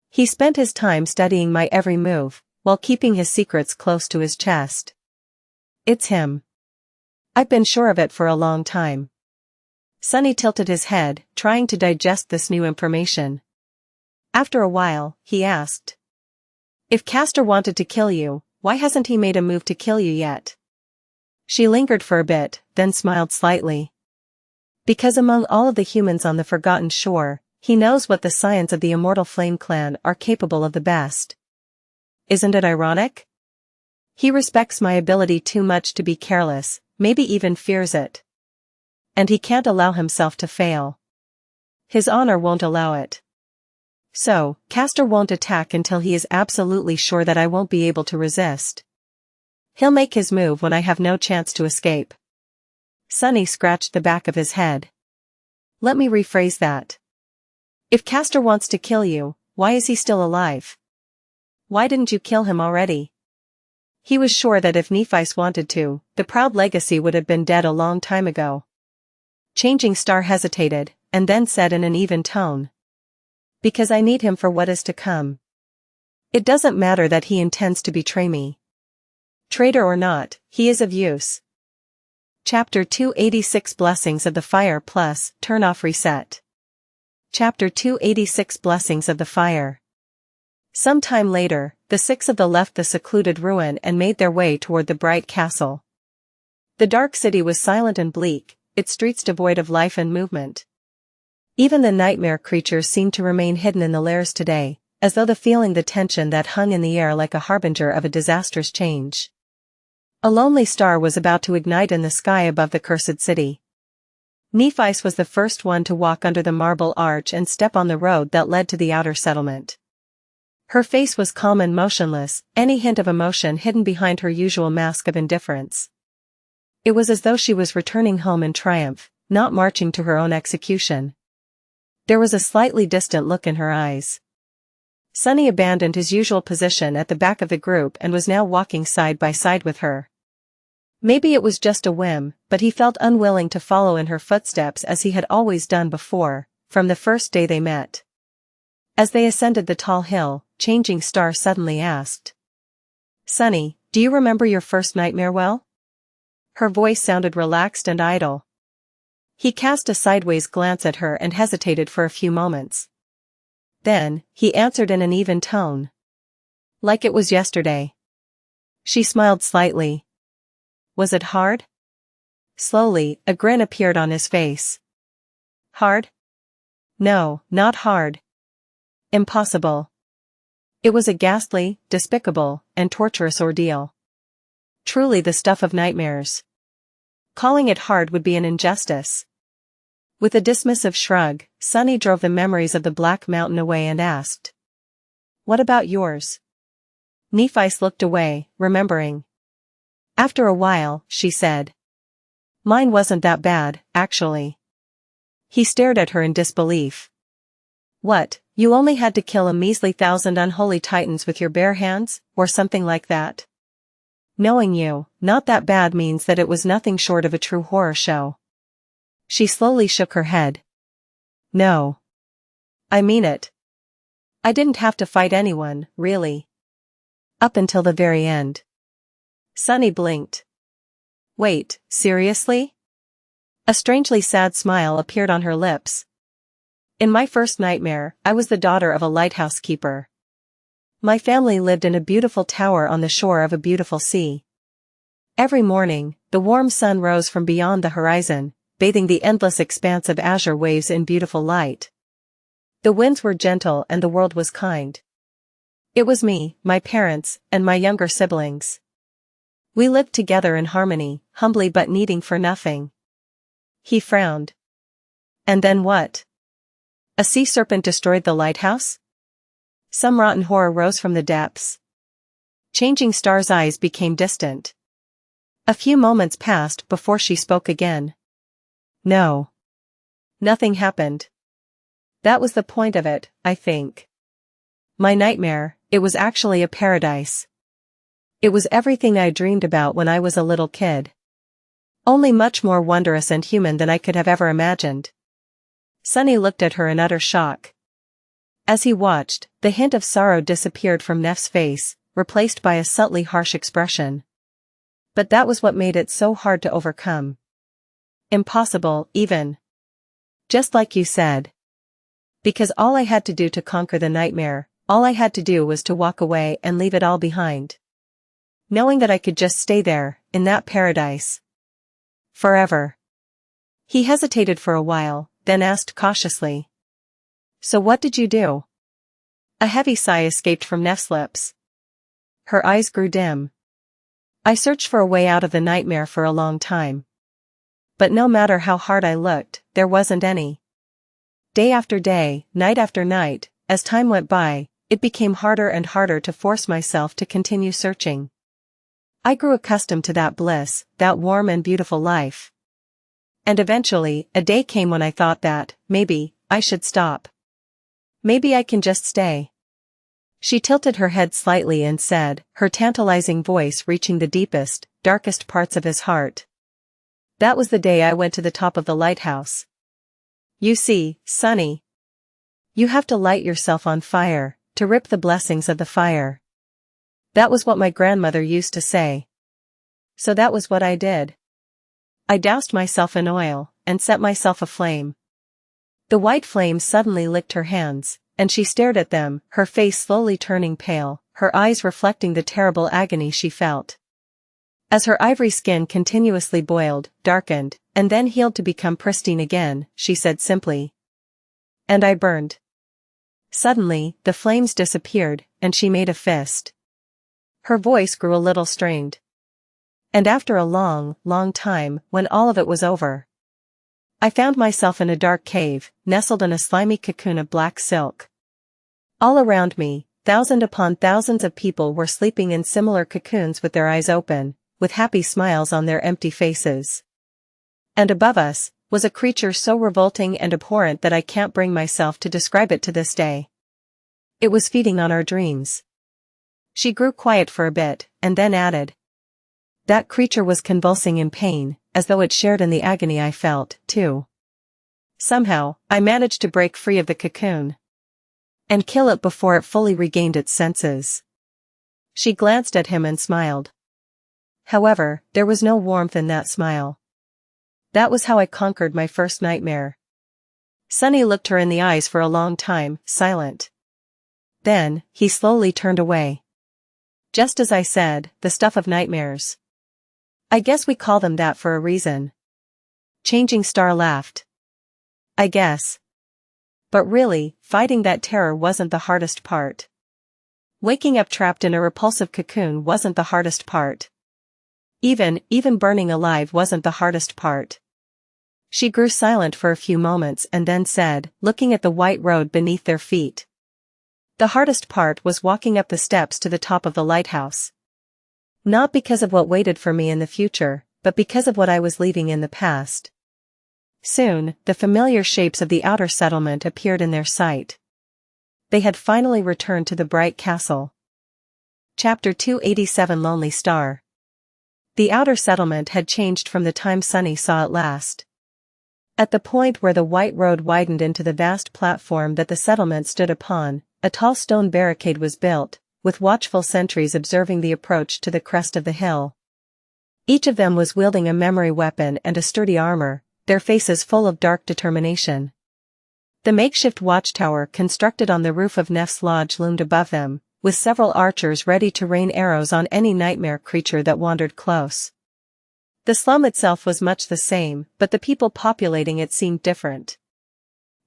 He spent his time studying my every move, while keeping his secrets close to his chest. It's him. I've been sure of it for a long time. Sunny tilted his head, trying to digest this new information. After a while, he asked. If Castor wanted to kill you, why hasn't he made a move to kill you yet? She lingered for a bit, then smiled slightly. Because among all of the humans on the Forgotten Shore, he knows what the scions of the Immortal Flame Clan are capable of the best. Isn't it ironic? He respects my ability too much to be careless, maybe even fears it. And he can't allow himself to fail. His honor won't allow it. So, Castor won't attack until he is absolutely sure that I won't be able to resist. He'll make his move when I have no chance to escape. Sunny scratched the back of his head. Let me rephrase that. If Castor wants to kill you, why is he still alive? Why didn't you kill him already? He was sure that if Nephis wanted to, the proud legacy would have been dead a long time ago. Changing Star hesitated, and then said in an even tone. Because I need him for what is to come. It doesn't matter that he intends to betray me. Traitor or not, he is of use. Chapter 286 Blessings of the Fire plus Turn Off Reset. Chapter 286 Blessings of the Fire. Some time later, the 6 of them left the secluded ruin and made their way toward the bright castle. The dark city was silent and bleak, its streets devoid of life and movement. Even the nightmare creatures seemed to remain hidden in the lairs today, as though feeling the tension that hung in the air like a harbinger of a disastrous change. A lonely star was about to ignite in the sky above the cursed city. Nephis was the first one to walk under the marble arch and step on the road that led to the outer settlement. Her face was calm and motionless, any hint of emotion hidden behind her usual mask of indifference. It was as though she was returning home in triumph, not marching to her own execution. There was a slightly distant look in her eyes. Sunny abandoned his usual position at the back of the group and was now walking side by side with her. Maybe it was just a whim, but he felt unwilling to follow in her footsteps as he had always done before, from the first day they met. As they ascended the tall hill, Changing Star suddenly asked. Sunny, do you remember your first nightmare well? Her voice sounded relaxed and idle. He cast a sideways glance at her and hesitated for a few moments. Then, he answered in an even tone. Like it was yesterday. She smiled slightly. Was it hard? Slowly, a grin appeared on his face. Hard? No, not hard. Impossible. It was a ghastly, despicable, and torturous ordeal. Truly the stuff of nightmares. Calling it hard would be an injustice. With a dismissive shrug, Sunny drove the memories of the Black Mountain away and asked, "What about yours?" Nephice looked away, remembering. After a while, she said, "Mine wasn't that bad, actually." He stared at her in disbelief. "What, you only had to kill a measly 1,000 unholy titans with your bare hands, or something like that?" "Knowing you, not that bad means that it was nothing short of a true horror show." She slowly shook her head. "No. I mean it. I didn't have to fight anyone, really. Up until the very end." Sunny blinked. "Wait, seriously?" A strangely sad smile appeared on her lips. "In my first nightmare, I was the daughter of a lighthouse keeper. My family lived in a beautiful tower on the shore of a beautiful sea. Every morning, the warm sun rose from beyond the horizon, bathing the endless expanse of azure waves in beautiful light. The winds were gentle and the world was kind. It was me, my parents, and my younger siblings. We lived together in harmony, humbly but needing for nothing." He frowned. "And then what? A sea serpent destroyed the lighthouse?" Some rotten horror rose from the depths. Changing Star's eyes became distant. A few moments passed before she spoke again. "No. Nothing happened. That was the point of it, I think. My nightmare, it was actually a paradise. It was everything I dreamed about when I was a little kid. Only much more wondrous and human than I could have ever imagined." Sunny looked at her in utter shock. As he watched, the hint of sorrow disappeared from Neff's face, replaced by a subtly harsh expression. "But that was what made it so hard to overcome. Impossible, even. Just like you said. Because all I had to do to conquer the nightmare, all I had to do was to walk away and leave it all behind. Knowing that I could just stay there, in that paradise. Forever." He hesitated for a while, then asked cautiously, "So what did you do?" A heavy sigh escaped from Neff's lips. Her eyes grew dim. "I searched for a way out of the nightmare for a long time. But no matter how hard I looked, there wasn't any. Day after day, night after night, as time went by, it became harder and harder to force myself to continue searching. I grew accustomed to that bliss, that warm and beautiful life. And eventually, a day came when I thought that, maybe, I should stop. Maybe I can just stay." She tilted her head slightly and said, her tantalizing voice reaching the deepest, darkest parts of his heart. "That was the day I went to the top of the lighthouse. You see, Sunny, you have to light yourself on fire, to rip the blessings of the fire. That was what my grandmother used to say. So that was what I did. I doused myself in oil, and set myself aflame." The white flame suddenly licked her hands, and she stared at them, her face slowly turning pale, her eyes reflecting the terrible agony she felt. As her ivory skin continuously boiled, darkened, and then healed to become pristine again, she said simply, "And I burned." Suddenly, the flames disappeared, and she made a fist. Her voice grew a little strained. "And after a long, long time, when all of it was over, I found myself in a dark cave, nestled in a slimy cocoon of black silk. All around me, thousands upon thousands of people were sleeping in similar cocoons with their eyes open, with happy smiles on their empty faces. And above us, was a creature so revolting and abhorrent that I can't bring myself to describe it to this day. It was feeding on our dreams." She grew quiet for a bit, and then added, "That creature was convulsing in pain, as though it shared in the agony I felt, too. Somehow, I managed to break free of the cocoon. And kill it before it fully regained its senses." She glanced at him and smiled. However, there was no warmth in that smile. "That was how I conquered my first nightmare." Sunny looked her in the eyes for a long time, silent. Then, he slowly turned away. "Just as I said, the stuff of nightmares. I guess we call them that for a reason." Changing Star laughed. "I guess. But really, fighting that terror wasn't the hardest part. Waking up trapped in a repulsive cocoon wasn't the hardest part. Even burning alive wasn't the hardest part. She grew silent for a few moments and then said, looking at the white road beneath their feet. The hardest part was walking up the steps to the top of the lighthouse. Not because of what waited for me in the future, but because of what I was leaving in the past. Soon, the familiar shapes of the outer settlement appeared in their sight. They had finally returned to the bright castle. Chapter 287 Lonely Star. The outer settlement had changed from the time Sunny saw it last. At the point where the white road widened into the vast platform that the settlement stood upon, a tall stone barricade was built, with watchful sentries observing the approach to the crest of the hill. Each of them was wielding a memory weapon and a sturdy armor, their faces full of dark determination. The makeshift watchtower constructed on the roof of Nef's lodge loomed above them, with several archers ready to rain arrows on any nightmare creature that wandered close. The slum itself was much the same, but the people populating it seemed different.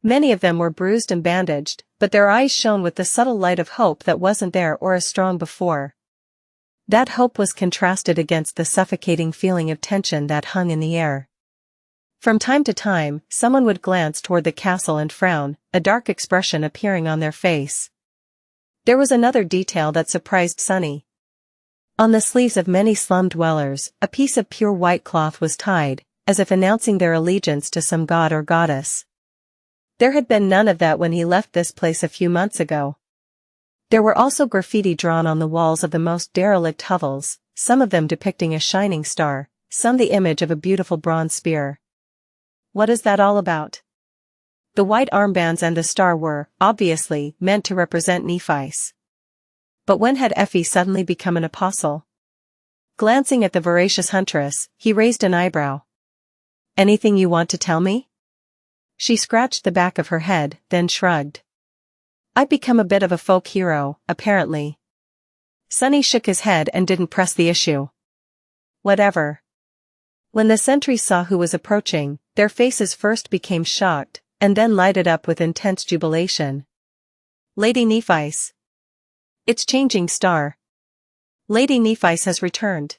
Many of them were bruised and bandaged, but their eyes shone with the subtle light of hope that wasn't there or as strong before. That hope was contrasted against the suffocating feeling of tension that hung in the air. From time to time, someone would glance toward the castle and frown, a dark expression appearing on their face. There was another detail that surprised Sunny. On the sleeves of many slum dwellers, a piece of pure white cloth was tied, as if announcing their allegiance to some god or goddess. There had been none of that when he left this place a few months ago. There were also graffiti drawn on the walls of the most derelict hovels, some of them depicting a shining star, some the image of a beautiful bronze spear. What is that all about? The white armbands and the star were, obviously, meant to represent Nephi's. But when had Effie suddenly become an apostle? Glancing at the voracious huntress, he raised an eyebrow. Anything you want to tell me? She scratched the back of her head, then shrugged. I've become a bit of a folk hero, apparently. Sunny shook his head and didn't press the issue. Whatever. When the sentries saw who was approaching, their faces first became shocked, and then lighted up with intense jubilation. Lady Nephis. It's changing star. Lady Nephis has returned.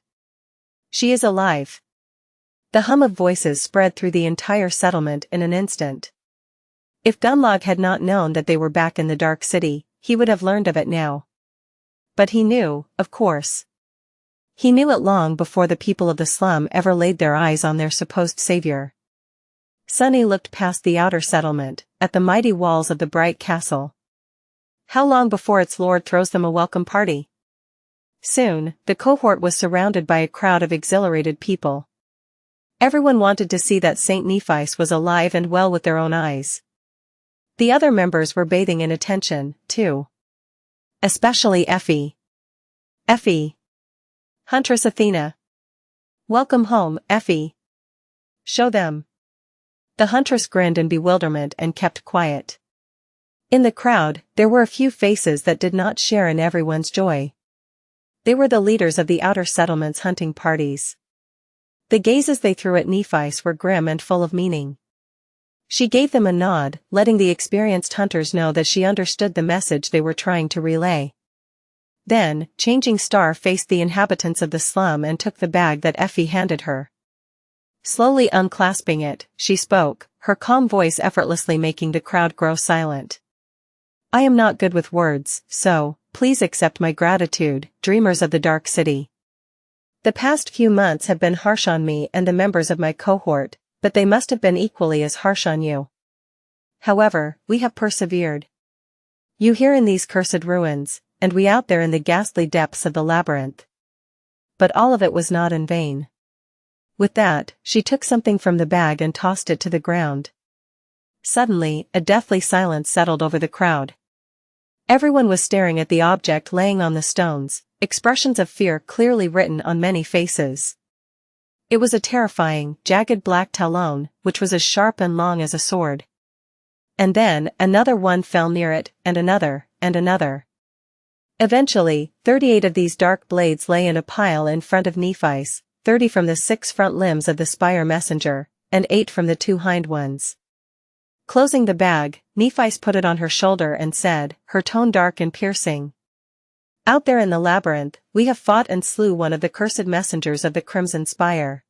She is alive. The hum of voices spread through the entire settlement in an instant. If Gunlog had not known that they were back in the Dark City, he would have learned of it now. But he knew, of course. He knew it long before the people of the slum ever laid their eyes on their supposed savior. Sunny looked past the outer settlement, at the mighty walls of the bright castle. How long before its lord throws them a welcome party? Soon, the cohort was surrounded by a crowd of exhilarated people. Everyone wanted to see that Saint Nephis was alive and well with their own eyes. The other members were bathing in attention, too. Especially Effie. Effie. Huntress Athena. Welcome home, Effie. Show them. The huntress grinned in bewilderment and kept quiet. In the crowd, there were a few faces that did not share in everyone's joy. They were the leaders of the outer settlement's hunting parties. The gazes they threw at Nephis were grim and full of meaning. She gave them a nod, letting the experienced hunters know that she understood the message they were trying to relay. Then, Changing Star faced the inhabitants of the slum and took the bag that Effie handed her. Slowly unclasping it, she spoke, her calm voice effortlessly making the crowd grow silent. I am not good with words, so, please accept my gratitude, dreamers of the Dark City. The past few months have been harsh on me and the members of my cohort, but they must have been equally as harsh on you. However, we have persevered. You here in these cursed ruins, and we out there in the ghastly depths of the labyrinth. But all of it was not in vain. With that, she took something from the bag and tossed it to the ground. Suddenly, a deathly silence settled over the crowd. Everyone was staring at the object laying on the stones, expressions of fear clearly written on many faces. It was a terrifying, jagged black talon, which was as sharp and long as a sword. And then, another one fell near it, and another, and another. Eventually, 38 of these dark blades lay in a pile in front of Nephis, 30 from the 6 front limbs of the spire messenger, and 8 from the 2 hind ones. Closing the bag, Nephi's put it on her shoulder and said, her tone dark and piercing. Out there in the labyrinth, we have fought and slew one of the cursed messengers of the Crimson Spire.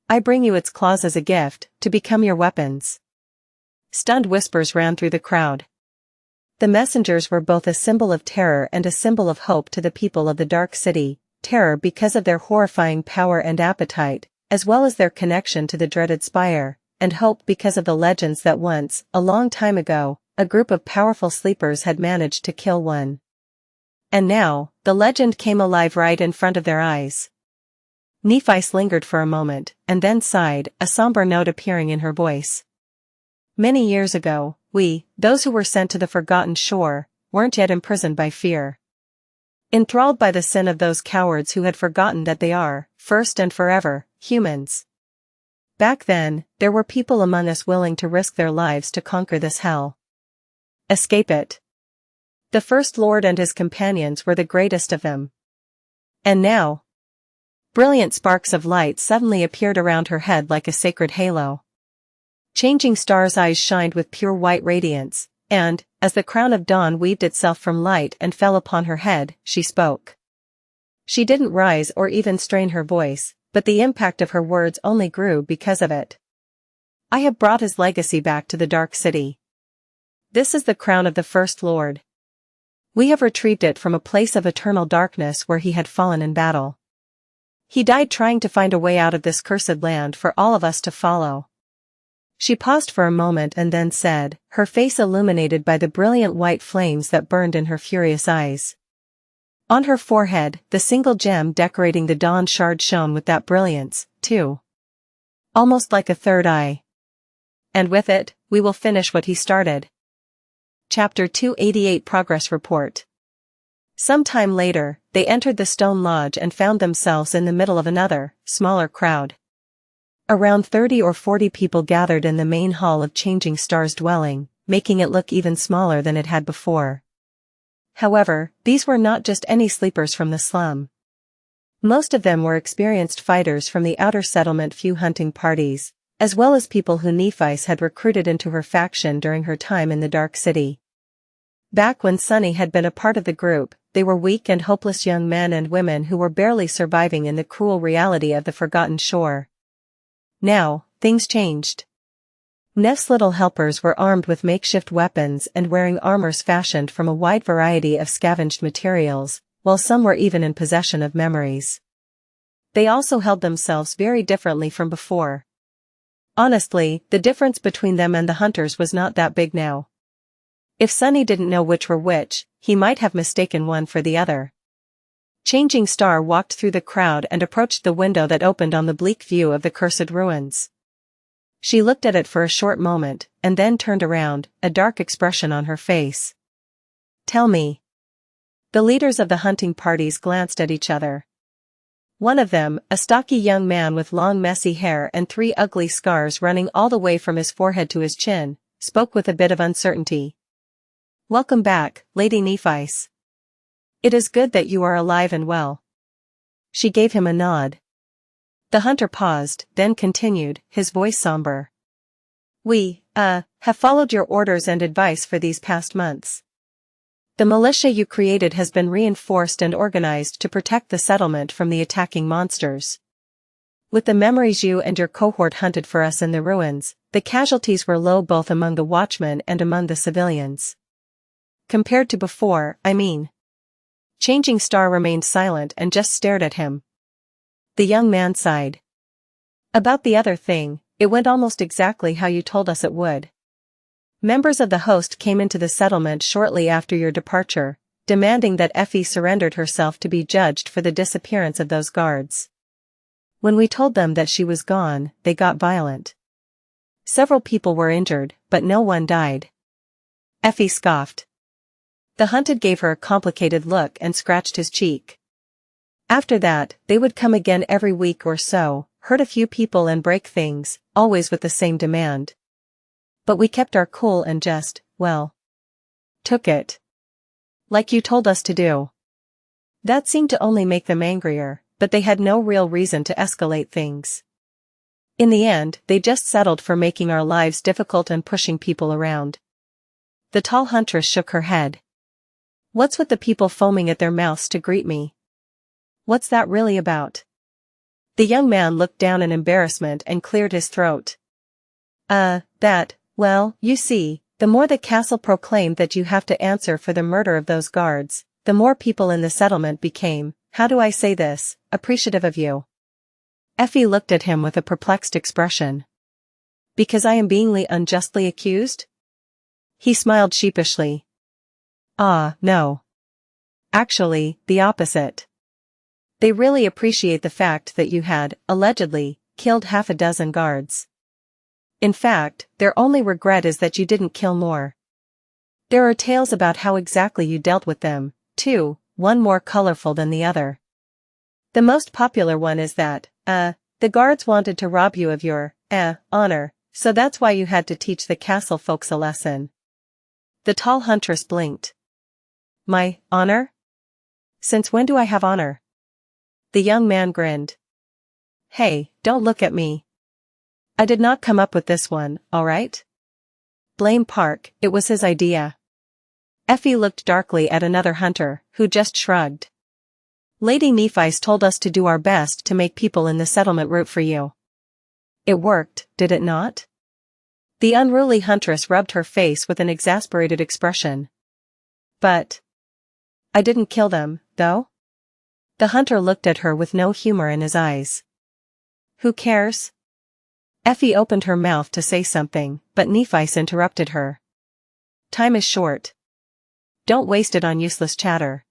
I bring you its claws as a gift, to become your weapons. Stunned whispers ran through the crowd. The messengers were both a symbol of terror and a symbol of hope to the people of the Dark City, terror because of their horrifying power and appetite, as well as their connection to the dreaded spire, and hope because of the legends that once, a long time ago, a group of powerful sleepers had managed to kill one. And now, the legend came alive right in front of their eyes. Nephi lingered for a moment, and then sighed, a somber note appearing in her voice. Many years ago, we, those who were sent to the Forgotten Shore, weren't yet imprisoned by fear. Enthralled by the sin of those cowards who had forgotten that they are, first and forever, humans. Back then, there were people among us willing to risk their lives to conquer this hell. Escape it. The First Lord and his companions were the greatest of them. And now, brilliant sparks of light suddenly appeared around her head like a sacred halo. Changing Star's eyes shined with pure white radiance, and, as the crown of dawn weaved itself from light and fell upon her head, she spoke. She didn't rise or even strain her voice, but the impact of her words only grew because of it. I have brought his legacy back to the Dark City. This is the crown of the First Lord. We have retrieved it from a place of eternal darkness where he had fallen in battle. He died trying to find a way out of this cursed land for all of us to follow. She paused for a moment and then said, her face illuminated by the brilliant white flames that burned in her furious eyes. On her forehead, the single gem decorating the dawn shard shone with that brilliance, too. Almost like a third eye. And with it, we will finish what he started. Chapter 288 Progress Report. Some time later, they entered the stone lodge and found themselves in the middle of another, smaller crowd. Around 30 or 40 people gathered in the main hall of Changing Star's dwelling, making it look even smaller than it had before. However, these were not just any sleepers from the slum. Most of them were experienced fighters from the outer settlement few hunting parties, as well as people who Nephi had recruited into her faction during her time in the Dark City. Back when Sunny had been a part of the group, they were weak and hopeless young men and women who were barely surviving in the cruel reality of the Forgotten Shore. Now, things changed. Neff's little helpers were armed with makeshift weapons and wearing armors fashioned from a wide variety of scavenged materials, while some were even in possession of memories. They also held themselves very differently from before. Honestly, the difference between them and the hunters was not that big now. If Sunny didn't know which were which, he might have mistaken one for the other. Changing Star walked through the crowd and approached the window that opened on the bleak view of the cursed ruins. She looked at it for a short moment, and then turned around, a dark expression on her face. Tell me. The leaders of the hunting parties glanced at each other. One of them, a stocky young man with long messy hair and 3 ugly scars running all the way from his forehead to his chin, spoke with a bit of uncertainty. Welcome back, Lady Nephi. It is good that you are alive and well. She gave him a nod. The hunter paused, then continued, his voice somber. We, have followed your orders and advice for these past months. The militia you created has been reinforced and organized to protect the settlement from the attacking monsters. With the memories you and your cohort hunted for us in the ruins, the casualties were low both among the watchmen and among the civilians. Compared to before, I mean. Changing Star remained silent and just stared at him. The young man sighed. About the other thing, it went almost exactly how you told us it would. Members of the host came into the settlement shortly after your departure, demanding that Effie surrendered herself to be judged for the disappearance of those guards. When we told them that she was gone, they got violent. Several people were injured, but no one died. Effie scoffed. The hunted gave her a complicated look and scratched his cheek. After that, they would come again every week or so, hurt a few people and break things, always with the same demand. But we kept our cool and just, well, took it. Like you told us to do. That seemed to only make them angrier, but they had no real reason to escalate things. In the end, they just settled for making our lives difficult and pushing people around. The tall huntress shook her head. What's with the people foaming at their mouths to greet me? What's that really about? The young man looked down in embarrassment and cleared his throat. Well, you see, the more the castle proclaimed that you have to answer for the murder of those guards, the more people in the settlement became, how do I say this, appreciative of you. Effie looked at him with a perplexed expression. Because I am being unjustly accused? He smiled sheepishly. No. Actually, the opposite. They really appreciate the fact that you had, allegedly, killed half a dozen guards. In fact, their only regret is that you didn't kill more. There are tales about how exactly you dealt with them, too, one more colorful than the other. The most popular one is that, the guards wanted to rob you of your, honor, so that's why you had to teach the castle folks a lesson. The tall huntress blinked. My honor? Since when do I have honor? The young man grinned. Hey, don't look at me. I did not come up with this one, alright? Blame Park, it was his idea. Effie looked darkly at another hunter, who just shrugged. Lady Nephi's told us to do our best to make people in the settlement root for you. It worked, did it not? The unruly huntress rubbed her face with an exasperated expression. But I didn't kill them, though? The hunter looked at her with no humor in his eyes. Who cares? Effie opened her mouth to say something, but Nephis interrupted her. Time is short. Don't waste it on useless chatter.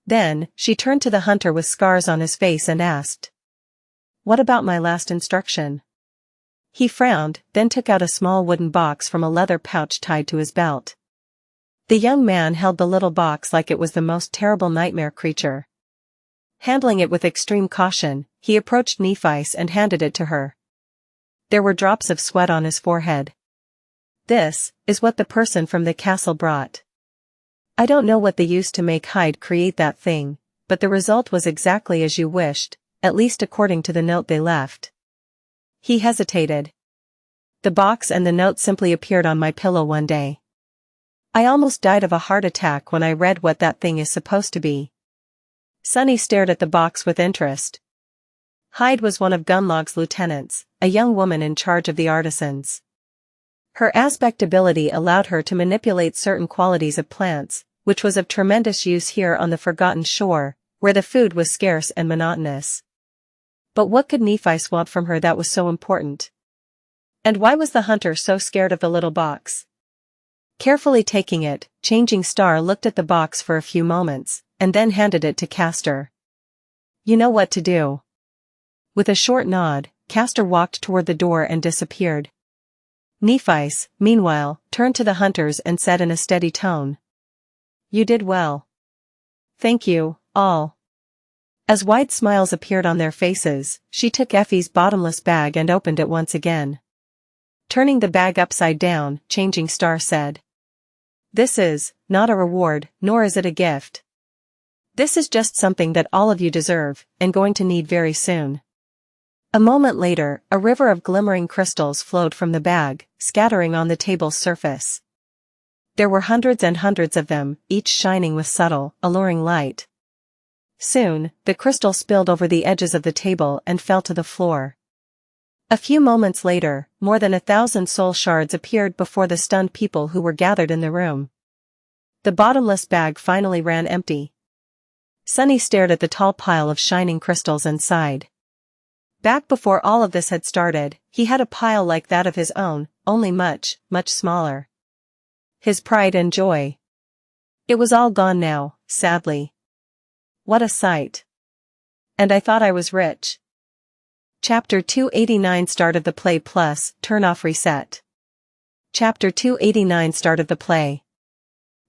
Then, she turned to the hunter with scars on his face and asked. What about my last instruction? He frowned, then took out a small wooden box from a leather pouch tied to his belt. The young man held the little box like it was the most terrible nightmare creature. Handling it with extreme caution, he approached Nephis and handed it to her. There were drops of sweat on his forehead. This is what the person from the castle brought. I don't know what they used to make Hyde create that thing, but the result was exactly as you wished, at least according to the note they left. He hesitated. The box and the note simply appeared on my pillow one day. I almost died of a heart attack when I read what that thing is supposed to be. Sunny stared at the box with interest. Hyde was one of Gunlock's lieutenants, a young woman in charge of the artisans. Her aspect ability allowed her to manipulate certain qualities of plants, which was of tremendous use here on the Forgotten Shore, where the food was scarce and monotonous. But what could Nephis want from her that was so important? And why was the hunter so scared of the little box? Carefully taking it, Changing Star looked at the box for a few moments, and then handed it to Castor. You know what to do. With a short nod, Castor walked toward the door and disappeared. Nephis, meanwhile, turned to the hunters and said in a steady tone. You did well. Thank you, all. As wide smiles appeared on their faces, she took Effie's bottomless bag and opened it once again. Turning the bag upside down, Changing Star said. This is not a reward, nor is it a gift. This is just something that all of you deserve, and going to need very soon. A moment later, a river of glimmering crystals flowed from the bag, scattering on the table's surface. There were hundreds and hundreds of them, each shining with subtle, alluring light. Soon, the crystal spilled over the edges of the table and fell to the floor. A few moments later, more than 1,000 soul shards appeared before the stunned people who were gathered in the room. The bottomless bag finally ran empty. Sunny stared at the tall pile of shining crystals and sighed. Back before all of this had started, he had a pile like that of his own, only much, much smaller. His pride and joy. It was all gone now, sadly. What a sight. And I thought I was rich. Chapter 289 Start of the Play Plus, Turn Off Reset. Chapter 289 Start of the Play.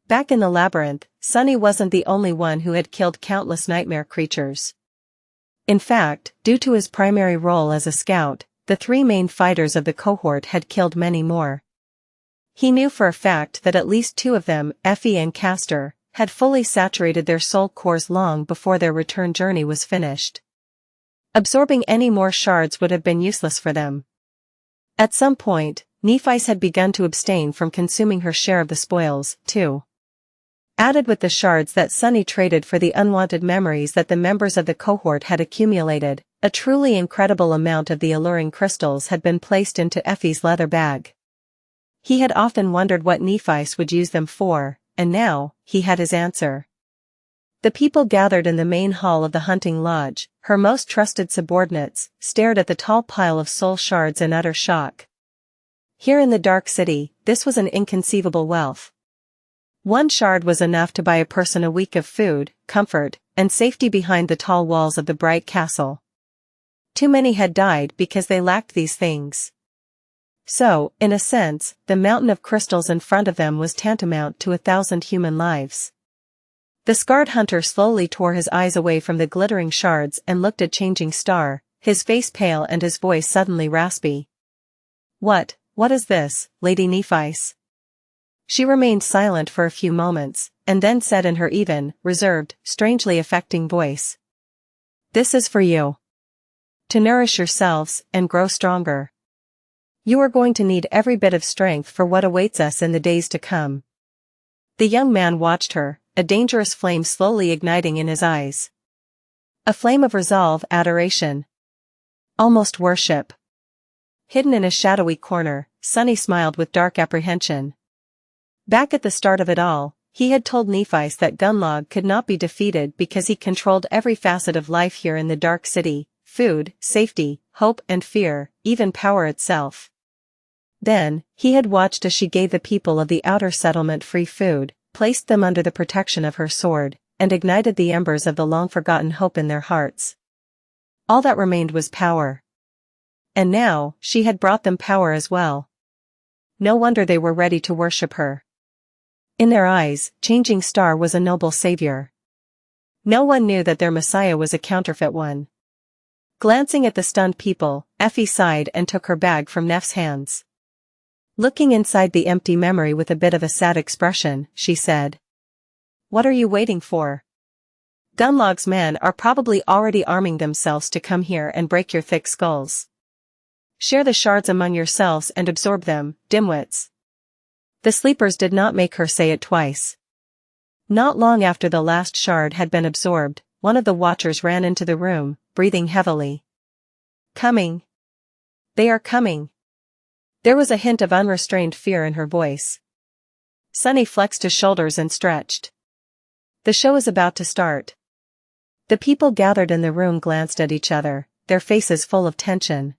Back in the labyrinth, Sunny wasn't the only one who had killed countless nightmare creatures. In fact, due to his primary role as a scout, the three main fighters of the cohort had killed many more. He knew for a fact that at least two of them, Effie and Castor, had fully saturated their soul cores long before their return journey was finished. Absorbing any more shards would have been useless for them. At some point, Nephi's had begun to abstain from consuming her share of the spoils, too. Added with the shards that Sunny traded for the unwanted memories that the members of the cohort had accumulated, a truly incredible amount of the alluring crystals had been placed into Effie's leather bag. He had often wondered what Nephis would use them for, and now, he had his answer. The people gathered in the main hall of the hunting lodge, her most trusted subordinates, stared at the tall pile of soul shards in utter shock. Here in the Dark City, this was an inconceivable wealth. One shard was enough to buy a person a week of food, comfort, and safety behind the tall walls of the bright castle. Too many had died because they lacked these things. So, in a sense, the mountain of crystals in front of them was tantamount to 1,000 human lives. The scarred hunter slowly tore his eyes away from the glittering shards and looked at Changing Star, his face pale and his voice suddenly raspy. What is this, Lady Nephis? She remained silent for a few moments, and then said in her even, reserved, strangely affecting voice. This is for you. To nourish yourselves, and grow stronger. You are going to need every bit of strength for what awaits us in the days to come. The young man watched her, a dangerous flame slowly igniting in his eyes. A flame of resolve, adoration. Almost worship. Hidden in a shadowy corner, Sunny smiled with dark apprehension. Back at the start of it all, he had told Nephis that Gunlog could not be defeated because he controlled every facet of life here in the Dark City, food, safety, hope and fear, even power itself. Then, he had watched as she gave the people of the outer settlement free food, placed them under the protection of her sword, and ignited the embers of the long-forgotten hope in their hearts. All that remained was power. And now, she had brought them power as well. No wonder they were ready to worship her. In their eyes, Changing Star was a noble savior. No one knew that their messiah was a counterfeit one. Glancing at the stunned people, Effie sighed and took her bag from Neff's hands. Looking inside the empty memory with a bit of a sad expression, she said. What are you waiting for? Gunlog's men are probably already arming themselves to come here and break your thick skulls. Share the shards among yourselves and absorb them, dimwits. The sleepers did not make her say it twice. Not long after the last shard had been absorbed, one of the watchers ran into the room, breathing heavily. Coming. They are coming. There was a hint of unrestrained fear in her voice. Sunny flexed his shoulders and stretched. The show is about to start. The people gathered in the room glanced at each other, their faces full of tension.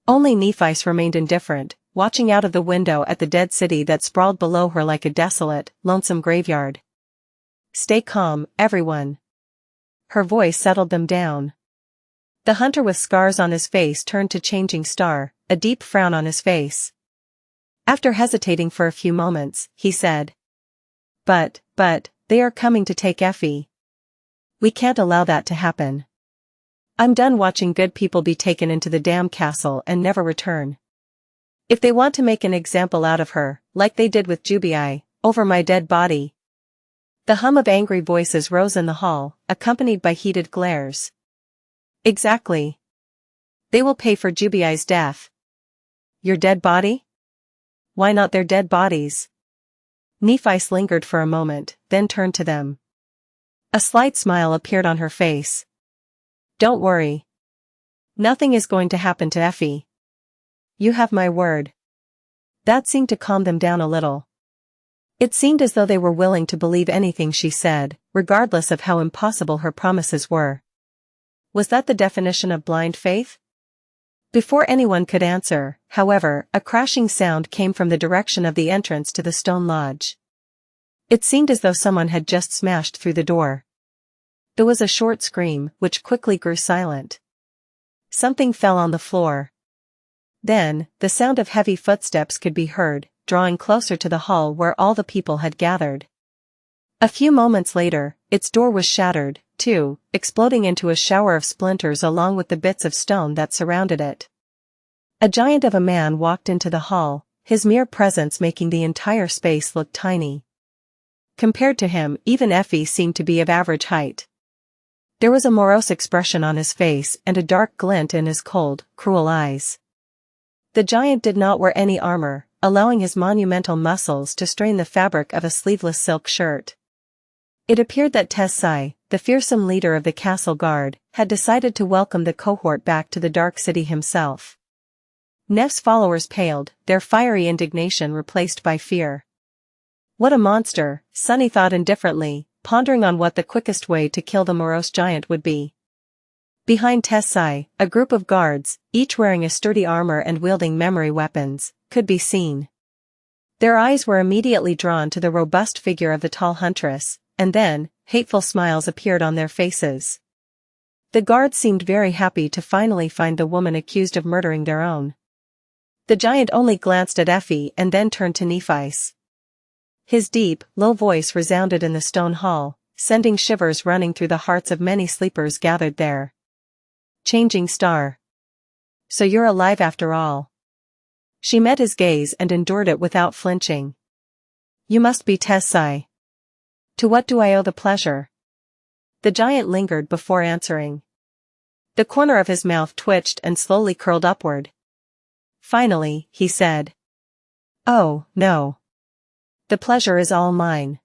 Only Nephis remained indifferent, watching out of the window at the dead city that sprawled below her like a desolate, lonesome graveyard. Stay calm, everyone. Her voice settled them down. The hunter with scars on his face turned to Changing Star, a deep frown on his face. After hesitating for a few moments, he said. But, they are coming to take Effie. We can't allow that to happen. I'm done watching good people be taken into the damn castle and never return. If they want to make an example out of her, like they did with Jubii, over my dead body. The hum of angry voices rose in the hall, accompanied by heated glares. Exactly. They will pay for Jubii's death. Your dead body? Why not their dead bodies? Nephis lingered for a moment, then turned to them. A slight smile appeared on her face. Don't worry. Nothing is going to happen to Effie. You have my word. That seemed to calm them down a little. It seemed as though they were willing to believe anything she said, regardless of how impossible her promises were. Was that the definition of blind faith? Before anyone could answer, however, a crashing sound came from the direction of the entrance to the stone lodge. It seemed as though someone had just smashed through the door. There was a short scream, which quickly grew silent. Something fell on the floor. Then, the sound of heavy footsteps could be heard, drawing closer to the hall where all the people had gathered. A few moments later, its door was shattered, too, exploding into a shower of splinters along with the bits of stone that surrounded it. A giant of a man walked into the hall, his mere presence making the entire space look tiny. Compared to him, even Effie seemed to be of average height. There was a morose expression on his face and a dark glint in his cold, cruel eyes. The giant did not wear any armor, allowing his monumental muscles to strain the fabric of a sleeveless silk shirt. It appeared that Xianxia, the fearsome leader of the castle guard, had decided to welcome the cohort back to the Dark City himself. Nef's followers paled, their fiery indignation replaced by fear. What a monster, Sunny thought indifferently, pondering on what the quickest way to kill the morose giant would be. Behind Xianxia, a group of guards, each wearing a sturdy armor and wielding memory weapons, could be seen. Their eyes were immediately drawn to the robust figure of the tall huntress, and then, hateful smiles appeared on their faces. The guards seemed very happy to finally find the woman accused of murdering their own. The giant only glanced at Effie and then turned to Nephice. His deep, low voice resounded in the stone hall, sending shivers running through the hearts of many sleepers gathered there. Changing Star. So you're alive after all. She met his gaze and endured it without flinching. You must be Xianxia. To what do I owe the pleasure? The giant lingered before answering. The corner of his mouth twitched and slowly curled upward. Finally, he said. Oh, no. The pleasure is all mine.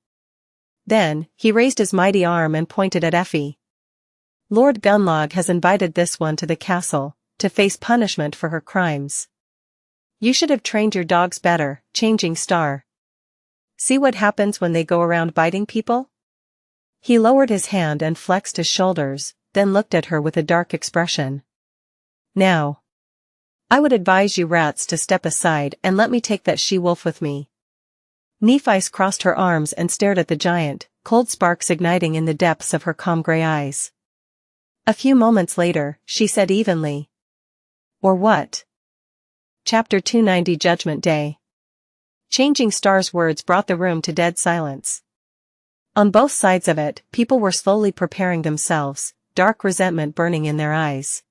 Then, he raised his mighty arm and pointed at Effie. Lord Gunlog has invited this one to the castle, to face punishment for her crimes. You should have trained your dogs better, Changing Star. See what happens when they go around biting people? He lowered his hand and flexed his shoulders, then looked at her with a dark expression. Now. I would advise you rats to step aside and let me take that she-wolf with me. Nephice crossed her arms and stared at the giant, cold sparks igniting in the depths of her calm gray eyes. A few moments later, she said evenly. Or what? Chapter 290 Judgment Day. Changing Star's words brought the room to dead silence. On both sides of it, people were slowly preparing themselves, dark resentment burning in their eyes.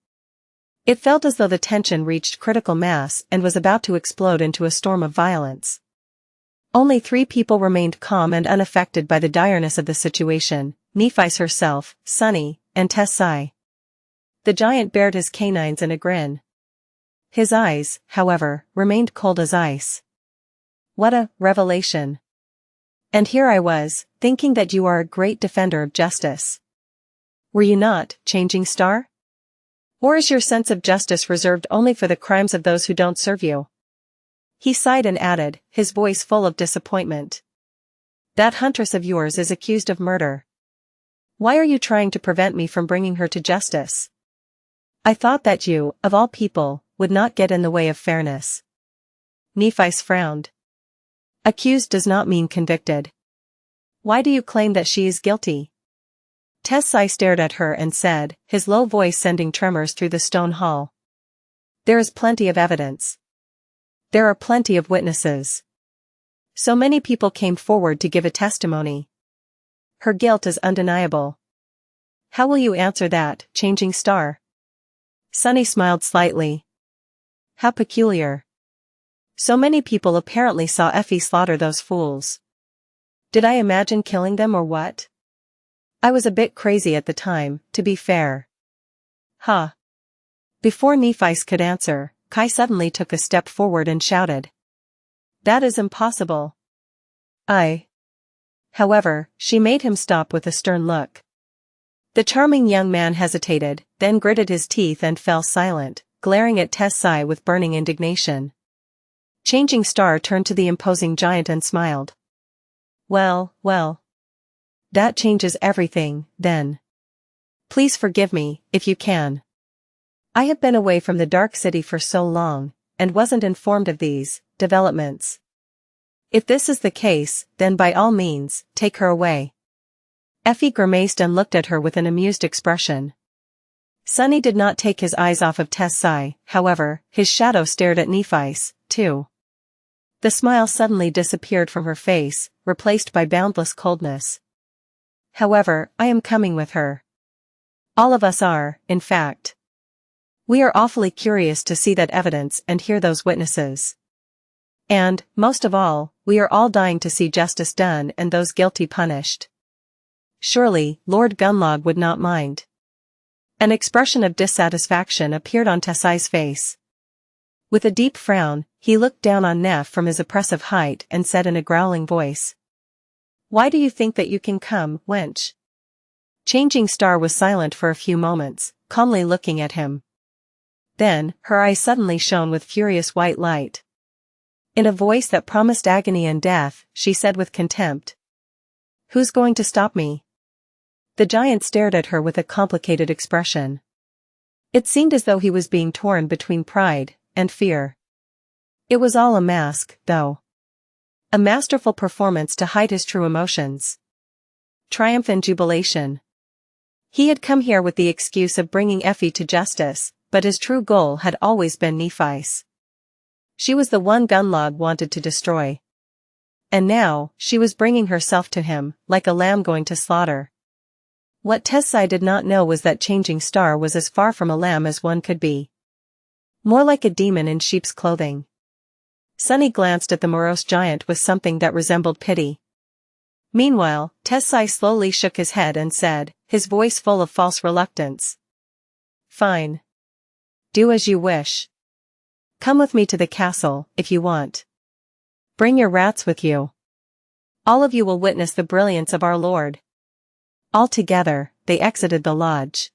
It felt as though the tension reached critical mass and was about to explode into a storm of violence. Only 3 people remained calm and unaffected by the direness of the situation, Nephice herself, Sunny, and Xianxia. The giant bared his canines in a grin. His eyes, however, remained cold as ice. What a revelation. And here I was, thinking that you are a great defender of justice. Were you not, Changing Star? Or is your sense of justice reserved only for the crimes of those who don't serve you? He sighed and added, his voice full of disappointment. That huntress of yours is accused of murder. Why are you trying to prevent me from bringing her to justice? I thought that you, of all people, would not get in the way of fairness. Nephice frowned. Accused does not mean convicted. Why do you claim that she is guilty? Xianxia stared at her and said, his low voice sending tremors through the stone hall. There is plenty of evidence. There are plenty of witnesses. So many people came forward to give a testimony. Her guilt is undeniable. How will you answer that, Changing Star? Sunny smiled slightly. How peculiar. So many people apparently saw Effie slaughter those fools. Did I imagine killing them or what? I was a bit crazy at the time, to be fair. Huh. Before Nephice could answer, Kai suddenly took a step forward and shouted. That is impossible. However, she made him stop with a stern look. The charming young man hesitated, then gritted his teeth and fell silent, glaring at Xianxia with burning indignation. Changing Star turned to the imposing giant and smiled. Well. That changes everything, then. Please forgive me, if you can. I have been away from the Dark City for so long, and wasn't informed of these developments. If this is the case, then by all means, take her away. Effie grimaced and looked at her with an amused expression. Sunny did not take his eyes off of Xianxia, however, his shadow stared at Nephice, too. The smile suddenly disappeared from her face, replaced by boundless coldness. However, I am coming with her. All of us are, in fact. We are awfully curious to see that evidence and hear those witnesses. And, most of all, we are all dying to see justice done and those guilty punished. Surely, Lord Gunlog would not mind. An expression of dissatisfaction appeared on Tessai's face. With a deep frown, he looked down on Neff from his oppressive height and said in a growling voice. "Why do you think that you can come, wench?" Changing Star was silent for a few moments, calmly looking at him. Then, her eyes suddenly shone with furious white light. In a voice that promised agony and death, she said with contempt. "Who's going to stop me?" The giant stared at her with a complicated expression. It seemed as though he was being torn between pride and fear. It was all a mask, though. A masterful performance to hide his true emotions. Triumph and jubilation. He had come here with the excuse of bringing Effie to justice, but his true goal had always been Nephi's. She was the one Gunlog wanted to destroy. And now, she was bringing herself to him, like a lamb going to slaughter. What Tessai did not know was that Changing Star was as far from a lamb as one could be. More like a demon in sheep's clothing. Sunny glanced at the morose giant with something that resembled pity. Meanwhile, Tessai slowly shook his head and said, his voice full of false reluctance. "Fine. Do as you wish. Come with me to the castle, if you want. Bring your rats with you. All of you will witness the brilliance of our Lord." All together, they exited the lodge.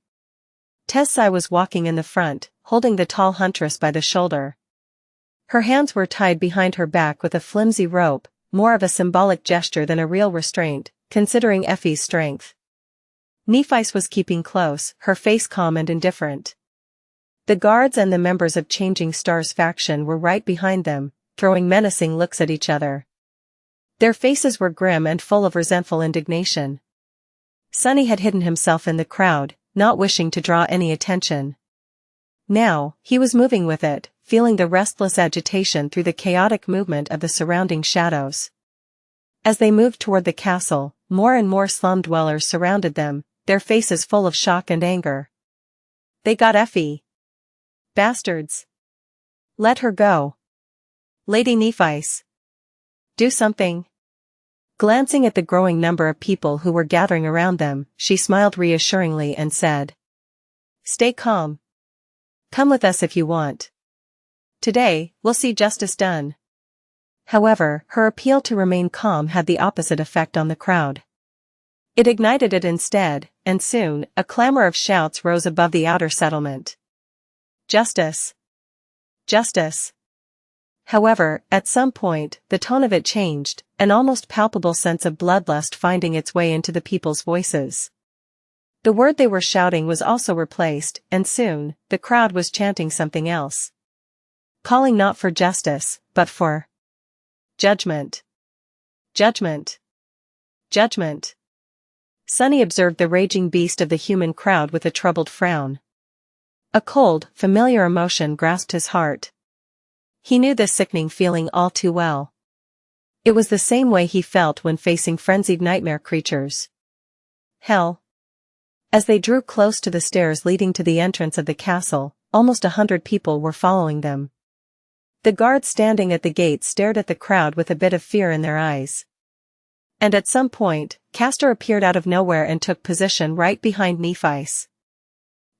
Tessai was walking in the front, holding the tall huntress by the shoulder. Her hands were tied behind her back with a flimsy rope, more of a symbolic gesture than a real restraint, considering Effie's strength. Nephis was keeping close, her face calm and indifferent. The guards and the members of Changing Star's faction were right behind them, throwing menacing looks at each other. Their faces were grim and full of resentful indignation. Sunny had hidden himself in the crowd, not wishing to draw any attention. Now, he was moving with it, feeling the restless agitation through the chaotic movement of the surrounding shadows. As they moved toward the castle, more and more slum dwellers surrounded them, their faces full of shock and anger. "They got Effie. Bastards. Let her go. Lady Nephis. Do something." Glancing at the growing number of people who were gathering around them, she smiled reassuringly and said, "Stay calm. Come with us if you want. Today, we'll see justice done." However, her appeal to remain calm had the opposite effect on the crowd. It ignited it instead, and soon, a clamor of shouts rose above the outer settlement. "Justice! Justice!" However, at some point, the tone of it changed, an almost palpable sense of bloodlust finding its way into the people's voices. The word they were shouting was also replaced, and soon, the crowd was chanting something else. Calling not for justice, but for judgment. Judgment. Judgment. Sunny observed the raging beast of the human crowd with a troubled frown. A cold, familiar emotion grasped his heart. He knew this sickening feeling all too well. It was the same way he felt when facing frenzied nightmare creatures. Hell. As they drew close to the stairs leading to the entrance of the castle, almost 100 people were following them. The guards standing at the gate stared at the crowd with a bit of fear in their eyes. And at some point, Castor appeared out of nowhere and took position right behind Nephis.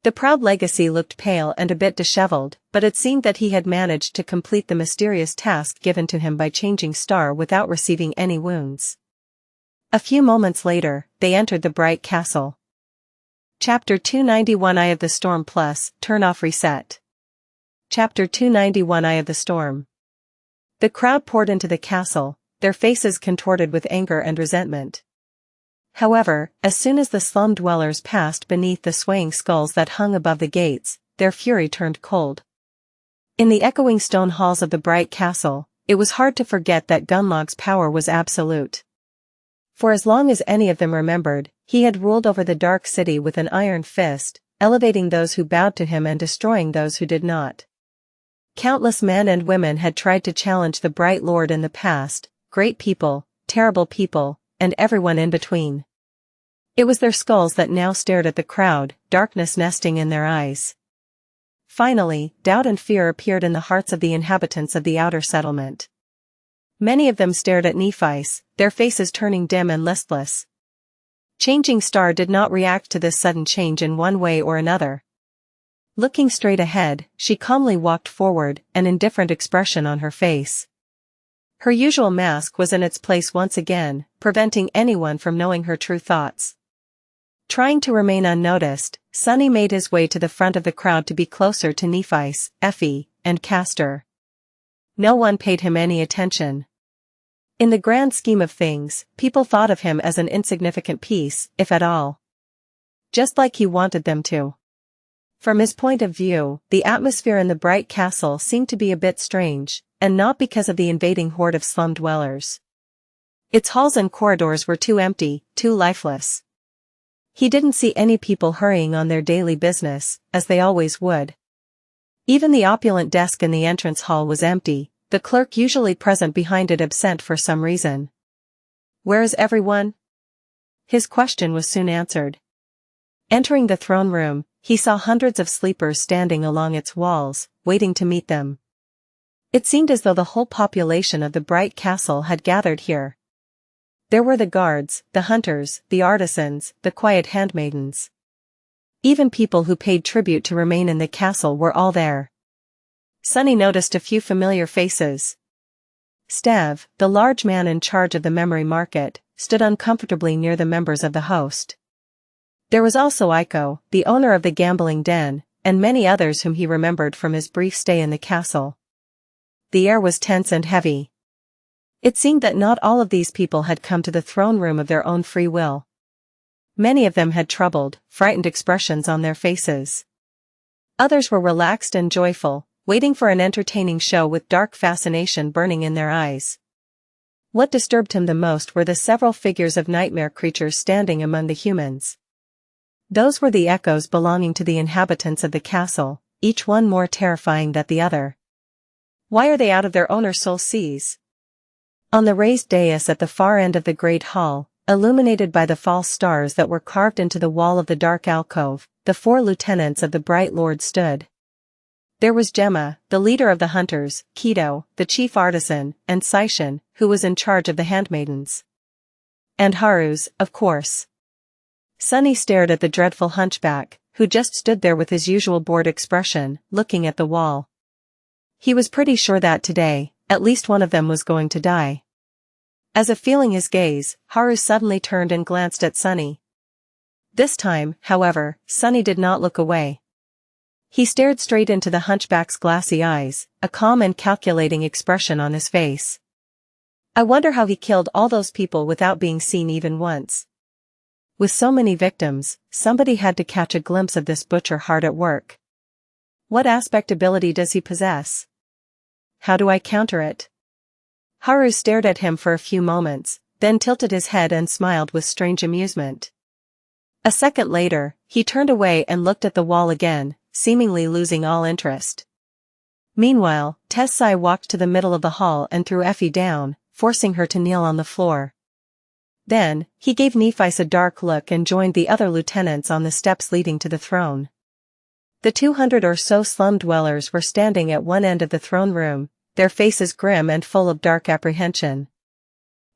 The proud legacy looked pale and a bit disheveled, but it seemed that he had managed to complete the mysterious task given to him by Changing Star without receiving any wounds. A few moments later, they entered the bright castle. Chapter 291 Eye of the Storm Plus, Turn Off Reset. Chapter 291 Eye of the Storm. The crowd poured into the castle, their faces contorted with anger and resentment. However, as soon as the slum dwellers passed beneath the swaying skulls that hung above the gates, their fury turned cold. In the echoing stone halls of the bright castle, it was hard to forget that Gunlog's power was absolute. For as long as any of them remembered, he had ruled over the dark city with an iron fist, elevating those who bowed to him and destroying those who did not. Countless men and women had tried to challenge the Bright Lord in the past, great people, terrible people, and everyone in between. It was their skulls that now stared at the crowd, darkness nesting in their eyes. Finally, doubt and fear appeared in the hearts of the inhabitants of the outer settlement. Many of them stared at Nephis, their faces turning dim and listless. Changing Star did not react to this sudden change in one way or another. Looking straight ahead, she calmly walked forward, an indifferent expression on her face. Her usual mask was in its place once again, preventing anyone from knowing her true thoughts. Trying to remain unnoticed, Sunny made his way to the front of the crowd to be closer to Nephice, Effie, and Castor. No one paid him any attention. In the grand scheme of things, people thought of him as an insignificant piece, if at all. Just like he wanted them to. From his point of view, the atmosphere in the bright castle seemed to be a bit strange, and not because of the invading horde of slum dwellers. Its halls and corridors were too empty, too lifeless. He didn't see any people hurrying on their daily business, as they always would. Even the opulent desk in the entrance hall was empty, the clerk usually present behind it absent for some reason. "Where is everyone?" His question was soon answered. Entering the throne room, he saw hundreds of sleepers standing along its walls, waiting to meet them. It seemed as though the whole population of the bright castle had gathered here. There were the guards, the hunters, the artisans, the quiet handmaidens. Even people who paid tribute to remain in the castle were all there. Sunny noticed a few familiar faces. Stav, the large man in charge of the memory market, stood uncomfortably near the members of the host. There was also Iko, the owner of the gambling den, and many others whom he remembered from his brief stay in the castle. The air was tense and heavy. It seemed that not all of these people had come to the throne room of their own free will. Many of them had troubled, frightened expressions on their faces. Others were relaxed and joyful, waiting for an entertaining show with dark fascination burning in their eyes. What disturbed him the most were the several figures of nightmare creatures standing among the humans. Those were the echoes belonging to the inhabitants of the castle, each one more terrifying than the other. Why are they out of their owner's soul seas? On the raised dais at the far end of the great hall, illuminated by the false stars that were carved into the wall of the dark alcove, the 4 lieutenants of the Bright Lord stood. There was Gemma, the leader of the hunters, Keto, the chief artisan, and Saishan, who was in charge of the handmaidens. And Haruz, of course. Sunny stared at the dreadful hunchback, who just stood there with his usual bored expression, looking at the wall. He was pretty sure that today, at least one of them was going to die. As if feeling his gaze, Haru suddenly turned and glanced at Sunny. This time, however, Sunny did not look away. He stared straight into the hunchback's glassy eyes, a calm and calculating expression on his face. I wonder how he killed all those people without being seen even once. With so many victims, somebody had to catch a glimpse of this butcher hard at work. What aspect ability does he possess? How do I counter it? Haru stared at him for a few moments, then tilted his head and smiled with strange amusement. A second later, he turned away and looked at the wall again, seemingly losing all interest. Meanwhile, Tessai walked to the middle of the hall and threw Effie down, forcing her to kneel on the floor. Then, he gave Nephice a dark look and joined the other lieutenants on the steps leading to the throne. The 200 or so slum dwellers were standing at one end of the throne room, their faces grim and full of dark apprehension.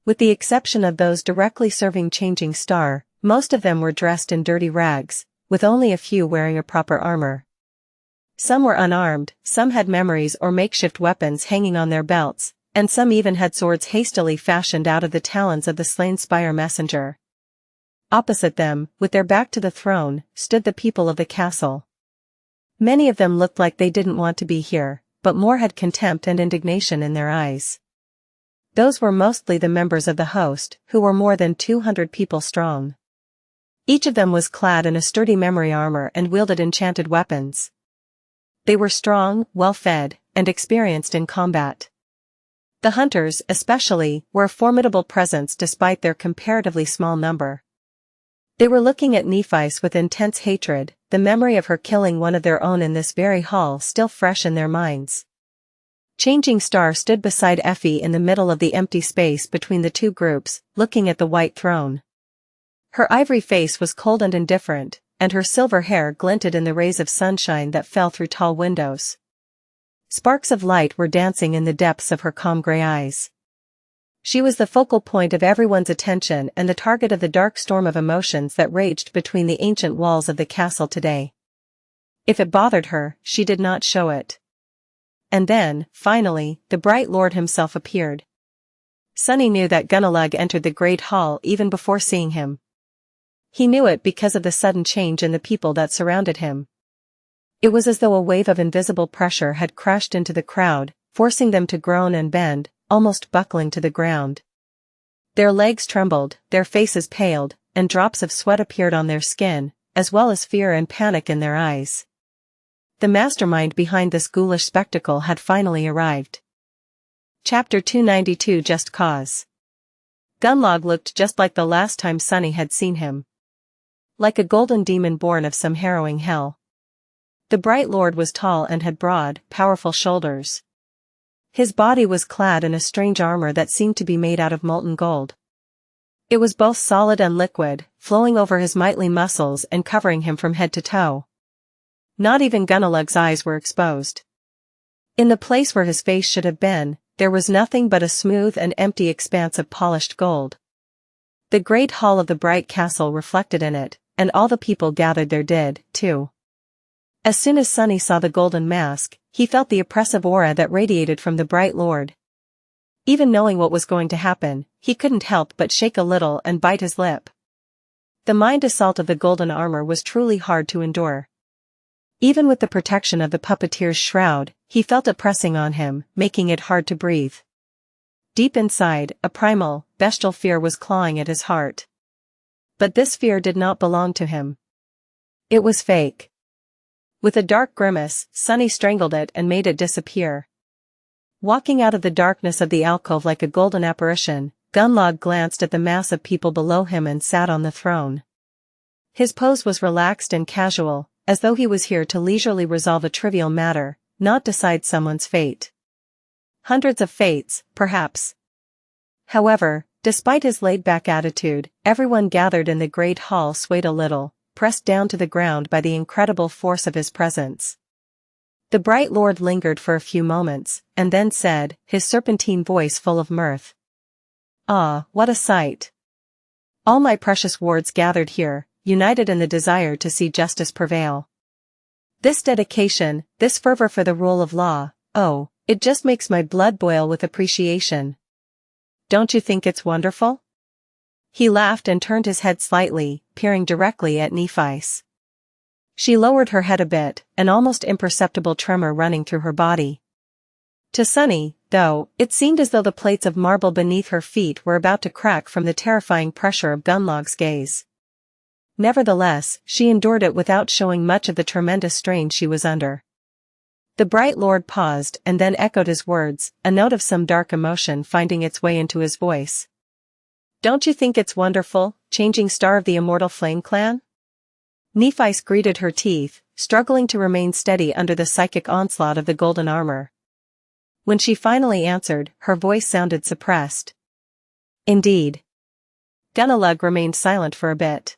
With the exception of those directly serving Changing Star, most of them were dressed in dirty rags, with only a few wearing a proper armor. Some were unarmed, some had memories or makeshift weapons hanging on their belts, and some even had swords hastily fashioned out of the talons of the slain Spire messenger. Opposite them, with their back to the throne, stood the people of the castle. Many of them looked like they didn't want to be here, but more had contempt and indignation in their eyes. Those were mostly the members of the host, who were more than 200 people strong. Each of them was clad in a sturdy memory armor and wielded enchanted weapons. They were strong, well-fed, and experienced in combat. The hunters, especially, were a formidable presence despite their comparatively small number. They were looking at Nephice with intense hatred, the memory of her killing one of their own in this very hall still fresh in their minds. Changing Star stood beside Effie in the middle of the empty space between the two groups, looking at the white throne. Her ivory face was cold and indifferent, and her silver hair glinted in the rays of sunshine that fell through tall windows. Sparks of light were dancing in the depths of her calm gray eyes. She was the focal point of everyone's attention and the target of the dark storm of emotions that raged between the ancient walls of the castle today. If it bothered her, she did not show it. And then, finally, the bright lord himself appeared. Sunny knew that Gunnalug entered the great hall even before seeing him. He knew it because of the sudden change in the people that surrounded him. It was as though a wave of invisible pressure had crashed into the crowd, forcing them to groan and bend, almost buckling to the ground. Their legs trembled, their faces paled, and drops of sweat appeared on their skin, as well as fear and panic in their eyes. The mastermind behind this ghoulish spectacle had finally arrived. Chapter 292 Just Cause. Gunnalug looked just like the last time Sunny had seen him. Like a golden demon born of some harrowing hell. The bright lord was tall and had broad, powerful shoulders. His body was clad in a strange armor that seemed to be made out of molten gold. It was both solid and liquid, flowing over his mighty muscles and covering him from head to toe. Not even Gunnalug's eyes were exposed. In the place where his face should have been, there was nothing but a smooth and empty expanse of polished gold. The great hall of the bright castle reflected in it, and all the people gathered there did, too. As soon as Sunny saw the golden mask, he felt the oppressive aura that radiated from the bright lord. Even knowing what was going to happen, he couldn't help but shake a little and bite his lip. The mind assault of the golden armor was truly hard to endure. Even with the protection of the puppeteer's shroud, he felt it pressing on him, making it hard to breathe. Deep inside, a primal, bestial fear was clawing at his heart. But this fear did not belong to him. It was fake. With a dark grimace, Sunny strangled it and made it disappear. Walking out of the darkness of the alcove like a golden apparition, Gunnalug glanced at the mass of people below him and sat on the throne. His pose was relaxed and casual, as though he was here to leisurely resolve a trivial matter, not decide someone's fate. Hundreds of fates, perhaps. However, despite his laid-back attitude, everyone gathered in the great hall swayed a little, pressed down to the ground by the incredible force of his presence. The bright lord lingered for a few moments, and then said, his serpentine voice full of mirth. "Ah, what a sight! All my precious wards gathered here, united in the desire to see justice prevail. This dedication, this fervor for the rule of law, oh, it just makes my blood boil with appreciation. Don't you think it's wonderful?" He laughed and turned his head slightly, peering directly at Nephis. She lowered her head a bit, an almost imperceptible tremor running through her body. To Sunny, though, it seemed as though the plates of marble beneath her feet were about to crack from the terrifying pressure of Gunnalug's gaze. Nevertheless, she endured it without showing much of the tremendous strain she was under. The bright lord paused and then echoed his words, a note of some dark emotion finding its way into his voice. "Don't you think it's wonderful, changing star of the immortal flame clan?" Nephis gritted her teeth, struggling to remain steady under the psychic onslaught of the golden armor. When she finally answered, her voice sounded suppressed. "Indeed." Gunnalug remained silent for a bit.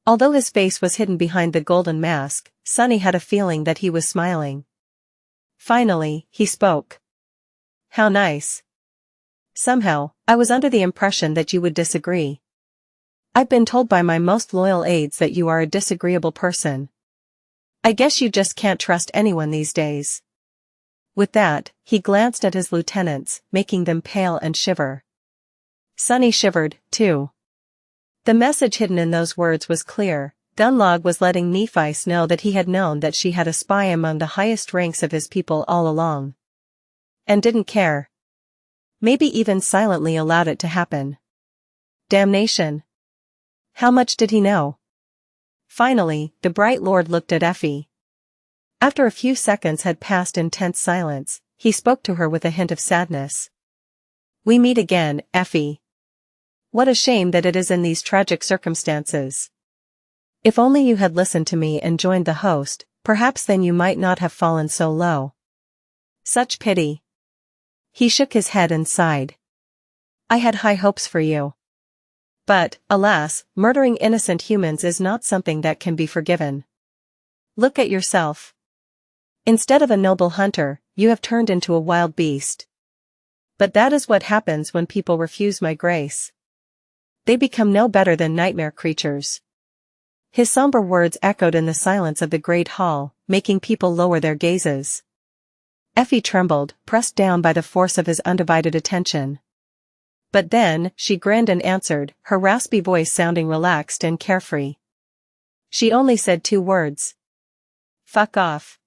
Although his face was hidden behind the golden mask, Sunny had a feeling that he was smiling. Finally, he spoke. "How nice. Somehow, I was under the impression that you would disagree. I've been told by my most loyal aides that you are a disagreeable person. I guess you just can't trust anyone these days." With that, he glanced at his lieutenants, making them pale and shiver. Sunny shivered, too. The message hidden in those words was clear. Gunnalug was letting Nephis know that he had known that she had a spy among the highest ranks of his people all along. And didn't care. Maybe even silently allowed it to happen. Damnation. How much did he know? Finally, the bright lord looked at Effie. After a few seconds had passed in tense silence, he spoke to her with a hint of sadness. "We meet again, Effie. What a shame that it is in these tragic circumstances. If only you had listened to me and joined the host, perhaps then you might not have fallen so low. Such pity." He shook his head and sighed. "I had high hopes for you. But, alas, murdering innocent humans is not something that can be forgiven. Look at yourself. Instead of a noble hunter, you have turned into a wild beast. But that is what happens when people refuse my grace. They become no better than nightmare creatures. His somber words echoed in the silence of the great hall, making people lower their gazes. Effie trembled, pressed down by the force of his undivided attention. But then, she grinned and answered, her raspy voice sounding relaxed and carefree. She only said 2 words. Fuck off.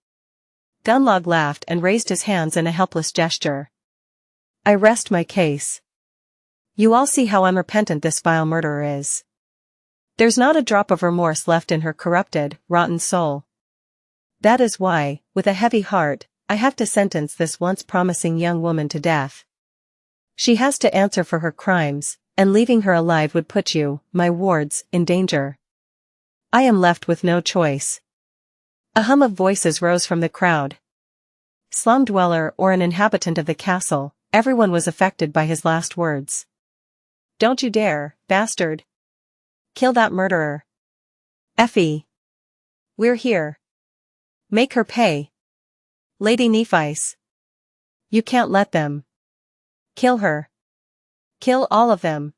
Gunlog laughed and raised his hands in a helpless gesture. I rest my case. You all see how unrepentant this vile murderer is. There's not a drop of remorse left in her corrupted, rotten soul. That is why, with a heavy heart, I have to sentence this once promising young woman to death. She has to answer for her crimes, and leaving her alive would put you, my wards, in danger. I am left with no choice. A hum of voices rose from the crowd. Slum dweller or an inhabitant of the castle, everyone was affected by his last words. Don't you dare, bastard. Kill that murderer. Effie. We're here. Make her pay. Lady Nephice. You can't let them. Kill her. Kill all of them.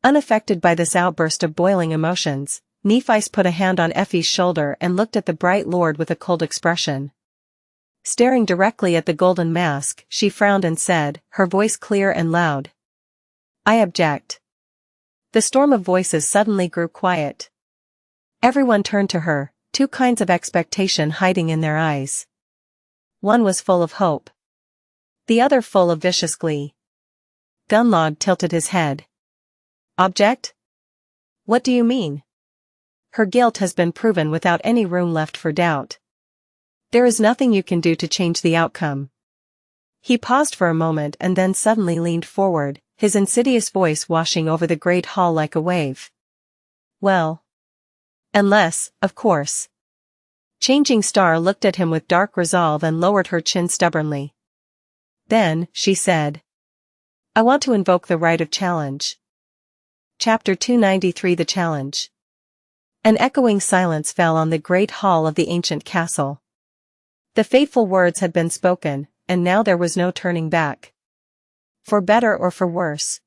Unaffected by this outburst of boiling emotions, Nephice put a hand on Effie's shoulder and looked at the bright lord with a cold expression. Staring directly at the golden mask, she frowned and said, her voice clear and loud. I object. The storm of voices suddenly grew quiet. Everyone turned to her, 2 kinds of expectation hiding in their eyes. One was full of hope. The other full of vicious glee. Gunlog tilted his head. Object? What do you mean? Her guilt has been proven without any room left for doubt. There is nothing you can do to change the outcome. He paused for a moment and then suddenly leaned forward, his insidious voice washing over the great hall like a wave. Well. Unless, of course. Changing Star looked at him with dark resolve and lowered her chin stubbornly. Then, she said. I want to invoke the right of challenge. Chapter 293 The Challenge. An echoing silence fell on the great hall of the ancient castle. The fateful words had been spoken, and now there was no turning back. For better or for worse.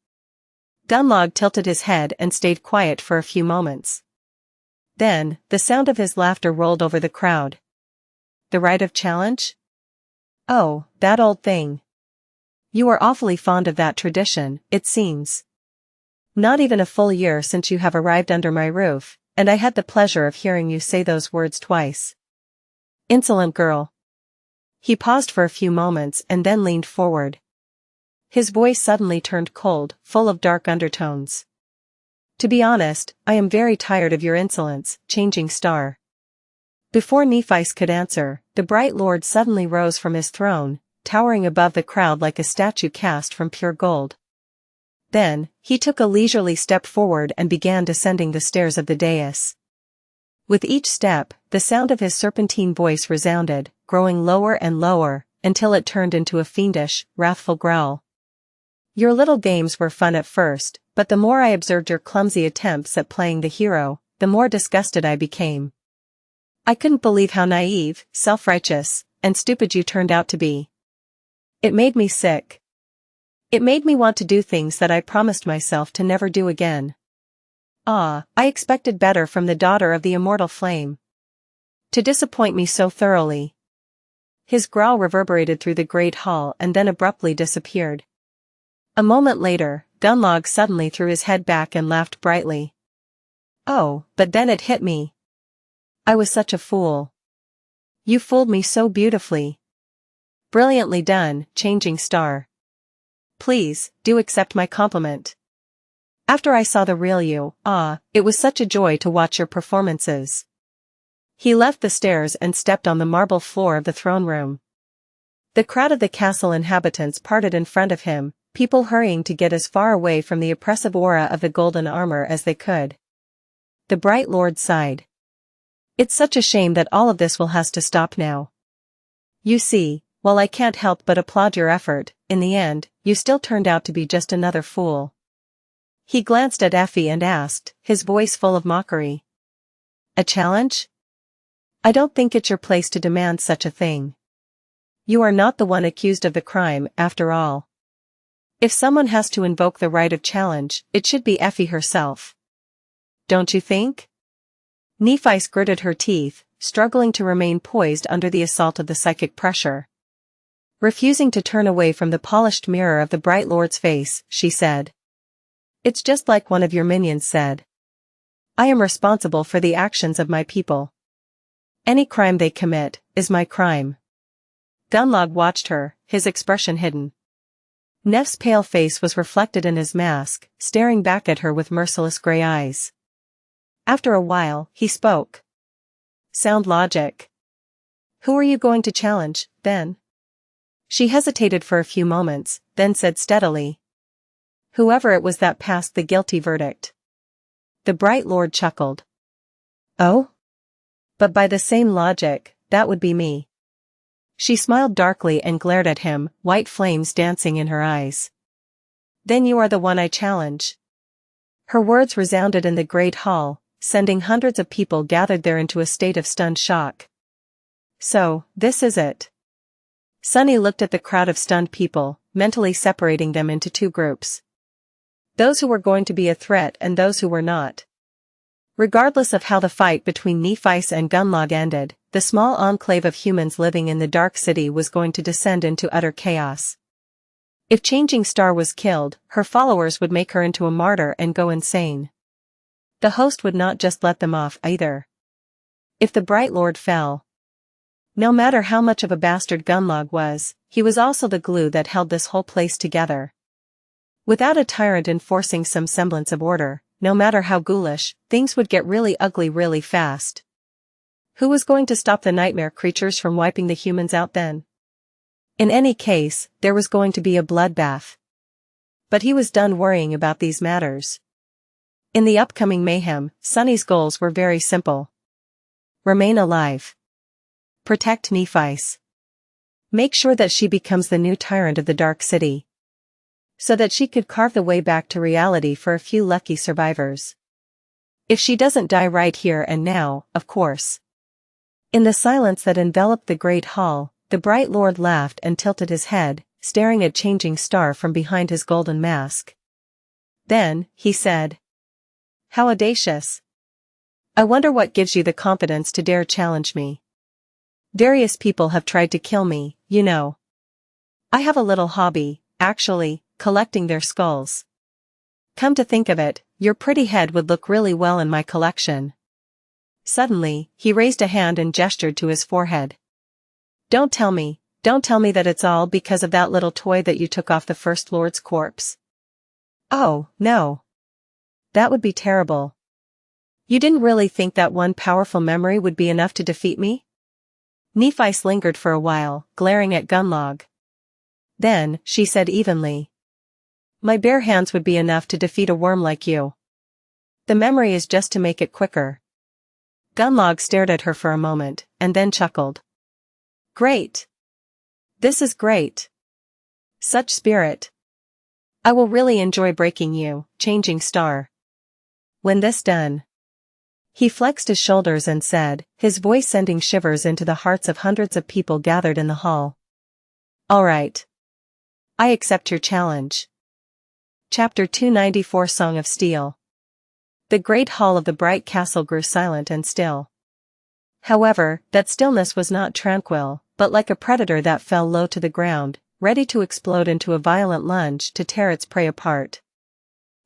Gunlog tilted his head and stayed quiet for a few moments. Then, the sound of his laughter rolled over the crowd. The right of challenge? Oh, that old thing. You are awfully fond of that tradition, it seems. Not even a full year since you have arrived under my roof, and I had the pleasure of hearing you say those words twice. Insolent girl. He paused for a few moments and then leaned forward. His voice suddenly turned cold, full of dark undertones. To be honest, I am very tired of your insolence, Changing Star. Before Nephice could answer, the bright lord suddenly rose from his throne, towering above the crowd like a statue cast from pure gold. Then, he took a leisurely step forward and began descending the stairs of the dais. With each step, the sound of his serpentine voice resounded, growing lower and lower, until it turned into a fiendish, wrathful growl. Your little games were fun at first, but the more I observed your clumsy attempts at playing the hero, the more disgusted I became. I couldn't believe how naive, self-righteous, and stupid you turned out to be. It made me sick. It made me want to do things that I promised myself to never do again. I expected better from the daughter of the immortal flame. To disappoint me so thoroughly. His growl reverberated through the great hall and then abruptly disappeared. A moment later, Gunlog suddenly threw his head back and laughed brightly. Oh, but then it hit me. I was such a fool. You fooled me so beautifully. Brilliantly done, Changing Star. Please, do accept my compliment. After I saw the real you, it was such a joy to watch your performances. He left the stairs and stepped on the marble floor of the throne room. The crowd of the castle inhabitants parted in front of him, people hurrying to get as far away from the oppressive aura of the golden armor as they could. The bright lord sighed. It's such a shame that all of this will has to stop now. You see, while I can't help but applaud your effort, in the end, you still turned out to be just another fool. He glanced at Effie and asked, his voice full of mockery. A challenge? I don't think it's your place to demand such a thing. You are not the one accused of the crime, after all. If someone has to invoke the right of challenge, it should be Effie herself. Don't you think? Nephi gritted her teeth, struggling to remain poised under the assault of the psychic pressure. Refusing to turn away from the polished mirror of the bright lord's face, she said. It's just like one of your minions said. I am responsible for the actions of my people. Any crime they commit is my crime. Gunlog watched her, his expression hidden. Neff's pale face was reflected in his mask, staring back at her with merciless gray eyes. After a while, he spoke. Sound logic. Who are you going to challenge, then? She hesitated for a few moments, then said steadily. Whoever it was that passed the guilty verdict. The Bright Lord chuckled. Oh? But by the same logic, that would be me. She smiled darkly and glared at him, white flames dancing in her eyes. Then you are the one I challenge. Her words resounded in the great hall, sending hundreds of people gathered there into a state of stunned shock. So, this is it. Sunny looked at the crowd of stunned people, mentally separating them into two groups. Those who were going to be a threat and those who were not. Regardless of how the fight between Nephi and Gunlog ended, the small enclave of humans living in the Dark City was going to descend into utter chaos. If Changing Star was killed, her followers would make her into a martyr and go insane. The host would not just let them off either. If the Bright Lord fell, no matter how much of a bastard Gunlog was, he was also the glue that held this whole place together. Without a tyrant enforcing some semblance of order, no matter how ghoulish, things would get really ugly really fast. Who was going to stop the nightmare creatures from wiping the humans out then? In any case, there was going to be a bloodbath. But he was done worrying about these matters. In the upcoming mayhem, Sunny's goals were very simple. Remain alive. Protect Nephi. Make sure that she becomes the new tyrant of the Dark City. So that she could carve the way back to reality for a few lucky survivors. If she doesn't die right here and now, of course. In the silence that enveloped the great hall, the Bright Lord laughed and tilted his head, staring at Changing Star from behind his golden mask. Then, he said. How audacious. I wonder what gives you the confidence to dare challenge me. Various people have tried to kill me, you know. I have a little hobby, actually, collecting their skulls. Come to think of it, your pretty head would look really well in my collection. Suddenly, he raised a hand and gestured to his forehead. Don't tell me that it's all because of that little toy that you took off the First Lord's corpse. Oh, no. That would be terrible. You didn't really think that one powerful memory would be enough to defeat me? Nephi lingered for a while, glaring at Gunlog. Then, she said evenly. My bare hands would be enough to defeat a worm like you. The memory is just to make it quicker. Gunlog stared at her for a moment, and then chuckled. Great. This is great. Such spirit. I will really enjoy breaking you, Changing Star. When this done. He flexed his shoulders and said, his voice sending shivers into the hearts of hundreds of people gathered in the hall. All right. I accept your challenge. Chapter 294 Song of Steel. The great hall of the bright castle grew silent and still. However, that stillness was not tranquil, but like a predator that fell low to the ground, ready to explode into a violent lunge to tear its prey apart.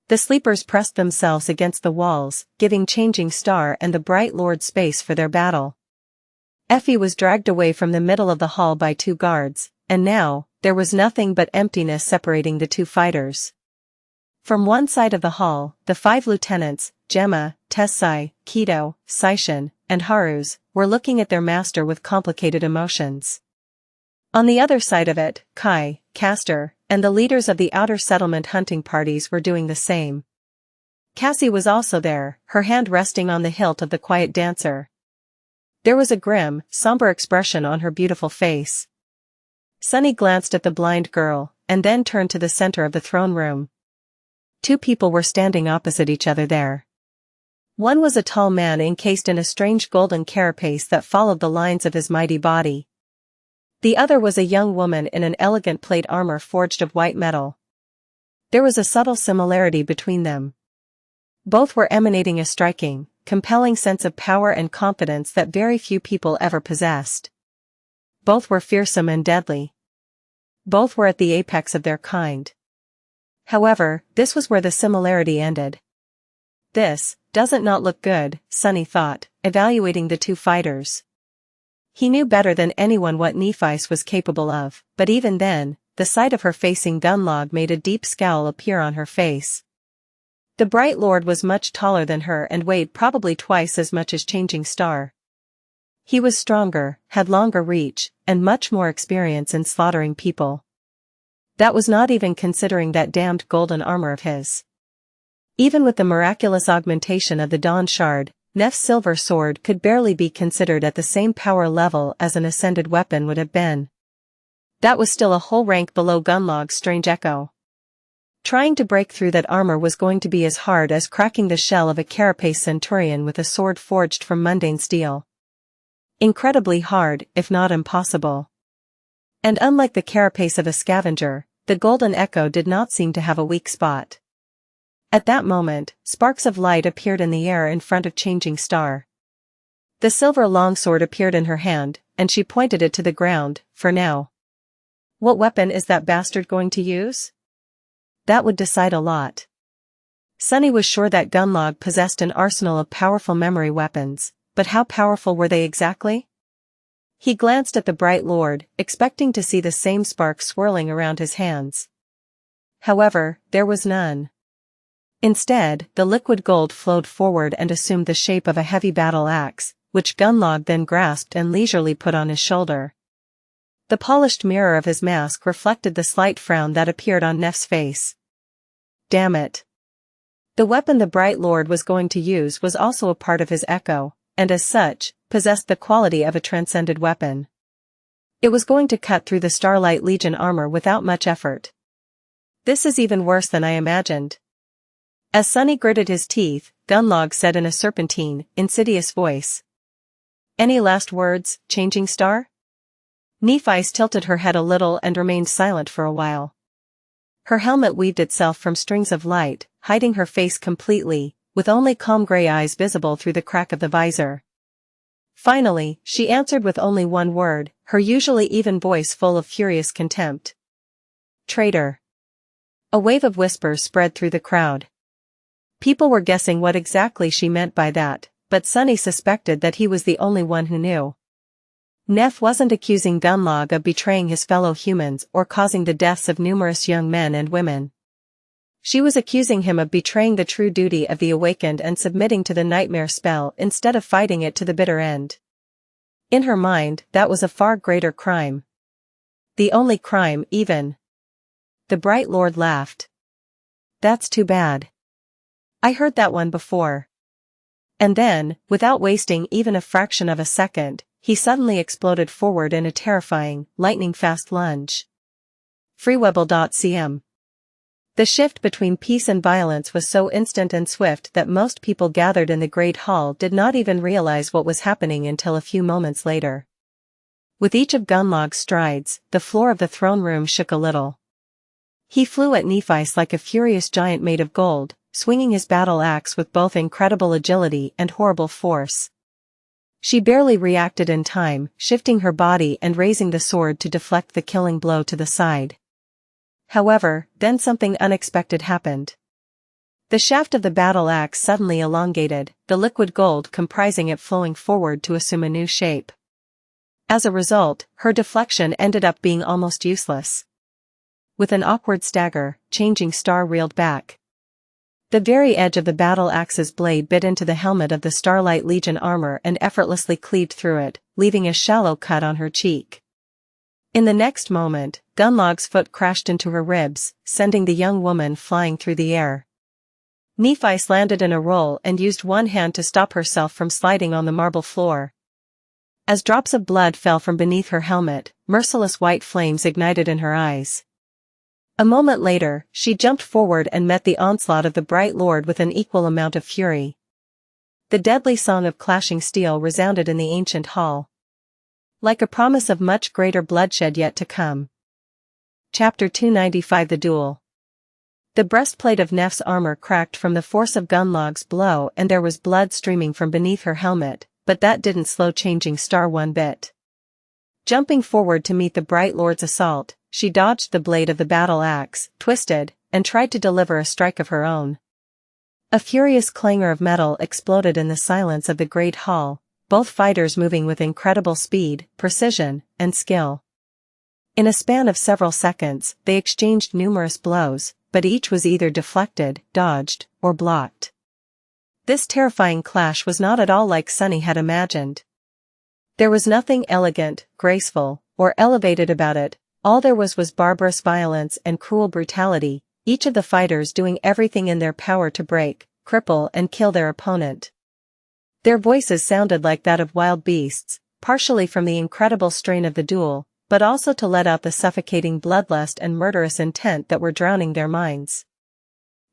The sleepers pressed themselves against the walls, giving Changing Star and the Bright Lord space for their battle. Effie was dragged away from the middle of the hall by two guards, and now, there was nothing but emptiness separating the two fighters. From one side of the hall, the 5 lieutenants, Gemma, Tessai, Kido, Saishin, and Haruz, were looking at their master with complicated emotions. On the other side of it, Kai, Castor, and the leaders of the outer settlement hunting parties were doing the same. Cassie was also there, her hand resting on the hilt of the quiet dancer. There was a grim, somber expression on her beautiful face. Sunny glanced at the blind girl, and then turned to the center of the throne room. 2 people were standing opposite each other there. One was a tall man encased in a strange golden carapace that followed the lines of his mighty body. The other was a young woman in an elegant plate armor forged of white metal. There was a subtle similarity between them. Both were emanating a striking, compelling sense of power and confidence that very few people ever possessed. Both were fearsome and deadly. Both were at the apex of their kind. However, this was where the similarity ended. This doesn't not look good, Sunny thought, evaluating the two fighters. He knew better than anyone what Nephi's was capable of, but even then, the sight of her facing Gunlog made a deep scowl appear on her face. The Bright Lord was much taller than her and weighed probably twice as much as Changing Star. He was stronger, had longer reach, and much more experience in slaughtering people. That was not even considering that damned golden armor of his. Even with the miraculous augmentation of the Dawn Shard, Neph's silver sword could barely be considered at the same power level as an ascended weapon would have been. That was still a whole rank below Gunlog's strange echo. Trying to break through that armor was going to be as hard as cracking the shell of a carapace centurion with a sword forged from mundane steel. Incredibly hard, if not impossible. And unlike the carapace of a scavenger, the golden echo did not seem to have a weak spot. At that moment, sparks of light appeared in the air in front of Changing Star. The silver longsword appeared in her hand, and she pointed it to the ground, for now. What weapon is that bastard going to use? That would decide a lot. Sunny was sure that Gunlog possessed an arsenal of powerful memory weapons, but how powerful were they exactly? He glanced at the Bright Lord, expecting to see the same sparks swirling around his hands. However, there was none. Instead, the liquid gold flowed forward and assumed the shape of a heavy battle axe, which Gunlog then grasped and leisurely put on his shoulder. The polished mirror of his mask reflected the slight frown that appeared on Neph's face. Damn it. The weapon the Bright Lord was going to use was also a part of his echo, and as such, possessed the quality of a transcended weapon. It was going to cut through the Starlight Legion armor without much effort. This is even worse than I imagined. As Sunny gritted his teeth, Gunlog said in a serpentine, insidious voice. Any last words, Changing Star? Nephi's tilted her head a little and remained silent for a while. Her helmet weaved itself from strings of light, hiding her face completely, with only calm gray eyes visible through the crack of the visor. Finally, she answered with only one word, her usually even voice full of furious contempt. Traitor. A wave of whispers spread through the crowd. People were guessing what exactly she meant by that, but Sunny suspected that he was the only one who knew. Neph wasn't accusing Gunlog of betraying his fellow humans or causing the deaths of numerous young men and women. She was accusing him of betraying the true duty of the awakened and submitting to the nightmare spell instead of fighting it to the bitter end. In her mind, that was a far greater crime. The only crime, even. The Bright Lord laughed. That's too bad. I heard that one before. And then, without wasting even a fraction of a second, he suddenly exploded forward in a terrifying, lightning-fast lunge. Freewebble.cm. The shift between peace and violence was so instant and swift that most people gathered in the Great Hall did not even realize what was happening until a few moments later. With each of Gunlog's strides, the floor of the throne room shook a little. He flew at Nephis like a furious giant made of gold, swinging his battle axe with both incredible agility and horrible force. She barely reacted in time, shifting her body and raising the sword to deflect the killing blow to the side. However, then something unexpected happened. The shaft of the battle axe suddenly elongated, the liquid gold comprising it flowing forward to assume a new shape. As a result, her deflection ended up being almost useless. With an awkward stagger, Changing Star reeled back. The very edge of the battle axe's blade bit into the helmet of the Starlight Legion armor and effortlessly cleaved through it, leaving a shallow cut on her cheek. In the next moment, Gunlog's foot crashed into her ribs, sending the young woman flying through the air. Nephis landed in a roll and used one hand to stop herself from sliding on the marble floor. As drops of blood fell from beneath her helmet, merciless white flames ignited in her eyes. A moment later, she jumped forward and met the onslaught of the Bright Lord with an equal amount of fury. The deadly song of clashing steel resounded in the ancient hall, like a promise of much greater bloodshed yet to come. Chapter 295 The Duel. The breastplate of Neff's armor cracked from the force of Gunlog's blow and there was blood streaming from beneath her helmet, but that didn't slow Changing Star one bit. Jumping forward to meet the Bright Lord's assault, she dodged the blade of the battle axe, twisted, and tried to deliver a strike of her own. A furious clangor of metal exploded in the silence of the great hall, both fighters moving with incredible speed, precision, and skill. In a span of several seconds, they exchanged numerous blows, but each was either deflected, dodged, or blocked. This terrifying clash was not at all like Sunny had imagined. There was nothing elegant, graceful, or elevated about it. All there was barbarous violence and cruel brutality, each of the fighters doing everything in their power to break, cripple and kill their opponent. Their voices sounded like that of wild beasts, partially from the incredible strain of the duel, but also to let out the suffocating bloodlust and murderous intent that were drowning their minds.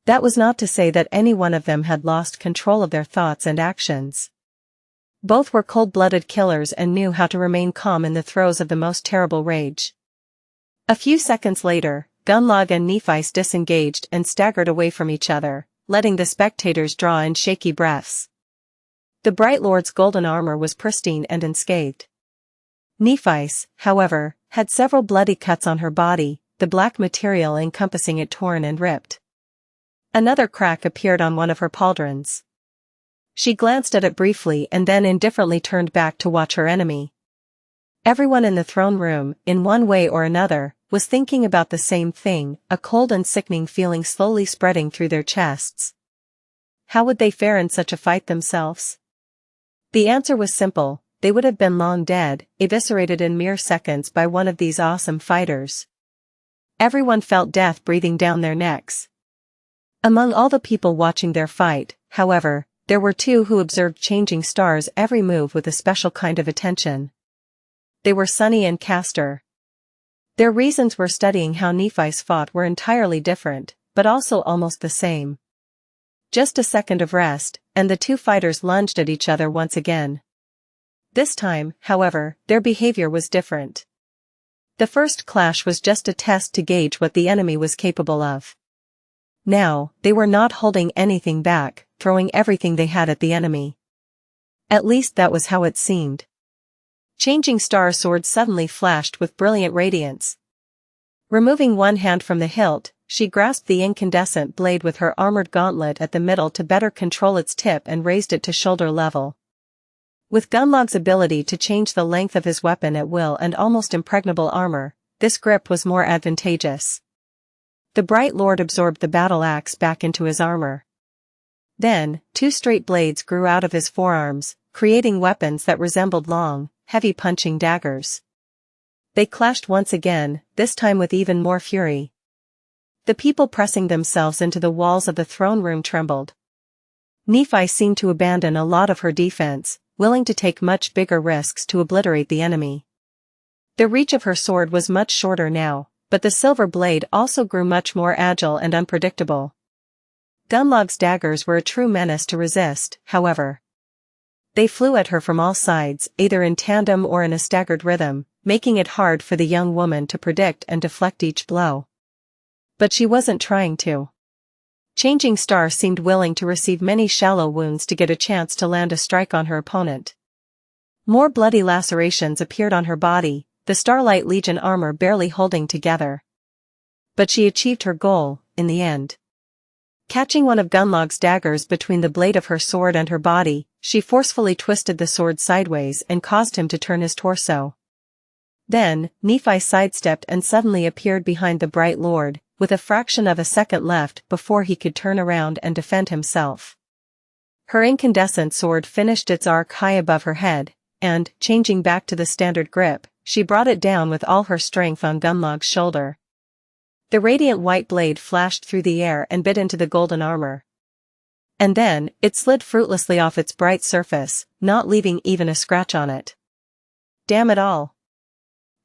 That was not to say that any one of them had lost control of their thoughts and actions. Both were cold-blooded killers and knew how to remain calm in the throes of the most terrible rage. A few seconds later, Gunlog and Nephice disengaged and staggered away from each other, letting the spectators draw in shaky breaths. The Bright Lord's golden armor was pristine and unscathed. Nephice, however, had several bloody cuts on her body, the black material encompassing it torn and ripped. Another crack appeared on one of her pauldrons. She glanced at it briefly and then indifferently turned back to watch her enemy. Everyone in the throne room, in one way or another, was thinking about the same thing, a cold and sickening feeling slowly spreading through their chests. How would they fare in such a fight themselves? The answer was simple: they would have been long dead, eviscerated in mere seconds by one of these awesome fighters. Everyone felt death breathing down their necks. Among all the people watching their fight, however, there were two who observed Changing Star's every move with a special kind of attention. They were Sunny and Castor. Their reasons for studying how Nephice fought were entirely different, but also almost the same. Just a second of rest, and the two fighters lunged at each other once again. This time, however, their behavior was different. The first clash was just a test to gauge what the enemy was capable of. Now, they were not holding anything back, throwing everything they had at the enemy. At least that was how it seemed. Changing Star's sword suddenly flashed with brilliant radiance. Removing one hand from the hilt, she grasped the incandescent blade with her armored gauntlet at the middle to better control its tip and raised it to shoulder level. With Gunlog's ability to change the length of his weapon at will and almost impregnable armor, this grip was more advantageous. The Bright Lord absorbed the battle axe back into his armor. Then, two straight blades grew out of his forearms, creating weapons that resembled long, heavy punching daggers. They clashed once again, this time with even more fury. The people pressing themselves into the walls of the throne room trembled. Nephi seemed to abandon a lot of her defense, willing to take much bigger risks to obliterate the enemy. The reach of her sword was much shorter now, but the silver blade also grew much more agile and unpredictable. Gunlog's daggers were a true menace to resist, however. They flew at her from all sides, either in tandem or in a staggered rhythm, making it hard for the young woman to predict and deflect each blow. But she wasn't trying to. Changing Star seemed willing to receive many shallow wounds to get a chance to land a strike on her opponent. More bloody lacerations appeared on her body, the Starlight Legion armor barely holding together. But she achieved her goal, in the end. Catching one of Gunlog's daggers between the blade of her sword and her body, she forcefully twisted the sword sideways and caused him to turn his torso. Then, Nephi sidestepped and suddenly appeared behind the Bright Lord, with a fraction of a second left before he could turn around and defend himself. Her incandescent sword finished its arc high above her head, and, changing back to the standard grip, she brought it down with all her strength on Gunlog's shoulder. The radiant white blade flashed through the air and bit into the golden armor. And then, it slid fruitlessly off its bright surface, not leaving even a scratch on it. Damn it all.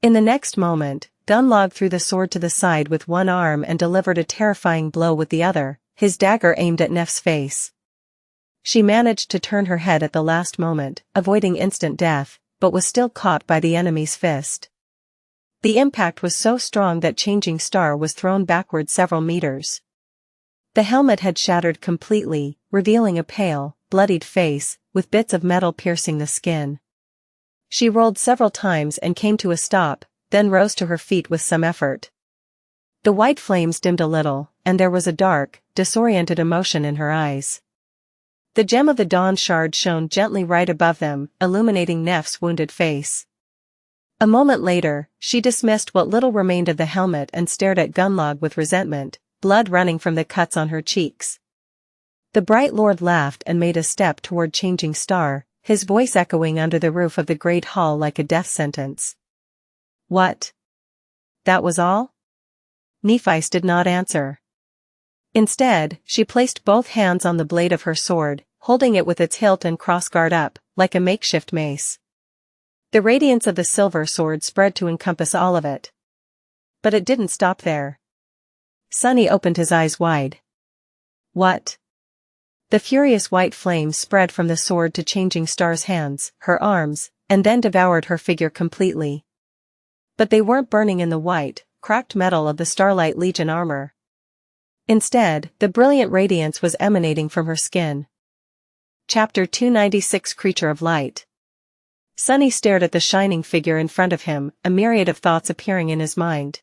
In the next moment, Gunlog threw the sword to the side with one arm and delivered a terrifying blow with the other, his dagger aimed at Neff's face. She managed to turn her head at the last moment, avoiding instant death, but was still caught by the enemy's fist. The impact was so strong that Changing Star was thrown backward several meters. The helmet had shattered completely, revealing a pale, bloodied face, with bits of metal piercing the skin. She rolled several times and came to a stop, then rose to her feet with some effort. The white flames dimmed a little, and there was a dark, disoriented emotion in her eyes. The gem of the dawn shard shone gently right above them, illuminating Nef's wounded face. A moment later, she dismissed what little remained of the helmet and stared at Gunlog with resentment, blood running from the cuts on her cheeks. The Bright Lord laughed and made a step toward Changing Star, his voice echoing under the roof of the great hall like a death sentence. What? That was all? Nephi's did not answer. Instead, she placed both hands on the blade of her sword, holding it with its hilt and crossguard up, like a makeshift mace. The radiance of the silver sword spread to encompass all of it. But it didn't stop there. Sunny opened his eyes wide. What? The furious white flames spread from the sword to Changing Star's hands, her arms, and then devoured her figure completely. But they weren't burning in the white, cracked metal of the Starlight Legion armor. Instead, the brilliant radiance was emanating from her skin. Chapter 296 Creature of Light. Sunny stared at the shining figure in front of him, a myriad of thoughts appearing in his mind.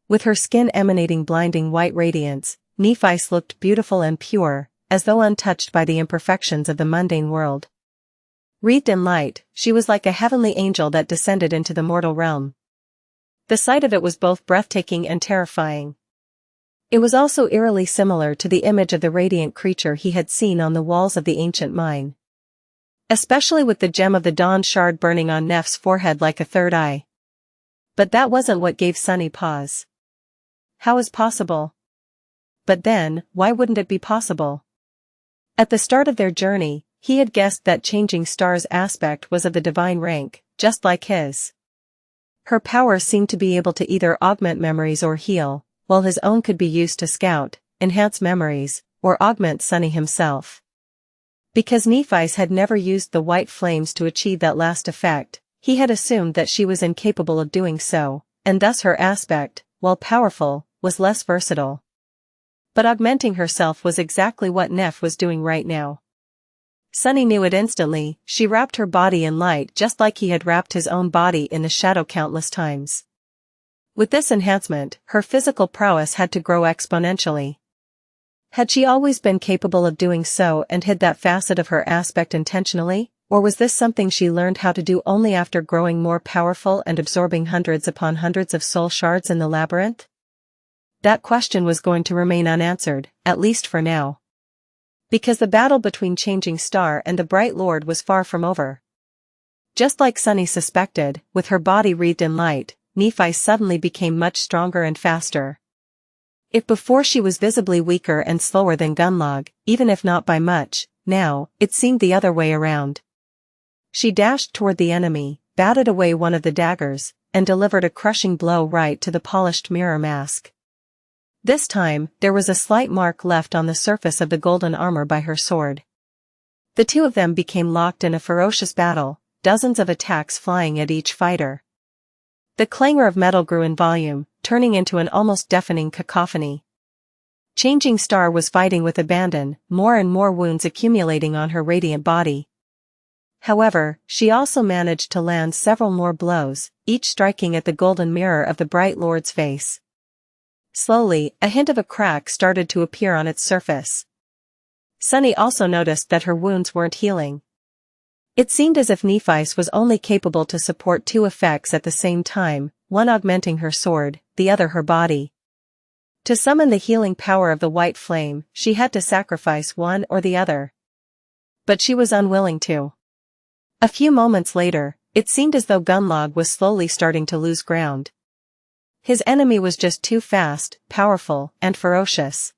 With her skin emanating blinding white radiance, Nephis looked beautiful and pure, as though untouched by the imperfections of the mundane world. Wreathed in light, she was like a heavenly angel that descended into the mortal realm. The sight of it was both breathtaking and terrifying. It was also eerily similar to the image of the radiant creature he had seen on the walls of the ancient mine. Especially with the gem of the dawn shard burning on Nef's forehead like a third eye. But that wasn't what gave Sunny pause. How is possible? But then, why wouldn't it be possible? At the start of their journey, he had guessed that Changing Star's aspect was of the divine rank, just like his. Her power seemed to be able to either augment memories or heal, while his own could be used to scout, enhance memories, or augment Sunny himself. Because Nephis had never used the white flames to achieve that last effect, he had assumed that she was incapable of doing so, and thus her aspect, while powerful, was less versatile. But augmenting herself was exactly what Nef was doing right now. Sunny knew it instantly. She wrapped her body in light just like he had wrapped his own body in the shadow countless times. With this enhancement, her physical prowess had to grow exponentially. Had she always been capable of doing so and hid that facet of her aspect intentionally, or was this something she learned how to do only after growing more powerful and absorbing hundreds upon hundreds of soul shards in the labyrinth? That question was going to remain unanswered, at least for now. Because the battle between Changing Star and the Bright Lord was far from over. Just like Sunny suspected, with her body wreathed in light, Nephis suddenly became much stronger and faster. If before she was visibly weaker and slower than Gunlog, even if not by much, now, it seemed the other way around. She dashed toward the enemy, batted away one of the daggers, and delivered a crushing blow right to the polished mirror mask. This time, there was a slight mark left on the surface of the golden armor by her sword. The two of them became locked in a ferocious battle, dozens of attacks flying at each fighter. The clangor of metal grew in volume, turning into an almost deafening cacophony. Changing Star was fighting with abandon, more and more wounds accumulating on her radiant body. However, she also managed to land several more blows, each striking at the golden mirror of the Bright Lord's face. Slowly, a hint of a crack started to appear on its surface. Sunny also noticed that her wounds weren't healing. It seemed as if Nephis was only capable to support two effects at the same time, one augmenting her sword, the other her body. To summon the healing power of the white flame, she had to sacrifice one or the other. But she was unwilling to. A few moments later, it seemed as though Gunlog was slowly starting to lose ground. His enemy was just too fast, powerful, and ferocious.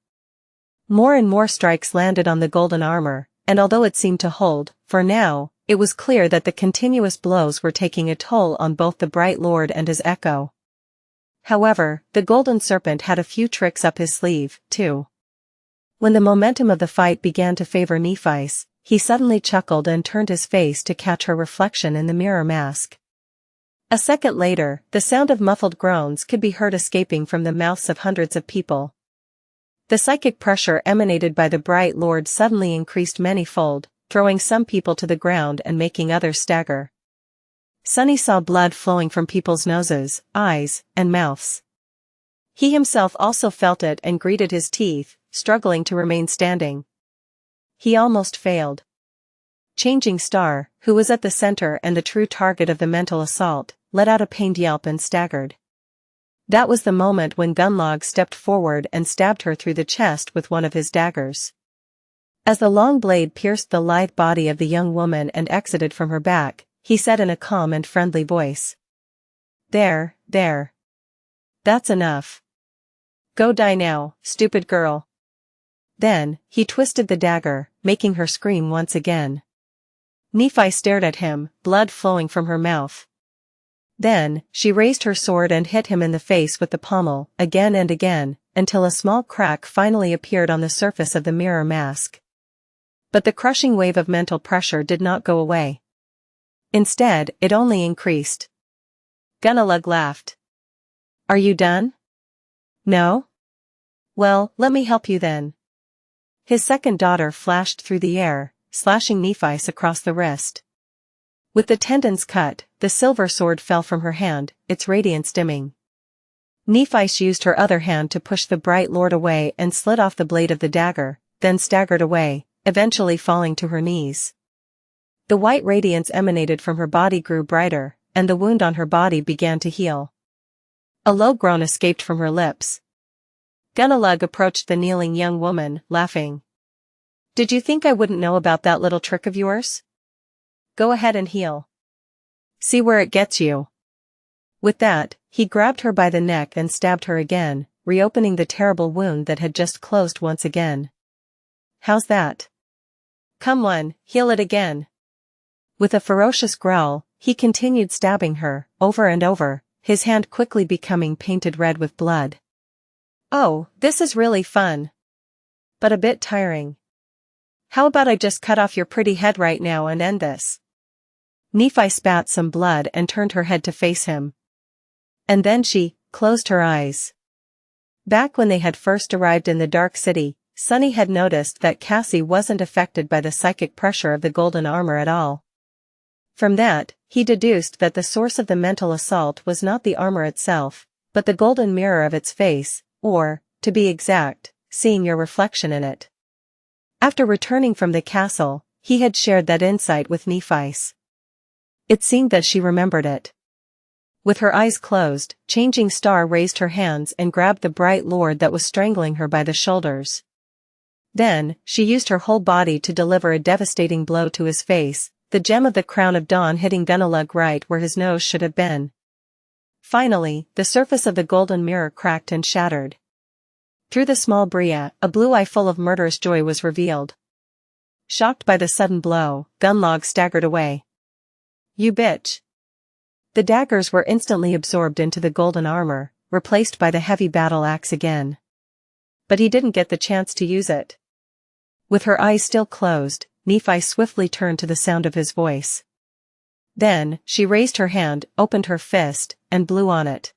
More and more strikes landed on the golden armor, and although it seemed to hold, for now, it was clear that the continuous blows were taking a toll on both the Bright Lord and his echo. However, the Golden Serpent had a few tricks up his sleeve, too. When the momentum of the fight began to favor Nephis, he suddenly chuckled and turned his face to catch her reflection in the mirror mask. A second later, the sound of muffled groans could be heard escaping from the mouths of hundreds of people. The psychic pressure emanated by the Bright Lord suddenly increased many-fold, throwing some people to the ground and making others stagger. Sunny saw blood flowing from people's noses, eyes, and mouths. He himself also felt it and gritted his teeth, struggling to remain standing. He almost failed. Changing Star, who was at the center and the true target of the mental assault, let out a pained yelp and staggered. That was the moment when Gunlog stepped forward and stabbed her through the chest with one of his daggers. As the long blade pierced the lithe body of the young woman and exited from her back, he said in a calm and friendly voice. There. That's enough. Go die now, stupid girl. Then, he twisted the dagger, making her scream once again. Nephi stared at him, blood flowing from her mouth. Then, she raised her sword and hit him in the face with the pommel, again and again, until a small crack finally appeared on the surface of the mirror mask. But the crushing wave of mental pressure did not go away. Instead, it only increased. Gunalug laughed. Are you done? No? Well, let me help you then. His second daughter flashed through the air, slashing Nephi across the wrist. With the tendons cut, the silver sword fell from her hand, its radiance dimming. Nephi used her other hand to push the Bright Lord away and slid off the blade of the dagger, then staggered away, eventually falling to her knees. The white radiance emanated from her body grew brighter, and the wound on her body began to heal. A low groan escaped from her lips. Gunalug approached the kneeling young woman, laughing. Did you think I wouldn't know about that little trick of yours? Go ahead and heal. See where it gets you. With that, he grabbed her by the neck and stabbed her again, reopening the terrible wound that had just closed once again. How's that? Come on, heal it again. With a ferocious growl, he continued stabbing her, over and over, his hand quickly becoming painted red with blood. Oh, this is really fun. But a bit tiring. How about I just cut off your pretty head right now and end this? Nephi spat some blood and turned her head to face him. And then she closed her eyes. Back when they had first arrived in the Dark City, Sunny had noticed that Cassie wasn't affected by the psychic pressure of the golden armor at all. From that, he deduced that the source of the mental assault was not the armor itself, but the golden mirror of its face, or, to be exact, seeing your reflection in it. After returning from the castle, he had shared that insight with Nephi. It seemed that she remembered it. With her eyes closed, Changing Star raised her hands and grabbed the Bright Lord that was strangling her by the shoulders. Then, she used her whole body to deliver a devastating blow to his face, the gem of the crown of dawn hitting Gunalug right where his nose should have been. Finally, the surface of the golden mirror cracked and shattered. Through the small bria, a blue eye full of murderous joy was revealed. Shocked by the sudden blow, Gunlog staggered away. You bitch. The daggers were instantly absorbed into the golden armor, replaced by the heavy battle axe again. But he didn't get the chance to use it. With her eyes still closed, Nephi swiftly turned to the sound of his voice. Then, she raised her hand, opened her fist, and blew on it.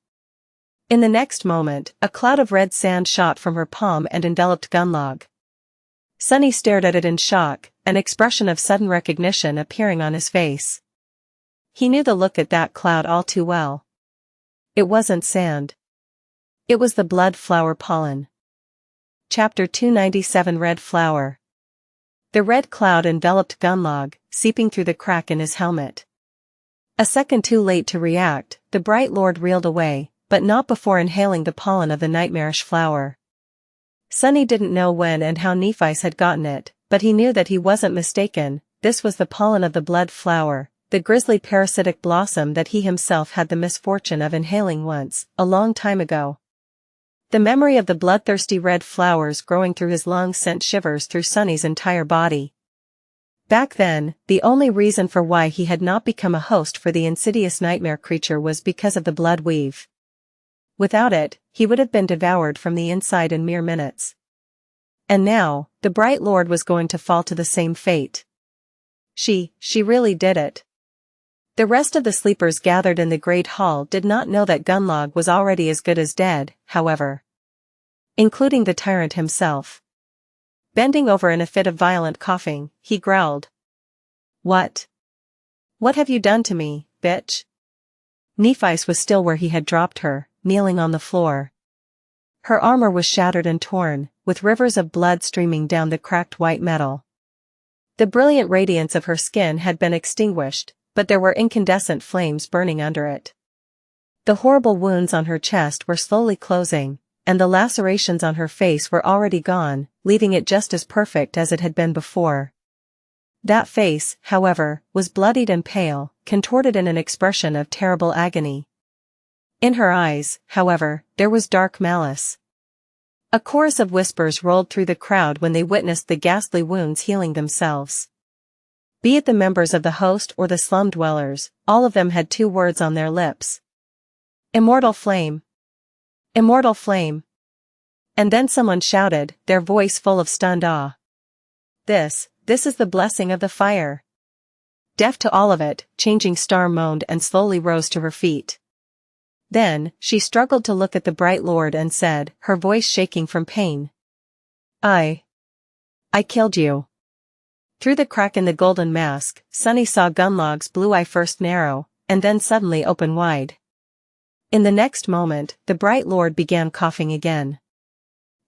In the next moment, a cloud of red sand shot from her palm and enveloped Gunlog. Sunny stared at it in shock, an expression of sudden recognition appearing on his face. He knew the look at that cloud all too well. It wasn't sand. It was the blood flower pollen. Chapter 297 Red Flower. The red cloud enveloped Gunlog, seeping through the crack in his helmet. A second too late to react, the Bright Lord reeled away, but not before inhaling the pollen of the nightmarish flower. Sunny didn't know when and how Nephi had gotten it, but he knew that he wasn't mistaken. This was the pollen of the blood flower, the grisly parasitic blossom that he himself had the misfortune of inhaling once, a long time ago. The memory of the bloodthirsty red flowers growing through his lungs sent shivers through Sunny's entire body. Back then, the only reason for why he had not become a host for the insidious nightmare creature was because of the blood weave. Without it, he would have been devoured from the inside in mere minutes. And now, the Bright Lord was going to fall to the same fate. She really did it. The rest of the sleepers gathered in the Great Hall did not know that Gunlog was already as good as dead, however. including the tyrant himself. Bending over in a fit of violent coughing, he growled. What? What have you done to me, bitch? Nephi's was still where he had dropped her, kneeling on the floor. Her armor was shattered and torn, with rivers of blood streaming down the cracked white metal. The brilliant radiance of her skin had been extinguished, but there were incandescent flames burning under it. The horrible wounds on her chest were slowly closing, and the lacerations on her face were already gone, leaving it just as perfect as it had been before. That face, however, was bloodied and pale, contorted in an expression of terrible agony. In her eyes, however, there was dark malice. A chorus of whispers rolled through the crowd when they witnessed the ghastly wounds healing themselves. Be it the members of the host or the slum dwellers, all of them had two words on their lips. Immortal flame. Immortal flame. And then someone shouted, their voice full of stunned awe. This is the blessing of the fire. Deaf to all of it, Changing Star moaned and slowly rose to her feet. Then, she struggled to look at the bright lord and said, her voice shaking from pain. I killed you. Through the crack in the golden mask, Sunny saw Gunlog's blue eye first narrow, and then suddenly open wide. In the next moment, the bright lord began coughing again.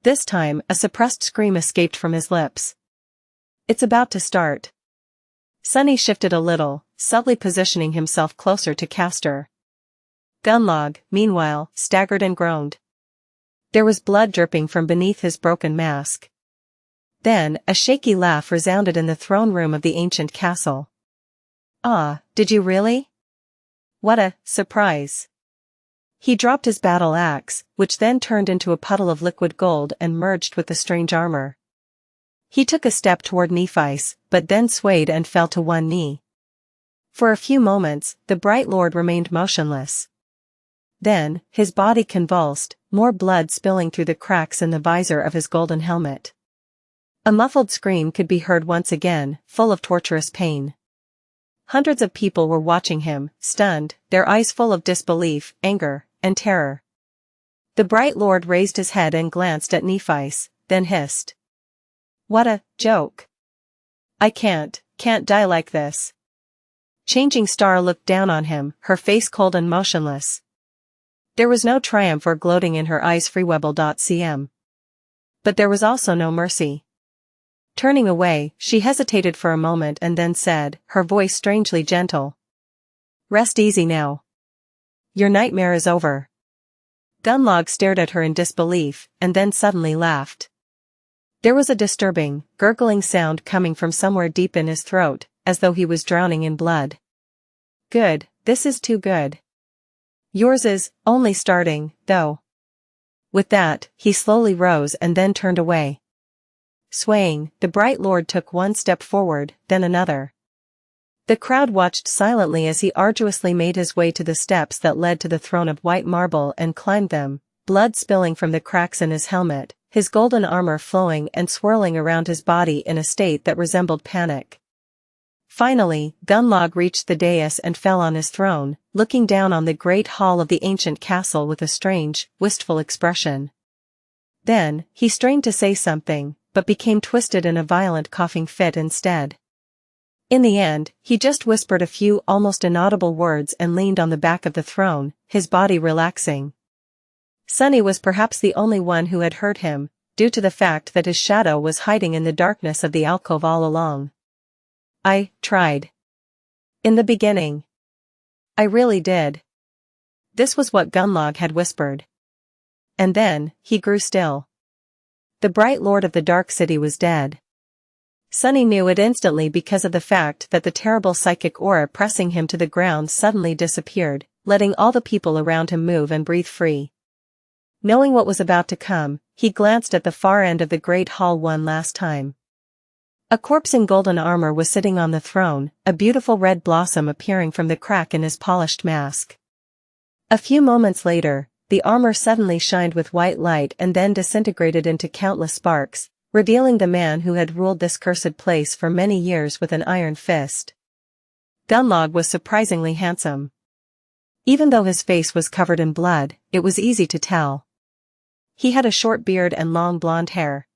This time, a suppressed scream escaped from his lips. It's about to start. Sunny shifted a little, subtly positioning himself closer to Castor. Gunlog, meanwhile, staggered and groaned. There was blood dripping from beneath his broken mask. Then, a shaky laugh resounded in the throne room of the ancient castle. Ah, did you really? What a surprise. He dropped his battle axe, which then turned into a puddle of liquid gold and merged with the strange armor. He took a step toward Nephi's, but then swayed and fell to one knee. For a few moments, the bright lord remained motionless. Then, his body convulsed, more blood spilling through the cracks in the visor of his golden helmet. A muffled scream could be heard once again, full of torturous pain. Hundreds of people were watching him, stunned, their eyes full of disbelief, anger, and terror. The bright lord raised his head and glanced at Nephi's, then hissed. What a joke. I can't die like this. Changing Star looked down on him, her face cold and motionless. There was no triumph or gloating in her eyes. freewebble.cm. But there was also no mercy. Turning away, she hesitated for a moment and then said, her voice strangely gentle. Rest easy now. Your nightmare is over. Gunlog stared at her in disbelief, and then suddenly laughed. There was a disturbing, gurgling sound coming from somewhere deep in his throat, as though he was drowning in blood. Good, this is too good. Yours is only starting, though. With that, he slowly rose and then turned away. Swaying, the bright lord took one step forward, then another. The crowd watched silently as he arduously made his way to the steps that led to the throne of white marble and climbed them, blood spilling from the cracks in his helmet, his golden armor flowing and swirling around his body in a state that resembled panic. Finally, Gunlog reached the dais and fell on his throne, looking down on the great hall of the ancient castle with a strange, wistful expression. Then, he strained to say something, but became twisted in a violent coughing fit instead. In the end, he just whispered a few almost inaudible words and leaned on the back of the throne, his body relaxing. Sunny was perhaps the only one who had heard him, due to the fact that his shadow was hiding in the darkness of the alcove all along. I tried. In the beginning. I really did. This was what Gunlog had whispered. And then, he grew still. The bright lord of the dark city was dead. Sunny knew it instantly because of the fact that the terrible psychic aura pressing him to the ground suddenly disappeared, letting all the people around him move and breathe free. Knowing what was about to come, he glanced at the far end of the great hall one last time. A corpse in golden armor was sitting on the throne, a beautiful red blossom appearing from the crack in his polished mask. A few moments later, the armor suddenly shined with white light and then disintegrated into countless sparks, revealing the man who had ruled this cursed place for many years with an iron fist. Gunlog was surprisingly handsome. Even though his face was covered in blood, it was easy to tell. He had a short beard and long blonde hair.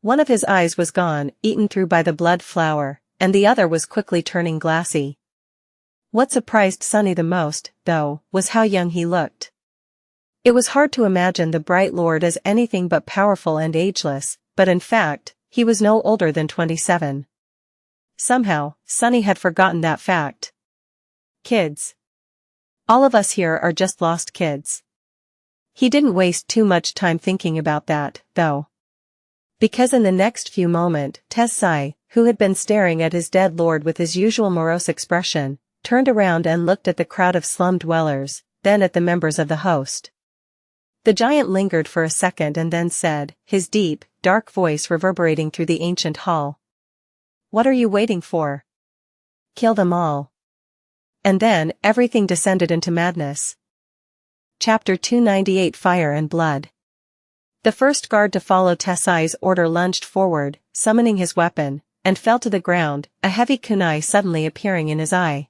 One of his eyes was gone, eaten through by the blood flower, and the other was quickly turning glassy. What surprised Sunny the most, though, was how young he looked. It was hard to imagine the bright lord as anything but powerful and ageless, but in fact, he was no older than 27. Somehow, Sunny had forgotten that fact. Kids. All of us here are just lost kids. He didn't waste too much time thinking about that, though. Because in the next few moments, Xianxia, who had been staring at his dead lord with his usual morose expression, turned around and looked at the crowd of slum dwellers, then at the members of the host. The giant lingered for a second and then said, his deep, dark voice reverberating through the ancient hall. "What are you waiting for? Kill them all." And then, everything descended into madness. Chapter 298 Fire and Blood. The first guard to follow Xianxia's order lunged forward, summoning his weapon, and fell to the ground, a heavy kunai suddenly appearing in his eye.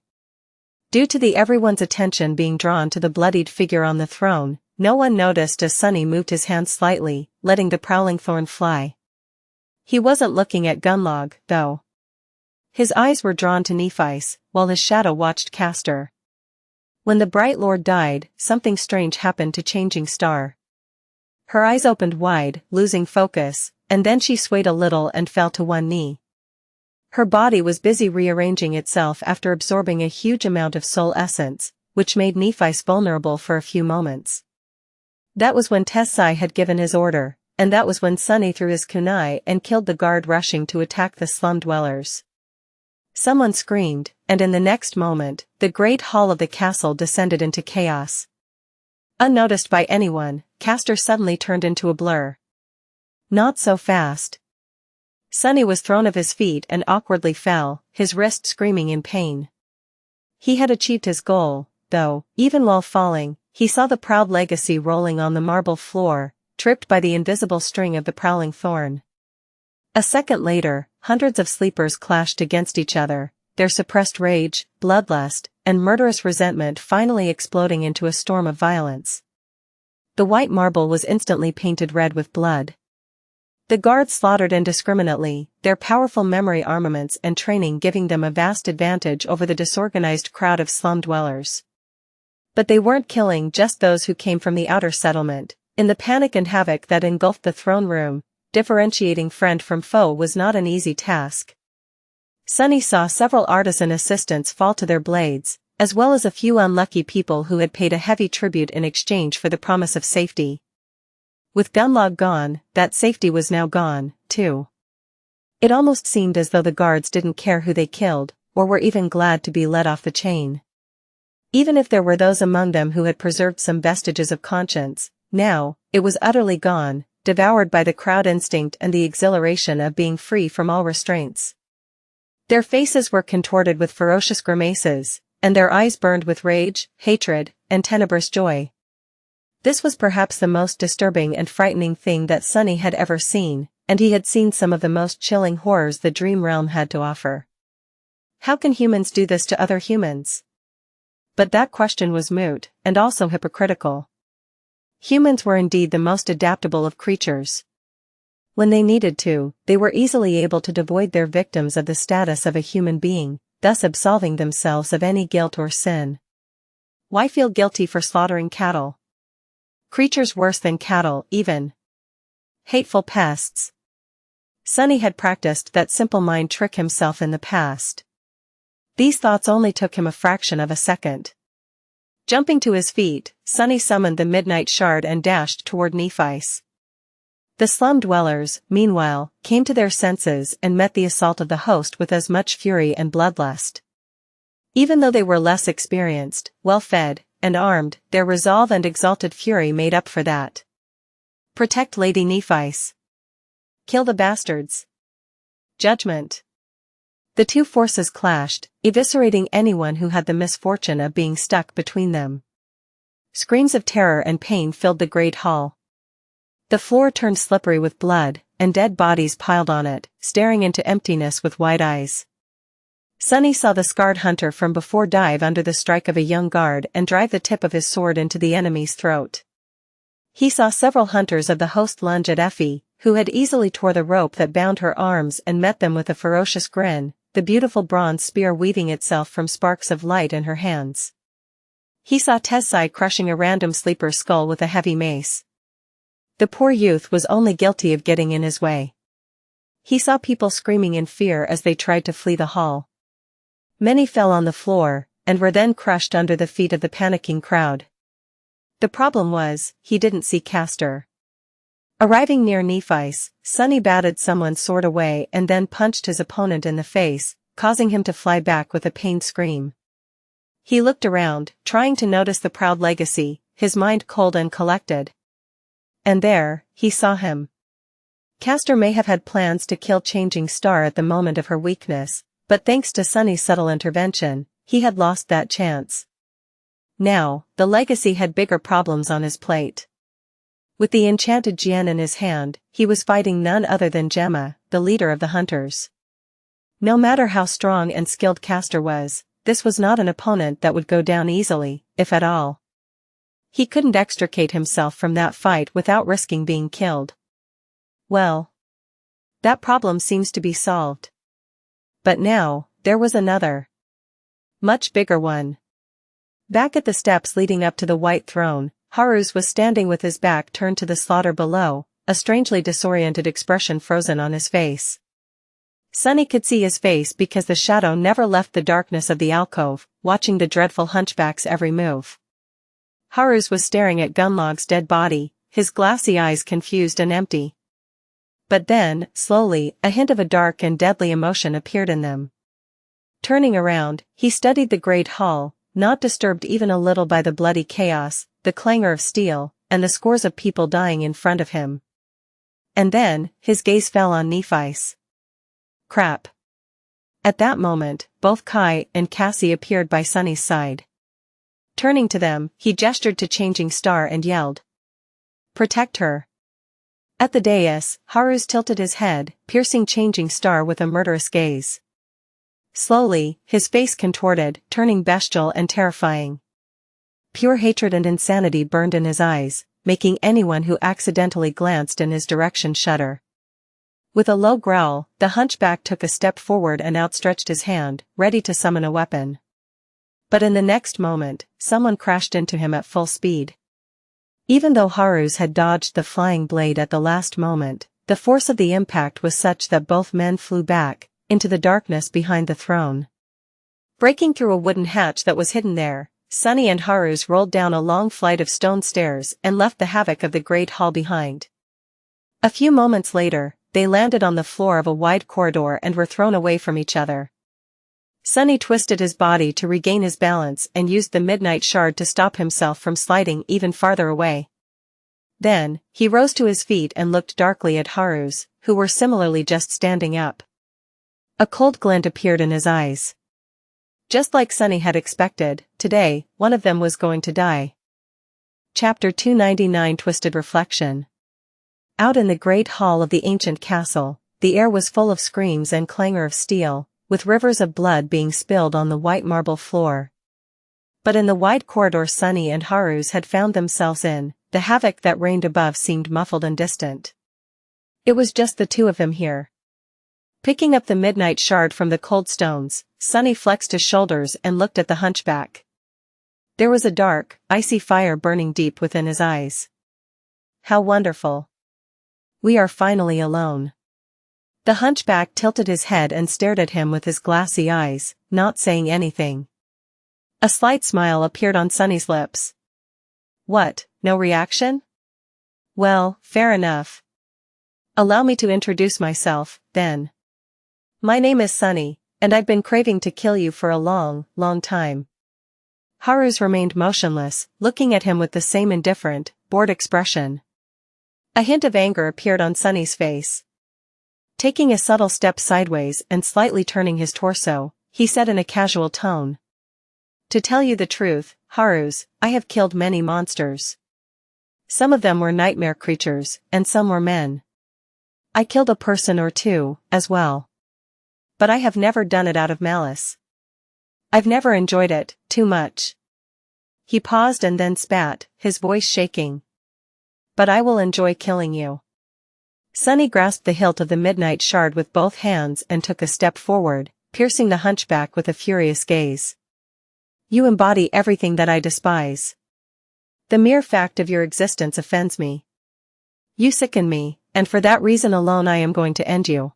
Due to everyone's attention being drawn to the bloodied figure on the throne, no one noticed as Sunny moved his hand slightly, letting the prowling thorn fly. He wasn't looking at Gunlog, though. His eyes were drawn to Nephi's, while his shadow watched Castor. When the bright lord died, something strange happened to Changing Star. Her eyes opened wide, losing focus, and then she swayed a little and fell to one knee. Her body was busy rearranging itself after absorbing a huge amount of soul essence, which made Nephi vulnerable for a few moments. That was when Xianxia had given his order, and that was when Sunny threw his kunai and killed the guard rushing to attack the slum dwellers. Someone screamed, and in the next moment, the great hall of the castle descended into chaos. Unnoticed by anyone, Castor suddenly turned into a blur. Not so fast. Sunny was thrown off his feet and awkwardly fell, his wrist screaming in pain. He had achieved his goal, though, even while falling, he saw the proud legacy rolling on the marble floor, tripped by the invisible string of the prowling thorn. A second later, hundreds of sleepers clashed against each other, their suppressed rage, bloodlust, and murderous resentment finally exploding into a storm of violence. The white marble was instantly painted red with blood. The guards slaughtered indiscriminately, their powerful memory armaments and training giving them a vast advantage over the disorganized crowd of slum dwellers. But they weren't killing just those who came from the outer settlement. In the panic and havoc that engulfed the throne room, differentiating friend from foe was not an easy task. Sunny saw several artisan assistants fall to their blades, as well as a few unlucky people who had paid a heavy tribute in exchange for the promise of safety. With Gunlog gone, that safety was now gone, too. It almost seemed as though the guards didn't care who they killed, or were even glad to be let off the chain. Even if there were those among them who had preserved some vestiges of conscience, now, it was utterly gone, devoured by the crowd instinct and the exhilaration of being free from all restraints. Their faces were contorted with ferocious grimaces, and their eyes burned with rage, hatred, and tenebrous joy. This was perhaps the most disturbing and frightening thing that Sunny had ever seen, and he had seen some of the most chilling horrors the dream realm had to offer. How can humans do this to other humans? But that question was moot, and also hypocritical. Humans were indeed the most adaptable of creatures. When they needed to, they were easily able to devoid their victims of the status of a human being, thus absolving themselves of any guilt or sin. Why feel guilty for slaughtering cattle? Creatures worse than cattle, even. Hateful pests. Sunny had practiced that simple mind trick himself in the past. These thoughts only took him a fraction of a second. Jumping to his feet, Sunny summoned the midnight shard and dashed toward Nephi's. The slum dwellers, meanwhile, came to their senses and met the assault of the host with as much fury and bloodlust. Even though they were less experienced, well-fed, and armed, their resolve and exalted fury made up for that. Protect Lady Nephi's. Kill the bastards. Judgement. The two forces clashed, eviscerating anyone who had the misfortune of being stuck between them. Screams of terror and pain filled the great hall. The floor turned slippery with blood, and dead bodies piled on it, staring into emptiness with wide eyes. Sunny saw the scarred hunter from before dive under the strike of a young guard and drive the tip of his sword into the enemy's throat. He saw several hunters of the host lunge at Effie, who had easily tore the rope that bound her arms and met them with a ferocious grin, the beautiful bronze spear weaving itself from sparks of light in her hands. He saw Tessai crushing a random sleeper's skull with a heavy mace. The poor youth was only guilty of getting in his way. He saw people screaming in fear as they tried to flee the hall. Many fell on the floor, and were then crushed under the feet of the panicking crowd. The problem was, he didn't see Castor. Arriving near Nephi's, Sunny batted someone's sword away and then punched his opponent in the face, causing him to fly back with a pained scream. He looked around, trying to notice the proud legacy, his mind cold and collected. And there, he saw him. Castor may have had plans to kill Changing Star at the moment of her weakness, but thanks to Sunny's subtle intervention, he had lost that chance. Now, the legacy had bigger problems on his plate. With the enchanted Jian in his hand, he was fighting none other than Gemma, the leader of the hunters. No matter how strong and skilled Castor was, this was not an opponent that would go down easily, if at all. He couldn't extricate himself from that fight without risking being killed. Well, that problem seems to be solved. But now, there was another. Much bigger one. Back at the steps leading up to the White Throne, Haruz was standing with his back turned to the slaughter below, a strangely disoriented expression frozen on his face. Sunny could see his face because the shadow never left the darkness of the alcove, watching the dreadful hunchback's every move. Haruz was staring at Gunlog's dead body, his glassy eyes confused and empty. But then, slowly, a hint of a dark and deadly emotion appeared in them. Turning around, he studied the great hall, not disturbed even a little by the bloody chaos, the clangor of steel, and the scores of people dying in front of him. And then, his gaze fell on Nephi's. Crap. At that moment, both Kai and Cassie appeared by Sunny's side. Turning to them, he gestured to Changing Star and yelled, "Protect her." At the dais, Haruz tilted his head, piercing Changing Star with a murderous gaze. Slowly, his face contorted, turning bestial and terrifying. Pure hatred and insanity burned in his eyes, making anyone who accidentally glanced in his direction shudder. With a low growl, the hunchback took a step forward and outstretched his hand, ready to summon a weapon. But in the next moment, someone crashed into him at full speed. Even though Haruz had dodged the flying blade at the last moment, the force of the impact was such that both men flew back, into the darkness behind the throne. Breaking through a wooden hatch that was hidden there, Sunny and Haruz rolled down a long flight of stone stairs and left the havoc of the great hall behind. A few moments later, they landed on the floor of a wide corridor and were thrown away from each other. Sunny twisted his body to regain his balance and used the midnight shard to stop himself from sliding even farther away. Then, he rose to his feet and looked darkly at Haruz, who were similarly just standing up. A cold glint appeared in his eyes. Just like Sunny had expected, today, one of them was going to die. Chapter 299 Twisted Reflection. Out in the great hall of the ancient castle, the air was full of screams and clangor of steel, with rivers of blood being spilled on the white marble floor. But in the wide corridor Sunny and Haruz had found themselves in, the havoc that reigned above seemed muffled and distant. It was just the two of them here. Picking up the midnight shard from the cold stones, Sunny flexed his shoulders and looked at the hunchback. There was a dark, icy fire burning deep within his eyes. How wonderful. We are finally alone. The hunchback tilted his head and stared at him with his glassy eyes, not saying anything. A slight smile appeared on Sunny's lips. What, no reaction? Well, fair enough. Allow me to introduce myself, then. My name is Sunny, and I've been craving to kill you for a long, long time. Haruz remained motionless, looking at him with the same indifferent, bored expression. A hint of anger appeared on Sunny's face. Taking a subtle step sideways and slightly turning his torso, he said in a casual tone. To tell you the truth, Haruz, I have killed many monsters. Some of them were nightmare creatures, and some were men. I killed a person or two, as well. But I have never done it out of malice. I've never enjoyed it, too much. He paused and then spat, his voice shaking. but I will enjoy killing you. Sunny grasped the hilt of the midnight shard with both hands and took a step forward, piercing the hunchback with a furious gaze. You embody everything that I despise. The mere fact of your existence offends me. You sicken me, and for that reason alone I am going to end you.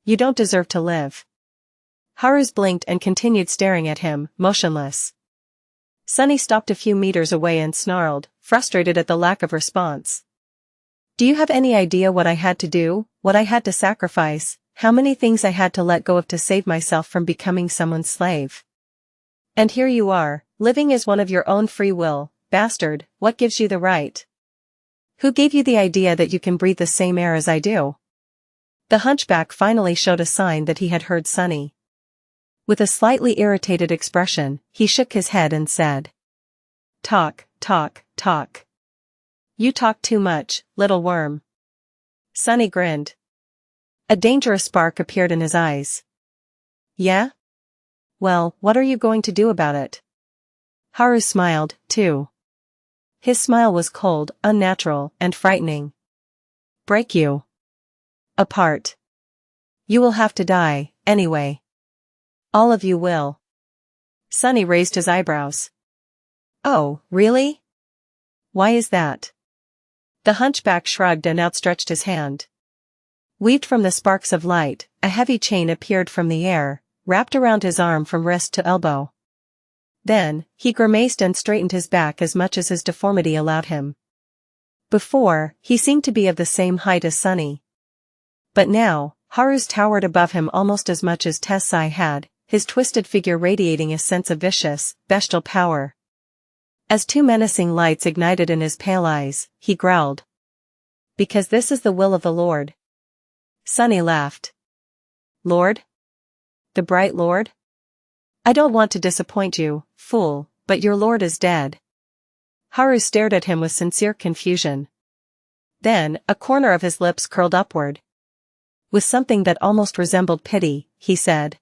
You don't deserve to live. Haru's blinked and continued staring at him, motionless. Sunny stopped a few meters away and snarled, frustrated at the lack of response. Do you have any idea what I had to do, what I had to sacrifice, how many things I had to let go of to save myself from becoming someone's slave? And here you are, living as one of your own free will, bastard, what gives you the right? Who gave you the idea that you can breathe the same air as I do? The hunchback finally showed a sign that he had heard Sunny. With a slightly irritated expression, he shook his head and said, Talk, talk, talk. You talk too much, little worm. Sunny grinned. A dangerous spark appeared in his eyes. Yeah? Well, what are you going to do about it? Haru smiled, too. His smile was cold, unnatural, and frightening. Break you apart. You will have to die, anyway. All of you will. Sunny raised his eyebrows. Oh, really? Why is that? The hunchback shrugged and outstretched his hand. Weaved from the sparks of light, a heavy chain appeared from the air, wrapped around his arm from wrist to elbow. Then, he grimaced and straightened his back as much as his deformity allowed him. Before, he seemed to be of the same height as Sunny. But now, Haru's towered above him almost as much as Tessai had, his twisted figure radiating a sense of vicious, bestial power. As two menacing lights ignited in his pale eyes, he growled. Because this is the will of the Lord. Sunny laughed. Lord? The Bright Lord? I don't want to disappoint you, fool, but your lord is dead. Haru stared at him with sincere confusion. Then, a corner of his lips curled upward. With something that almost resembled pity, he said.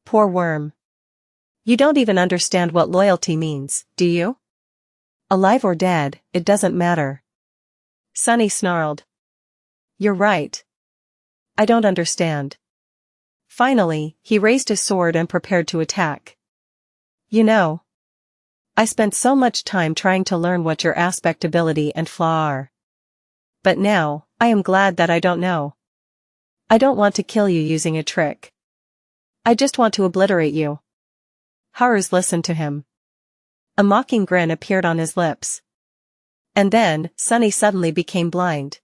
Poor worm. You don't even understand what loyalty means, do you? Alive or dead, it doesn't matter. Sunny snarled. You're right. I don't understand. Finally, he raised his sword and prepared to attack. You know, I spent so much time trying to learn what your aspect ability and flaw are. But now, I am glad that I don't know. I don't want to kill you using a trick. I just want to obliterate you. Haru's listened to him. A mocking grin appeared on his lips. And then, Sunny suddenly became blind.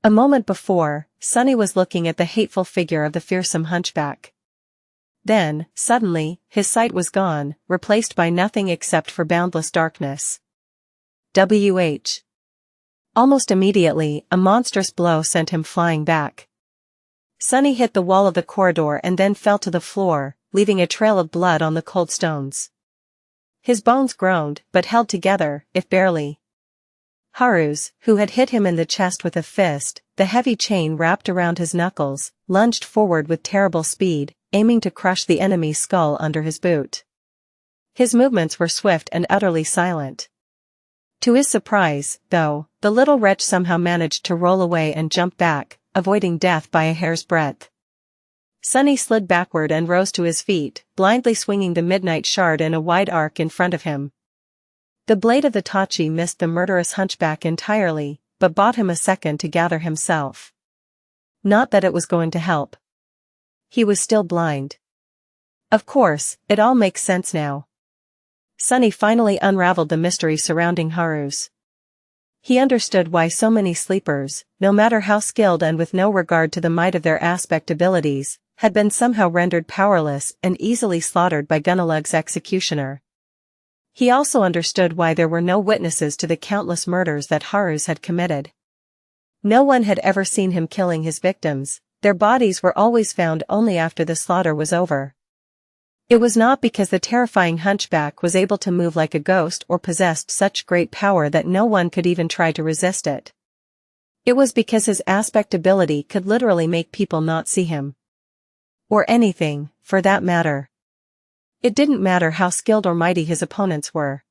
A moment before, Sunny was looking at the hateful figure of the fearsome hunchback. Then, suddenly, his sight was gone, replaced by nothing except for boundless darkness. WH. Almost immediately, a monstrous blow sent him flying back. Sunny hit the wall of the corridor and then fell to the floor, leaving a trail of blood on the cold stones. His bones groaned, but held together, if barely. Haru's, who had hit him in the chest with a fist, the heavy chain wrapped around his knuckles, lunged forward with terrible speed, aiming to crush the enemy's skull under his boot. His movements were swift and utterly silent. To his surprise, though, the little wretch somehow managed to roll away and jump back, avoiding death by a hair's breadth. Sunny slid backward and rose to his feet, blindly swinging the midnight shard in a wide arc in front of him. The blade of the Tachi missed the murderous hunchback entirely, but bought him a second to gather himself. Not that it was going to help. He was still blind. Of course, it all makes sense now. Sunny finally unraveled the mystery surrounding Haru's. He understood why so many sleepers, no matter how skilled and with no regard to the might of their aspect abilities, had been somehow rendered powerless and easily slaughtered by Gunalug's executioner. He also understood why there were no witnesses to the countless murders that Haru's had committed. No one had ever seen him killing his victims, their bodies were always found only after the slaughter was over. It was not because the terrifying hunchback was able to move like a ghost or possessed such great power that no one could even try to resist it. It was because his aspect ability could literally make people not see him. Or anything, for that matter. It didn't matter how skilled or mighty his opponents were.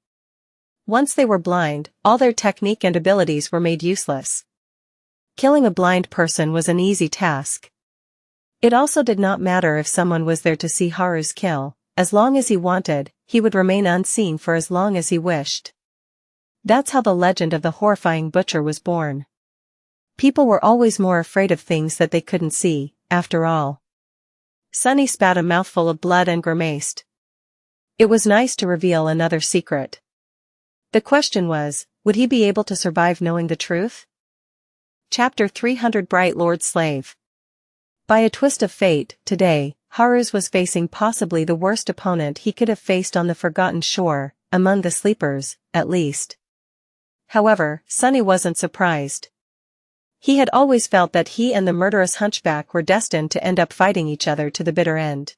Once they were blind, all their technique and abilities were made useless. Killing a blind person was an easy task. It also did not matter if someone was there to see Haru's kill. As long as he wanted, he would remain unseen for as long as he wished. That's how the legend of the horrifying butcher was born. People were always more afraid of things that they couldn't see, after all. Sunny spat a mouthful of blood and grimaced. It was nice to reveal another secret. The question was, would he be able to survive knowing the truth? Chapter 300 Bright Lord Slave. By a twist of fate, today, Haru's was facing possibly the worst opponent he could have faced on the Forgotten Shore, among the sleepers, at least. However, Sunny wasn't surprised. He had always felt that he and the murderous hunchback were destined to end up fighting each other to the bitter end.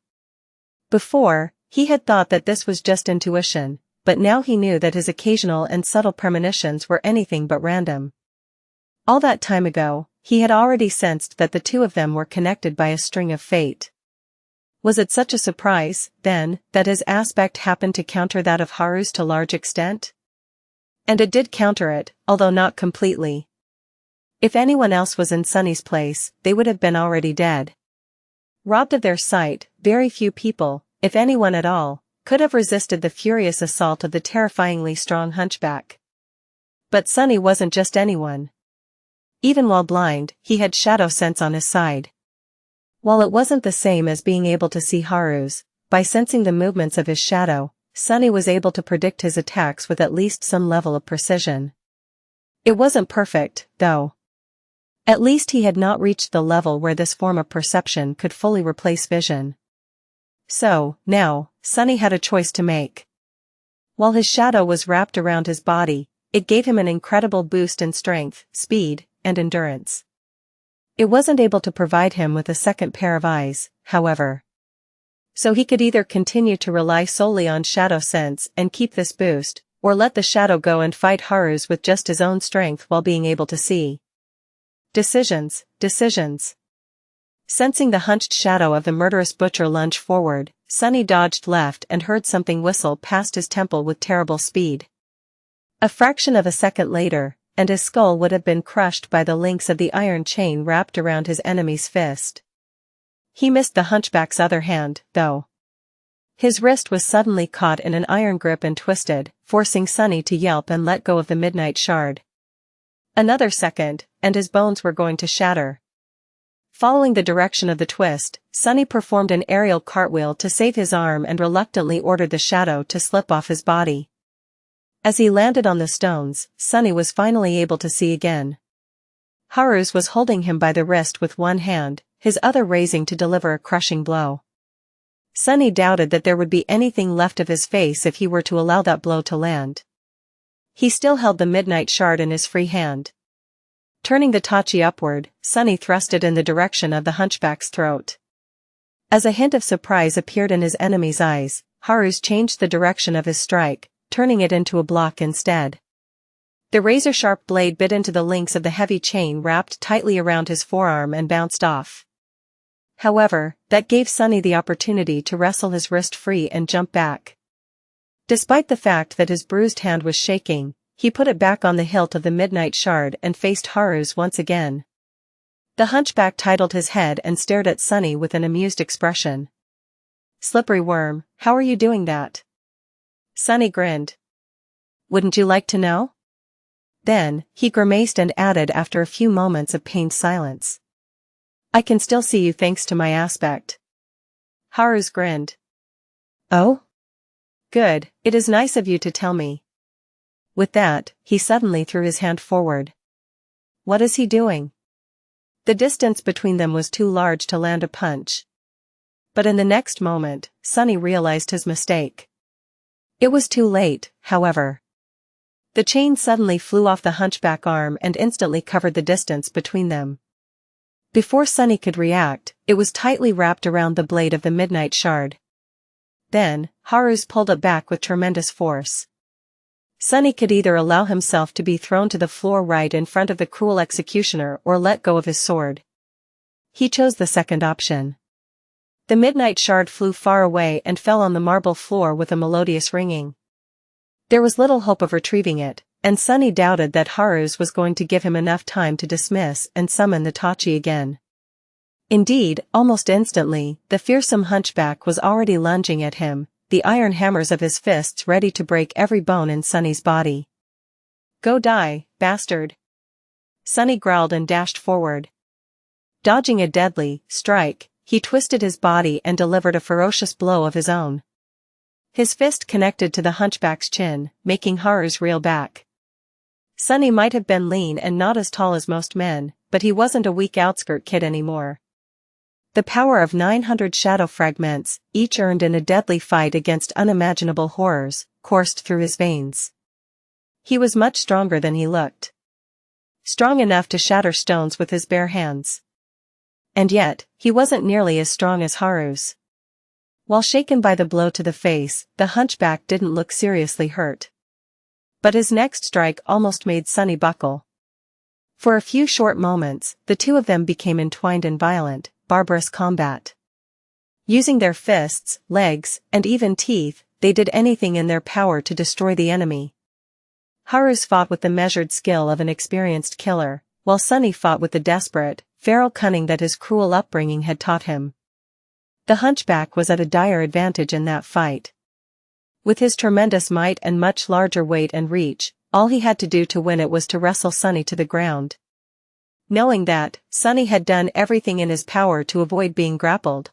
Before, he had thought that this was just intuition, but now he knew that his occasional and subtle premonitions were anything but random. All that time ago, he had already sensed that the two of them were connected by a string of fate. Was it such a surprise, then, that his aspect happened to counter that of Haru's to large extent? And it did counter it, although not completely. If anyone else was in Sunny's place, they would have been already dead. Robbed of their sight, very few people, if anyone at all, could have resisted the furious assault of the terrifyingly strong hunchback. But Sunny wasn't just anyone. Even while blind, he had shadow sense on his side. While it wasn't the same as being able to see Haru's, by sensing the movements of his shadow, Sunny was able to predict his attacks with at least some level of precision. It wasn't perfect, though. At least he had not reached the level where this form of perception could fully replace vision. So, now, Sunny had a choice to make. While his shadow was wrapped around his body, it gave him an incredible boost in strength, speed, and endurance. It wasn't able to provide him with a second pair of eyes, however. So he could either continue to rely solely on shadow sense and keep this boost, or let the shadow go and fight Haru's with just his own strength while being able to see. Decisions. Sensing the hunched shadow of the murderous butcher lunge forward, Sunny dodged left and heard something whistle past his temple with terrible speed. A fraction of a second later, and his skull would have been crushed by the links of the iron chain wrapped around his enemy's fist. He missed the hunchback's other hand, though. His wrist was suddenly caught in an iron grip and twisted, forcing Sunny to yelp and let go of the midnight shard. Another second, and his bones were going to shatter. Following the direction of the twist, Sunny performed an aerial cartwheel to save his arm and reluctantly ordered the shadow to slip off his body. As he landed on the stones, Sunny was finally able to see again. Haru's was holding him by the wrist with one hand, his other raising to deliver a crushing blow. Sunny doubted that there would be anything left of his face if he were to allow that blow to land. He still held the midnight shard in his free hand. Turning the tachi upward, Sunny thrust it in the direction of the hunchback's throat. As a hint of surprise appeared in his enemy's eyes, Haru's changed the direction of his strike, turning it into a block instead. The razor-sharp blade bit into the links of the heavy chain wrapped tightly around his forearm and bounced off. However, that gave Sunny the opportunity to wrestle his wrist free and jump back. Despite the fact that his bruised hand was shaking, he put it back on the hilt of the midnight shard and faced Haru's once again. The hunchback titled his head and stared at Sunny with an amused expression. "Slippery worm, how are you doing that?" Sunny grinned. "Wouldn't you like to know?" Then, he grimaced and added after a few moments of pained silence. "I can still see you thanks to my aspect." Haru's grinned. "Oh? Good, it is nice of you to tell me." With that, he suddenly threw his hand forward. What is he doing? The distance between them was too large to land a punch. But in the next moment, Sunny realized his mistake. It was too late, however. The chain suddenly flew off the hunchback arm and instantly covered the distance between them. Before Sunny could react, it was tightly wrapped around the blade of the midnight shard. Then, Haru's pulled it back with tremendous force. Sunny could either allow himself to be thrown to the floor right in front of the cruel executioner or let go of his sword. He chose the second option. The midnight shard flew far away and fell on the marble floor with a melodious ringing. There was little hope of retrieving it, and Sunny doubted that Haru's was going to give him enough time to dismiss and summon the Tachi again. Indeed, almost instantly, the fearsome hunchback was already lunging at him, the iron hammers of his fists ready to break every bone in Sunny's body. "Go die, bastard!" Sunny growled and dashed forward. Dodging a deadly strike, he twisted his body and delivered a ferocious blow of his own. His fist connected to the hunchback's chin, making Haru's reel back. Sunny might have been lean and not as tall as most men, but he wasn't a weak outskirt kid anymore. The power of 900 shadow fragments, each earned in a deadly fight against unimaginable horrors, coursed through his veins. He was much stronger than he looked. Strong enough to shatter stones with his bare hands. And yet, he wasn't nearly as strong as Haru's. While shaken by the blow to the face, the hunchback didn't look seriously hurt. But his next strike almost made Sunny buckle. For a few short moments, the two of them became entwined in violent, barbarous combat. Using their fists, legs, and even teeth, they did anything in their power to destroy the enemy. Haru's fought with the measured skill of an experienced killer, while Sunny fought with the desperate, feral cunning that his cruel upbringing had taught him. The hunchback was at a dire advantage in that fight. With his tremendous might and much larger weight and reach, all he had to do to win it was to wrestle Sunny to the ground. Knowing that, Sunny had done everything in his power to avoid being grappled.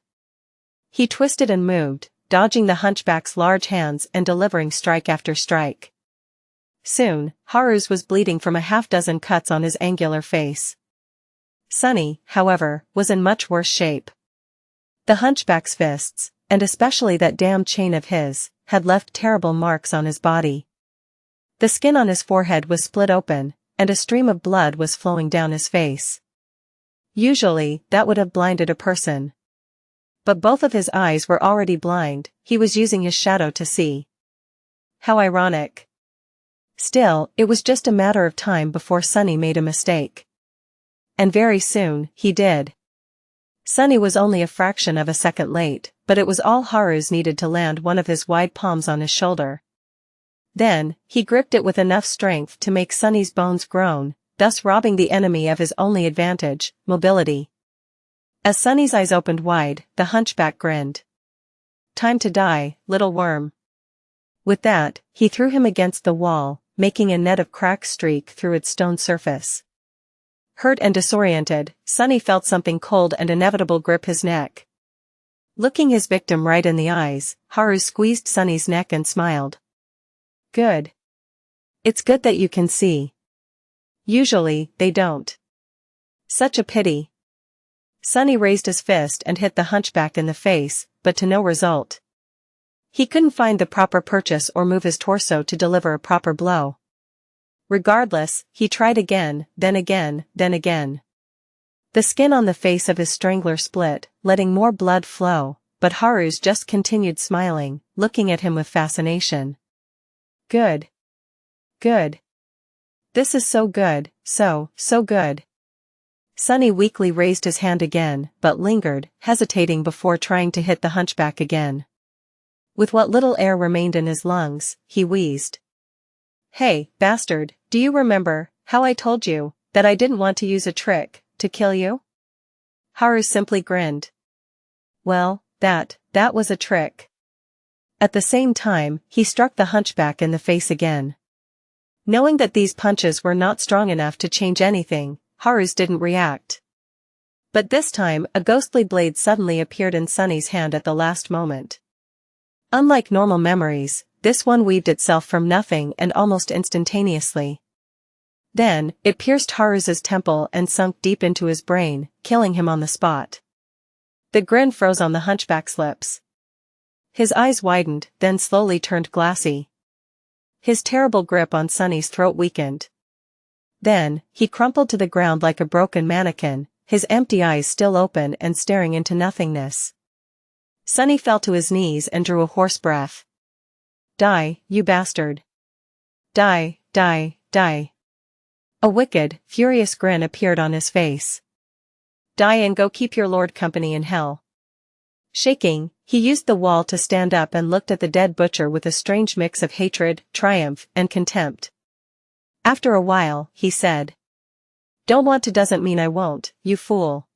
He twisted and moved, dodging the hunchback's large hands and delivering strike after strike. Soon, Haru's was bleeding from a half-dozen cuts on his angular face. Sunny, however, was in much worse shape. The hunchback's fists, and especially that damned chain of his, had left terrible marks on his body. The skin on his forehead was split open, and a stream of blood was flowing down his face. Usually, that would have blinded a person. But both of his eyes were already blind, he was using his shadow to see. How ironic. Still, it was just a matter of time before Sunny made a mistake. And very soon, he did. Sunny was only a fraction of a second late, but it was all Haru's needed to land one of his wide palms on his shoulder. Then, he gripped it with enough strength to make Sunny's bones groan, thus robbing the enemy of his only advantage, mobility. As Sunny's eyes opened wide, the hunchback grinned. "Time to die, little worm." With that, he threw him against the wall, making a net of cracks streak through its stone surface. Hurt and disoriented, Sunny felt something cold and inevitable grip his neck. Looking his victim right in the eyes, Haru squeezed Sunny's neck and smiled. "Good. It's good that you can see. Usually, they don't. Such a pity." Sunny raised his fist and hit the hunchback in the face, but to no result. He couldn't find the proper purchase or move his torso to deliver a proper blow. Regardless, he tried again, then again, then again. The skin on the face of his strangler split, letting more blood flow, but Haru's just continued smiling, looking at him with fascination. "Good. Good. This is so good, so good." Sunny weakly raised his hand again, but lingered, hesitating before trying to hit the hunchback again. With what little air remained in his lungs, he wheezed. "Hey, bastard, do you remember how I told you that I didn't want to use a trick to kill you?" Haru simply grinned. Well, that was a trick. At the same time, he struck the hunchback in the face again. Knowing that these punches were not strong enough to change anything, Haru's didn't react. But this time, a ghostly blade suddenly appeared in Sunny's hand at the last moment. Unlike normal memories, this one weaved itself from nothing and almost instantaneously. Then, it pierced Haru's temple and sunk deep into his brain, killing him on the spot. The grin froze on the hunchback's lips. His eyes widened, then slowly turned glassy. His terrible grip on Sunny's throat weakened. Then, he crumpled to the ground like a broken mannequin, his empty eyes still open and staring into nothingness. Sunny fell to his knees and drew a hoarse breath. "Die, you bastard. Die, die, die." A wicked, furious grin appeared on his face. "Die and go keep your lord company in hell." Shaking, He used the wall to stand up and looked at the dead butcher with a strange mix of hatred, triumph, and contempt. After a while, he said, "Don't want to doesn't mean I won't, you fool."